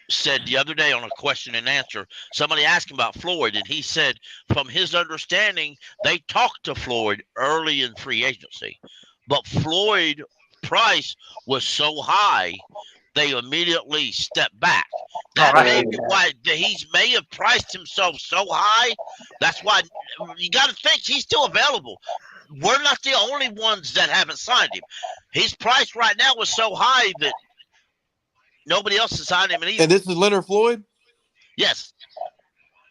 Speaker 4: said the other day on a question and answer, somebody asked him about Floyd, and he said from his understanding, they talked to Floyd early in free agency. But Floyd price was so high, they immediately stepped back. That may be why he may have priced himself so high. That's why you got to think he's still available. We're not the only ones that haven't signed him. His price right now was so high that nobody else has signed him.
Speaker 5: And this is Leonard Floyd?
Speaker 4: Yes.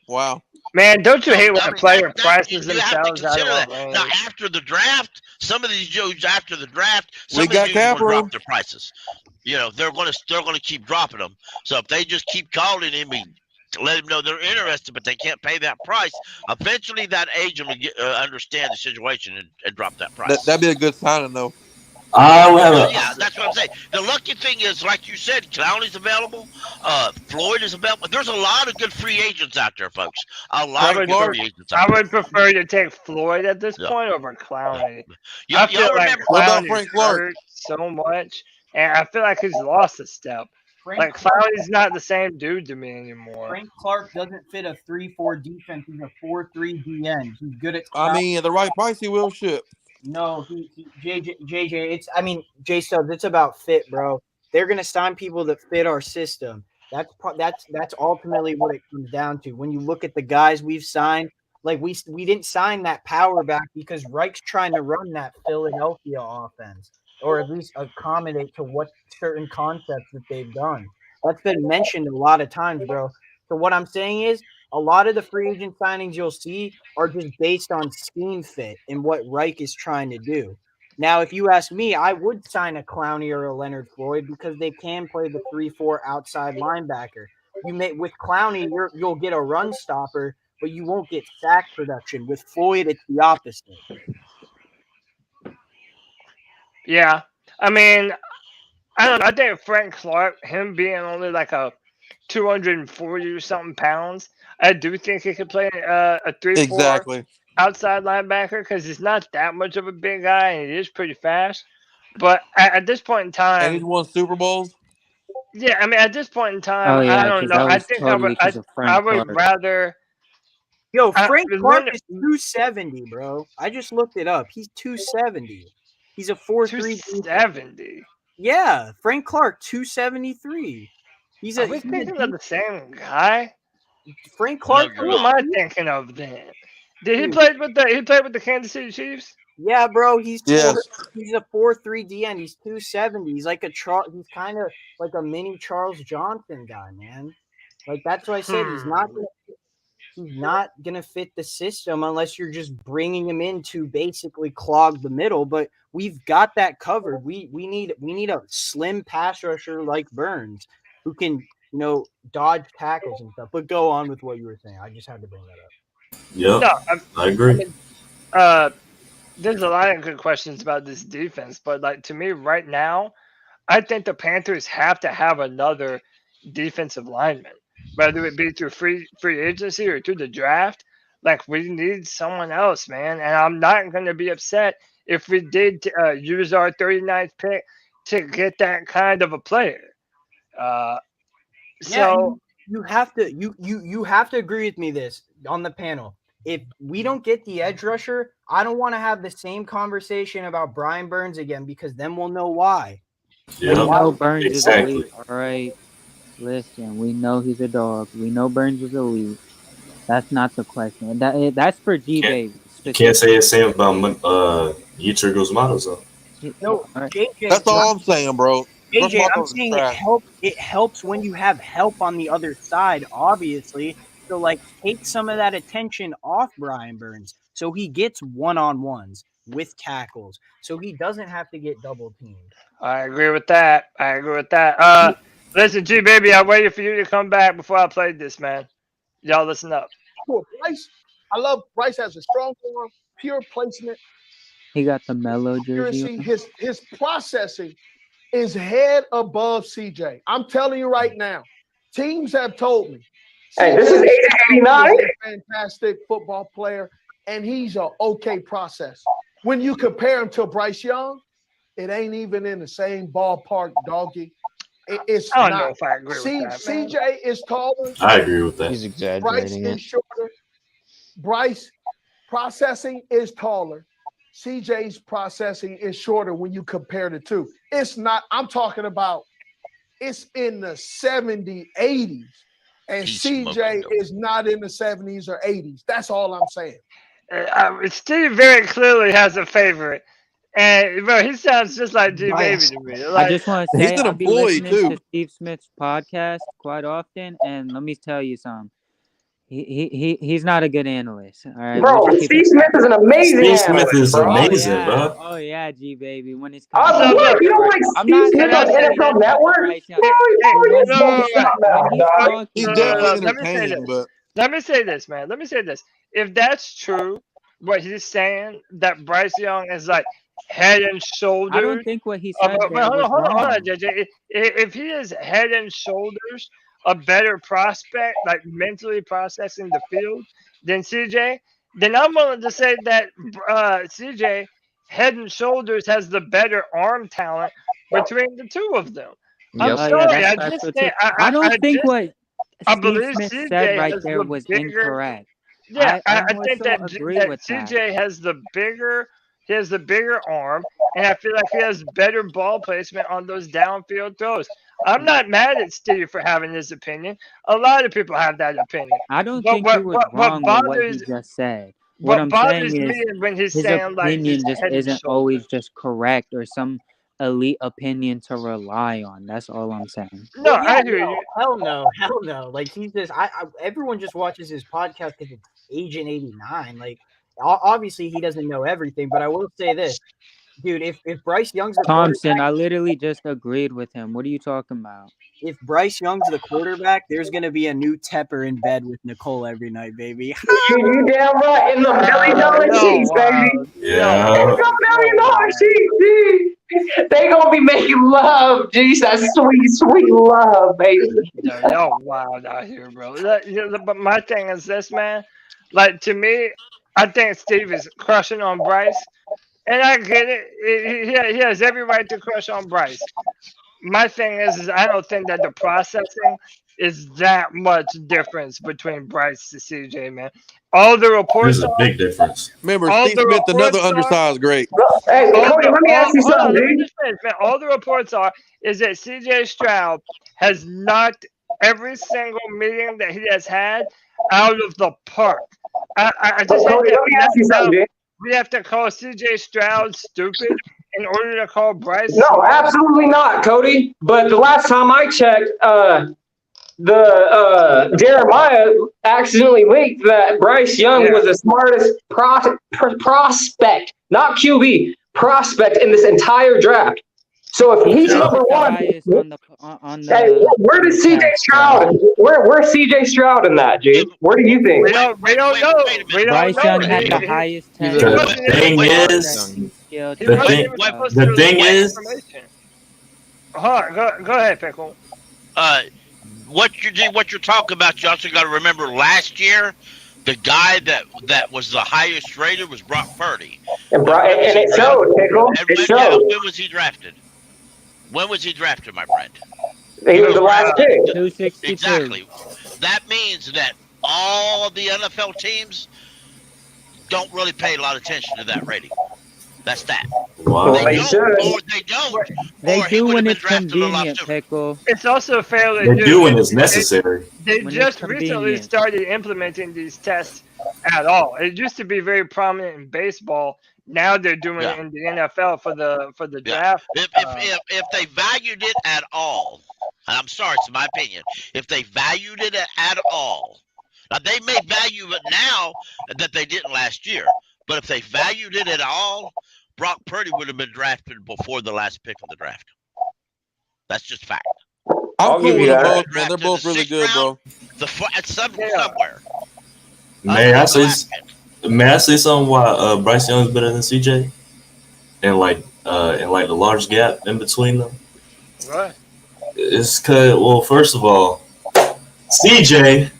Speaker 5: Wow.
Speaker 1: Man, don't you hate when a player prices themselves out of
Speaker 4: that. Now, after the draft, some of these dudes after the draft,
Speaker 5: We got cap room.
Speaker 4: drop their prices. You know, they're going to keep dropping them. So if they just keep calling him and let him know they're interested, but they can't pay that price, eventually that agent will understand the situation and drop that price.
Speaker 5: That'd be a good signing, though.
Speaker 4: Yeah, that's what I'm saying. The lucky thing is, like you said, Clowney's available. Floyd is available. There's a lot of good free agents out there, folks. A lot of good free agents out there.
Speaker 1: I would prefer to take Floyd at this point over Clowney. I feel like
Speaker 5: Frank
Speaker 1: Clowney's
Speaker 5: Clark?
Speaker 1: hurt so much, and I feel like he's lost a step. Like Clowney's not the same dude to me anymore.
Speaker 12: Frank Clark doesn't fit a 3-4 defense. He's a 4-3 DN. He's good at.
Speaker 5: I mean, at the right price, he will ship.
Speaker 12: No, JJ. It's. I mean, J Stubbs. It's about fit, bro. They're gonna sign people that fit our system. That's ultimately what it comes down to. When you look at the guys we've signed, like we didn't sign that power back because Reich's trying to run that Philadelphia offense, or at least accommodate to what certain concepts that they've done. That's been mentioned a lot of times, bro. So what I'm saying is, a lot of the free agent signings you'll see are just based on scheme fit and what Reich is trying to do. Now, if you ask me, I would sign a Clowney or a Leonard Floyd because they can play the 3-4 outside linebacker. With Clowney, you'll get a run stopper, but you won't get sack production. With Floyd, it's the opposite.
Speaker 1: Yeah, I mean, I don't know. I think Frank Clark, him being only like a 240 or something pounds, I do think he could play a 3-4 outside linebacker because he's not that much of a big guy and he is pretty fast. But at this point in time,
Speaker 5: and he's won Super Bowls.
Speaker 1: Yeah, I mean, at this point in time, I don't know. I think totally I would rather.
Speaker 12: Yo, Frank Clark is 270, bro. I just looked it up. He's 270. He's a 4-3.
Speaker 1: 270.
Speaker 12: Yeah, Frank Clark, 273.
Speaker 1: Are we thinking of the same guy?
Speaker 12: Frank Clark.
Speaker 1: Who am I thinking of then? Did he play with the Kansas City Chiefs?
Speaker 12: Yeah, bro. He's a 4-3 DN. He's 270. He's like he's kind of like a mini Charles Johnson guy, man. Like that's why I said he's not gonna fit the system unless you're just bringing him in to basically clog the middle. But we've got that covered. We need a slim pass rusher like Burns who can dodge tackles and stuff. But go on with what you were saying. I just had to bring that up.
Speaker 9: Yeah, no, I agree.
Speaker 1: There's a lot of good questions about this defense, but like to me right now, I think the Panthers have to have another defensive lineman, whether it be through free agency or through the draft. Like we need someone else, man. And I'm not going to be upset if we did use our 39th pick to get that kind of a player. So
Speaker 12: you have to you have to agree with me this on the panel. If we don't get the edge rusher, I don't want to have the same conversation about Brian Burns again because then we'll know why.
Speaker 7: We know Burns is elite. All right, listen, we know he's a dog. We know Burns is elite. That's not the question. That's for G Baby.
Speaker 15: You can't say the same about Yetur Gross-Matos though.
Speaker 12: No, JJ,
Speaker 5: That's all I'm saying, bro.
Speaker 12: JJ, I'm saying it helps when you have help on the other side, obviously. So, like, take some of that attention off Brian Burns so he gets one-on-ones with tackles so he doesn't have to get double teamed.
Speaker 1: I agree with that. Listen, G Baby, I waited for you to come back before I played this, man. Y'all listen up.
Speaker 16: Cool. Bryce, I love Bryce has a strong arm, pure placement.
Speaker 7: He got the mellow jersey.
Speaker 16: His processing is head above CJ. I'm telling you right now. Teams have told me.
Speaker 13: Hey, this is 89.
Speaker 16: Fantastic football player, and he's an okay process. When you compare him to Bryce Young, it ain't even in the same ballpark, doggy. It's
Speaker 1: I don't
Speaker 16: not.
Speaker 1: know if I agree with that, man.
Speaker 16: CJ is taller.
Speaker 15: I agree with that.
Speaker 6: He's
Speaker 16: Bryce
Speaker 6: exaggerating
Speaker 16: is
Speaker 6: it.
Speaker 16: shorter. Bryce processing is taller. CJ's processing is shorter when you compare the two. It's not, I'm talking about it's in the 70s, 80s. And CJ is not in the 70s or 80s. That's all I'm saying.
Speaker 1: Steve very clearly has a favorite. And bro, he sounds just like G Baby to me. Like,
Speaker 7: I just want to say I've been listening to Steve Smith's podcast quite often, and let me tell you something. He's not a good analyst. All right,
Speaker 13: bro. Steve Smith is an amazing analyst.
Speaker 15: Steve Smith is amazing, bro.
Speaker 7: Oh yeah, G Baby. When it's
Speaker 13: what? You don't like Steve Smith on NFL Network?
Speaker 1: He's definitely entertaining, but let me say this, man. Let me say this. If that's true, what he's saying that Bryce Young is like head and shoulders.
Speaker 7: I don't think what he said.
Speaker 1: Hold on, JJ. If he is head and shoulders a better prospect, like mentally processing the field than CJ, then I'm willing to say that CJ head and shoulders has the better arm talent between the two of them. I'm sorry,
Speaker 7: I don't think what Steve Smith said right there was incorrect.
Speaker 1: Yeah, I think that CJ has the bigger arm, and I feel like he has better ball placement on those downfield throws. I'm not mad at Steve for having his opinion. A lot of people have that opinion.
Speaker 7: I don't think he was wrong with what he just said. What I'm saying is
Speaker 1: when he's
Speaker 7: his
Speaker 1: saying
Speaker 7: opinion
Speaker 1: like
Speaker 7: just isn't always just correct or some elite opinion to rely on. That's all I'm saying.
Speaker 1: No, I hear you.
Speaker 12: Hell no. Like he's just everyone just watches his podcast because it's Agent 89. Like obviously he doesn't know everything, but I will say this. Dude, if Bryce Young's the
Speaker 7: Thompson, I literally just agreed with him. What are you talking about?
Speaker 12: If Bryce Young's the quarterback, there's gonna be a new Tepper in bed with Nicole every night, baby.
Speaker 13: You damn right. In the $1 million sheets, baby.
Speaker 15: Yeah.
Speaker 13: In the $1 million sheets, G. They gonna be making love, Jeez. That sweet love, baby.
Speaker 1: Y'all wild out here, bro. But my thing is this, man. Like, to me, I think Steve is crushing on Bryce. And I get it. He has every right to crush on Bryce. My thing is I don't think that the processing is that much difference between Bryce and CJ, man. All the reports.
Speaker 15: There's a big difference.
Speaker 5: Remember, Steve Smith, another undersized great.
Speaker 13: Hey, Cody, let me ask you something, dude.
Speaker 1: All the reports is that CJ Stroud has knocked every single meeting that he has had out of the park. I just
Speaker 13: Cody, let me ask you something, dude.
Speaker 1: We have to call CJ Stroud stupid in order to call Bryce.
Speaker 13: No, absolutely not, Cody. But the last time I checked, Jeremiah accidentally leaked that Bryce Young was the smartest prospect, not QB, prospect in this entire draft. So if he's number one, where does CJ Stroud? Where's CJ Stroud in that, G? Where do you think?
Speaker 1: We don't know.
Speaker 7: Bryce Young had the highest test.
Speaker 15: The thing is.
Speaker 1: Go ahead, Pickle.
Speaker 4: What you're talking about? You also got to remember last year, the guy that was the highest rated was Brock Purdy.
Speaker 13: And it showed, Pickle. It showed.
Speaker 4: When was he drafted? When was he drafted, my friend?
Speaker 13: He was the last pick.
Speaker 7: 262.
Speaker 4: Exactly. That means that all of the NFL teams don't really pay a lot of attention to that rating. That's that.
Speaker 15: Wow.
Speaker 13: Well, they should.
Speaker 4: Or they don't.
Speaker 7: They
Speaker 4: or he
Speaker 7: do
Speaker 4: would
Speaker 7: when
Speaker 4: have
Speaker 7: it's
Speaker 4: been drafted a lot
Speaker 7: convenient,
Speaker 4: sooner.
Speaker 7: Pickle.
Speaker 1: It's also fairly
Speaker 15: They
Speaker 1: new.
Speaker 15: do when it's necessary.
Speaker 1: They
Speaker 7: When
Speaker 1: just
Speaker 7: it's
Speaker 1: recently
Speaker 7: convenient.
Speaker 1: started implementing these tests at all. It used to be very prominent in baseball. Now they're doing
Speaker 4: Yeah.
Speaker 1: it in the NFL for the
Speaker 4: Yeah.
Speaker 1: draft.
Speaker 4: If they valued it at all, and I'm sorry, it's my opinion. If they valued it at all, now they may value it now that they didn't last year, but if they valued it at all, Brock Purdy would have been drafted before the last pick of the draft. That's just fact.
Speaker 10: I'm
Speaker 13: I'll
Speaker 10: cool
Speaker 13: give
Speaker 10: with
Speaker 13: you
Speaker 10: them
Speaker 13: that.
Speaker 10: both, man. They're both really good, bro.
Speaker 4: At somewhere.
Speaker 15: May I say something why Bryce Young's better than CJ? And like the large gap in between them?
Speaker 1: Right.
Speaker 15: It's cause, well, first of all, CJ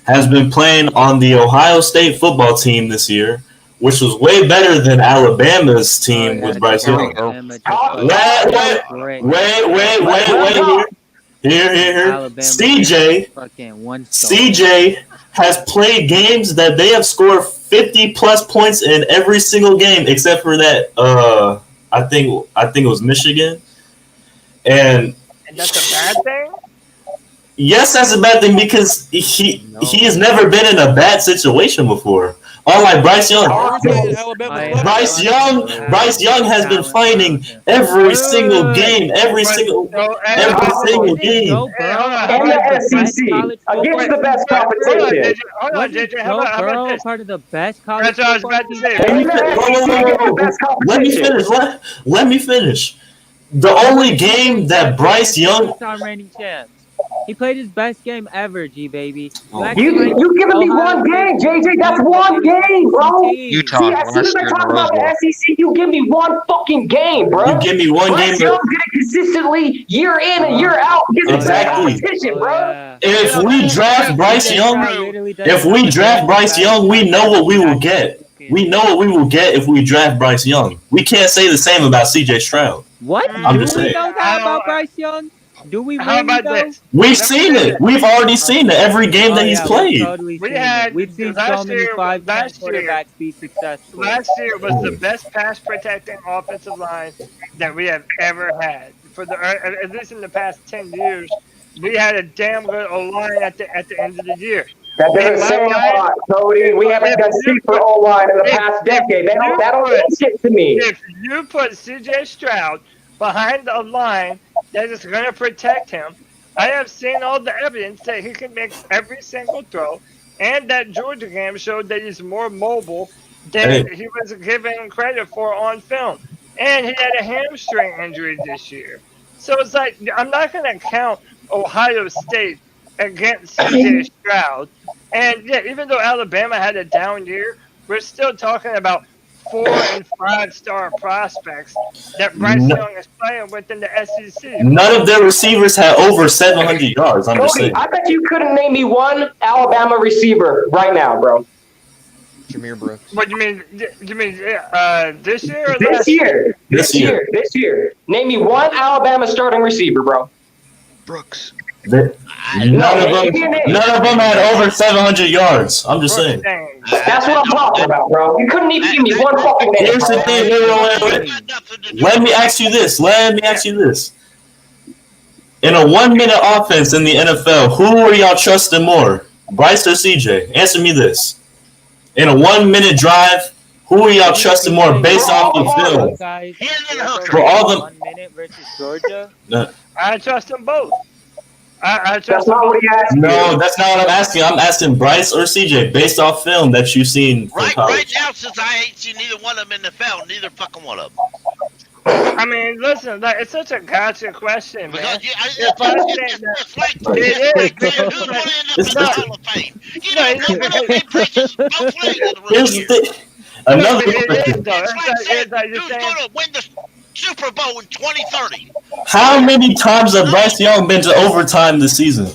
Speaker 15: has been playing on the Ohio State football team this year, which was way better than Alabama's team with Bryce Young. Wait. Here. CJ has played games that they have scored 50 plus points in every single game, except for that. I think it was Michigan, and
Speaker 1: that's a bad thing.
Speaker 15: Yes, that's a bad thing because he has never been in a bad situation before. Unlike Bryce Young. Bryce Young has been fighting every single game, every single game.
Speaker 13: And the SEC against the best competition.
Speaker 1: Hold on, JJ. How about this?
Speaker 7: Part of the best college
Speaker 1: That's what I was about to say.
Speaker 15: Let me finish. The only game that Bryce Young.
Speaker 7: He played his best game ever, G baby.
Speaker 13: You giving me one game, JJ? That's one game, bro.
Speaker 5: Utah.
Speaker 13: See, as soon as I talk about the SEC, you give me one fucking game, bro.
Speaker 15: You give me one
Speaker 13: Bryce
Speaker 15: game.
Speaker 13: Young did it consistently, year in and year out.
Speaker 15: Exactly.
Speaker 13: Bro.
Speaker 15: If we draft Bryce Young, we know what we will get. We know what we will get if we draft Bryce Young. We can't say the same about CJ Stroud.
Speaker 7: What?
Speaker 15: I'm just saying.
Speaker 7: Do we know that about Bryce Young? Do we
Speaker 1: How
Speaker 7: really
Speaker 1: about
Speaker 7: know?
Speaker 1: this?
Speaker 15: We've seen it. We've already seen it every game that he's played.
Speaker 7: We've seen so many 5-10 quarterbacks be successful.
Speaker 1: Last year was the best pass protecting offensive line that we have ever had. At least in the past 10 years, we had a damn good O-line at the end of the year.
Speaker 13: That doesn't say a lot, Cody. We haven't done shit for O-line in the past decade. That don't mean shit to me.
Speaker 1: If you put CJ Stroud behind a line that is going to protect him, I have seen all the evidence that he can make every single throw, and that Georgia game showed that he's more mobile than he was given credit for on film. And he had a hamstring injury this year. So it's like, I'm not going to count Ohio State against CJ Stroud. And yeah, even though Alabama had a down year, we're still talking about 4- and 5-star prospects that Bryce Young is playing with in the SEC.
Speaker 15: None of their receivers had over 700 yards. I'm just
Speaker 13: Cody,
Speaker 15: saying.
Speaker 13: I bet you couldn't name me one Alabama receiver right now, bro.
Speaker 10: Jameer Brooks.
Speaker 1: What do you mean? This year or
Speaker 13: This year.
Speaker 15: This year.
Speaker 13: This year. Name me one Alabama starting receiver, bro.
Speaker 4: Brooks.
Speaker 15: None of them had over 700 yards. I'm just saying.
Speaker 13: That's what I'm talking about, bro. You couldn't even give me one fucking name.
Speaker 15: Here's the thing. Wait. Let me ask you this. In a 1-minute offense in the NFL, who are y'all trusting more? Bryce or CJ? Answer me this. In a 1-minute drive, who are y'all trusting more based off the film? For all the
Speaker 7: 1 minute versus Georgia.
Speaker 1: I trust them both.
Speaker 13: That's not what he asked.
Speaker 15: No, that's not what I'm asking. I'm asking Bryce or CJ based off film that you've seen from college.
Speaker 4: Right now, since I ain't seen neither one of them in the film, neither fucking one of them.
Speaker 1: I mean, listen, it's such a gotcha question, man.
Speaker 4: It's like who's going to end up in the Hall of Fame? You know, he preaches both ways of the religion.
Speaker 15: Another
Speaker 4: It's like who's going to win the Super Bowl in 2030?
Speaker 15: How many times have Bryce Young been to overtime this season?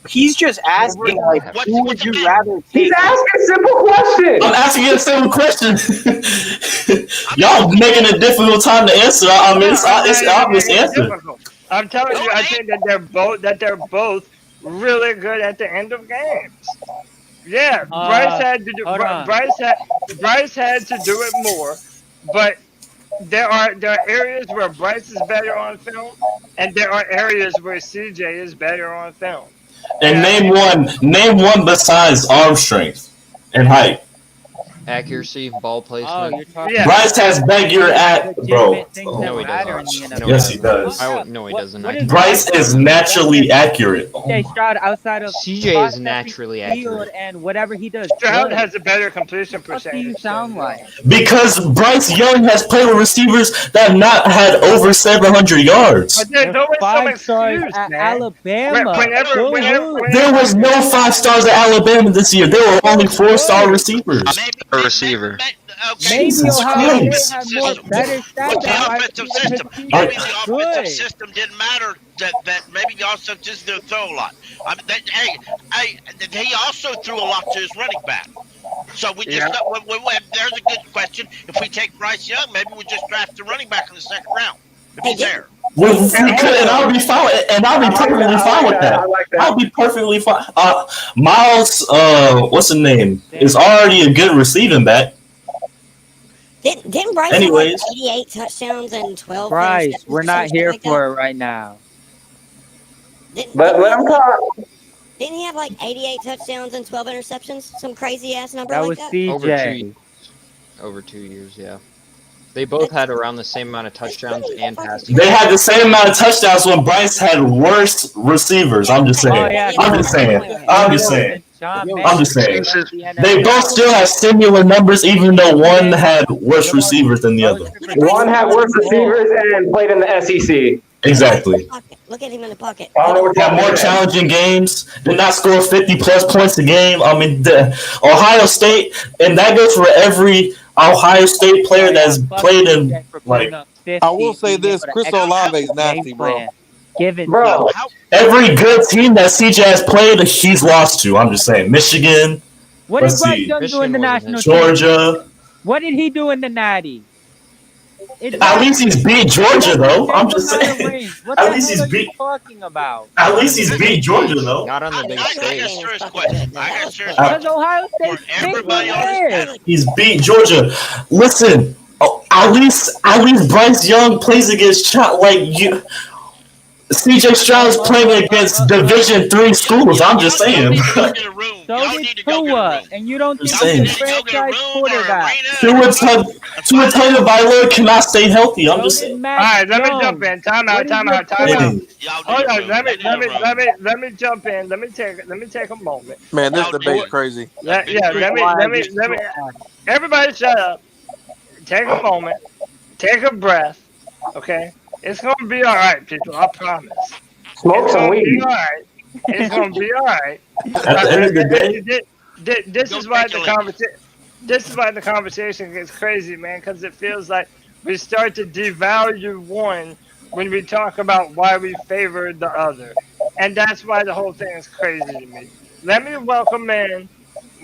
Speaker 12: He's just asking, like, who would you rather take?
Speaker 13: He's asking a simple question.
Speaker 15: I'm asking you a simple question. Y'all making a difficult time to answer. I mean, it's obvious answer.
Speaker 1: I'm telling you, I think that they're both really good at the end of games. Yeah, Bryce had to do Bryce had to do it more, but there are areas where Bryce is better on film, and there are areas where CJ is better on film.
Speaker 15: And name one besides arm strength and height.
Speaker 6: Accuracy, ball placement.
Speaker 7: you're talking
Speaker 15: Bryce has baggier bro.
Speaker 6: No, he doesn't.
Speaker 15: Yes, he does.
Speaker 6: No, he doesn't.
Speaker 15: Bryce is naturally accurate.
Speaker 7: CJ Stroud outside of
Speaker 6: CJ is naturally
Speaker 7: field
Speaker 6: accurate.
Speaker 7: and whatever he does.
Speaker 1: Stroud
Speaker 7: good.
Speaker 1: has a better completion
Speaker 7: What do
Speaker 1: percentage.
Speaker 7: you sound like?
Speaker 15: Because Bryce Young has played with receivers that have not had over 700 yards.
Speaker 1: But there's always some
Speaker 7: 5 stars
Speaker 1: excuse,
Speaker 7: at
Speaker 1: man.
Speaker 7: Alabama.
Speaker 1: Whenever
Speaker 15: There was no 5 stars at Alabama this year. There were only 4-star receivers.
Speaker 6: A receiver.
Speaker 4: Okay.
Speaker 7: Maybe
Speaker 15: Jesus
Speaker 7: Ohio State
Speaker 15: Christ.
Speaker 7: had more better stats.
Speaker 4: With the
Speaker 7: That's why
Speaker 4: offensive
Speaker 7: his
Speaker 4: system,
Speaker 7: team
Speaker 4: maybe
Speaker 7: is
Speaker 4: the
Speaker 7: good.
Speaker 4: offensive system didn't matter. That maybe the offensive system didn't throw a lot. I mean, he also threw a lot to his running back. So we just there's a good question. If we take Bryce Young, maybe we just draft a running back in the second round if he's there.
Speaker 15: Well, we could, and I'll be fine. And I'll be perfectly fine with that. I'll be perfectly fine. Miles, what's his name? Is already a good receiving back.
Speaker 11: Didn't Bryce have like 88 touchdowns and 12
Speaker 7: Bryce,
Speaker 11: interceptions
Speaker 7: we're
Speaker 11: or
Speaker 7: not
Speaker 11: something
Speaker 7: here
Speaker 11: like
Speaker 7: for
Speaker 11: that?
Speaker 7: it right now.
Speaker 13: But let him talk.
Speaker 11: Didn't he have like 88 touchdowns and 12 interceptions? Some crazy ass number
Speaker 7: That
Speaker 11: like
Speaker 7: was
Speaker 11: that?
Speaker 7: CJ.
Speaker 6: Over 2 years, yeah. They both had around the same amount of touchdowns and passing.
Speaker 15: They had the same amount of touchdowns when Bryce had worse receivers. I'm just saying. I'm just saying. They both still have similar numbers, even though one had worse receivers than the other.
Speaker 13: One had worse receivers and played in the SEC.
Speaker 15: Exactly.
Speaker 11: Look at him in the pocket.
Speaker 15: Got more challenging games. Did not score 50-plus points a game. I mean, Ohio State, and that goes for every Ohio State player that's played in, like,
Speaker 5: I will say this: Chris Olave is nasty, bro.
Speaker 13: Bro,
Speaker 15: every good team that CJ has played, he's lost to. I'm just saying. Michigan.
Speaker 7: What did
Speaker 15: let's
Speaker 7: Bryce
Speaker 15: see.
Speaker 7: Young do in the national
Speaker 15: Georgia.
Speaker 7: championship? What did he do in the Natty?
Speaker 15: At least he's beat Georgia, though. I'm just saying.
Speaker 7: What
Speaker 15: At
Speaker 7: the
Speaker 15: least
Speaker 7: hell
Speaker 15: he's
Speaker 7: are you
Speaker 15: beat.
Speaker 7: talking about?
Speaker 15: At least he's beat Georgia, though.
Speaker 6: Not on the big
Speaker 4: I got a
Speaker 6: stage.
Speaker 4: serious question. I got a serious
Speaker 7: Because
Speaker 4: question.
Speaker 7: Ohio State
Speaker 4: Everybody on this
Speaker 15: He's beat Georgia. Listen, at least Bryce Young plays against you. CJ Stroud's playing against Division III schools. I'm just saying.
Speaker 7: So did Tua, and you don't think he's a franchise quarterback.
Speaker 15: Tua Tagovailoa cannot stay healthy. I'm just saying.
Speaker 1: All right, let me jump in. Time out. Hold on, let me jump in. Let me take a moment.
Speaker 5: Man, this debate's crazy.
Speaker 1: Let me. Everybody, shut up. Take a moment. Take a breath. Okay, it's gonna be all right, people. I promise.
Speaker 13: Smoke some weed.
Speaker 1: Be all right. It's gonna be all right.
Speaker 15: At the end of the day,
Speaker 1: This is why the conversation gets crazy, man, because it feels like we start to devalue one when we talk about why we favor the other. And that's why the whole thing is crazy to me. Let me welcome in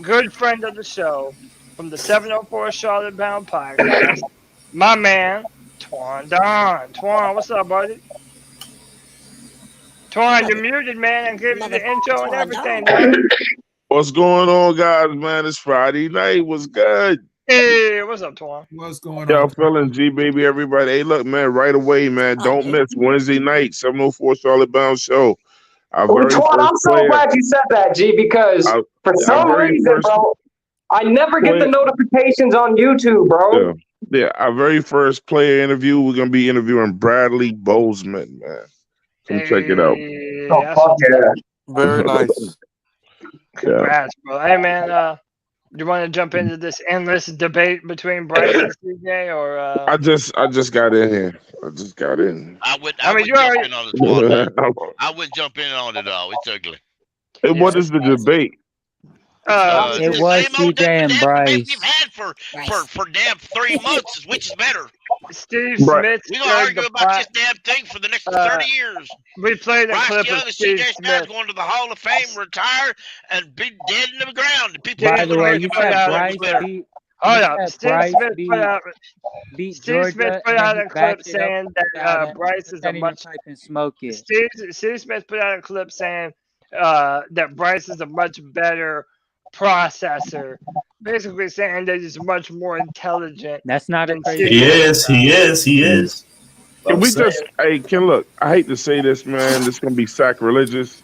Speaker 1: good friend of the show from the 704 Charlotte Bound Podcast, my man, Twan Don. Twan, what's up, buddy? Twan, you're muted, man, and give me the intro and everything, man.
Speaker 17: What's going on, guys, man? It's Friday night. What's good?
Speaker 1: Hey, what's up, Twan?
Speaker 2: What's going
Speaker 17: Y'all
Speaker 2: on?
Speaker 17: feeling G, baby, everybody. Hey, look, man, right away, man. Don't miss Wednesday night, 704 Charlotte Bound Show.
Speaker 13: Twan, I'm so glad you said that, G, because for some reason, bro, I never get the notifications on YouTube, bro.
Speaker 17: Yeah, our very first player interview, we're going to be interviewing Bradley Bozeman, man. Come check it out.
Speaker 13: Oh, fuck yeah.
Speaker 5: Very nice.
Speaker 1: Congrats, bro. Hey, man, do you want to jump into this endless debate between Bryce and CJ, or?
Speaker 17: I just got in here. I just got in.
Speaker 4: I would jump in on the Twan. I would jump in on it all. It's ugly.
Speaker 17: Hey, what is the debate?
Speaker 7: It was CJ and Bryce.
Speaker 4: We've had for damn 3 months, which is better.
Speaker 1: Steve Smith.
Speaker 4: We're gonna argue about this damn thing for the next 30 years.
Speaker 1: We played a
Speaker 4: Bryce
Speaker 1: clip
Speaker 4: Young
Speaker 1: of
Speaker 4: and
Speaker 1: Steve
Speaker 4: CJ
Speaker 1: Smith.
Speaker 4: Stroud going to the Hall of Fame, retire, and be dead in the ground. People
Speaker 7: By the way, you said Bryce beat.
Speaker 1: Hold up. Steve
Speaker 7: Bryce
Speaker 1: Smith
Speaker 7: beat
Speaker 1: put out
Speaker 7: Georgia,
Speaker 1: a
Speaker 7: and then
Speaker 1: clip
Speaker 7: backed it up
Speaker 1: saying
Speaker 7: with
Speaker 1: that Bryce is a
Speaker 7: pretending to
Speaker 1: much.
Speaker 7: type and smoke it.
Speaker 1: Steve Smith put out a clip saying that Bryce is a much better processor, basically saying that he's much more intelligent.
Speaker 7: That's not a
Speaker 1: than
Speaker 7: crazy.
Speaker 15: He is.
Speaker 17: Can we just, look, I hate to say this, man. This is going to be sacrilegious.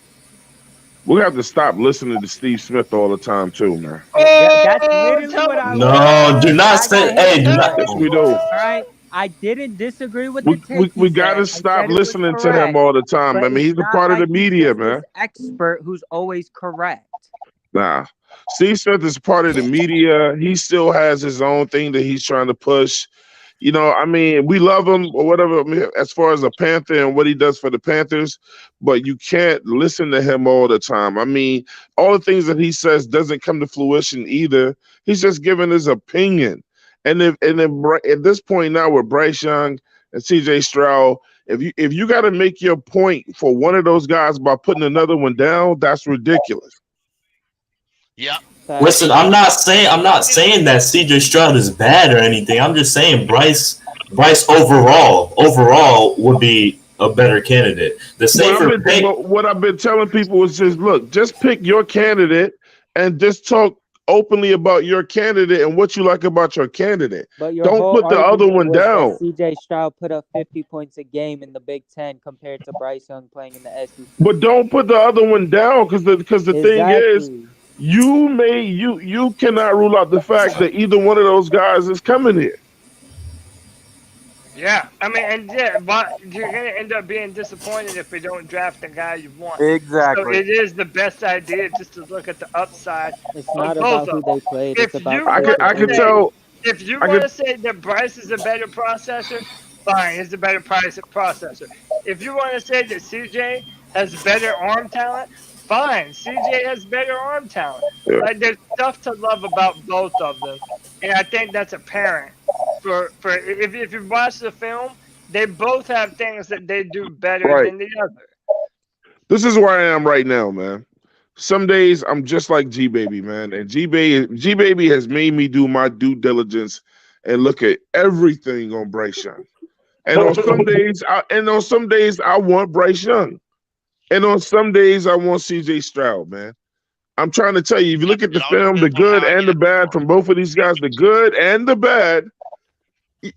Speaker 17: We have to stop listening to Steve Smith all the time, too, man.
Speaker 7: That's literally what I
Speaker 15: No, do not say, hey, do not.
Speaker 17: Yes, we do.
Speaker 7: All right. I didn't disagree with the take.
Speaker 17: We got to stop listening to him all the time. I mean, he's a part of the media, man.
Speaker 7: Expert who's always correct.
Speaker 17: Nah. Steve Smith is part of the media. He still has his own thing that he's trying to push. You know, I mean, we love him or whatever, as far as a Panther and what he does for the Panthers, but you can't listen to him all the time. I mean, all the things that he says doesn't come to fruition either. He's just giving his opinion. And then at this point now with Bryce Young and CJ Stroud, if you got to make your point for one of those guys by putting another one down, that's ridiculous.
Speaker 4: Yeah.
Speaker 15: Listen, I'm not saying that CJ Stroud is bad or anything. I'm just saying Bryce overall would be a better candidate.
Speaker 17: What I've been telling people is just pick your candidate and just talk openly about your candidate and what you like about your candidate. Don't put the other one down.
Speaker 7: CJ Stroud put up 50 points a game in the Big Ten compared to Bryce Young playing in the SEC.
Speaker 17: But don't put the other one down because the thing is, you cannot rule out the fact that either one of those guys is coming here.
Speaker 1: Yeah, I mean, but you're gonna end up being disappointed if we don't draft the guy you want.
Speaker 5: Exactly.
Speaker 1: So it is the best idea just to look at the upside.
Speaker 7: It's not about who they played. It's about.
Speaker 17: I can tell.
Speaker 1: If you want to say that Bryce is a better processor, fine, he's a better processor. If you want to say that CJ has better arm talent, fine, CJ has better arm talent.
Speaker 17: Yeah.
Speaker 1: Like, there's stuff to love about both of them, and I think that's apparent. For if you watch the film, they both have things that they do better than the other.
Speaker 17: This is where I am right now, man. Some days I'm just like G Baby, man, and G Baby has made me do my due diligence and look at everything on Bryce Young. And on some days, I want Bryce Young, and on some days I want CJ Stroud, man. I'm trying to tell you, if you look at the film, the good and the bad from both of these guys, the good and the bad,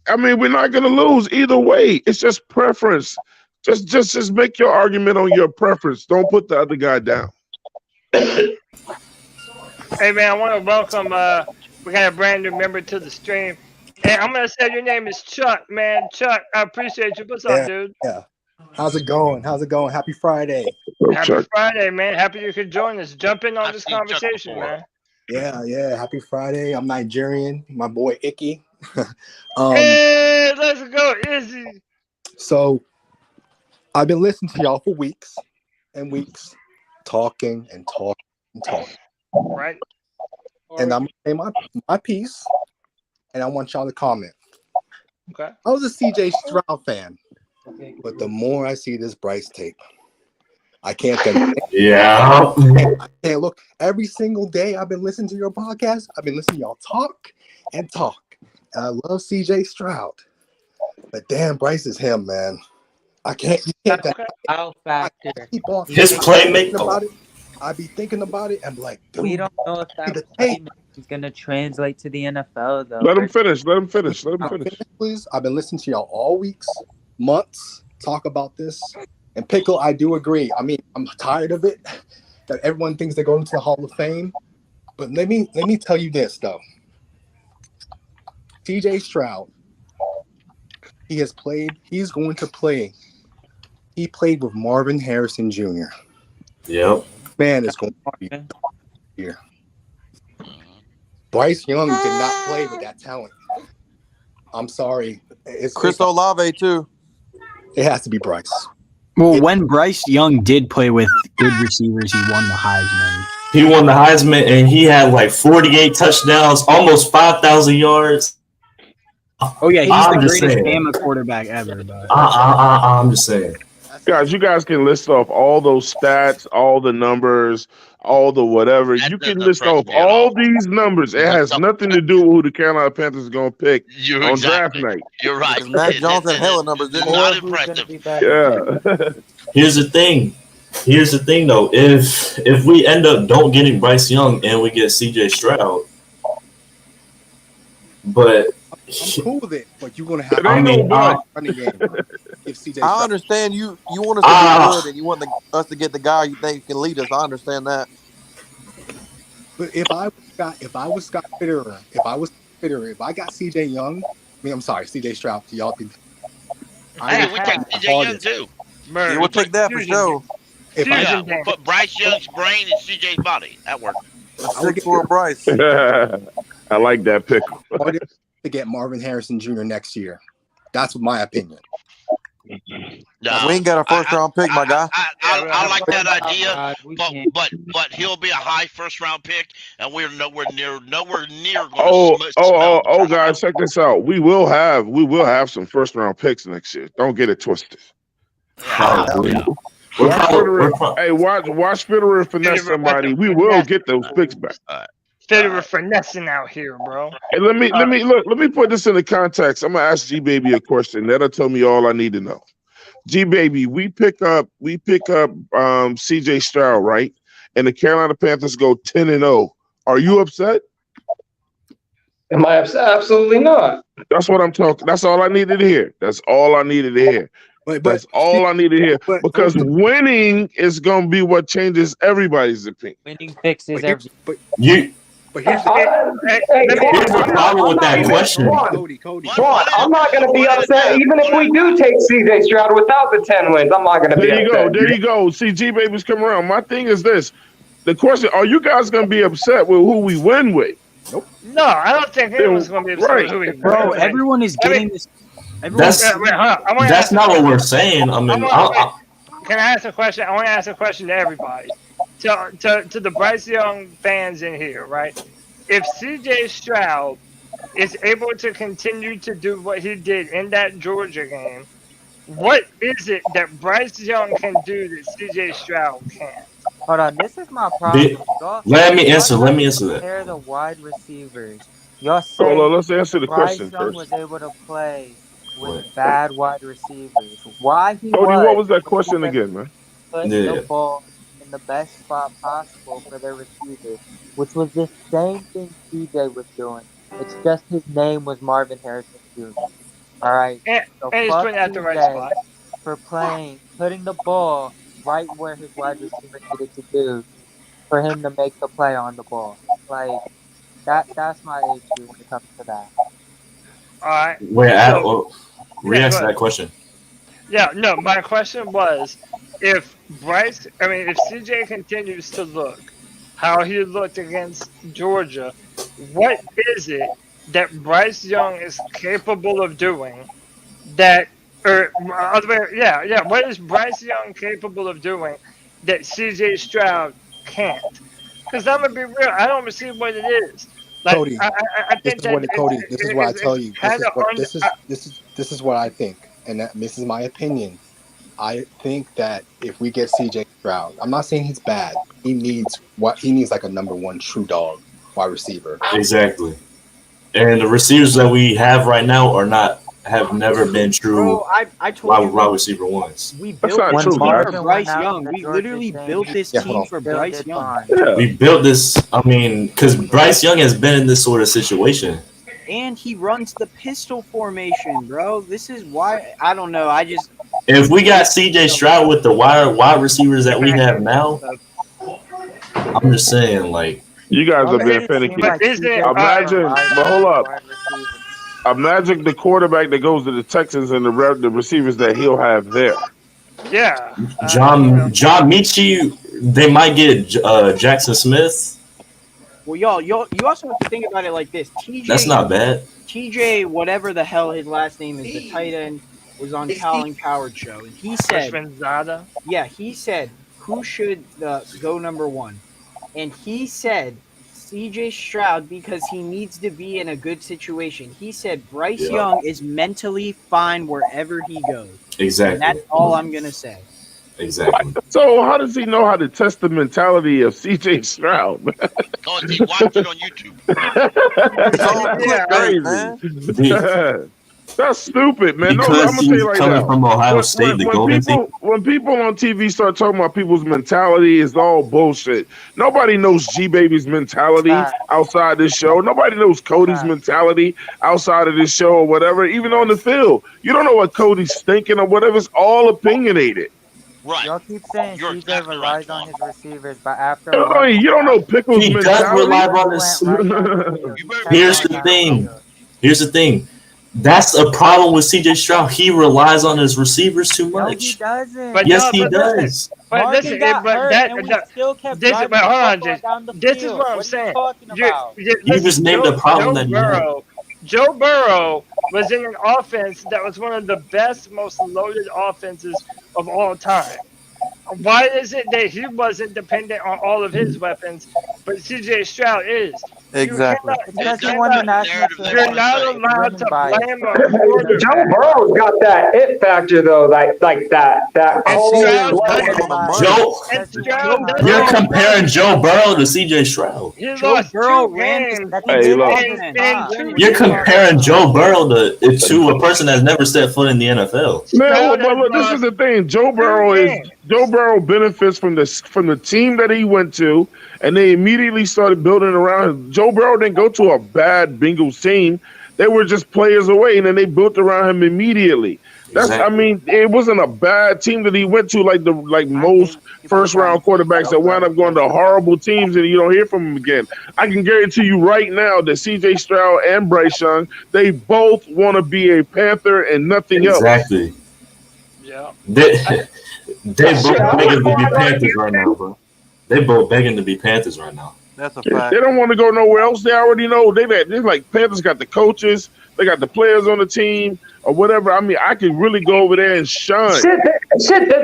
Speaker 17: I mean, we're not going to lose either way. It's just preference. Just make your argument on your preference. Don't put the other guy down.
Speaker 1: Hey, man, I want to welcome, we got a brand new member to the stream. Hey, I'm going to say your name is Chuck, man. Chuck, I appreciate you. What's up, dude?
Speaker 18: Yeah. How's it going? Happy Friday.
Speaker 1: Happy Friday, man. Happy you could join us. Jump in on this conversation, man.
Speaker 18: Yeah. Happy Friday. I'm Nigerian. My boy Icky.
Speaker 1: Hey, let's go, Izzy.
Speaker 18: So I've been listening to y'all for weeks and weeks, talking.
Speaker 1: Right.
Speaker 18: And I'm gonna say my piece, and I want y'all to comment.
Speaker 1: Okay.
Speaker 18: I was a CJ Stroud fan, but the more I see this Bryce tape, I can't think.
Speaker 15: Yeah.
Speaker 18: I can't look. Every single day I've been listening to your podcast. I've been listening to y'all talk. And I love CJ Stroud. But damn, Bryce is him, man. I can't.
Speaker 7: I'll factor.
Speaker 15: His playmaking.
Speaker 18: I be thinking about it and be like, dude,
Speaker 7: we don't know if that playmaking is going to translate to the NFL, though.
Speaker 17: Let him finish.
Speaker 18: Please. I've been listening to y'all all weeks, months, talk about this. And Pickle, I do agree. I mean, I'm tired of it that everyone thinks they're going to the Hall of Fame. But let me tell you this, though. CJ Stroud, he's going to play. He played with Marvin Harrison Jr.
Speaker 15: Yep.
Speaker 18: Man is going to be here. Bryce Young did not play with that talent. I'm sorry.
Speaker 5: Chris Olave, too.
Speaker 18: It has to be Bryce.
Speaker 19: Well, when Bryce Young did play with good receivers, he won the Heisman.
Speaker 15: He won the Heisman, and he had like 48 touchdowns, almost 5,000 yards.
Speaker 19: Oh, yeah, he's the greatest Bama quarterback ever. But.
Speaker 15: I'm just saying.
Speaker 17: Guys, you guys can list off all those stats, all the numbers. all the whatever.
Speaker 4: That
Speaker 17: You can
Speaker 4: doesn't
Speaker 17: list
Speaker 4: impress
Speaker 17: off
Speaker 4: me at
Speaker 17: all
Speaker 4: all.
Speaker 17: these numbers. It
Speaker 4: But
Speaker 17: has nothing to do with who the Carolina Panthers are going to pick
Speaker 4: You're
Speaker 17: on draft
Speaker 4: exactly.
Speaker 17: night.
Speaker 4: You're right.
Speaker 5: Because Mac Jones had hella numbers, didn't he?
Speaker 4: Not
Speaker 7: Or who's gonna
Speaker 4: impressive.
Speaker 7: be better?
Speaker 17: Yeah.
Speaker 15: Here's the thing. Here's the thing, though. If we end up don't getting Bryce Young and we get C.J. Stroud, but
Speaker 18: I'm cool with it, but you're gonna have
Speaker 17: It ain't no but.
Speaker 18: running game. If CJ
Speaker 5: I
Speaker 18: Stroud.
Speaker 5: understand you want us to be good and you want us to get the guy you think can lead us. I understand that.
Speaker 18: But if I was Scott Fitterer, if I got CJ Young, I'm sorry, CJ Stroud, y'all think
Speaker 4: Hey, we take CJ Young too.
Speaker 5: Yeah, we'll take that for sure.
Speaker 4: Yeah, we'll put Bryce Young's brain in CJ's body. That works.
Speaker 5: Six for Bryce.
Speaker 17: I like that pick.
Speaker 18: To get Marvin Harrison Jr. next year. That's my opinion.
Speaker 4: No,
Speaker 5: We ain't got a first round pick, my guy.
Speaker 4: I like that idea, but he'll be a high first round pick, and we're nowhere near going to
Speaker 17: Guys, check this out. We will have some first round picks next year. Don't get it twisted. Hey, watch Fitterer finesse somebody. We will get those picks back.
Speaker 1: Fitterer finessing out here, bro.
Speaker 17: Hey, let me put this into context. I'm gonna ask G Baby a question. That'll tell me all I need to know. G Baby, we pick up CJ Stroud, right? And the Carolina Panthers go 10-0. Are you upset?
Speaker 13: Am I upset? Absolutely not.
Speaker 17: That's what I'm talking. That's all I needed to hear. That's all I needed to hear. That's all I need to hear. Because winning is gonna be what changes everybody's opinion.
Speaker 7: Winning fixes everything.
Speaker 18: But here's
Speaker 15: the problem with that question.
Speaker 18: Cody.
Speaker 13: I'm not going to be upset even if we do take CJ Stroud without the 10 wins. I'm not going to be upset.
Speaker 17: There you go. See, G Baby's come around. My thing is this. The question, are you guys going to be upset with who we win with?
Speaker 18: Nope.
Speaker 1: No, I don't think anyone's going to be upset with who we win with.
Speaker 19: Bro, everyone is getting this.
Speaker 15: That's not what we're saying. I mean,
Speaker 1: can I ask a question? I want to ask a question to everybody. To the Bryce Young fans in here, right? If CJ Stroud is able to continue to do what he did in that Georgia game, what is it that Bryce Young can do that CJ Stroud can't?
Speaker 7: Hold on, this is my problem.
Speaker 15: Let me answer that.
Speaker 7: Compare the wide receivers. Y'all say
Speaker 17: Hold on, let's answer the
Speaker 7: Bryce
Speaker 17: question
Speaker 7: Young
Speaker 17: first.
Speaker 7: was able to play with bad wide receivers. Why he
Speaker 17: Cody, what was that question again, man?
Speaker 7: Put the ball in the best spot possible for their receivers, which was the same thing CJ was doing. It's just his name was Marvin Harrison Jr. All right.
Speaker 1: And he's putting it at the right spot.
Speaker 7: For putting the ball right where his wide receiver needed to do for him to make the play on the ball. Like that's my issue when it comes to that.
Speaker 1: All right.
Speaker 15: React to that question.
Speaker 1: Yeah, no, my question was if CJ continues to look how he looked against Georgia, what is it that Bryce Young is capable of doing what is Bryce Young capable of doing that CJ Stroud can't? Because I'm gonna be real, I don't see what it is. Like,
Speaker 18: Cody, this is what I tell you. This is what I think, and this is my opinion. I think that if we get CJ Stroud, I'm not saying he's bad. He needs like a number one true dog wide receiver.
Speaker 15: Exactly. And the receivers that we have right now have never been true.
Speaker 19: Bro, I told you
Speaker 15: wide receiver ones.
Speaker 19: We built this team for Bryce Young. We literally built this team for Bryce Young.
Speaker 15: We built this, because Bryce Young has been in this sort of situation.
Speaker 19: And he runs the pistol formation, bro. This is why, I don't know.
Speaker 15: If we got CJ Stroud with the wide receivers that we have now, I'm just saying, like.
Speaker 17: You guys have been finicky. Imagine the quarterback that goes to the Texans and the receivers that he'll have there.
Speaker 1: Yeah.
Speaker 15: John Michie, they might get Jackson Smith.
Speaker 19: Well, you also have to think about it like this.
Speaker 15: That's not bad.
Speaker 19: TJ, whatever the hell his last name is, the tight end, was on Colin Cowherd's show, and he said, he said, who should go number one? And he said CJ Stroud because he needs to be in a good situation. He said Bryce Young is mentally fine wherever he goes.
Speaker 15: Exactly.
Speaker 19: And that's all I'm going to say.
Speaker 15: Exactly.
Speaker 17: So how does he know how to test the mentality of CJ Stroud?
Speaker 4: Because he watched it on YouTube.
Speaker 17: Crazy. That's stupid, man. No, I'm
Speaker 15: Because
Speaker 17: gonna tell
Speaker 15: he's
Speaker 17: you right
Speaker 15: coming
Speaker 17: now.
Speaker 15: from Ohio State, the Golden State.
Speaker 17: When people on TV start talking about people's mentality, it's all bullshit. Nobody knows G Baby's mentality outside this show. Nobody knows Cody's mentality outside of this show or whatever. Even on the field, you don't know what Cody's thinking or whatever. It's all opinionated.
Speaker 4: Right.
Speaker 20: Y'all keep saying CJ relies on his receivers, but after
Speaker 17: You don't know Pickles'
Speaker 15: He
Speaker 17: mentality.
Speaker 15: does rely on his. Here's the thing. That's a problem with CJ Stroud. He relies on his receivers too much.
Speaker 20: He doesn't.
Speaker 15: Yes, he does.
Speaker 1: But
Speaker 20: Morgan
Speaker 1: listen,
Speaker 20: got
Speaker 1: but
Speaker 20: hurt
Speaker 1: that,
Speaker 20: and we
Speaker 1: that
Speaker 20: still kept
Speaker 1: this,
Speaker 20: driving
Speaker 1: but hold on,
Speaker 20: the football
Speaker 1: Jason.
Speaker 20: down the
Speaker 1: This is
Speaker 20: field.
Speaker 1: what I'm
Speaker 20: What are
Speaker 1: saying.
Speaker 20: you talking about?
Speaker 15: You just named a problem that he had.
Speaker 1: Joe Burrow was in an offense that was one of the best, most loaded offenses of all time. Why is it that he wasn't dependent on all of his weapons, but CJ Stroud is?
Speaker 5: Exactly.
Speaker 20: Because he won the national championship.
Speaker 1: You're not allowed to blame a quarterback.
Speaker 13: Joe Burrow's got that it factor though, like that cold.
Speaker 15: You're comparing Joe Burrow to CJ Stroud.
Speaker 1: Joe
Speaker 20: Burrow ran
Speaker 15: You're comparing Joe Burrow to a person that's never set foot in the NFL.
Speaker 17: Man, but look, this is the thing. Joe Burrow benefits from the team that he went to, and they immediately started building around him. Joe Burrow didn't go to a bad Bengals team; they were just players away, and then they built around him immediately. I mean, it wasn't a bad team that he went to, like most first round quarterbacks that wound up going to horrible teams, and you don't hear from them again. I can guarantee you right now that CJ Stroud and Bryce Young, they both want to be a Panther and nothing else.
Speaker 15: Exactly.
Speaker 1: Yeah.
Speaker 15: They both begging to be Panthers right now, bro. They both begging to be Panthers right now.
Speaker 5: That's a
Speaker 17: fact. They don't want to go nowhere else. They already know. They're like Panthers got the coaches, they got the players on the team, or whatever. I mean, I could really go over there and shine.
Speaker 13: Shit,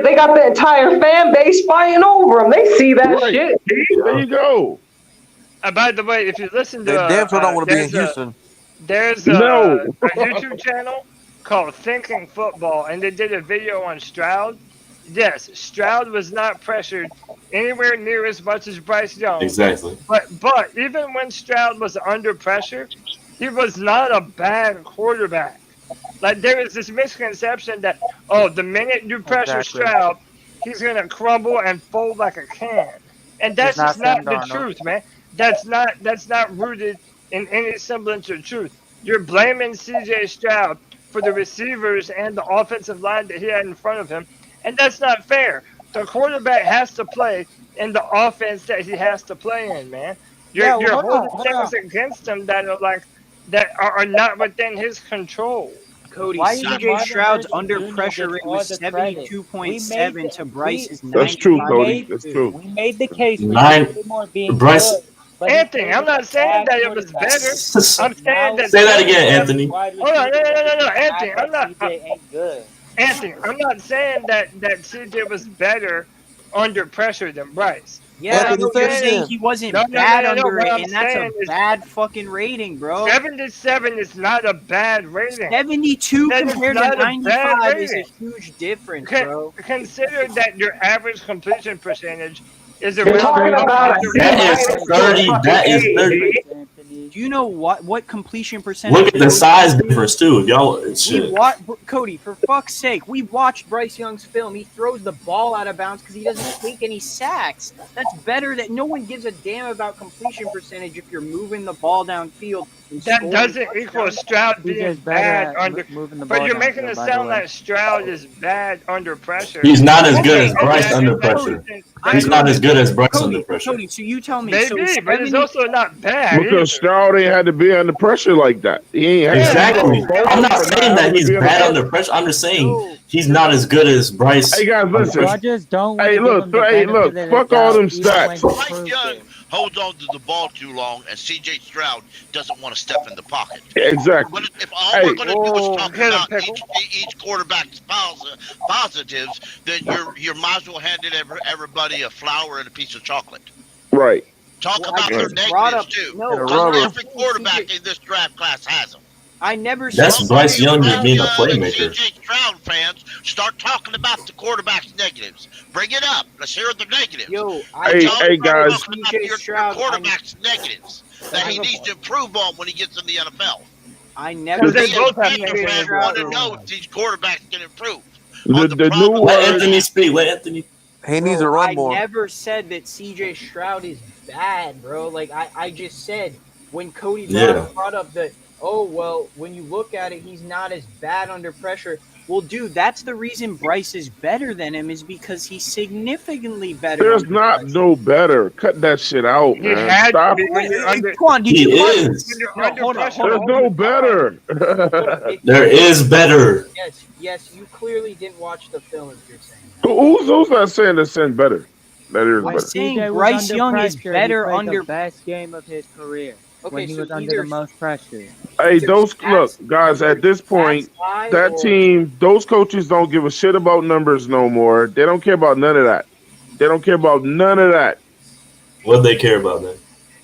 Speaker 13: they got the entire fan base fighting over them. They see that shit.
Speaker 17: There you go.
Speaker 1: By the way, if you listen to
Speaker 5: They damn sure don't want to be in Houston.
Speaker 1: There's a YouTube channel called Thinking Football, and they did a video on Stroud. Yes, Stroud was not pressured anywhere near as much as Bryce Young.
Speaker 15: Exactly.
Speaker 1: But even when Stroud was under pressure, he was not a bad quarterback. Like, there is this misconception that, the minute you pressure Stroud, he's going to crumble and fold like a can. And that's just not the truth, man. That's not rooted in any semblance of truth. You're blaming CJ Stroud for the receivers and the offensive line that he had in front of him. And that's not fair. The quarterback has to play in the offense that he has to play in, man. You're holding things against him that are not within his control.
Speaker 19: Cody, CJ Stroud's under pressure rate was 72.7 to Bryce's 95.
Speaker 17: That's true, Cody. That's true.
Speaker 20: We made the case.
Speaker 15: Bryce.
Speaker 1: Anthony, I'm not saying that it was better. I'm saying that.
Speaker 15: Say that again, Anthony.
Speaker 1: Hold on, no, Anthony. I'm not saying that CJ was better under pressure than Bryce.
Speaker 19: Yeah, I'm saying he wasn't bad under it, and that's a bad fucking rating, bro.
Speaker 1: 77 is not a bad rating.
Speaker 19: 72 compared to 95 is a huge difference, bro.
Speaker 1: Consider that your average completion percentage is
Speaker 13: You're talking about
Speaker 15: that is 30. That is 30.
Speaker 19: Do you know what completion percentage?
Speaker 15: Look at the size difference too, y'all.
Speaker 19: Cody, for fuck's sake, we watched Bryce Young's film. He throws the ball out of bounds because he doesn't take any sacks. That's better. That no one gives a damn about completion percentage if you're moving the ball downfield.
Speaker 1: That doesn't equal Stroud being bad under. But you're making it sound like Stroud is bad under pressure.
Speaker 15: He's not as good as Bryce under pressure. He's not as good as Bryce under pressure.
Speaker 19: Cody, so you tell me.
Speaker 1: Maybe, but it's also not bad.
Speaker 17: Because Stroud ain't had to be under pressure like that. He ain't
Speaker 15: exactly. I'm not saying that he's bad under pressure. I'm just saying he's not as good as Bryce.
Speaker 17: Hey guys, listen. Hey, look. Fuck all them stats.
Speaker 4: Bryce Young holds on to the ball too long, and CJ Stroud doesn't want to step in the pocket.
Speaker 17: Exactly.
Speaker 4: But if all we're going to do is talk about each quarterback's positives, then you might as well hand everybody a flower and a piece of chocolate.
Speaker 17: Right.
Speaker 4: Talk about their negatives too. Every quarterback in this draft class has them.
Speaker 19: I never.
Speaker 15: That's Bryce Young just being a playmaker.
Speaker 4: CJ Stroud fans start talking about the quarterback's negatives. Bring it up. Let's hear the negatives.
Speaker 19: Yo,
Speaker 17: hey guys.
Speaker 4: CJ Stroud, quarterback's negatives that he needs to improve on when he gets in the NFL.
Speaker 19: I never.
Speaker 4: They both have fans want to know if these quarterbacks can improve.
Speaker 17: The new
Speaker 15: let Anthony speak. Let Anthony.
Speaker 5: He needs to run more.
Speaker 19: I never said that CJ Stroud is bad, bro. Like I just said when Cody brought up that. Oh, well, when you look at it, he's not as bad under pressure. Well, dude, that's the reason Bryce is better than him is because he's significantly better.
Speaker 17: There's not no better. Cut that shit out, man. Stop.
Speaker 15: He is.
Speaker 17: There's no better.
Speaker 15: There is better.
Speaker 19: Yes, you clearly didn't watch the film if you're saying
Speaker 17: Who's not saying that's better? That is better.
Speaker 19: saying Bryce Young is better under
Speaker 7: the best game of his career.
Speaker 19: Okay,
Speaker 7: when he
Speaker 19: so
Speaker 7: was under the most pressure.
Speaker 17: Hey, look, guys, at this point, that team, those coaches don't give a shit about numbers no more. They don't care about none of that. They don't care about none of that.
Speaker 15: What do they care about then?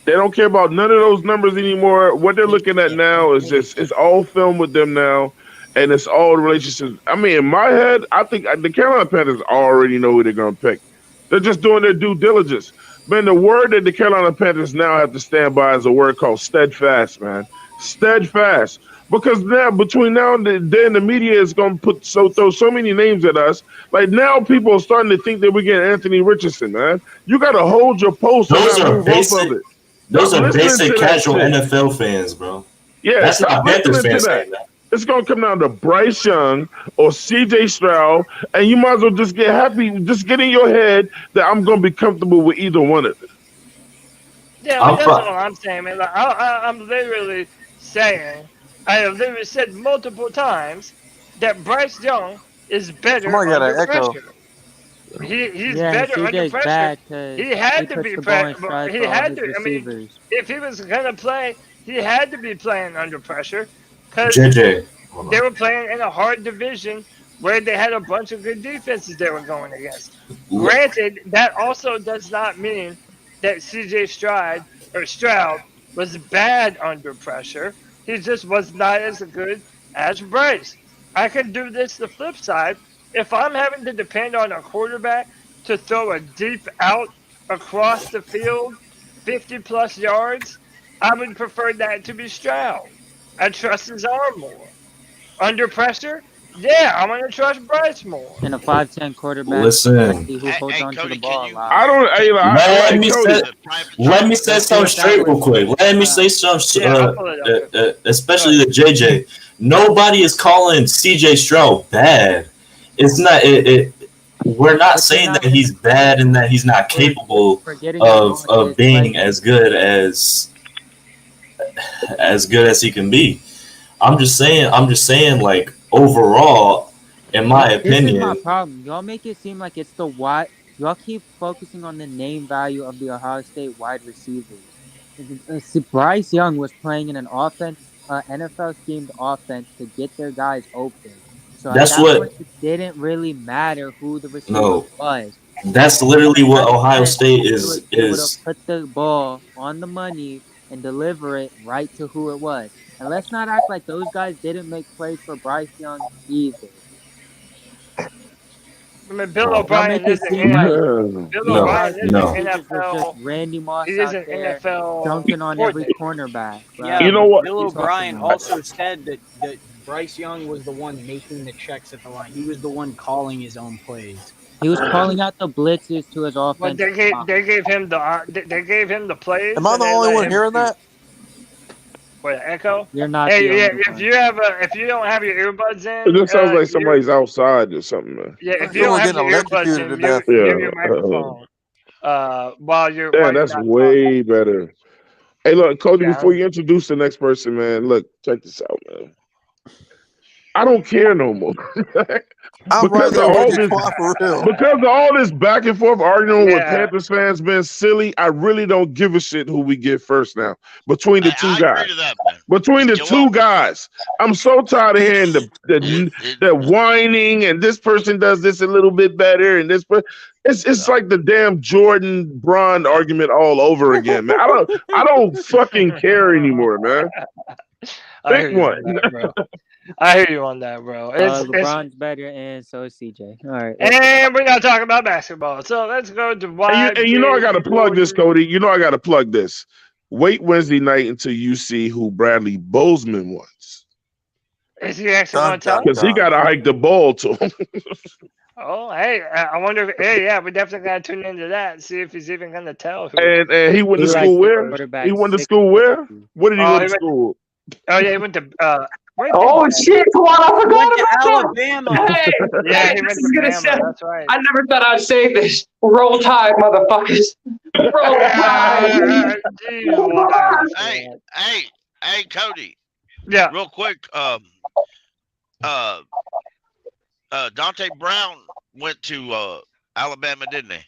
Speaker 17: They don't care about none of those numbers anymore. What they're looking at now is just, it's all film with them now, and it's all relationships. I mean, in my head, I think the Carolina Panthers already know who they're going to pick. They're just doing their due diligence. Man, the word that the Carolina Panthers now have to stand by is a word called steadfast, man. Steadfast. Because now, between now and then, the media is going to throw so many names at us. Like, now people are starting to think that we're getting Anthony Richardson, man. You got to hold your post.
Speaker 15: Those are basic casual NFL fans, bro.
Speaker 17: Yeah,
Speaker 15: that's not Panthers fans saying that.
Speaker 17: It's going to come down to Bryce Young or CJ Stroud, and you might as well just get happy. Just get in your head that I'm going to be comfortable with either one of them.
Speaker 1: Yeah, I mean, that's all I'm saying, man. Like, I'm literally saying, I have literally said multiple times that Bryce Young is better under pressure. He's better under pressure. He had to be pressure. He had to. I mean, if he was going to play, he had to be playing under pressure. Because they were playing in a hard division where they had a bunch of good defenses they were going against. Granted, that also does not mean that CJ Stroud was bad under pressure. He just was not as good as Bryce. I can do this the flip side. If I'm having to depend on a quarterback to throw a deep out across the field, 50-plus yards, I would prefer that to be Stroud. I trust his arm more. Under pressure, I'm going to trust Bryce more.
Speaker 7: And a 5'10" quarterback who holds on to the ball a lot.
Speaker 17: I don't.
Speaker 15: Let me say something straight real quick. Let me say something, especially to JJ. Nobody is calling CJ Stroud bad. It's not. We're not saying that he's bad and that he's not capable of being as good as he can be. I'm just saying, like, overall, in my opinion.
Speaker 7: This is my problem. Y'all make it seem like it's the wide. Y'all keep focusing on the name value of the Ohio State wide receivers. Bryce Young was playing in an offense, NFL schemed offense to get their guys open. So
Speaker 15: that's what
Speaker 7: it didn't really matter who the receiver was.
Speaker 15: That's literally what Ohio State is.
Speaker 7: Put the ball on the money and deliver it right to who it was. And let's not act like those guys didn't make plays for Bryce Young either.
Speaker 1: I mean, Bill O'Brien isn't NFL.
Speaker 7: Randy Moss
Speaker 1: he isn't NFL
Speaker 7: dunking on every cornerback. Right?
Speaker 19: Yeah,
Speaker 17: you know what?
Speaker 19: Bill O'Brien also said that Bryce Young was the one making the checks at the line. He was the one calling his own plays.
Speaker 7: He was calling out the blitzes to his offense.
Speaker 1: But they gave him the plays.
Speaker 5: Am I the only one hearing that?
Speaker 1: What, echo?
Speaker 7: You're not.
Speaker 1: Hey, if you don't have your earbuds in,
Speaker 17: it just sounds like somebody's outside or something, man.
Speaker 1: Yeah, if you don't have your earbuds in, mute your microphone. While you're.
Speaker 17: That's way better. Hey, look, Cody. Before you introduce the next person, man, look, check this out, man. I don't care no more. because of all this back and forth arguing with Panthers fans being silly, I really don't give a shit who we get first now. Between the two guys. Between the two guys. I'm so tired of hearing the whining and this person does this a little bit better and this person. It's like the damn Jordan Braun argument all over again, man. I don't fucking care anymore, man.
Speaker 1: I hear you on that, bro. I hear you on that, bro.
Speaker 7: LeBron's better, and so is CJ. All right.
Speaker 1: And we're not talking about basketball, so let's go to why.
Speaker 17: And you know I got to plug this, Cody. You know I got to plug this. Wait Wednesday night until you see who Bradley Bozeman was.
Speaker 1: Is he actually going to tell?
Speaker 17: Because he got to hike the ball to him.
Speaker 1: Oh, hey, I wonder if, hey, yeah, we definitely got to tune into that and see if he's even going to tell.
Speaker 17: And he went to school where? He went to school where? What did he go to school?
Speaker 1: Oh, yeah, he went to,
Speaker 13: oh shit! Tawana, I forgot
Speaker 19: Went to
Speaker 13: about
Speaker 19: Alabama.
Speaker 13: that. Hey,
Speaker 1: Yeah, he
Speaker 13: this
Speaker 1: went
Speaker 13: is
Speaker 1: to
Speaker 13: gonna
Speaker 1: Bama,
Speaker 13: say.
Speaker 1: that's right.
Speaker 13: I never thought I'd say this. Roll Tide, motherfuckers. Roll Tide.
Speaker 4: Hey, Cody.
Speaker 1: Yeah.
Speaker 4: Real quick. Dante Brown went to Alabama, didn't he?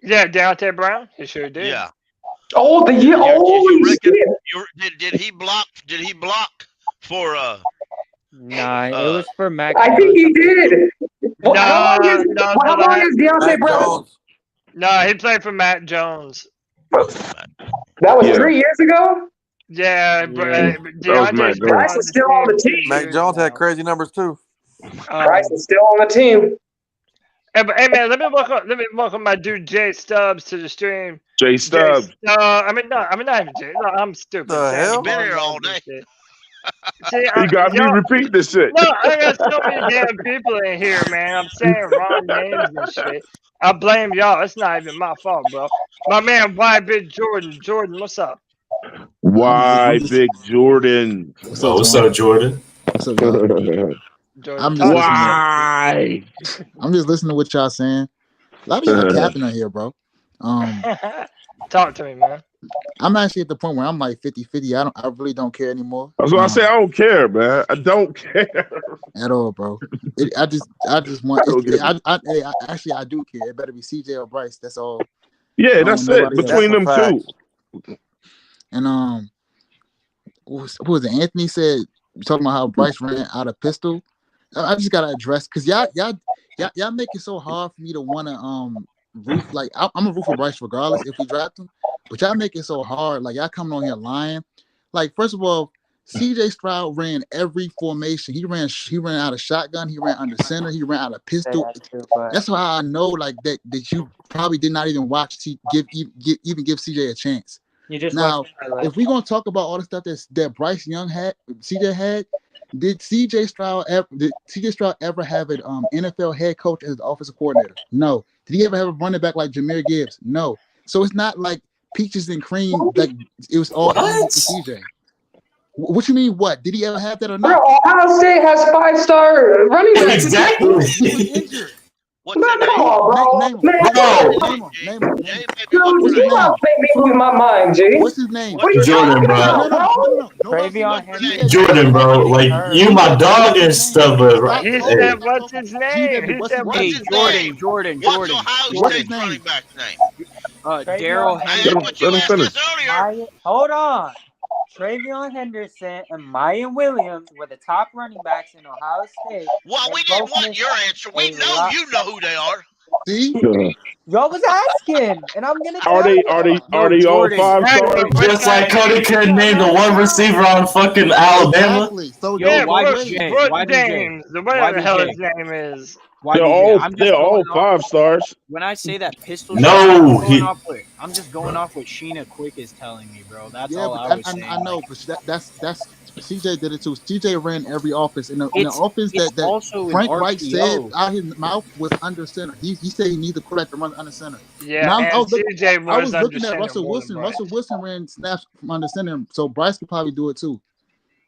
Speaker 1: Yeah, Dante Brown. He sure did.
Speaker 4: Yeah.
Speaker 13: Oh, the year. Holy shit!
Speaker 4: Did he block? Did he block for?
Speaker 7: Nah, it was for Mac.
Speaker 13: I think he did. Well, how long is Deontay Brown?
Speaker 1: No, he played for Matt Jones.
Speaker 13: That was 3 years ago.
Speaker 1: Yeah,
Speaker 13: Bryce is still on the team.
Speaker 5: Mac Jones had crazy numbers too.
Speaker 13: Bryce is still on the team.
Speaker 1: Hey, man, let me welcome my dude Jay Stubbs to the stream.
Speaker 17: Jay Stubbs.
Speaker 1: I mean not even Jay. No, I'm stupid.
Speaker 5: The hell?
Speaker 4: Been here all day.
Speaker 1: See,
Speaker 17: You got me repeat this shit.
Speaker 1: No, I got so many damn people in here, man. I'm saying wrong names and shit. I blame y'all. It's not even my fault, bro. My man, why Big Jordan? Jordan, what's up?
Speaker 17: Why Big Jordan?
Speaker 15: What's up, Jordan?
Speaker 21: What's up, y'all? I'm just
Speaker 17: Why?
Speaker 21: I'm just listening to what y'all saying. A lot of y'all capping on here, bro.
Speaker 1: Talk to me, man.
Speaker 21: I'm actually at the point where I'm like 50-50. I really don't care anymore.
Speaker 17: That's what I say. I don't care, man. I don't care
Speaker 21: at all, bro. I just want. Actually, I do care. It better be CJ or Bryce. That's all.
Speaker 17: Yeah, that's it. Between them two.
Speaker 21: And who was it? Anthony said talking about how Bryce ran out of pistol. I just gotta address because y'all make it so hard for me to want to root. Like I'm gonna root for Bryce regardless if we draft him, but y'all make it so hard. Like y'all coming on here lying. Like first of all, CJ Stroud ran every formation. He ran out of shotgun. He ran under center. He ran out of pistol. That's why I know like that you probably did not even watch give CJ a chance.
Speaker 7: You just
Speaker 21: now, if we're gonna talk about all the stuff that Bryce Young had, CJ had, did CJ Stroud ever have an NFL head coach as the offensive coordinator? No. Did he ever have a running back like Jahmyr Gibbs? No. So it's not like peaches and cream. Like it was all for CJ. What you mean? What did he ever have that or not?
Speaker 13: Bro, Ohio State has 5-star running backs.
Speaker 21: Exactly.
Speaker 13: Come on, bro.
Speaker 21: Name him.
Speaker 13: Dude, you not make me lose my mind, G.
Speaker 21: What's his name?
Speaker 15: Jordan, bro. Jordan, bro. Like you, my dog and stuff, but right.
Speaker 1: He said, "What's his name?" He said, "What's his name?"
Speaker 4: Jordan. What's his running back's name?
Speaker 19: Daryl Henderson.
Speaker 20: Hold on. Travion Henderson and Mayan Williams were the top running backs in Ohio State.
Speaker 4: Well, we didn't want your answer. We know you know who they are.
Speaker 21: See?
Speaker 20: Y'all was asking, and I'm gonna
Speaker 17: Are they all 5-stars?
Speaker 15: Just like Cody couldn't name the one receiver on fucking Alabama.
Speaker 21: Exactly. So
Speaker 1: Yeah,
Speaker 19: YBJ.
Speaker 1: James, whatever the hell his name is.
Speaker 17: They're all 5-stars.
Speaker 19: When I say that pistol,
Speaker 15: No,
Speaker 19: I'm just going off what Sheena Quick is telling me, bro. That's
Speaker 21: yeah,
Speaker 19: all I was saying.
Speaker 21: I know, but that's CJ did it too. CJ ran every offense in the offense that Frank Reich said out his mouth was under center. He said he needs a quarterback to run under center.
Speaker 1: Yeah,
Speaker 21: I was
Speaker 1: looking
Speaker 21: looking at Russell Wilson. Russell Wilson ran snaps from under center, so Bryce could probably do it too.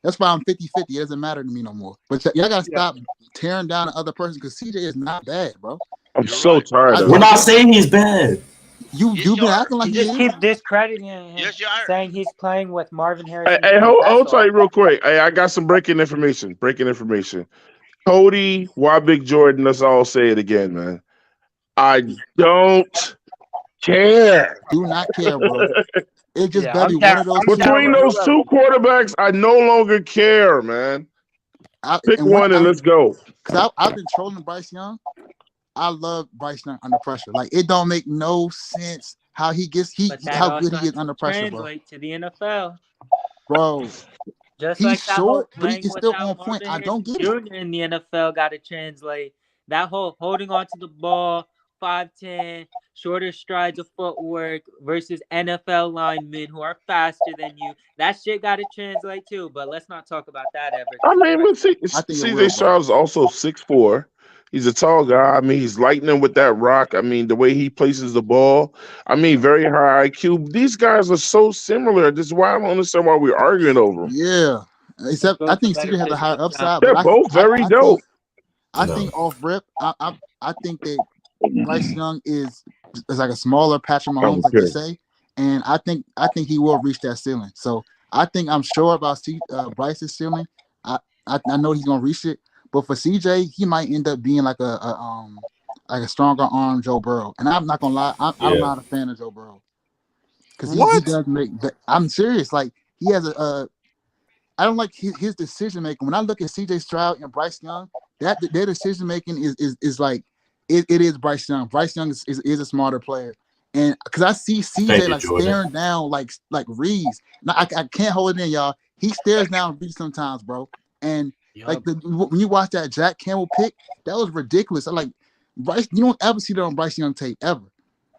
Speaker 21: That's why I'm 50-50. It doesn't matter to me no more. But y'all gotta stop tearing down the other person because CJ is not bad, bro.
Speaker 17: I'm so tired.
Speaker 15: We're not saying he's bad.
Speaker 21: You've been acting like
Speaker 20: you just keep discrediting him, saying he's playing with Marvin Harrison.
Speaker 17: Hey, hold tight real quick. Hey, I got some breaking information. Cody, why Big Jordan? Let's all say it again, man. I don't care.
Speaker 21: Do not care, bro. It just better be one of those.
Speaker 17: Between those two quarterbacks, I no longer care, man. Pick one and let's go.
Speaker 21: Because I've been trolling Bryce Young. I love Bryce Young under pressure. Like it don't make no sense how he gets how good he is under pressure, bro.
Speaker 20: Translate to the NFL,
Speaker 21: bro.
Speaker 20: Just
Speaker 21: He's
Speaker 20: like that whole
Speaker 21: short, but
Speaker 20: playing
Speaker 21: he's still
Speaker 20: without
Speaker 21: on point. I
Speaker 20: Marvin
Speaker 21: don't
Speaker 20: Harrison
Speaker 21: get it.
Speaker 20: Jr. in the NFL got to translate. That whole holding on to the ball, 5'10", shorter strides of footwork versus NFL linemen who are faster than you. That shit got to translate too. But let's not talk about that ever.
Speaker 17: I mean, but
Speaker 21: I think it
Speaker 17: CJ
Speaker 21: will, bro.
Speaker 17: Stroud is also 6'4". He's a tall guy. I mean, he's lightning with that rock. I mean, the way he places the ball. I mean, very high IQ. These guys are so similar. This is why I don't understand why we're arguing over them.
Speaker 21: Yeah, except I think CJ has a higher upside.
Speaker 17: They're
Speaker 21: But
Speaker 17: both very dope.
Speaker 21: I think off rip, I think that Bryce Young is like a smaller Patrick Mahomes, like you say, and I think he will reach that ceiling. So I'm sure about Bryce's ceiling. I know he's gonna reach it, but for CJ, he might end up being like a stronger arm Joe Burrow. And I'm not gonna lie, I'm not a fan of Joe Burrow because he does make. I'm serious. Like he has I don't like his decision making. When I look at CJ Stroud and Bryce Young, their decision making is like it is Bryce Young. Bryce Young is a smarter player, and because I see CJ staring down like Reeves. Now I can't hold it in, y'all. He stares down Reeves sometimes, bro. And like when you watch that Jack Campbell pick, that was ridiculous. I'm like Bryce, you don't ever see that on Bryce Young tape ever.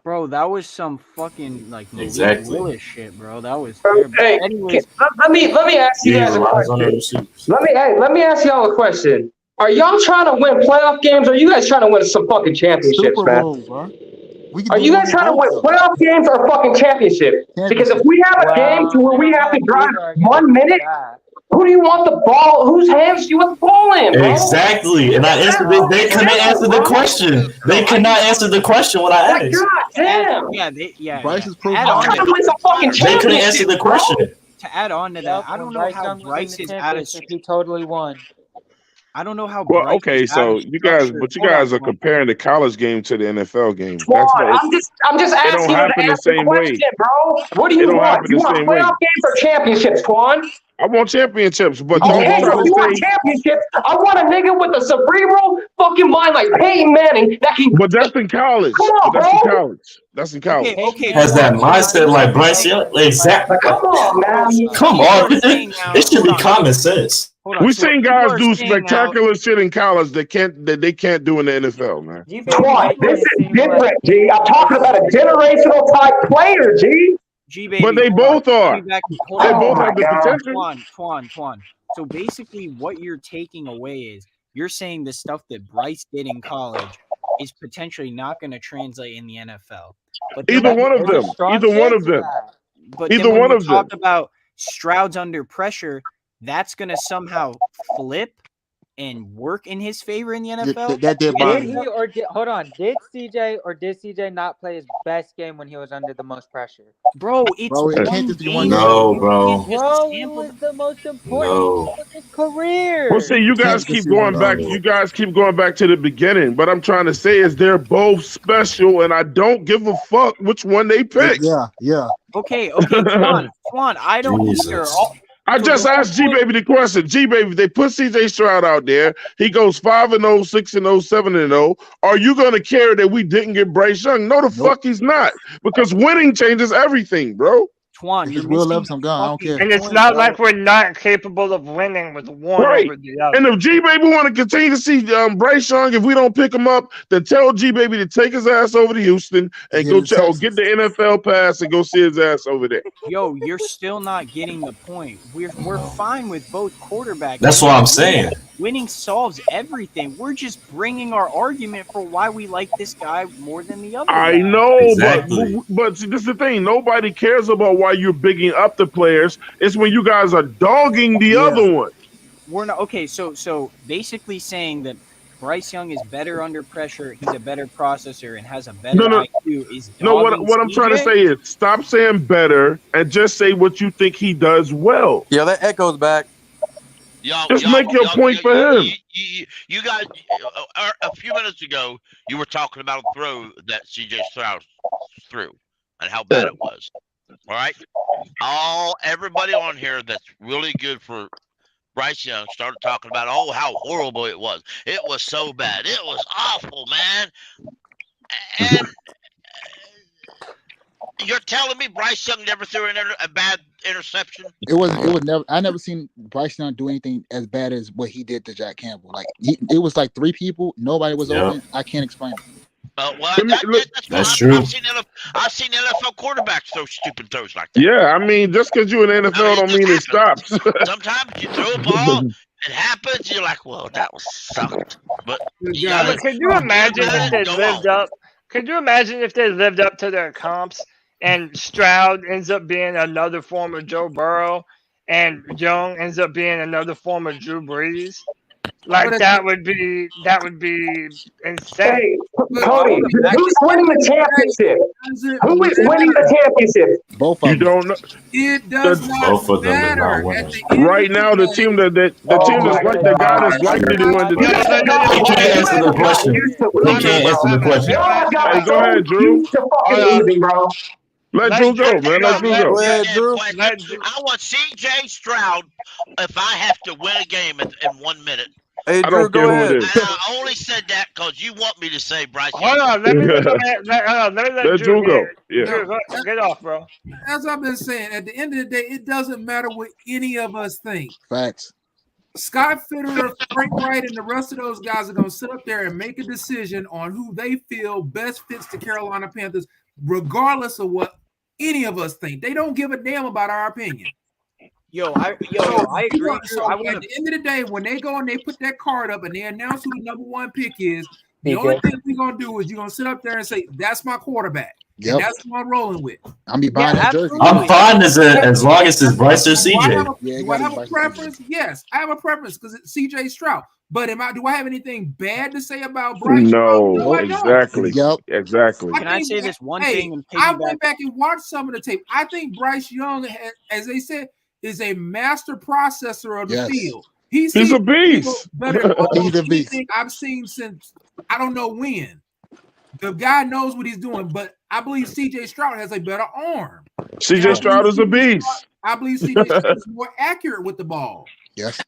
Speaker 19: Bro, that was some fucking like
Speaker 15: Exactly.
Speaker 19: Willis shit, bro. That was terrible.
Speaker 13: Hey,
Speaker 19: Anyways,
Speaker 13: let me ask you guys a question. Let me ask y'all a question. Are y'all trying to win playoff games, or are you guys trying to win some fucking championships,
Speaker 21: Super
Speaker 13: man?
Speaker 21: Bowl, bro.
Speaker 13: Are you guys trying to win playoff games or fucking championships? Because if we have a game to where we have to drive 1 minute, who do you want the ball? Whose hands do you want the ball in, bro?
Speaker 15: Exactly. And I answered it. They couldn't answer the question. They could not answer the question when I asked.
Speaker 13: God damn.
Speaker 21: Bryce is proof.
Speaker 13: I'm trying to win some fucking
Speaker 15: They
Speaker 13: championships.
Speaker 15: couldn't answer the question.
Speaker 19: to add on to that, I don't know how Bryce is out of.
Speaker 20: He totally won.
Speaker 19: I don't know how.
Speaker 17: Well,
Speaker 19: Bryce
Speaker 17: okay,
Speaker 19: is out
Speaker 17: so
Speaker 19: of
Speaker 17: you guys,
Speaker 19: structure.
Speaker 17: but you
Speaker 19: Hold on,
Speaker 17: guys are
Speaker 19: hold on.
Speaker 17: comparing the college game to the NFL game.
Speaker 13: Come
Speaker 17: That's
Speaker 13: on,
Speaker 17: not.
Speaker 13: I'm just
Speaker 17: It
Speaker 13: asking
Speaker 17: don't
Speaker 13: you to
Speaker 17: happen the
Speaker 13: answer the
Speaker 17: same way.
Speaker 13: question, bro. What do
Speaker 17: It
Speaker 13: you
Speaker 17: don't
Speaker 13: want?
Speaker 17: happen
Speaker 13: You
Speaker 17: the
Speaker 13: want
Speaker 17: same way.
Speaker 13: playoff games or championships, Twan?
Speaker 17: I want championships, but
Speaker 13: Okay,
Speaker 17: don't
Speaker 13: so
Speaker 17: try
Speaker 13: if
Speaker 17: to
Speaker 13: you want
Speaker 17: say.
Speaker 13: championships, I want a nigga with a cerebral fucking mind like Peyton Manning that can.
Speaker 17: But that's in college.
Speaker 13: Come on,
Speaker 17: But that's in
Speaker 13: bro.
Speaker 17: college. That's in college.
Speaker 19: Okay.
Speaker 15: Has that mindset like Bryce Young? Exactly.
Speaker 13: Come on, man.
Speaker 15: Come on. It should be common sense.
Speaker 17: We've seen guys do spectacular shit in college that they can't do in the NFL, man.
Speaker 13: Twan, this is different, G. I'm talking about a generational type player, G.
Speaker 19: G-Baby,
Speaker 17: But they
Speaker 19: hold
Speaker 17: both
Speaker 19: on.
Speaker 17: are.
Speaker 19: Let me back- hold
Speaker 17: They
Speaker 19: on.
Speaker 17: both
Speaker 13: Oh
Speaker 17: have the
Speaker 13: my God.
Speaker 17: potential.
Speaker 19: Twan. So basically, what you're taking away is you're saying the stuff that Bryce did in college is potentially not going to translate in the NFL. But then
Speaker 17: Either
Speaker 19: when
Speaker 17: one of
Speaker 19: we-
Speaker 17: them. Either one of them.
Speaker 19: But
Speaker 17: Either
Speaker 19: then when
Speaker 17: one
Speaker 19: we
Speaker 17: of them.
Speaker 19: talk about Stroud's under pressure, that's going to somehow flip and work in his favor in the NFL.
Speaker 21: That did bother
Speaker 20: Did
Speaker 21: me.
Speaker 20: he or did hold on? Did CJ not play his best game when he was under the most pressure?
Speaker 19: Bro, it's
Speaker 21: Bro, it
Speaker 19: one
Speaker 21: can't just be one
Speaker 19: game.
Speaker 21: game.
Speaker 15: No, bro.
Speaker 20: Bro, it was the most important
Speaker 15: No.
Speaker 20: game of his career.
Speaker 17: Well, see, you guys keep going back. You guys keep going back to the beginning. What I'm trying to say is they're both special, and I don't give a fuck which one they pick.
Speaker 21: Yeah.
Speaker 19: Okay, Twan, I don't
Speaker 15: Jesus.
Speaker 19: either.
Speaker 17: I just asked G Baby the question. G Baby, they put CJ Stroud out there. He goes 5-0, 6-0, 7-0. Are you gonna care that we didn't get Bryce Young? No, the fuck he's not. Because winning changes everything, bro.
Speaker 19: Twan,
Speaker 21: You're Will Levis, I'm gone. I don't care.
Speaker 1: And it's not like we're not capable of winning with one
Speaker 17: Right.
Speaker 1: over the other.
Speaker 17: And if G Baby want to continue to see Bryce Young, if we don't pick him up, then tell G Baby to take his ass over to Houston and go get the NFL pass and go see his ass over there.
Speaker 19: Yo, you're still not getting the point. We're fine with both quarterbacks.
Speaker 15: That's what I'm saying.
Speaker 19: Winning solves everything. We're just bringing our argument for why we like this guy more than the other.
Speaker 17: I
Speaker 19: guy.
Speaker 17: know,
Speaker 15: Exactly.
Speaker 17: but see, this is the thing. Nobody cares about why you're bigging up the players. It's when you guys are dogging the other one.
Speaker 19: We're not okay. So basically saying that Bryce Young is better under pressure. He's a better processor and has a better IQ. Is
Speaker 17: What I'm trying to say is stop saying better and just say what you think he does well.
Speaker 5: Yeah, that echoes back.
Speaker 17: Just make your point for him.
Speaker 4: You guys, a few minutes ago, you were talking about a throw that CJ Stroud threw and how bad it was. All right, everybody on here that's really good for Bryce Young started talking about how horrible it was. It was so bad. It was awful, man. And you're telling me Bryce Young never threw a bad interception?
Speaker 21: It was never. I never seen Bryce Young do anything as bad as what he did to Jack Campbell. Like it was like 3 people, nobody was open. I can't explain it.
Speaker 4: Well,
Speaker 15: that's true.
Speaker 4: I've seen NFL quarterbacks throw stupid throws like that.
Speaker 17: Yeah, I mean, just because you're in the NFL don't mean it stops.
Speaker 4: Sometimes you throw a ball, it happens. You're like, "Well, that was sucked." But
Speaker 1: Could you imagine if they lived up? Could you imagine if they lived up to their comps and Stroud ends up being another form of Joe Burrow and Young ends up being another form of Drew Brees? Like that would be insane.
Speaker 13: Hey, Cody, who's winning the championship? Who is winning the championship?
Speaker 21: Both of them.
Speaker 17: You don't know.
Speaker 2: It does not
Speaker 15: Both of them
Speaker 2: matter.
Speaker 15: are not winning.
Speaker 17: Right now, the team that's like the guy that's likely to win the
Speaker 15: He can't answer the question. He can't answer the question.
Speaker 17: Hey, go ahead, Drew. Let Drew go, man. Let Drew go.
Speaker 4: Go ahead, Drew. I want C.J. Stroud if I have to win a game in 1 minute.
Speaker 5: Hey,
Speaker 17: I
Speaker 5: Drew,
Speaker 17: don't care
Speaker 5: go
Speaker 17: who
Speaker 5: ahead.
Speaker 17: it is.
Speaker 4: I only said that because you want me to say Bryce.
Speaker 1: Hold on, let me let
Speaker 17: Drew go. Yeah.
Speaker 1: Drew, get off, bro.
Speaker 2: As I've been saying, at the end of the day, it doesn't matter what any of us think.
Speaker 21: Facts.
Speaker 2: Scott Fitterer, Frank Wright, and the rest of those guys are going to sit up there and make a decision on who they feel best fits the Carolina Panthers, regardless of what any of us think. They don't give a damn about our opinion.
Speaker 19: I agree.
Speaker 2: So at the end of the day, when they go and they put that card up and they announce who the number 1 pick is, the only thing we're going to do is you're going to sit up there and say, that's my quarterback.
Speaker 21: Yep.
Speaker 2: And that's what I'm rolling with.
Speaker 21: I'm be buying that jersey.
Speaker 15: I'm fine as long as it's Bryce or CJ.
Speaker 2: Do I have a preference? Yes, I have a preference because it's CJ Stroud. But do I have anything bad to say about Bryce?
Speaker 17: No, exactly.
Speaker 21: Yep.
Speaker 17: Exactly.
Speaker 19: Can I say this one thing? And
Speaker 2: I went back and watched some of the tape. I think Bryce Young, as they said, is a master processor of the field.
Speaker 17: He's a beast.
Speaker 21: He's a beast.
Speaker 2: I've seen since I don't know when. The guy knows what he's doing, but I believe CJ Stroud has a better arm.
Speaker 17: CJ Stroud is a beast.
Speaker 2: I believe CJ Stroud is more accurate with the ball.
Speaker 21: Yes.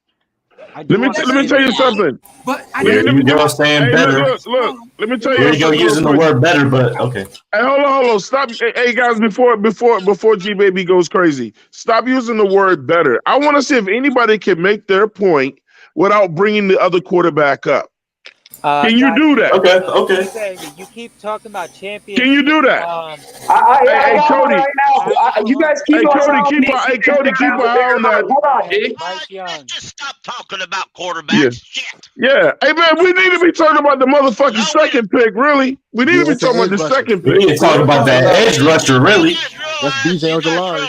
Speaker 17: Let me tell you something.
Speaker 2: But
Speaker 15: You're saying better.
Speaker 17: Look. Let me tell you.
Speaker 15: Here you go using the word better, but okay.
Speaker 17: Hey, hold on. Stop. Hey, guys, before G Baby goes crazy, stop using the word better. I want to see if anybody can make their point without bringing the other quarterback up. Can you do that?
Speaker 15: Okay.
Speaker 20: You keep talking about champions.
Speaker 17: Can you do that?
Speaker 13: Hey, Cody. Right now. You guys keep on.
Speaker 17: Cody, keep an eye on that.
Speaker 4: Hold on. Just stop talking about quarterbacks. Shit.
Speaker 17: Yeah. Hey, man, we need to be talking about the motherfucking second pick, really. We need to be talking about the second pick.
Speaker 15: We need to talk about that edge rusher, really.
Speaker 21: That's DJ Ojolari.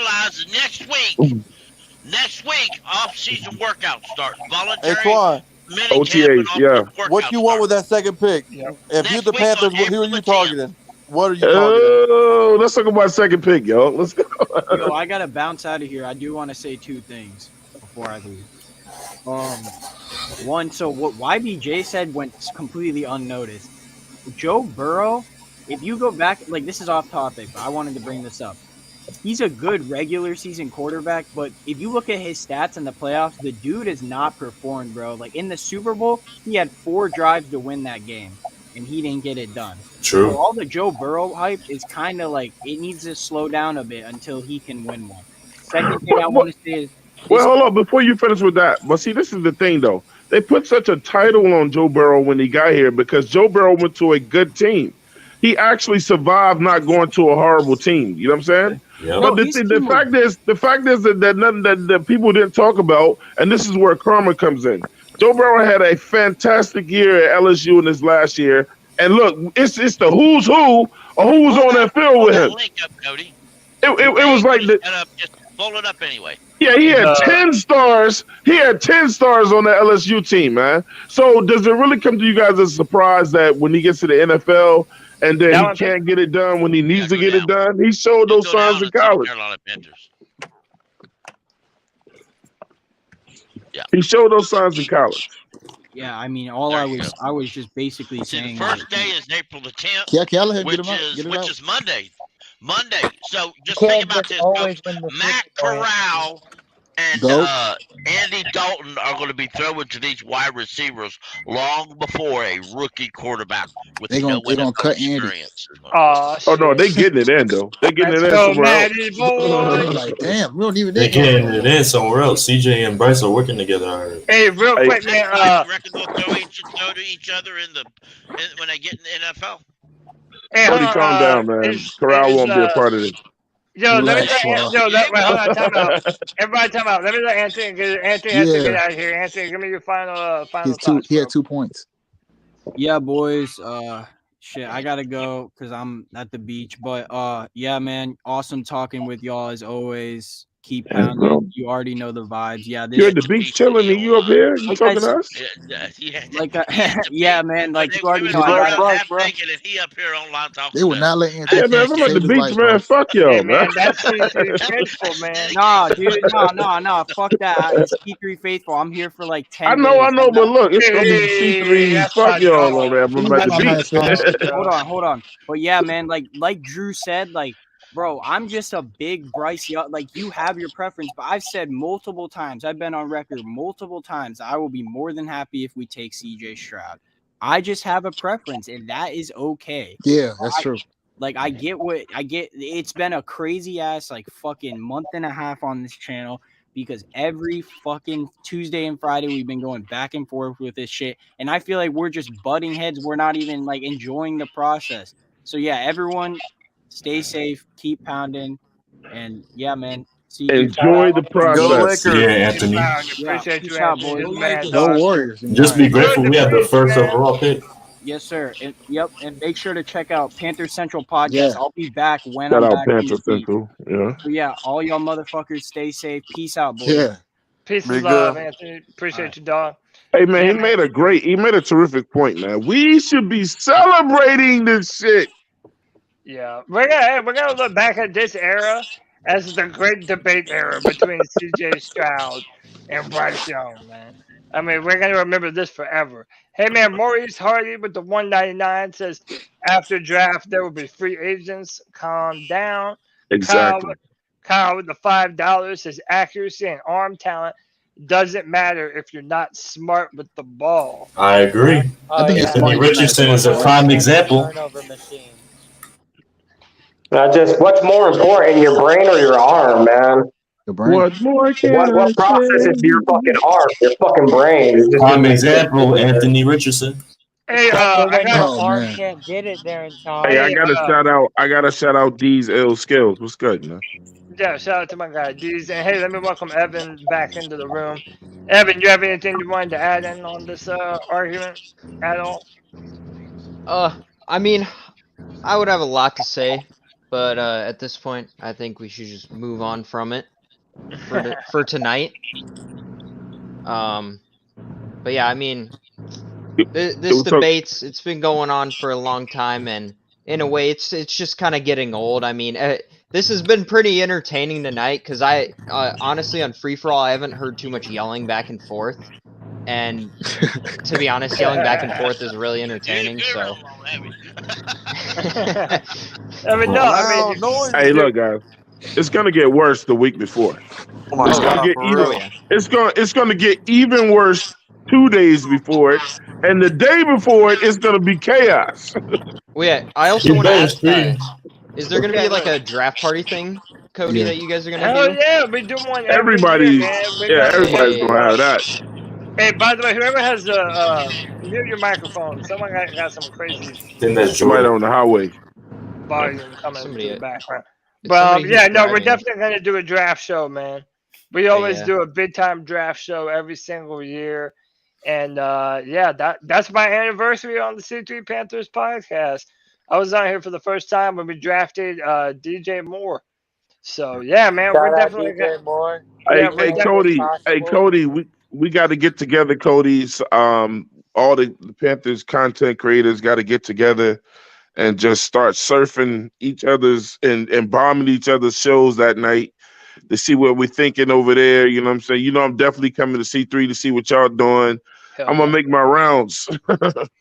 Speaker 4: Next week, off-season workout starts. Voluntary.
Speaker 5: Hey, Quan.
Speaker 17: OTAs, yeah.
Speaker 5: What you want with that second pick? If you're the Panthers, who are you targeting? What are you targeting?
Speaker 17: Oh, let's talk about second pick, yo. Let's go.
Speaker 19: I gotta bounce out of here. I do want to say 2 things before I leave. One, so what YBJ said went completely unnoticed. Joe Burrow, if you go back, like this is off topic, but I wanted to bring this up. He's a good regular season quarterback, but if you look at his stats in the playoffs, the dude has not performed, bro. Like in the Super Bowl, he had 4 drives to win that game, and he didn't get it done.
Speaker 15: True.
Speaker 19: So all the Joe Burrow hype is kind of like it needs to slow down a bit until he can win one. Second thing I want to say is,
Speaker 17: hold on before you finish with that. But see, this is the thing though. They put such a title on Joe Burrow when he got here because Joe Burrow went to a good team. He actually survived not going to a horrible team. You know what I'm saying? Yep. But the fact is that nothing that people didn't talk about, and this is where karma comes in. Joe Burrow had a fantastic year at LSU in his last year, and look, it's the who's who of who was on that field with him.
Speaker 4: Link up, Cody.
Speaker 17: It was like
Speaker 4: just pull it up anyway.
Speaker 17: Yeah, he had 10 stars. He had 10 stars on the LSU team, man. So does it really come to you guys as a surprise that when he gets to the NFL? And then he can't get it done when he needs to get it done. He showed those signs in college.
Speaker 4: Yeah.
Speaker 17: He showed those signs in college.
Speaker 19: Yeah, I mean, I was just basically saying.
Speaker 4: The first day is April the 10th, which is Monday. So just think about this. Matt Corral and
Speaker 21: Go.
Speaker 4: Andy Dalton are going to be throwing to these wide receivers long before a rookie quarterback with
Speaker 21: They
Speaker 4: no
Speaker 21: gonna
Speaker 4: NFL
Speaker 21: cut Andy.
Speaker 4: experience.
Speaker 1: Oh,
Speaker 17: Oh no, they
Speaker 1: shit.
Speaker 17: getting it in though. They getting
Speaker 1: Let's
Speaker 17: it in
Speaker 1: go,
Speaker 17: somewhere else.
Speaker 1: Matty boy.
Speaker 21: Like, damn, we don't even
Speaker 15: They
Speaker 21: need him.
Speaker 15: getting it in somewhere else. CJ and Bryce are working together already.
Speaker 1: Hey, real
Speaker 17: Hey.
Speaker 1: quick, man.
Speaker 4: I reckon they'll throw to each other when they get in the NFL.
Speaker 1: Hey,
Speaker 17: Cody,
Speaker 1: hold on,
Speaker 17: calm down, man. Corral won't be a part of this.
Speaker 1: Yo, let me
Speaker 21: Relax,
Speaker 1: let,
Speaker 21: bro.
Speaker 1: wait, hold on, time out. Everybody, time out. Let me let Anthony get. Anthony has to get
Speaker 21: Yeah.
Speaker 1: out of here. Anthony, give me your final
Speaker 21: He's
Speaker 1: thoughts.
Speaker 21: he had 2 points.
Speaker 19: Yeah, boys. Shit, I gotta go because I'm at the beach. But yeah, man, awesome talking with y'all as always. Keep
Speaker 17: Yes, bro.
Speaker 19: pounding. You already know the vibes. Yeah,
Speaker 17: You're at the beach chilling, and you up here? You
Speaker 19: Like
Speaker 17: talking
Speaker 19: I
Speaker 17: to us?
Speaker 19: like yeah, man. Like you already know.
Speaker 4: Women
Speaker 19: I
Speaker 4: are
Speaker 19: gotta,
Speaker 4: half naked and he up here online talking.
Speaker 21: They would not let Anthony.
Speaker 17: Yeah, man. If I'm at the
Speaker 21: save his
Speaker 17: beach,
Speaker 21: life,
Speaker 17: man.
Speaker 21: bro.
Speaker 17: Fuck y'all,
Speaker 1: Hey,
Speaker 17: man.
Speaker 1: man, that's C3 faithful, man.
Speaker 19: Nah, dude, no. Fuck that. It's C3 faithful. I'm here for like 10
Speaker 17: I
Speaker 19: days.
Speaker 17: know, but look, it's gonna be C3.
Speaker 1: that's
Speaker 17: Fuck
Speaker 1: my
Speaker 17: y'all
Speaker 1: dog.
Speaker 17: over there. I'm at the beach.
Speaker 19: Hold on. But yeah, man, like Drew said, like, bro, I'm just a big Bryce Young. Like, you have your preference, but I've said multiple times, I've been on record multiple times, I will be more than happy if we take CJ Stroud. I just have a preference, and that is okay.
Speaker 21: Yeah, that's true.
Speaker 19: Like, I get. It's been a crazy ass, like, fucking month and a half on this channel because every fucking Tuesday and Friday we've been going back and forth with this shit. And I feel like we're just butting heads. We're not even, like, enjoying the process. So, yeah, everyone stay safe, keep pounding. And, yeah, man. See you.
Speaker 17: Enjoy the process.
Speaker 15: Yeah, Anthony.
Speaker 1: Appreciate
Speaker 19: peace
Speaker 1: you,
Speaker 19: out,
Speaker 1: Anthony.
Speaker 19: boys.
Speaker 1: Man,
Speaker 21: Go
Speaker 1: dog.
Speaker 21: Warriors.
Speaker 15: Just be grateful we have the first overall pick.
Speaker 19: Yes, sir. And make sure to check out Panther Central Podcast.
Speaker 21: Yeah.
Speaker 19: I'll be back when
Speaker 17: Shout
Speaker 19: I'm
Speaker 17: out
Speaker 19: back on
Speaker 17: Panther
Speaker 19: the beach.
Speaker 17: Central. Yeah.
Speaker 19: So yeah, all y'all motherfuckers stay safe. Peace out, boys.
Speaker 21: Yeah.
Speaker 1: Peace
Speaker 17: Be
Speaker 1: and love,
Speaker 17: good.
Speaker 1: Anthony. Appreciate you, dog.
Speaker 17: Hey man, he made a terrific point, man. We should be celebrating this shit.
Speaker 1: Yeah, we're gonna look back at this era as the great debate era between CJ Stroud and Bryce Young, man. I mean, we're gonna remember this forever. Hey man, Maurice Hardy with the 199 says after draft there will be free agents. Calm down.
Speaker 17: Exactly.
Speaker 1: Kyle with the $5 says accuracy and arm talent doesn't matter if you're not smart with the ball.
Speaker 15: I agree.
Speaker 21: I think
Speaker 15: Anthony Richardson is a prime example.
Speaker 13: Just what's more important, your brain or your arm, man?
Speaker 17: What more can
Speaker 13: What processes your fucking arm, your fucking brain? It's just
Speaker 15: Prime example, Anthony Richardson.
Speaker 1: Hey,
Speaker 20: But when your
Speaker 17: Oh,
Speaker 20: arm
Speaker 17: man.
Speaker 20: can't get it there in time.
Speaker 17: Hey, I gotta shout out D's ill skills. What's good, man?
Speaker 1: Yeah, shout out to my guy D's. And hey, let me welcome Evan back into the room. Evan, you have anything you wanted to add in on this argument at all?
Speaker 6: I mean, I would have a lot to say, but at this point, I think we should just move on from it for tonight. But yeah, I mean, this debate's it's been going on for a long time, and in a way, it's just kind of getting old. I mean, this has been pretty entertaining tonight because I honestly on free for all I haven't heard too much yelling back and forth, and to be honest, yelling back and forth is really entertaining. So.
Speaker 17: Hey, look, guys. It's gonna get worse the week before.
Speaker 5: Oh my God,
Speaker 17: it's gonna get even worse 2 days before it, and the day before it is gonna be chaos.
Speaker 6: Well, yeah, I also want to ask, is there going to be like a draft party thing, Cody, that you guys are going to do?
Speaker 1: Hell yeah, we do one
Speaker 17: Everybody,
Speaker 1: year, man.
Speaker 17: everybody's gonna have that.
Speaker 1: Hey, by the way, whoever has mute your microphone. Someone got some crazy
Speaker 17: Somebody on the highway.
Speaker 1: volume coming through the background.
Speaker 6: It's
Speaker 1: But
Speaker 6: somebody
Speaker 1: yeah,
Speaker 6: who's
Speaker 1: no, we're
Speaker 6: driving.
Speaker 1: definitely gonna do a draft show, man. We always
Speaker 6: yeah.
Speaker 1: do a big time draft show every single year. And yeah, that's my anniversary on the C3 Panthers podcast. I was on here for the first time when we drafted DJ Moore. So yeah, man, we're definitely
Speaker 20: DJ Moore.
Speaker 17: Hey, Cody, we got to get together, Cody. All the Panthers content creators got to get together and just start surfing each other's and bombing each other's shows that night to see what we're thinking over there. You know what I'm saying? You know, I'm definitely coming to C3 to see what y'all doing. I'm gonna make my rounds.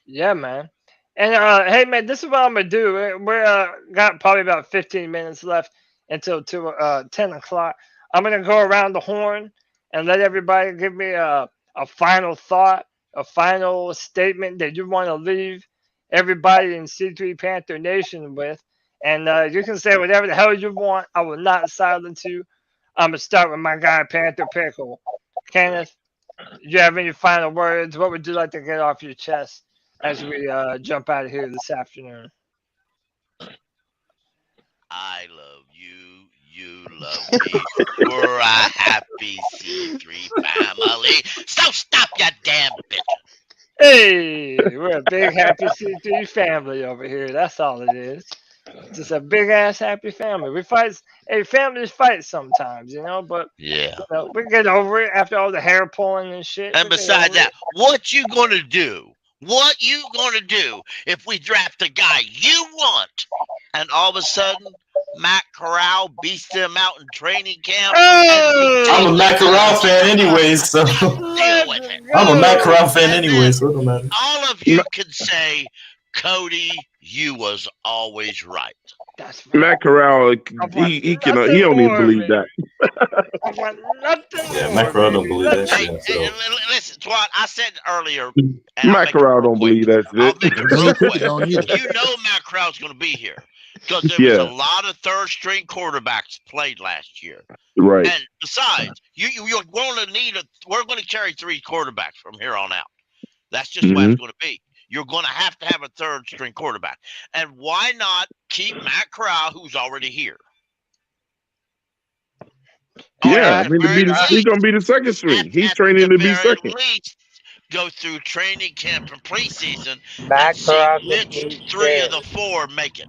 Speaker 1: Yeah, man. And hey, man, this is what I'm gonna do. We're got probably about 15 minutes left until 10 o'clock. I'm gonna go around the horn and let everybody give me a final thought, a final statement that you want to leave everybody in C3 Panther Nation with. And you can say whatever the hell you want. I will not silence you. I'm going to start with my guy, Panther Pickle. Kenneth, do you have any final words? What would you like to get off your chest as we jump out of here this afternoon?
Speaker 4: I love you. You love me. We're a happy C3 family. So stop your damn bitch.
Speaker 1: Hey, we're a big happy C3 family over here. That's all it is. Just a big ass happy family. We fight. Hey, families fight sometimes, you know, but
Speaker 4: yeah,
Speaker 1: you know, we get over it after all the hair pulling and shit.
Speaker 4: And besides that, what you gonna do? What you gonna do if we draft a guy you want, and all of a sudden Matt Corral beats him out in training camp?
Speaker 15: I'm a Matt Corral fan anyway, so
Speaker 4: deal with it.
Speaker 15: I'm a Matt Corral fan anyway, so it don't matter.
Speaker 4: All of you can say, Cody, you was always right.
Speaker 1: That's right.
Speaker 17: Matt Corral, he don't even believe that.
Speaker 15: Yeah, Matt Corral don't believe that shit. So.
Speaker 4: Listen, Twat, I said earlier.
Speaker 17: Matt Corral don't believe that shit.
Speaker 4: You know Matt Corral's going to be here because there was a lot of third-string quarterbacks played last year.
Speaker 17: Right.
Speaker 4: And besides, you're going to need we're going to carry 3 quarterbacks from here on out. That's just the way it's going to be. You're going to have a third-string quarterback. And why not keep Matt Corral, who's already here?
Speaker 17: Yeah, I mean, he's going to be the second string. He's training to be second.
Speaker 4: At least go through training camp and preseason
Speaker 7: Matt
Speaker 4: and
Speaker 7: Corral
Speaker 4: see which 3 of the 4 make it.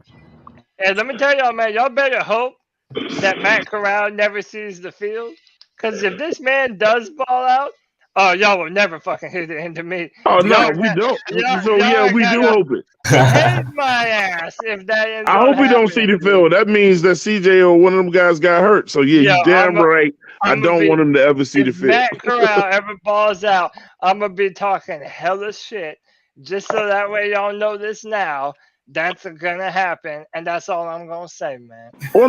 Speaker 1: And let me tell y'all, man, y'all better hope that Matt Corral never sees the field. Because if this man does ball out, oh, y'all will never fucking hear the end of me.
Speaker 17: Oh, no, we don't. So, yeah, we do hope it.
Speaker 1: Hit my ass if that is.
Speaker 17: I hope we don't see the field. That means that CJ or one of them guys got hurt. So, yeah, you're damn right. I don't want him to ever see the field.
Speaker 1: If Matt Corral ever balls out, I'm going to be talking hella shit just so that way y'all know this now. That's going to happen, and that's all I'm going to say, man.
Speaker 17: Why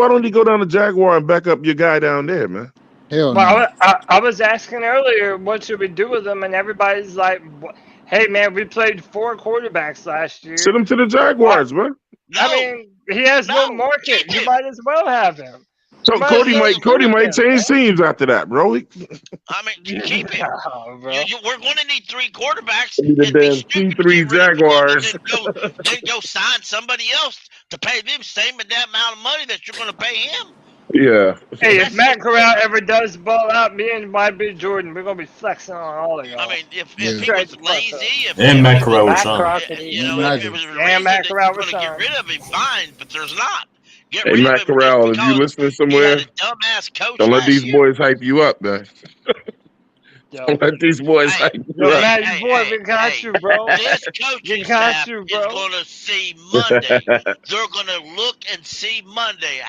Speaker 17: don't he go down to Jaguar and back up your guy down there, man?
Speaker 1: Hell no. I was asking earlier, what should we do with them? And everybody's like, hey, man, we played 4 quarterbacks last year.
Speaker 17: Send him to the Jaguars, man.
Speaker 1: I mean, he has no market. You might as well have him.
Speaker 17: So Cody might change teams after that, bro.
Speaker 4: I mean, keep him. We're going to need 3 quarterbacks.
Speaker 17: The damn C3 Jaguars.
Speaker 4: Then go sign somebody else to pay them same that amount of money that you're going to pay him.
Speaker 17: Yeah.
Speaker 1: Hey, if Matt Corral ever does ball out, me and my big Jordan, we're going to be flexing on all of y'all.
Speaker 4: I mean, if he was lazy,
Speaker 15: and Matt Corral was on.
Speaker 4: If it was a reason that you're going to get rid of him, fine, but there's not.
Speaker 17: Hey, Matt Corral, if you listening somewhere, don't let these boys hype you up, man. Don't let these boys hype you up.
Speaker 1: Matt, boy, we got you, bro.
Speaker 4: This coaching staff is going to see Monday. They're going to look and see Monday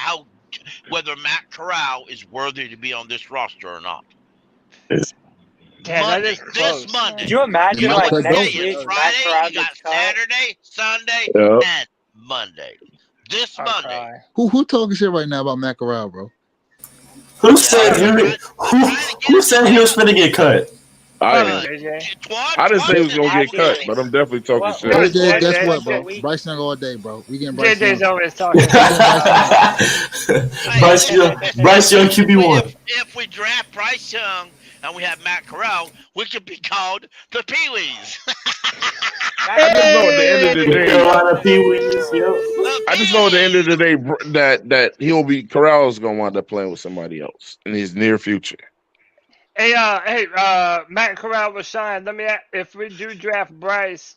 Speaker 4: whether Matt Corral is worthy to be on this roster or not.
Speaker 1: Monday,
Speaker 4: this Monday.
Speaker 20: Could you imagine
Speaker 4: next
Speaker 20: week,
Speaker 4: Friday, you got Saturday, Sunday, and Monday. This Monday.
Speaker 21: Who talking shit right now about Matt Corral, bro?
Speaker 15: Who said he was going to get cut?
Speaker 17: I didn't say he was going to get cut, but I'm definitely talking shit.
Speaker 21: JJ, guess what, bro? Bryce Young all day, bro. We getting Bryce
Speaker 1: JJ's
Speaker 21: Young.
Speaker 1: always talking.
Speaker 15: Bryce Young QB1.
Speaker 4: If we draft Bryce Young and we have Matt Corral, we could be called the Pee-wees.
Speaker 17: I just know at the end of the day, that Corral's gonna wind up playing with somebody else in his near future.
Speaker 1: Hey, Matt Corral was shine. Let me ask, if we do draft Bryce,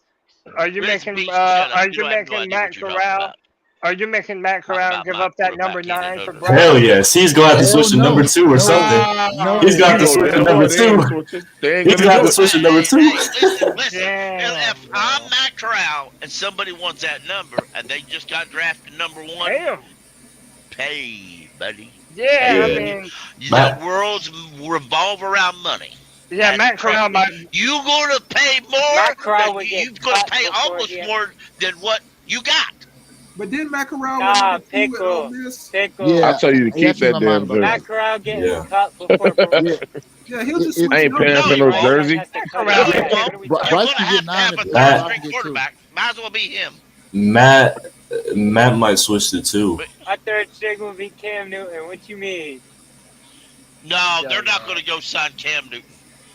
Speaker 1: are you making Matt Corral? Are you making Matt Corral give up that number 9 for Bryce?
Speaker 15: Hell yes. He's going to have to switch to number 2 or something. He's going to have to switch to number 2. He's going to have to switch to number 2.
Speaker 4: Listen, if I'm Matt Corral and somebody wants that number and they just got drafted number 1, pay, buddy.
Speaker 1: Yeah, I mean,
Speaker 4: the world's revolve around money.
Speaker 1: Yeah, Matt Corral might.
Speaker 4: You're going to pay more.
Speaker 20: Matt Corral would
Speaker 4: you're going to pay almost more than what you got.
Speaker 2: But then Matt Corral
Speaker 20: Nah,
Speaker 2: went number 2 at Ole
Speaker 20: pickle.
Speaker 2: Miss.
Speaker 20: Pickle.
Speaker 21: Yeah,
Speaker 17: I'll tell you to
Speaker 21: I
Speaker 17: keep
Speaker 21: changed
Speaker 17: that
Speaker 21: my mind
Speaker 17: damn
Speaker 21: about
Speaker 20: Matt
Speaker 17: jersey.
Speaker 20: Corral getting
Speaker 15: Yeah.
Speaker 20: cut before
Speaker 21: Yeah,
Speaker 2: Yeah, he'll just
Speaker 21: it-
Speaker 2: switch
Speaker 17: I ain't
Speaker 2: it up.
Speaker 17: paying for
Speaker 4: No, he
Speaker 17: no
Speaker 4: won't.
Speaker 17: jersey.
Speaker 20: has to cut
Speaker 4: No,
Speaker 20: it.
Speaker 4: he
Speaker 20: What are
Speaker 4: won't.
Speaker 20: we
Speaker 4: You're
Speaker 20: talking
Speaker 4: going
Speaker 21: Bryce
Speaker 4: to
Speaker 21: can
Speaker 4: have
Speaker 21: get
Speaker 4: to
Speaker 21: 9
Speaker 4: have
Speaker 21: if
Speaker 4: a
Speaker 21: Brown
Speaker 4: third
Speaker 21: can
Speaker 4: string
Speaker 21: get 2.
Speaker 4: quarterback. Might as well be him.
Speaker 15: Matt might switch to 2.
Speaker 20: My third string will be Cam Newton. What you mean?
Speaker 4: No, they're not going to go sign Cam Newton.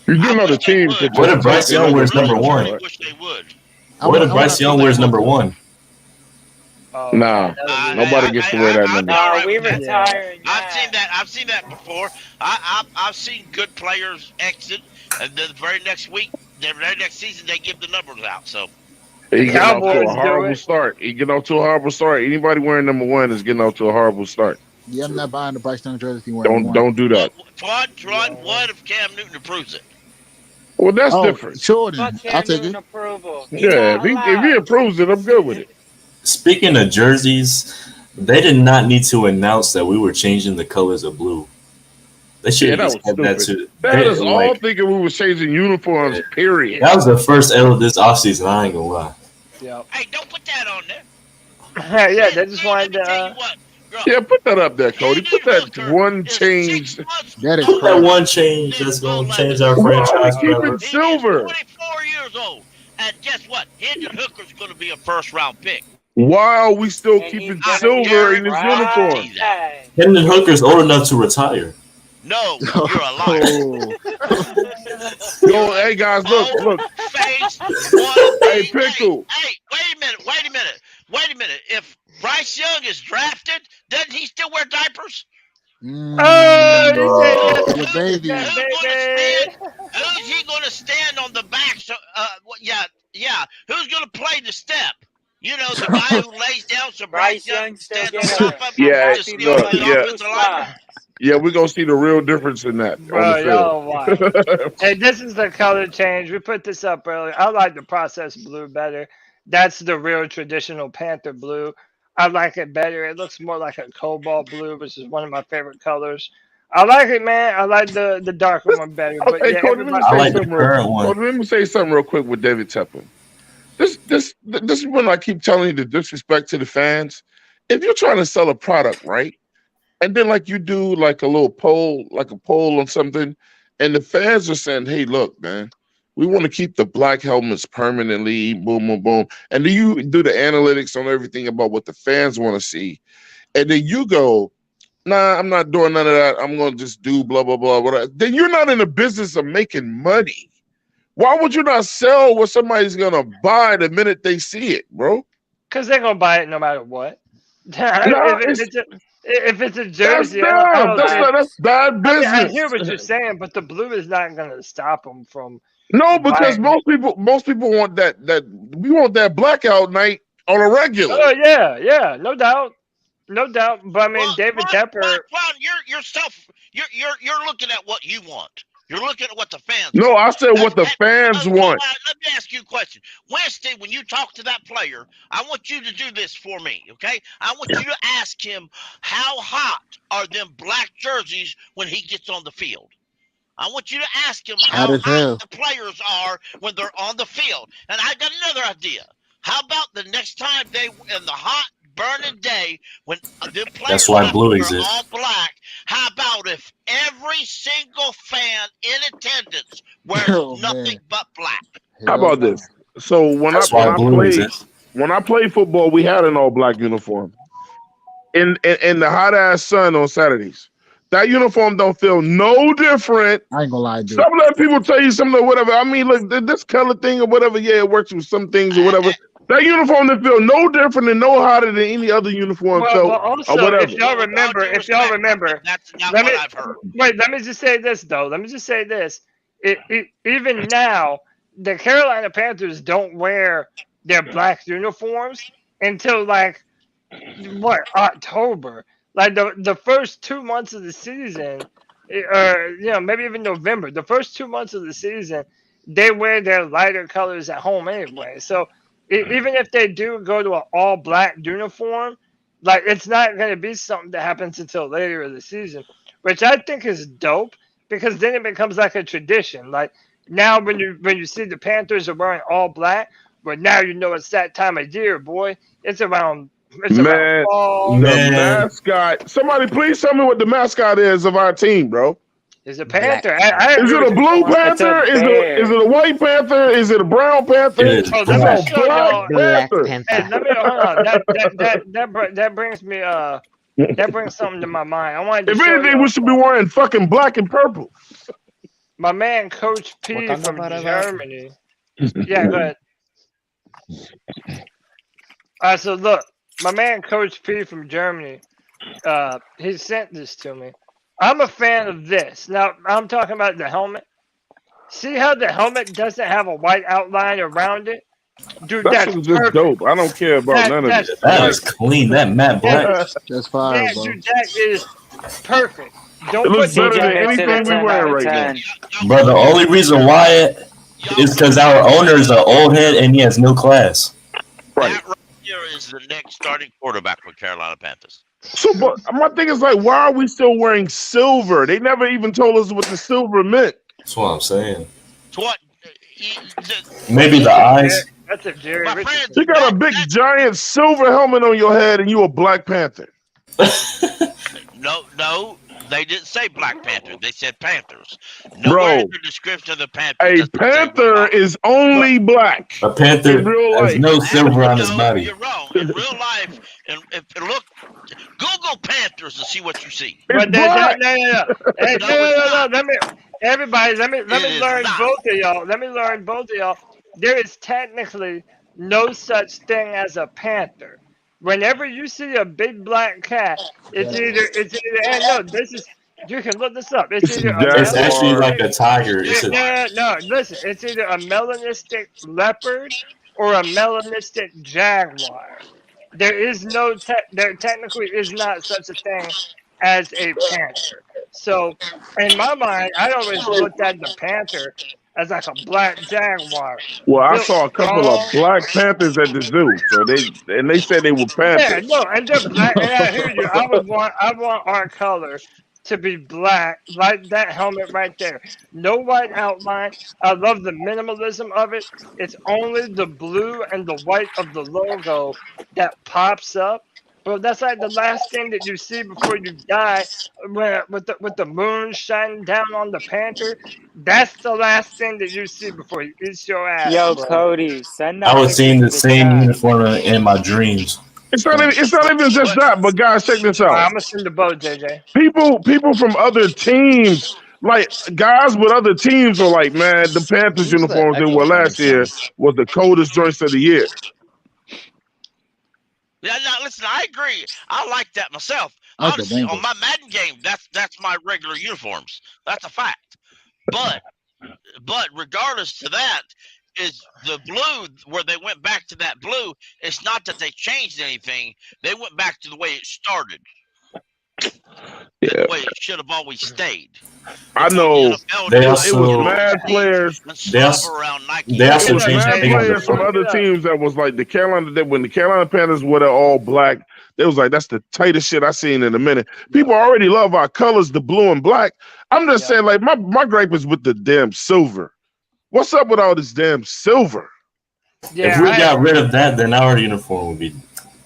Speaker 17: You do
Speaker 4: I
Speaker 17: know the
Speaker 4: wish they
Speaker 17: team
Speaker 4: would.
Speaker 17: could
Speaker 15: What
Speaker 17: just
Speaker 15: if Bryce
Speaker 17: take
Speaker 15: Young
Speaker 17: another
Speaker 15: wears number
Speaker 17: quarterback,
Speaker 15: 1?
Speaker 4: I
Speaker 17: right?
Speaker 4: wish they would.
Speaker 15: What if
Speaker 4: I
Speaker 15: Bryce Young
Speaker 4: think
Speaker 15: wears
Speaker 4: they
Speaker 15: number
Speaker 4: would.
Speaker 15: 1?
Speaker 20: Oh,
Speaker 17: Nah, nobody gets to wear that
Speaker 4: I'd
Speaker 17: number.
Speaker 4: be all right
Speaker 20: we
Speaker 4: with that.
Speaker 20: retiring
Speaker 4: I've seen that before. I've seen good players exit, and then the very next week, the very next season, they give the numbers out. So
Speaker 17: He getting off to a
Speaker 1: Cowboys do
Speaker 17: horrible
Speaker 1: it.
Speaker 17: start. He getting off to a horrible start. Anybody wearing number 1 is getting off to a horrible start.
Speaker 21: Yeah, I'm not buying the Bryce Young jersey if he wearing
Speaker 17: Don't
Speaker 21: 1.
Speaker 17: do that.
Speaker 4: what if Cam Newton approves it?
Speaker 17: Well, that's
Speaker 21: Oh,
Speaker 17: different.
Speaker 21: sure then.
Speaker 20: Fuck
Speaker 21: I'll
Speaker 20: Cam
Speaker 21: take
Speaker 20: Newton
Speaker 21: it.
Speaker 20: approval. He's
Speaker 17: Yeah,
Speaker 20: not
Speaker 17: if he
Speaker 20: allowed.
Speaker 17: approves it, I'm good with it.
Speaker 15: Speaking of jerseys, they did not need to announce that we were changing the colors of blue. They should
Speaker 17: Yeah,
Speaker 15: have
Speaker 17: that
Speaker 15: just
Speaker 17: was
Speaker 15: kept that
Speaker 17: stupid.
Speaker 15: to.
Speaker 17: That
Speaker 15: They,
Speaker 17: is all
Speaker 15: like,
Speaker 17: thinking we were changing uniforms, period.
Speaker 15: that was the first L of this offseason. I ain't gonna lie.
Speaker 1: Yep.
Speaker 4: Hey, don't put that on there.
Speaker 1: Yeah, they just wanted to.
Speaker 17: Yeah, put that up there, Cody. Put that one change.
Speaker 21: That is
Speaker 15: Put that
Speaker 21: crazy.
Speaker 15: one change that's gonna change our franchise
Speaker 17: Keep
Speaker 15: forever.
Speaker 17: it silver.
Speaker 4: 24 years old, and guess what? Hendon Hooker's going to be a first-round pick.
Speaker 17: Why are we still keeping silver in his uniform?
Speaker 15: Hendon Hooker's old enough to retire.
Speaker 4: No, you're a liar.
Speaker 17: Yo, hey guys, look.
Speaker 4: Face one.
Speaker 17: Hey, Pickle.
Speaker 4: Hey, wait a minute. If Bryce Young is drafted, doesn't he still wear diapers?
Speaker 21: Your baby.
Speaker 4: Who's he going to stand on the back? So, yeah. Who's going to play the step? You know, the guy who lays down so Bryce Young stands on top of him.
Speaker 17: Yeah,
Speaker 4: Just steal the offensive lineman.
Speaker 17: Yeah, we're gonna see the real difference in that.
Speaker 1: Bro,
Speaker 17: on the
Speaker 1: y'all
Speaker 17: field.
Speaker 1: wild. Hey, this is the color change. We put this up earlier. I like the processed blue better. That's the real traditional Panther blue. I like it better. It looks more like a cobalt blue, which is one of my favorite colors. I like it, man. I like the darker one better. But
Speaker 17: Hey,
Speaker 1: yeah,
Speaker 17: Cody, let me say something real quick with David Tepper. This is when I keep telling you the disrespect to the fans. If you're trying to sell a product, right? And then like you do like a little poll, like a poll on something, and the fans are saying, hey, look, man, we want to keep the black helmets permanently, boom, boom, boom. And then you do the analytics on everything about what the fans want to see. And then you go, nah, I'm not doing none of that. I'm going to just do blah, blah, blah, whatever. Then you're not in the business of making money. Why would you not sell what somebody's going to buy the minute they see it, bro?
Speaker 1: Because they're going to buy it no matter what. If it's a jersey,
Speaker 17: that's bad business.
Speaker 1: I hear what you're saying, but the blue is not going to stop them from.
Speaker 17: No, because most people want that we want that blackout night on a regular.
Speaker 1: Oh yeah, no doubt. But I mean, David Tepper.
Speaker 4: Ron, you're looking at what you want. You're looking at what the fans want.
Speaker 17: No, I said what the fans want.
Speaker 4: Let me ask you a question. Winston, when you talk to that player, I want you to do this for me, okay? I want you to ask him how hot are them black jerseys when he gets on the field. I want you to ask him how hot the players are when they're on the field. And I got another idea. How about the next time they in the hot burning day when the players
Speaker 15: That's why blue
Speaker 4: are
Speaker 15: exists.
Speaker 4: all black? How about if every single fan in attendance wears nothing but black?
Speaker 17: How about this? So when I played football, we had an all black uniform. In the hot ass sun on Saturdays. That uniform don't feel no different.
Speaker 21: I ain't gonna lie, dude.
Speaker 17: Some of the people tell you something or whatever. I mean, look, this color thing or whatever, yeah, it works with some things or whatever. That uniform that feel no different and no hotter than any other uniform felt or whatever.
Speaker 1: If y'all remember,
Speaker 4: that's not what I've heard.
Speaker 1: Wait, let me just say this though. Even now, the Carolina Panthers don't wear their black uniforms until like October. Like the first 2 months of the season, or maybe even November. The first 2 months of the season, they wear their lighter colors at home anyway. So even if they do go to an all black uniform, like it's not going to be something that happens until later in the season, which I think is dope because then it becomes like a tradition. Like now when you see the Panthers are wearing all black, but now you know it's that time of year, boy. It's around It's
Speaker 17: Man,
Speaker 1: fall.
Speaker 17: the
Speaker 15: Man.
Speaker 17: mascot. Somebody please tell me what the mascot is of our team, bro.
Speaker 1: It's a panther. I
Speaker 17: Is
Speaker 1: agree
Speaker 17: it
Speaker 1: with
Speaker 17: a
Speaker 1: you,
Speaker 17: blue
Speaker 1: Sean.
Speaker 17: panther? Is it a white panther? Is it a brown panther?
Speaker 15: It is
Speaker 1: Oh,
Speaker 17: It's
Speaker 1: let
Speaker 15: black.
Speaker 1: me
Speaker 17: a
Speaker 1: show y'all.
Speaker 17: black panther.
Speaker 1: Hey, let me hold on. That brings me that brings something to my mind. I wanted to
Speaker 17: If
Speaker 1: show
Speaker 17: anything,
Speaker 1: y'all
Speaker 17: we should be wearing fucking black and purple.
Speaker 1: my man Coach P from Germany. Yeah, go ahead. All right, so look, my man Coach P from Germany, he sent this to me. I'm a fan of this. Now, I'm talking about the helmet. See how the helmet doesn't have a white outline around it? Dude,
Speaker 17: That
Speaker 1: that's
Speaker 17: shit is just
Speaker 1: perfect.
Speaker 17: dope. I don't care about none of
Speaker 1: That's
Speaker 17: it.
Speaker 15: That is clean. That matte black.
Speaker 21: That's fire,
Speaker 1: Yeah,
Speaker 21: bro.
Speaker 1: dude, that is perfect.
Speaker 17: It
Speaker 1: Don't
Speaker 17: looks
Speaker 1: put
Speaker 17: better
Speaker 1: no
Speaker 17: than anything we wearing right now.
Speaker 15: Bro, the only reason why is because our owner is an old head and he has no class.
Speaker 17: Right.
Speaker 4: That right here is the next starting quarterback for Carolina Panthers.
Speaker 17: So, but my thing is like, why are we still wearing silver? They never even told us what the silver meant.
Speaker 15: That's what I'm saying.
Speaker 4: It's what?
Speaker 15: Maybe the eyes.
Speaker 1: That's a Jerry Richardson.
Speaker 17: You got a big giant silver helmet on your head and you a Black Panther.
Speaker 4: No, they didn't say Black Panther. They said Panthers. Nowhere
Speaker 17: Bro,
Speaker 4: in the description of the Panthers.
Speaker 17: a panther is only black.
Speaker 15: A panther
Speaker 17: in real
Speaker 15: has
Speaker 17: life.
Speaker 15: no silver on his body.
Speaker 4: You're wrong. In real life, and if you look, Google Panthers and see what you see.
Speaker 1: But no. Hey, no. Let me
Speaker 4: It
Speaker 1: learn
Speaker 4: is not.
Speaker 1: both of y'all. Let me learn both of y'all. There is technically no such thing as a panther. Whenever you see a big black cat, it's either and no, this is you can look this up. It's either a
Speaker 15: It's actually
Speaker 1: melanistic-
Speaker 15: like a tiger. It's a,
Speaker 1: no, listen, it's either a melanistic leopard or a melanistic jaguar. There is no there technically is not such a thing as a panther. So in my mind, I always looked at the panther as like a black jaguar.
Speaker 17: Well, I
Speaker 1: Built
Speaker 17: saw a couple of
Speaker 1: strong.
Speaker 17: Black Panthers at the zoo, so they said they were
Speaker 1: Yeah,
Speaker 17: Panthers.
Speaker 1: no, and they're black. And I hear you. I want our color to be black, like that helmet right there. No white outline. I love the minimalism of it. It's only the blue and the white of the logo that pops up. But that's like the last thing that you see before you die, with the moon shining down on the panther. That's the last thing that you see before you eat your ass.
Speaker 7: Yo,
Speaker 1: bro.
Speaker 7: Cody, send that.
Speaker 15: I was seeing
Speaker 7: picture
Speaker 15: the
Speaker 7: to
Speaker 15: same
Speaker 7: chat.
Speaker 15: uniform in my dreams.
Speaker 17: It's not even just that, but guys, check this
Speaker 1: I'm
Speaker 17: out.
Speaker 1: gonna send the boat, JJ.
Speaker 17: People from other teams, like guys with other teams, are like, man, the Panthers uniforms they wore last year was the coldest joints of the year.
Speaker 4: Yeah, now listen, I agree. I like that myself.
Speaker 21: I like the
Speaker 4: Honestly, on
Speaker 21: Bengals.
Speaker 4: my Madden game, that's my regular uniforms. That's a fact. But regardless to that, is the blue where they went back to that blue. It's not that they changed anything. They went back to the way it started.
Speaker 17: Yeah.
Speaker 4: The way it should have always stayed.
Speaker 17: I know.
Speaker 15: They
Speaker 17: It
Speaker 15: also
Speaker 17: was mad players.
Speaker 15: they also changed the
Speaker 17: Mad
Speaker 15: thing on the
Speaker 17: players from
Speaker 15: front.
Speaker 17: other teams that was like when the Carolina Panthers were all black, they was like, that's the tightest shit I seen in a minute. People already love our colors, the blue and black. I'm just saying, like, my gripe is with the damn silver. What's up with all this damn silver?
Speaker 15: If we got rid of that, then our uniform would be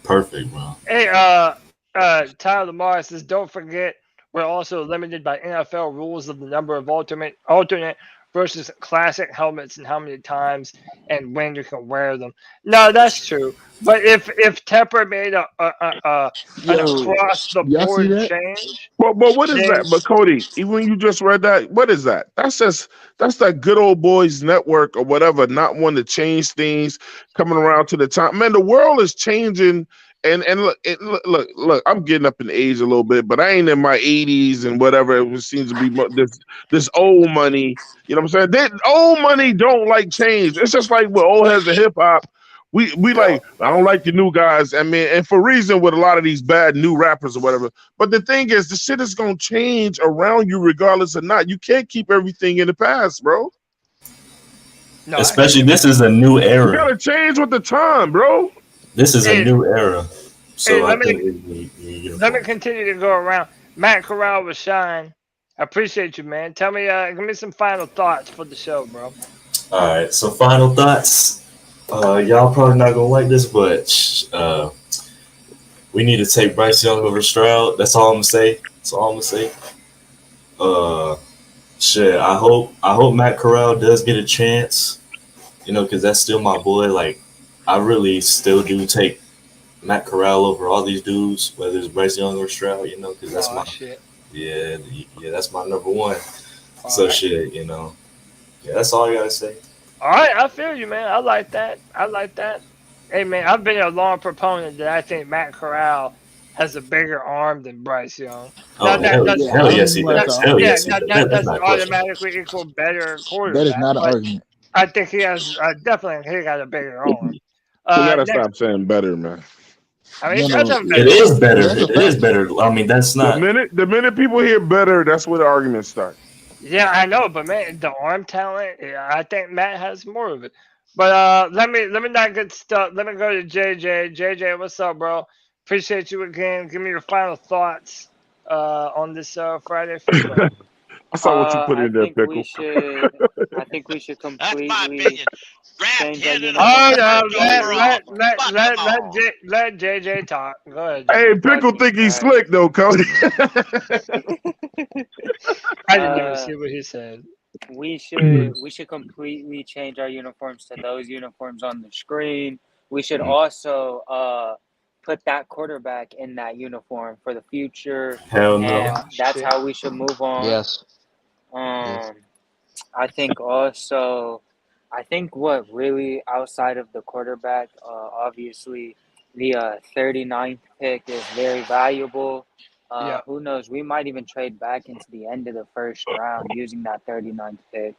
Speaker 15: perfect, bro.
Speaker 1: Hey, Tyler Lamar says, don't forget, we're also limited by NFL rules of the number of alternate versus classic helmets and how many times and when you can wear them. No, that's true. But if Tepper made an across the board change,
Speaker 17: But what is that? But Cody, even when you just read that, what is that? That's that good old boys network or whatever, not one to change things coming around to the time. Man, the world is changing. And look, I'm getting up in age a little bit, but I ain't in my 80s and whatever. It seems to be this old money. You know what I'm saying? That old money don't like change. It's just like with old heads of hip hop. We like, I don't like the new guys. I mean, and for reason with a lot of these bad new rappers or whatever. But the thing is, the shit is gonna change around you regardless or not. You can't keep everything in the past, bro.
Speaker 1: No,
Speaker 15: Especially this is a new
Speaker 17: You
Speaker 15: era.
Speaker 17: gotta change with the time, bro.
Speaker 15: This is a new era. So
Speaker 1: Hey,
Speaker 15: I
Speaker 1: let
Speaker 15: think
Speaker 1: me continue to go around. Matt Corral with Shine. I appreciate you, man. Tell me, give me some final thoughts for the show, bro.
Speaker 15: all right. So final thoughts. Y'all probably not gonna like this, but we need to take Bryce Young over Stroud. That's all I'm gonna say. Shit. I hope Matt Corral does get a chance. Because that's still my boy. Like, I really still do take Matt Corral over all these dudes, whether it's Bryce Young or Stroud. Because that's that's my number one. So shit. Yeah, that's all I gotta say.
Speaker 1: All right, I feel you, man. I like that. Hey, man, I've been a long proponent that I think Matt Corral has a bigger arm than Bryce Young.
Speaker 15: Hell yes, he does.
Speaker 1: That doesn't automatically equal better quarterback.
Speaker 21: That is not an argument.
Speaker 1: I think he has definitely he got a bigger arm.
Speaker 17: We gotta stop saying better, man.
Speaker 1: I mean,
Speaker 15: It is better. It is better. I mean, that's not.
Speaker 17: The minute people hear better, that's where the arguments start.
Speaker 1: Yeah, I know, but man, the arm talent, I think Matt has more of it. But let me not get stuck. Let me go to JJ. JJ, what's up, bro? Appreciate you again. Give me your final thoughts on this Friday football.
Speaker 17: I saw what you put in there, Pickle.
Speaker 20: I think we should completely change our uniform.
Speaker 1: Let JJ talk. Go ahead.
Speaker 17: Hey, Pickle think he's slick though, Cody.
Speaker 1: I didn't even see what he said.
Speaker 20: We should completely change our uniforms to those uniforms on the screen. We should also put that quarterback in that uniform for the future.
Speaker 15: Hell no.
Speaker 20: And that's how we should move on.
Speaker 6: Yes.
Speaker 20: I think what really outside of the quarterback, obviously the 39th pick is very valuable. Who knows? We might even trade back into the end of the first round using that 39th pick.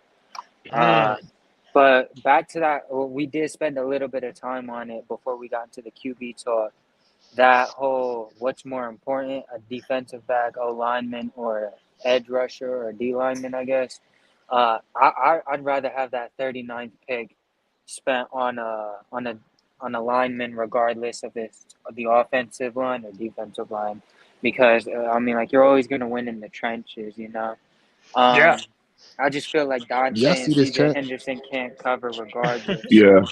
Speaker 20: But back to that, we did spend a little bit of time on it before we got into the QB talk. That whole what's more important, a defensive back, O lineman, or edge rusher or D lineman, I guess. I'd rather have that 39th pick spent on a lineman, regardless of the offensive line or defensive line, because you're always gonna win in the trenches, I just feel like Dodge and CJ Henderson can't cover regardless.
Speaker 17: Yeah,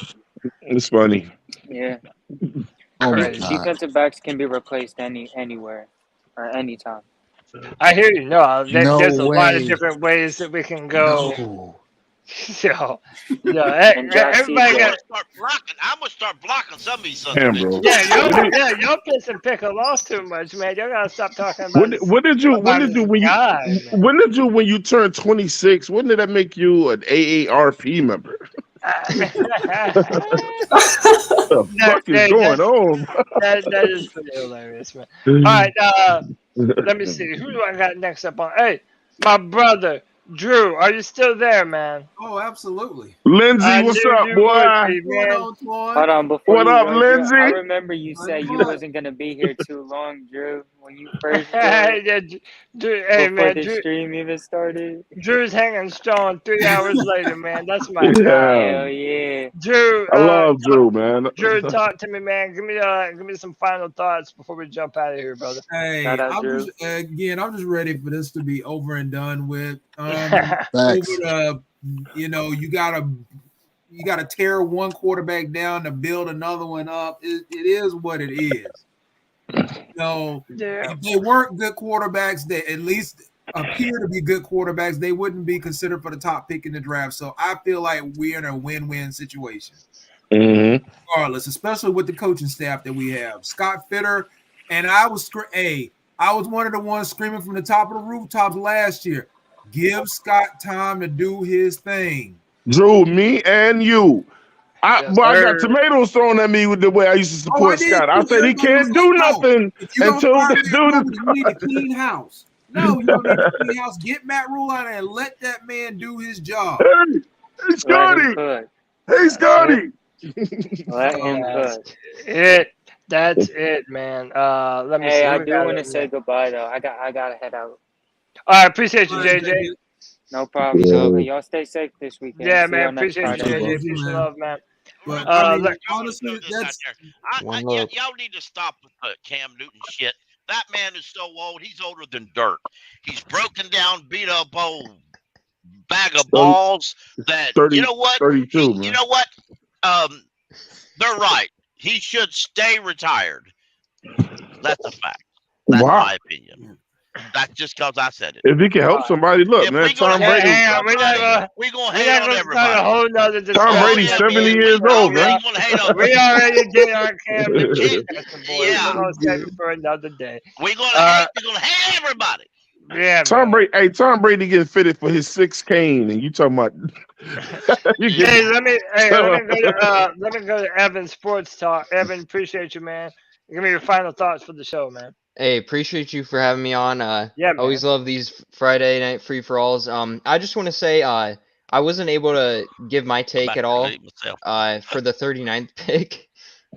Speaker 17: it's funny.
Speaker 20: Yeah. Defensive backs can be replaced anywhere or anytime.
Speaker 1: I hear you. There's a lot of different ways that we can go. Everybody got
Speaker 4: start blocking. I'm gonna start blocking some of these sons
Speaker 17: Damn,
Speaker 4: of
Speaker 17: bro.
Speaker 4: bitches.
Speaker 1: Y'all pissing Pickle lost too much, man. Y'all gotta stop talking about.
Speaker 17: When did you when you turned 26? When did that make you an AARP member? What the fuck is going on?
Speaker 1: That is pretty hilarious, man. All right, let me see. Who do I got next up on? Hey, my brother Drew, are you still there, man?
Speaker 2: Oh, absolutely.
Speaker 17: Lindsay, what's up, boy?
Speaker 20: Hold on, before
Speaker 17: what up, Lindsay?
Speaker 20: I remember you said you wasn't gonna be here too long, Drew, when you first
Speaker 1: Drew,
Speaker 20: before the stream even started.
Speaker 1: Drew's hanging strong 3 hours later, man. That's my guy.
Speaker 20: Hell yeah.
Speaker 1: Drew,
Speaker 17: I love Drew, man.
Speaker 1: Drew, talk to me, man. Give me some final thoughts before we jump out of here, brother.
Speaker 2: Hey, I'm just ready for this to be over and done with. You gotta tear one quarterback down to build another one up. It is what it is. If they weren't good quarterbacks, they at least appear to be good quarterbacks, they wouldn't be considered for the top pick in the draft. So I feel like we're in a win-win situation. Regardless, especially with the coaching staff that we have. Scott Fitter, and I was one of the ones screaming from the top of the rooftops last year. Give Scott time to do his thing.
Speaker 17: Drew, me and you. I got tomatoes thrown at me with the way I used to support Scott. I said he can't do nothing until
Speaker 2: you need a clean house. No, you don't need a clean house. Get Matt Rule out and let that man do his job.
Speaker 17: Hey, Scotty. Hey, Scotty.
Speaker 20: Let him cook.
Speaker 1: That's it, man. Let me see.
Speaker 20: I do want to say goodbye though. I gotta head out.
Speaker 1: All right, appreciate you, JJ.
Speaker 20: No problem. So y'all stay safe this weekend.
Speaker 1: Yeah, man. Appreciate you, JJ. Peace and love, man.
Speaker 4: But honestly, y'all need to stop with the Cam Newton shit. That man is so old. He's older than dirt. He's broken down, beat up old bag of balls. That
Speaker 17: 30,
Speaker 4: you know what?
Speaker 17: 32, man.
Speaker 4: You know what? They're right. He should stay retired. That's a fact. That's
Speaker 17: Wow.
Speaker 4: my opinion. That's just because I said it.
Speaker 17: If he can help somebody, look,
Speaker 4: If
Speaker 17: man.
Speaker 4: we gonna
Speaker 17: Tom
Speaker 4: hate
Speaker 17: Brady.
Speaker 4: on somebody, we gonna hate on everybody.
Speaker 1: A whole nother
Speaker 17: Tom
Speaker 1: discussion.
Speaker 17: Brady's 70 years old, man.
Speaker 1: We already did our Cam Newton discussion, boys. We're gonna save it for another day.
Speaker 4: We're gonna hate everybody.
Speaker 1: Yeah,
Speaker 17: Tom Brady. Hey, Tom Brady getting fitted for his 6th cane, and you talking about?
Speaker 1: Hey, let me go to Evan Sports Talk. Evan, appreciate you, man. Give me your final thoughts for the show, man.
Speaker 6: Hey, appreciate you for having me on.
Speaker 1: Yeah, man.
Speaker 6: Always love these Friday night free for alls. I just want to say, I wasn't able to give my take at all for the 39th pick.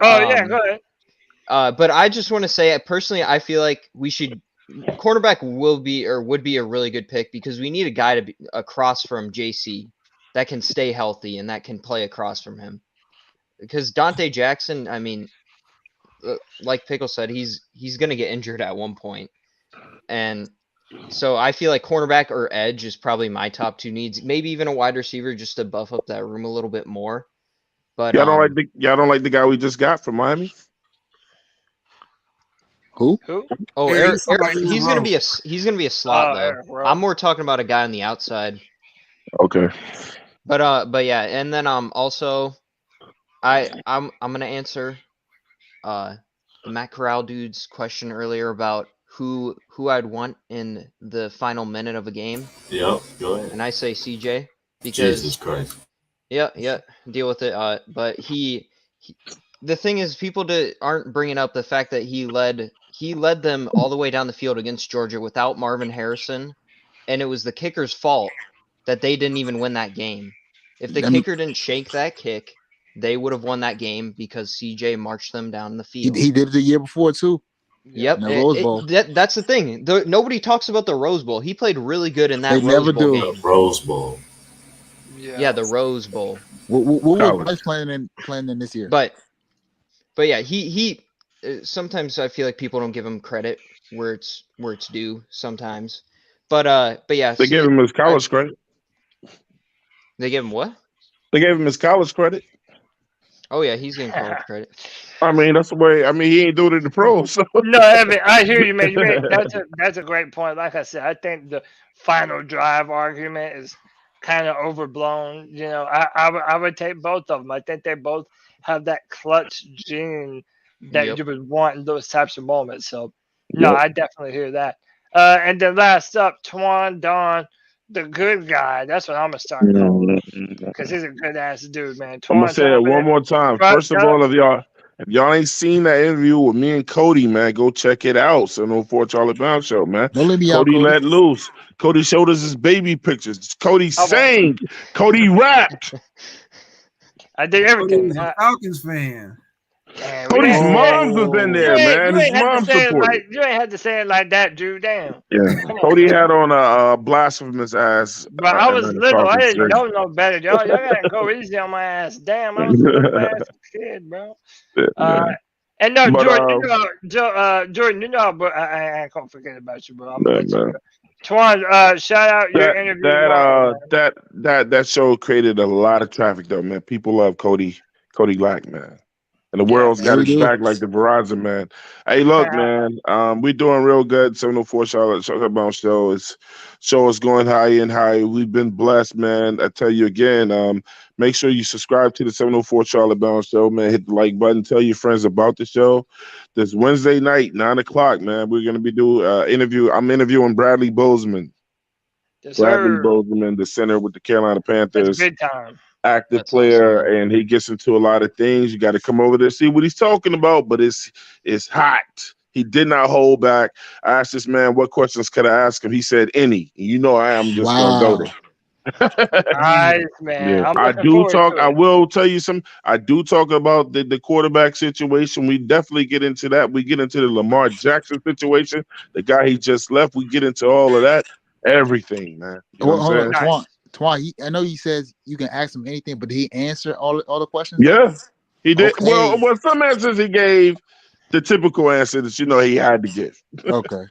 Speaker 1: Oh yeah, go ahead.
Speaker 6: But I just want to say, personally, I feel like cornerback would be a really good pick because we need a guy to be across from JC that can stay healthy and that can play across from him. Because Dante Jackson, I mean, like Pickle said, he's going to get injured at one point. And so I feel like cornerback or edge is probably my top 2 needs. Maybe even a wide receiver just to buff up that room a little bit more. But
Speaker 17: y'all don't like the guy we just got from Miami?
Speaker 21: Who?
Speaker 6: Oh,
Speaker 17: Eric,
Speaker 6: Eric, he's gonna be a slot though. I'm more talking about a guy on the outside.
Speaker 17: Okay.
Speaker 6: But yeah, and then also I'm gonna answer the Matt Corral dude's question earlier about who I'd want in the final minute of a game.
Speaker 15: Yep, go ahead.
Speaker 6: And I say CJ because
Speaker 15: Jesus Christ.
Speaker 6: Yeah, deal with it. But the thing is, people aren't bringing up the fact that he led them all the way down the field against Georgia without Marvin Harrison, and it was the kicker's fault that they didn't even win that game. If the kicker didn't shake that kick, they would have won that game because CJ marched them down the field.
Speaker 21: He did it the year before too.
Speaker 6: Yep,
Speaker 21: in the Rose Bowl.
Speaker 6: That's the thing. Nobody talks about the Rose Bowl. He played really good in that
Speaker 21: They
Speaker 6: Rose
Speaker 21: never
Speaker 6: Bowl
Speaker 21: do.
Speaker 6: game.
Speaker 15: The Rose Bowl.
Speaker 6: Yeah, the Rose Bowl.
Speaker 21: What was Bryce playing in this year?
Speaker 6: But yeah, he sometimes I feel like people don't give him credit where it's due sometimes. But yeah,
Speaker 17: They gave him his college credit.
Speaker 6: They gave him what?
Speaker 17: They gave him his college credit.
Speaker 6: Oh yeah, he's getting college credit.
Speaker 17: I mean, that's the way. I mean, he ain't doing it in the pros. So.
Speaker 1: No, Evan, I hear you, man. That's a great point. Like I said, I think the final drive argument is kind of overblown. You know, I would take both of them. I think they both have that clutch gene that you would want in those types of moments. So, no, I definitely hear that. And then last up, Twan Don, the good guy. That's what I'm gonna start calling him because he's a good ass dude, man.
Speaker 17: I'm gonna say it one more time. First of all, if y'all ain't seen that interview with me and Cody, man, go check it out. 704 Charlie Brown Show, man.
Speaker 21: Don't let me
Speaker 17: Cody
Speaker 21: out,
Speaker 17: let loose. Cody showed us his baby pictures. Cody sang. Cody rapped.
Speaker 1: I did everything.
Speaker 2: Cody's a Falcons fan.
Speaker 1: Man,
Speaker 17: Cody's mom's was in there, man. His mom supported.
Speaker 1: You ain't have to say it like that, Drew. Damn.
Speaker 17: Yeah, Cody had on a blasphemous ass.
Speaker 1: But I was little. I didn't know no better. Y'all gotta go easy on my ass. Damn, I was a little ass kid, bro. And no, Jordan, Jordan, you know, but I ain't gonna forget about you, bro. Twan, shout out your interview.
Speaker 17: That show created a lot of traffic, though, man. People love Cody Black, man. And the world's got his back like the Verizon, man. Hey, look, man, we're doing real good. 704 Charlotte Brown Show is going higher and higher. We've been blessed, man. I tell you again, make sure you subscribe to the 704 Charlotte Brown Show, man. Hit the like button. Tell your friends about the show. This Wednesday night, 9 o'clock, man, we're going to be doing interview. I'm interviewing Bradley Bozeman. Bradley Bozeman, the center with the Carolina Panthers.
Speaker 1: That's big time.
Speaker 17: Active player, and he gets into a lot of things. You got to come over there, see what he's talking about, but it's hot. He did not hold back. I asked this man what questions could I ask him. He said any. You know I am just gonna go there.
Speaker 1: Nice, man.
Speaker 17: Yeah.
Speaker 1: I
Speaker 17: will tell you some. I do talk about the quarterback situation. We definitely get into that. We get into the Lamar Jackson situation, the guy he just left. We get into all of that. Everything, man. You know what I'm saying?
Speaker 21: Twan, I know he says you can ask him anything, but did he answer all the questions?
Speaker 17: Yeah, he did.
Speaker 21: Okay.
Speaker 17: Well, some answers he gave the typical answer that he had to give.
Speaker 21: Okay.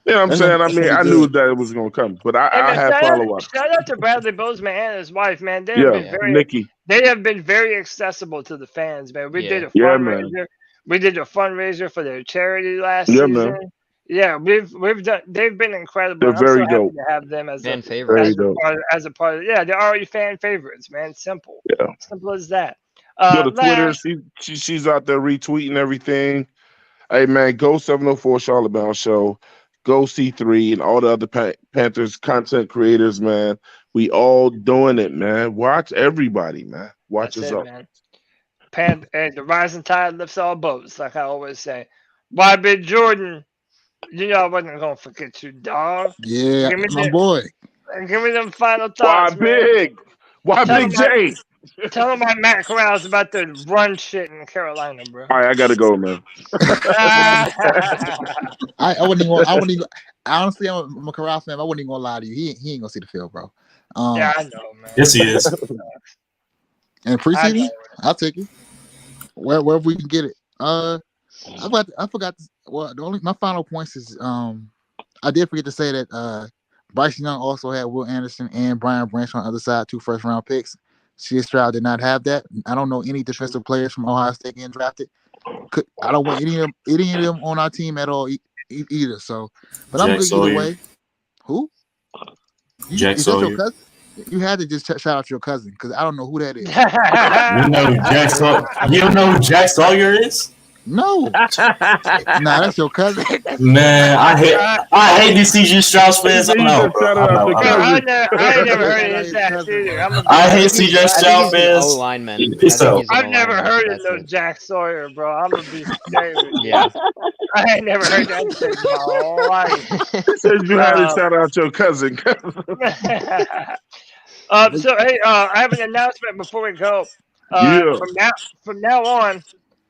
Speaker 17: You know what I'm saying? I mean, I knew that it was going to come, but I had follow-up.
Speaker 1: Shout out to Bradley Bozeman and his wife, man.
Speaker 17: Nikki.
Speaker 1: They have been very accessible to the fans, man. We did a fundraiser. We did a fundraiser for their charity last
Speaker 17: Yeah,
Speaker 1: season.
Speaker 17: man.
Speaker 1: Yeah, we've done. They've been incredible.
Speaker 17: They're
Speaker 1: I'm so
Speaker 17: very
Speaker 1: happy
Speaker 17: dope.
Speaker 1: to have them as
Speaker 6: Fan
Speaker 1: a
Speaker 6: favorites.
Speaker 17: Very dope.
Speaker 1: as a part of. Yeah, they're already fan favorites, man. Simple.
Speaker 17: Yeah.
Speaker 1: Simple as that.
Speaker 17: Go to Twitter.
Speaker 1: Last,
Speaker 17: She's out there retweeting everything. Hey man, go 704 Charlotte Bound Show. Go C3 and all the other Panthers content creators, man. We all doing it, man. Watch everybody, man. Watch
Speaker 1: that's
Speaker 17: us
Speaker 1: it,
Speaker 17: up.
Speaker 1: man. The rising tide lifts all boats, like I always say. Why, Big Jordan? You know I wasn't gonna forget you, dog.
Speaker 21: Yeah,
Speaker 1: Give me
Speaker 21: my boy.
Speaker 1: Give me them final
Speaker 17: Why
Speaker 1: thoughts, man.
Speaker 17: big? Why
Speaker 1: Tell
Speaker 17: Big
Speaker 1: him
Speaker 17: J?
Speaker 1: Tell him why Matt Corral's about to run shit in Carolina, bro.
Speaker 17: All right, I gotta go, man.
Speaker 21: I wouldn't even. Honestly, I'm a Corral fan. I wouldn't even gonna lie to you. He ain't gonna see the field, bro.
Speaker 1: Yeah, I know, man.
Speaker 15: Yes, he is.
Speaker 21: And preseason, I'll take it. Wherever we can get it. I forgot. Well, my final points is I did forget to say that Bryce Young also had Will Anderson and Brian Branch on the other side, 2 first-round picks. C.J. Stroud did not have that. I don't know any defensive players from Ohio State getting drafted. I don't want any of them on our team at all either. So, but I'm good either way. Who?
Speaker 15: Jack
Speaker 21: Is that
Speaker 15: Sawyer.
Speaker 21: your cousin? You had to just shout out your cousin because I don't know who that is.
Speaker 15: You know who Jack Sawyer. You don't know who Jack Sawyer is?
Speaker 21: No. Nah, that's your cousin.
Speaker 15: Man, I hate these CJ Stroud fans. I'm out, bro.
Speaker 1: I ain't never heard of his ass either.
Speaker 15: I hate CJ Stroud fans.
Speaker 6: O-lineman.
Speaker 15: Peace out.
Speaker 1: I've never heard of no Jack Sawyer, bro. I'm gonna be straight with you. Yeah. I ain't never heard that shit in my whole life.
Speaker 17: Said you had to shout out your cousin.
Speaker 1: So hey, I have an announcement before we go. From now on,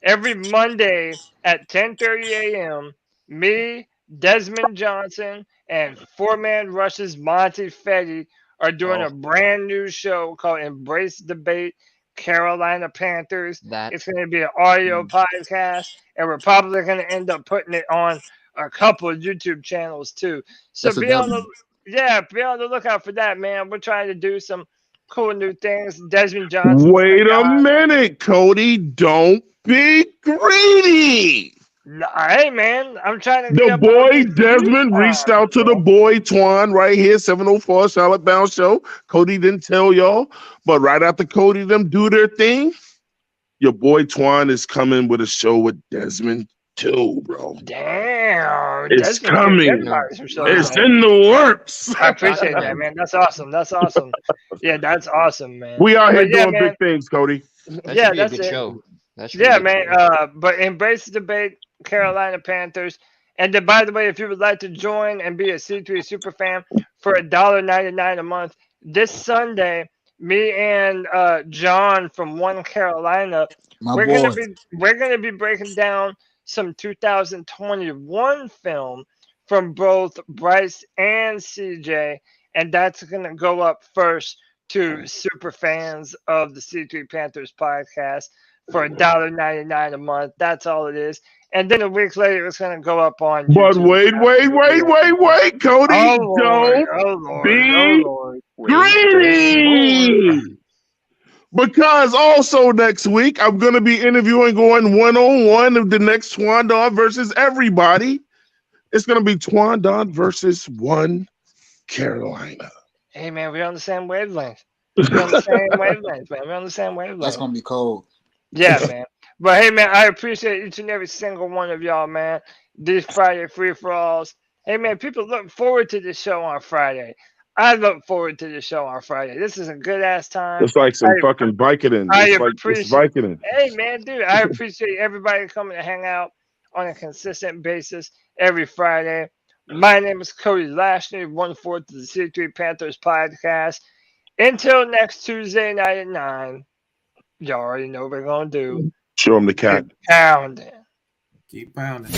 Speaker 1: every Monday at 10:30 a.m., me, Desmond Johnson, and 4-Man Rush's Monty Fetty are doing a brand new show called Embrace Debate Carolina Panthers. It's going to be an audio podcast, and we're probably going to end up putting it on a couple of YouTube channels too. So be on the lookout for that, man. We're trying to do some cool new things. Desmond Johnson.
Speaker 17: Wait a minute, Cody. Don't be greedy.
Speaker 1: Hey, man. I'm trying to.
Speaker 17: The boy Desmond reached out to the boy Twan right here, 704 Charlotte Bound Show. Cody didn't tell y'all, but right after Cody them do their thing, your boy Twan is coming with a show with Desmond too, bro.
Speaker 1: Damn.
Speaker 17: It's coming. It's in the works.
Speaker 1: I appreciate that, man. That's awesome. Yeah, that's awesome, man.
Speaker 17: We out here doing big things, Cody.
Speaker 1: That's it.
Speaker 6: Show.
Speaker 1: Man. But Embrace the Debate, Carolina Panthers. And then, by the way, if you would like to join and be a C3 super fan for $1.99 a month, this Sunday, me and John from One Carolina, we're gonna be breaking down some 2021 film from both Bryce and CJ, and that's gonna go up first to super fans of the C3 Panthers podcast for $1.99 a month. That's all it is. And then a week later, it's going to go up on YouTube.
Speaker 17: But wait, Cody. Don't be greedy. Because also next week, I'm going to be interviewing going one-on-one of the next Twandon versus everybody. It's going to be Twandon versus One Carolina.
Speaker 1: Hey, man, we're on the same wavelength. We're on the same wavelength.
Speaker 21: That's going to be cold.
Speaker 1: Yeah, man. But hey, man, I appreciate each and every single one of y'all, man. These Friday free-for-alls. Hey, man, people look forward to this show on Friday. I look forward to this show on Friday. This is a good-ass time.
Speaker 17: It's like some fucking Vicodin. It's Vicodin.
Speaker 1: Hey, man, dude, I appreciate everybody coming to hang out on a consistent basis every Friday. My name is Cody Lashley, 1/4 of the C3 Panthers Podcast. Until next Tuesday night at 9, y'all already know what we're going to do.
Speaker 17: Show them the cat.
Speaker 2: Keep pounding.